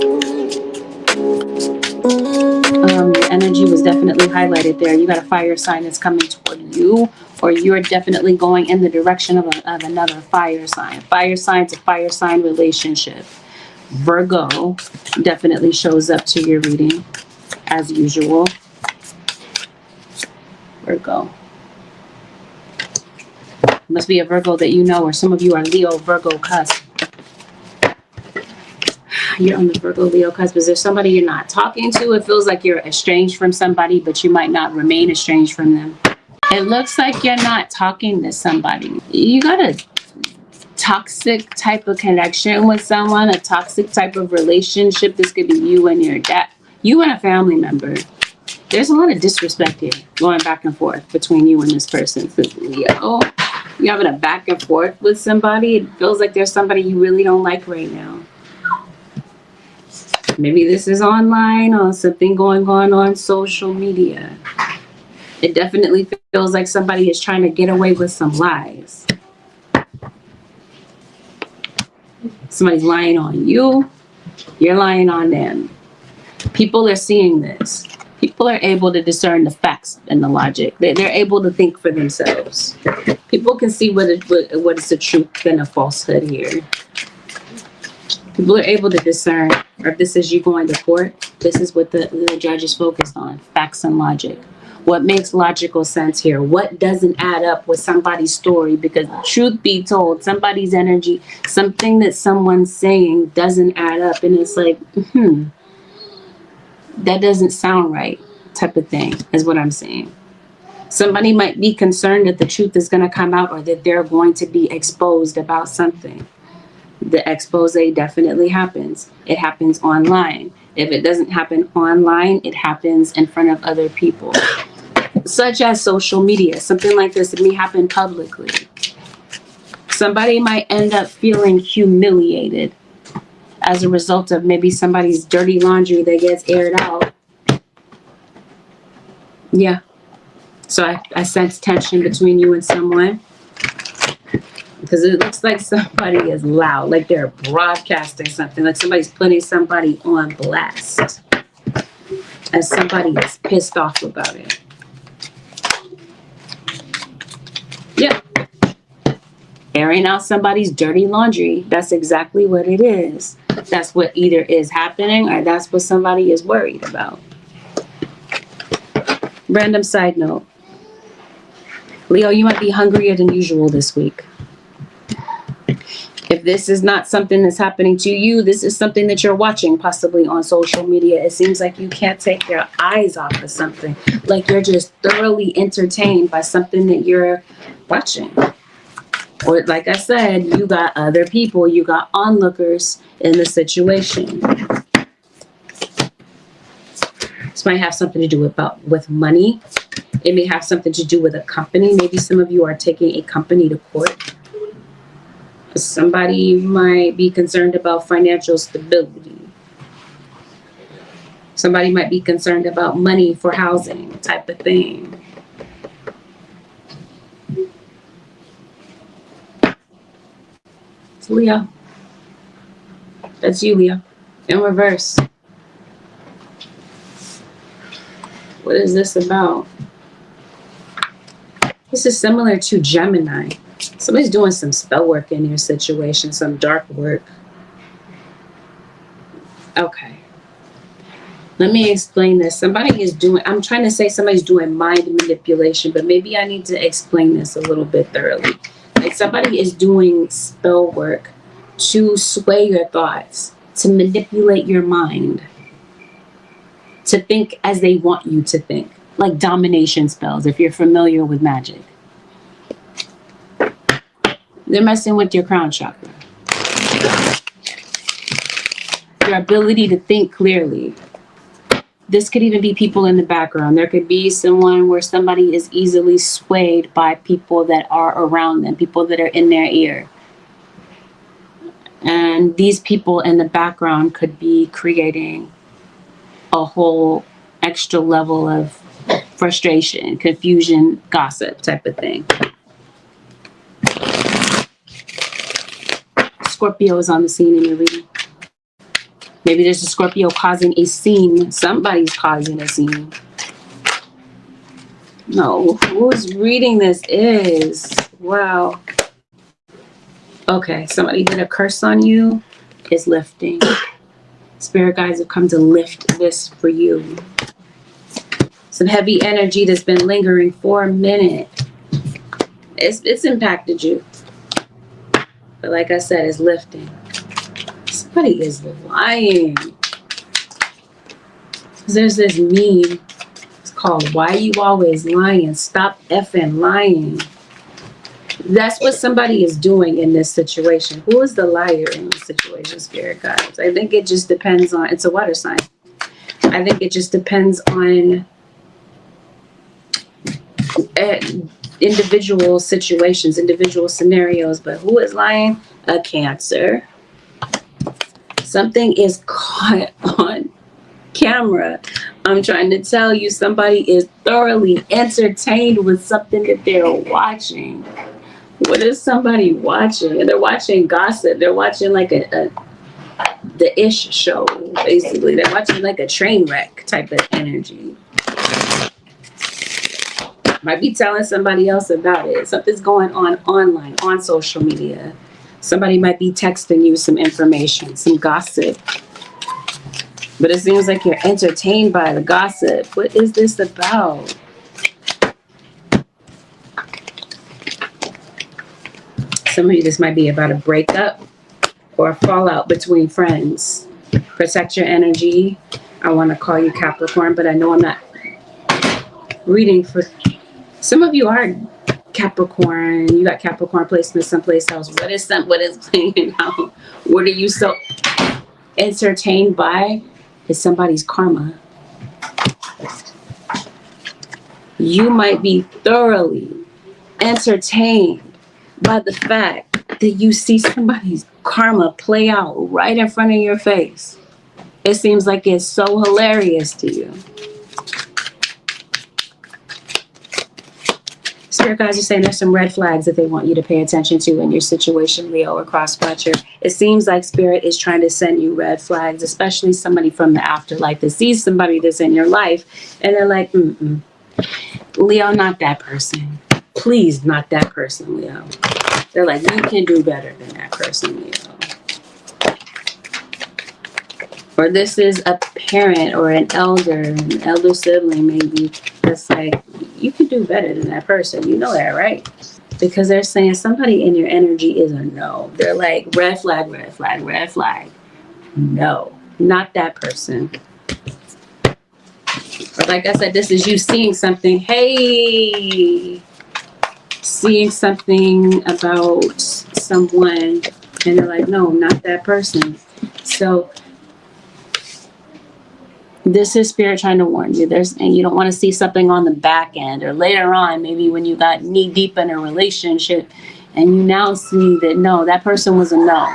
Your energy was definitely highlighted there. You got a fire sign that's coming toward you, or you're definitely going in the direction of another fire sign. Fire sign to fire sign relationship. Virgo definitely shows up to your reading as usual. Virgo. Must be a Virgo that you know, or some of you are Leo Virgo cusp. You're on the Virgo Leo cusp. Is there somebody you're not talking to? It feels like you're estranged from somebody, but you might not remain estranged from them. It looks like you're not talking to somebody. You got a toxic type of connection with someone, a toxic type of relationship. This could be you and your dad, you and a family member. There's a lot of disrespect here going back and forth between you and this person. Leo, you're having a back and forth with somebody. It feels like there's somebody you really don't like right now. Maybe this is online or something going on social media. It definitely feels like somebody is trying to get away with some lies. Somebody's lying on you. You're lying on them. People are seeing this. People are able to discern the facts and the logic. They're able to think for themselves. People can see what is the truth and a falsehood here. People are able to discern, or if this is you going to court, this is what the judge is focused on, facts and logic. What makes logical sense here? What doesn't add up with somebody's story? Because truth be told, somebody's energy, something that someone's saying doesn't add up. And it's like, that doesn't sound right type of thing is what I'm saying. Somebody might be concerned that the truth is going to come out, or that they're going to be exposed about something. The expose definitely happens. It happens online. If it doesn't happen online, it happens in front of other people, such as social media. Something like this, it may happen publicly. Somebody might end up feeling humiliated as a result of maybe somebody's dirty laundry that gets aired out. Yeah. So I sense tension between you and someone. Because it looks like somebody is loud, like they're broadcasting something, like somebody's putting somebody on blast, and somebody is pissed off about it. Yeah. Airing out somebody's dirty laundry. That's exactly what it is. That's what either is happening, or that's what somebody is worried about. Random side note. Leo, you might be hungrier than usual this week. If this is not something that's happening to you, this is something that you're watching possibly on social media. It seems like you can't take your eyes off of something. Like you're just thoroughly entertained by something that you're watching. Or like I said, you got other people, you got onlookers in the situation. This might have something to do with money. It may have something to do with a company. Maybe some of you are taking a company to court. Somebody might be concerned about financial stability. Somebody might be concerned about money for housing type of thing. It's Leo. That's you, Leo. In reverse. What is this about? This is similar to Gemini. Somebody's doing some spell work in your situation, some dark work. Okay. Let me explain this. Somebody is doing, I'm trying to say somebody's doing mind manipulation, but maybe I need to explain this a little bit thoroughly. Like somebody is doing spell work to sway your thoughts, to manipulate your mind, to think as they want you to think. Like domination spells, if you're familiar with magic. They're messing with your crown chakra. Your ability to think clearly. This could even be people in the background. There could be someone where somebody is easily swayed by people that are around them, people that are in their ear. And these people in the background could be creating a whole extra level of frustration, confusion, gossip type of thing. Scorpio is on the scene in your reading. Maybe there's a Scorpio causing a scene. Somebody's causing a scene. No, who's reading this is. Wow. Okay, somebody did a curse on you. Is lifting. Spirit guides have come to lift this for you. Some heavy energy that's been lingering for a minute. It's impacted you. But like I said, it's lifting. Somebody is lying. There's this meme. It's called "Why You Always Lying? Stop effing lying." That's what somebody is doing in this situation. Who is the liar in this situation, Spirit guides? I think it just depends on, it's a water sign. I think it just depends on individual situations, individual scenarios. But who is lying? A Cancer. Something is caught on camera. I'm trying to tell you, somebody is thoroughly entertained with something that they're watching. What is somebody watching? And they're watching gossip. They're watching like the ish show, basically. They're watching like a train wreck type of energy. Might be telling somebody else about it. Something's going on online, on social media. Somebody might be texting you some information, some gossip. But it seems like you're entertained by the gossip. What is this about? Some of you, this might be about a breakup or a fallout between friends. Protect your energy. I want to call you Capricorn, but I know I'm not reading for... Some of you are Capricorn. You got Capricorn placement someplace else. What is playing out? What are you so entertained by? Is somebody's karma. You might be thoroughly entertained by the fact that you see somebody's karma play out right in front of your face. It seems like it's so hilarious to you. Spirit guys are saying there's some red flags that they want you to pay attention to in your situation, Leo or cross-watcher. It seems like Spirit is trying to send you red flags, especially somebody from the afterlife that sees somebody that's in your life and they're like, Leo, not that person. Please, not that person, Leo. They're like, you can do better than that person, Leo. Or this is a parent or an elder sibling maybe, that's like, you can do better than that person. You know that, right? Because they're saying somebody in your energy is a no. They're like, red flag, red flag, red flag. No, not that person. Or like I said, this is you seeing something. Hey, seeing something about someone, and they're like, no, not that person. So This is Spirit trying to warn you. And you don't want to see something on the back end or later on, maybe when you got knee deep in a relationship and you now see that no, that person was a no.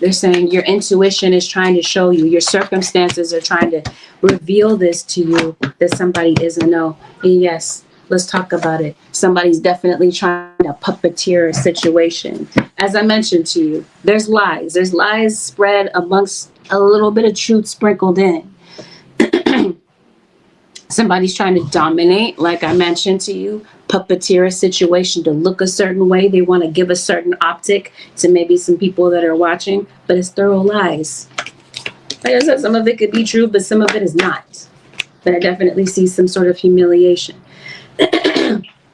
They're saying your intuition is trying to show you, your circumstances are trying to reveal this to you, that somebody is a no. And yes, let's talk about it. Somebody's definitely trying to puppeteer a situation. As I mentioned to you, there's lies. There's lies spread amongst a little bit of truth sprinkled in. Somebody's trying to dominate, like I mentioned to you, puppeteer a situation to look a certain way. They want to give a certain optic to maybe some people that are watching, but it's thorough lies. Like I said, some of it could be true, but some of it is not. But I definitely see some sort of humiliation.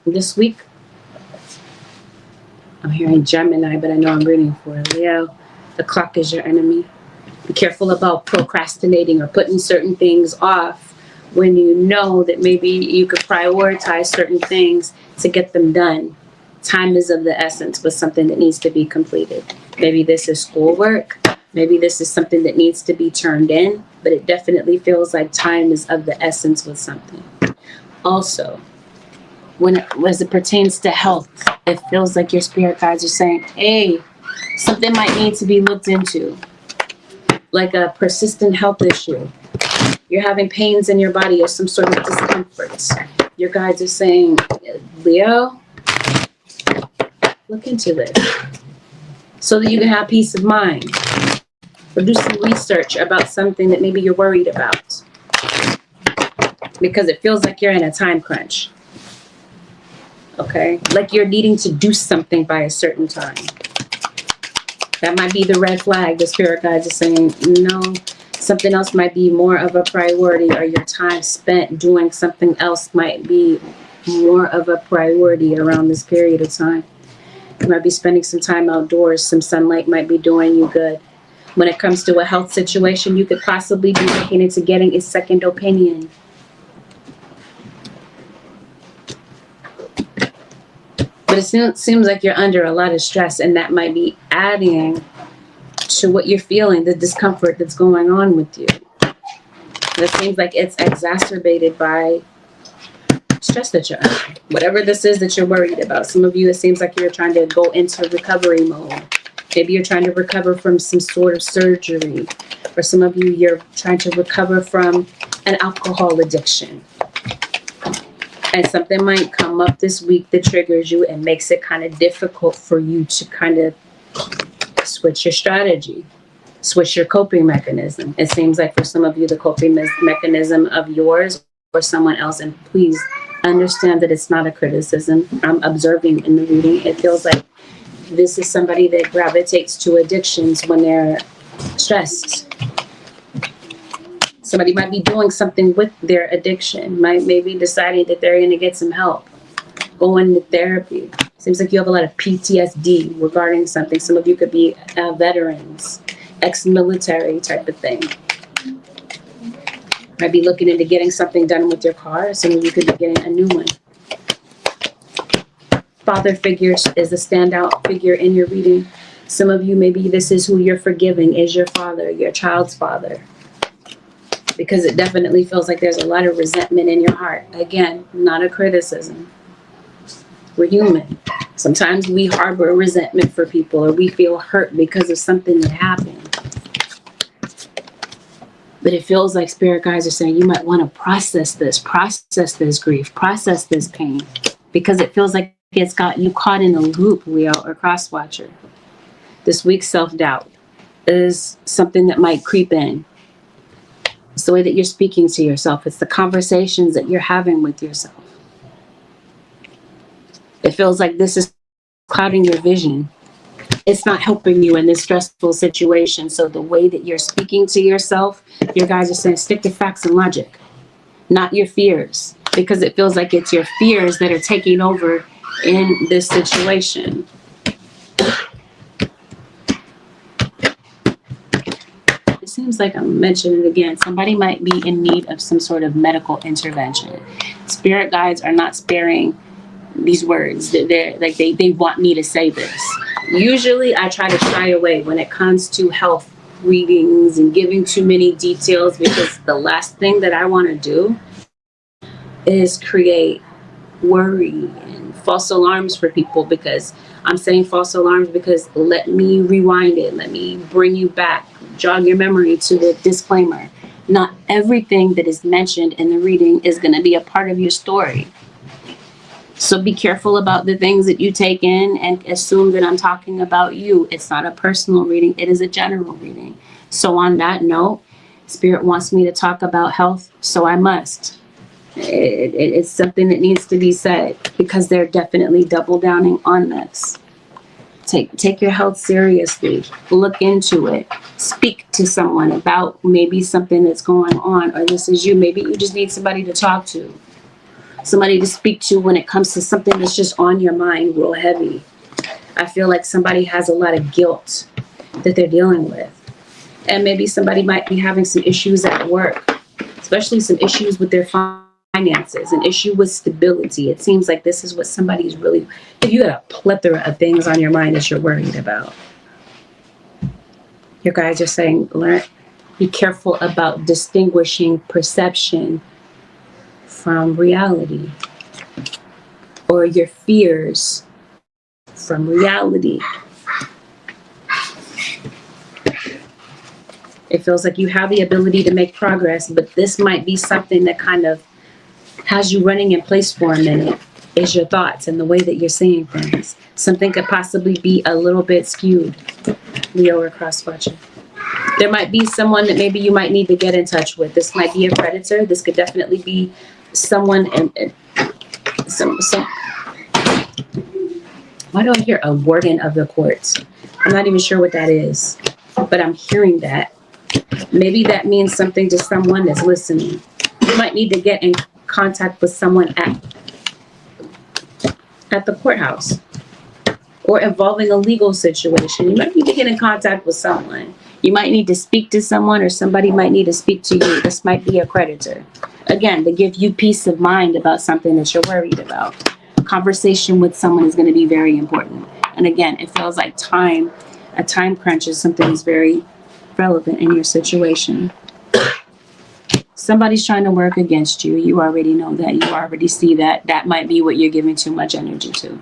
This week, I'm hearing Gemini, but I know I'm reading for Leo. The clock is your enemy. Be careful about procrastinating or putting certain things off when you know that maybe you could prioritize certain things to get them done. Time is of the essence with something that needs to be completed. Maybe this is schoolwork. Maybe this is something that needs to be turned in, but it definitely feels like time is of the essence with something. Also, as it pertains to health, it feels like your spirit guides are saying, hey, something might need to be looked into, like a persistent health issue. You're having pains in your body or some sort of discomforts. Your guides are saying, Leo, look into this so that you can have peace of mind. Or do some research about something that maybe you're worried about. Because it feels like you're in a time crunch. Okay? Like you're needing to do something by a certain time. That might be the red flag. The spirit guides are saying, no, something else might be more of a priority, or your time spent doing something else might be more of a priority around this period of time. You might be spending some time outdoors. Some sunlight might be doing you good. When it comes to a health situation, you could possibly be looking into getting a second opinion. But it seems like you're under a lot of stress, and that might be adding to what you're feeling, the discomfort that's going on with you. It seems like it's exacerbated by stress that you're under. Whatever this is that you're worried about. Some of you, it seems like you're trying to go into recovery mode. Maybe you're trying to recover from some sort of surgery. Or some of you, you're trying to recover from an alcohol addiction. And something might come up this week that triggers you and makes it kind of difficult for you to kind of switch your strategy, switch your coping mechanism. It seems like for some of you, the coping mechanism of yours or someone else, and please understand that it's not a criticism. I'm observing in the reading. It feels like this is somebody that gravitates to addictions when they're stressed. Somebody might be doing something with their addiction, maybe deciding that they're going to get some help, going to therapy. Seems like you have a lot of PTSD regarding something. Some of you could be veterans, ex-military type of thing. Might be looking into getting something done with your car. Some of you could be getting a new one. Father figure is a standout figure in your reading. Some of you, maybe this is who you're forgiving, is your father, your child's father. Because it definitely feels like there's a lot of resentment in your heart. Again, not a criticism. We're human. Sometimes we harbor resentment for people, or we feel hurt because of something that happened. But it feels like spirit guides are saying you might want to process this grief, process this pain, because it feels like it's got you caught in a loop, Leo or cross watcher. This week's self-doubt is something that might creep in. It's the way that you're speaking to yourself. It's the conversations that you're having with yourself. It feels like this is clouding your vision. It's not helping you in this stressful situation. So the way that you're speaking to yourself, your guys are saying stick to facts and logic, not your fears, because it feels like it's your fears that are taking over in this situation. It seems like I'm mentioning it again. Somebody might be in need of some sort of medical intervention. Spirit guides are not sparing these words. They're like they want me to say this. Usually I try to shy away when it comes to health readings and giving too many details, because the last thing that I want to do is create worry and false alarms for people. Because I'm saying false alarms because let me rewind it. Let me bring you back, jog your memory to the disclaimer. Not everything that is mentioned in the reading is going to be a part of your story. So be careful about the things that you take in and assume that I'm talking about you. It's not a personal reading. It is a general reading. So on that note, Spirit wants me to talk about health, so I must. It's something that needs to be said because they're definitely double downing on this. Take your health seriously. Look into it. Speak to someone about maybe something that's going on, or this is you. Maybe you just need somebody to talk to. Somebody to speak to when it comes to something that's just on your mind real heavy. I feel like somebody has a lot of guilt that they're dealing with. And maybe somebody might be having some issues at work, especially some issues with their finances, an issue with stability. It seems like this is what somebody's really, if you got a plethora of things on your mind that you're worried about. Your guys are saying, be careful about distinguishing perception from reality, or your fears from reality. It feels like you have the ability to make progress, but this might be something that kind of has you running in place for a minute, is your thoughts and the way that you're seeing things. Something could possibly be a little bit skewed, Leo or cross-watcher. There might be someone that maybe you might need to get in touch with. This might be a predator. This could definitely be someone why do I hear a warden of the courts? I'm not even sure what that is, but I'm hearing that. Maybe that means something to someone that's listening. You might need to get in contact with someone at the courthouse, or involving a legal situation. You might need to get in contact with someone. You might need to speak to someone, or somebody might need to speak to you. This might be a creditor. Again, to give you peace of mind about something that you're worried about. Conversation with someone is going to be very important. And again, it feels like a time crunch is something that's very relevant in your situation. Somebody's trying to work against you. You already know that. You already see that. That might be what you're giving too much energy to.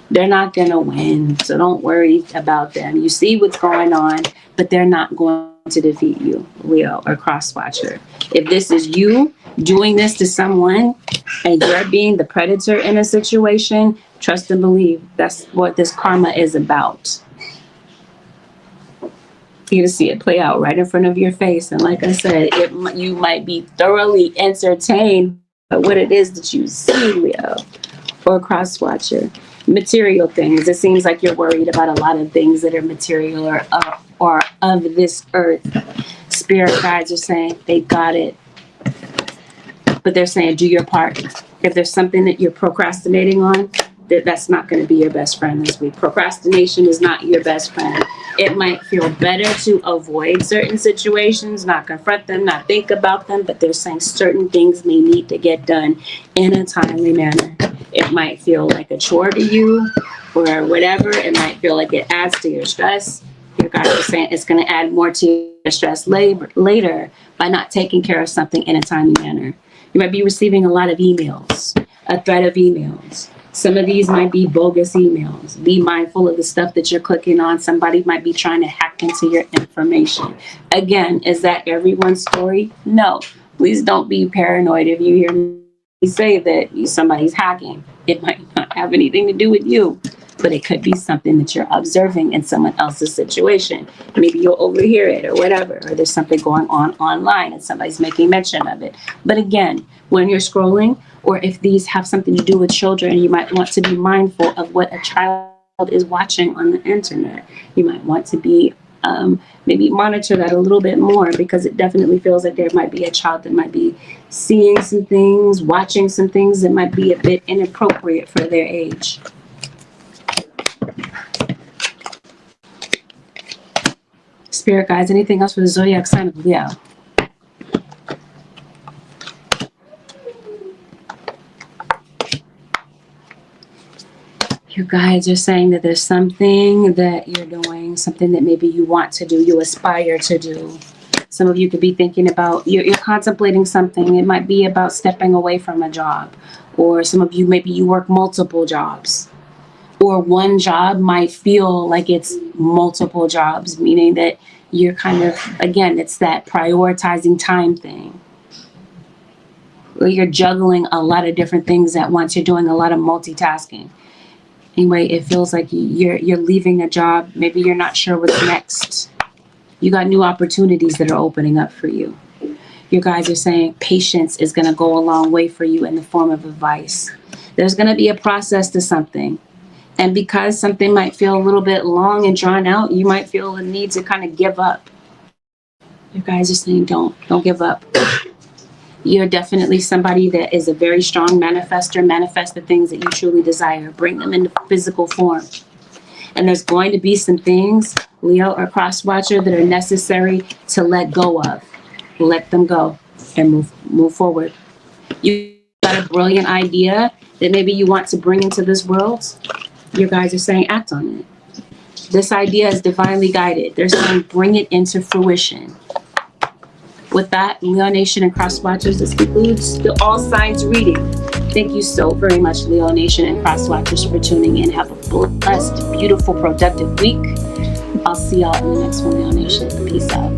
They're not going to win, so don't worry about them. You see what's going on, but they're not going to defeat you, Leo or cross-watcher. If this is you doing this to someone and you're being the predator in a situation, trust and believe that's what this karma is about. You to see it play out right in front of your face. And like I said, you might be thoroughly entertained by what it is that you see, Leo or cross-watcher. Material things. It seems like you're worried about a lot of things that are material or of this earth. Spirit guides are saying they got it, but they're saying do your part. If there's something that you're procrastinating on, that's not going to be your best friend this week. Procrastination is not your best friend. It might feel better to avoid certain situations, not confront them, not think about them, but they're saying certain things may need to get done in a timely manner. It might feel like a chore to you or whatever. It might feel like it adds to your stress. Your guys are saying it's going to add more to your stress later by not taking care of something in a timely manner. You might be receiving a lot of emails, a threat of emails. Some of these might be bogus emails. Be mindful of the stuff that you're clicking on. Somebody might be trying to hack into your information. Again, is that everyone's story? No. Please don't be paranoid if you hear me say that somebody's hacking. It might not have anything to do with you, but it could be something that you're observing in someone else's situation. Maybe you'll overhear it or whatever, or there's something going on online and somebody's making mention of it. But again, when you're scrolling, or if these have something to do with children, you might want to be mindful of what a child is watching on the internet. You might want to be maybe monitor that a little bit more, because it definitely feels like there might be a child that might be seeing some things, watching some things that might be a bit inappropriate for their age. Spirit guides, anything else for the zodiac sign of Leo? You Your guides are saying that there's something that you're doing, something that maybe you want to do, you aspire to do. Some of you could be thinking about, you're contemplating something. It might be about stepping away from a job. Or some of you, maybe you work multiple jobs. Or one job might feel like it's multiple jobs, meaning that you're kind of, again, it's that prioritizing time thing. Or you're juggling a lot of different things at once. You're doing a lot of multitasking. Anyway, it feels like you're leaving a job. Maybe you're not sure what's next. You got new opportunities that are opening up for you. Your guides are saying patience is going to go a long way for you in the form of advice. There's going to be a process to something. And because something might feel a little bit long and drawn out, you might feel the need to kind of give up. Your guides are saying don't give up. You're definitely somebody that is a very strong manifester. Manifest the things that you truly desire. Bring them into physical form. And there's going to be some things, Leo or cross watcher, that are necessary to let go of. Let them go and move forward. You got a brilliant idea that maybe you want to bring into this world. Your guides are saying act on it. This idea is divinely guided. They're saying bring it into fruition. With that, Leo Nation and cross watchers, this concludes the all signs reading. Thank you so very much, Leo Nation and cross watchers, for tuning in. Have a blessed, beautiful, productive week. I'll see y'all in the next one, Leo Nation. Peace out.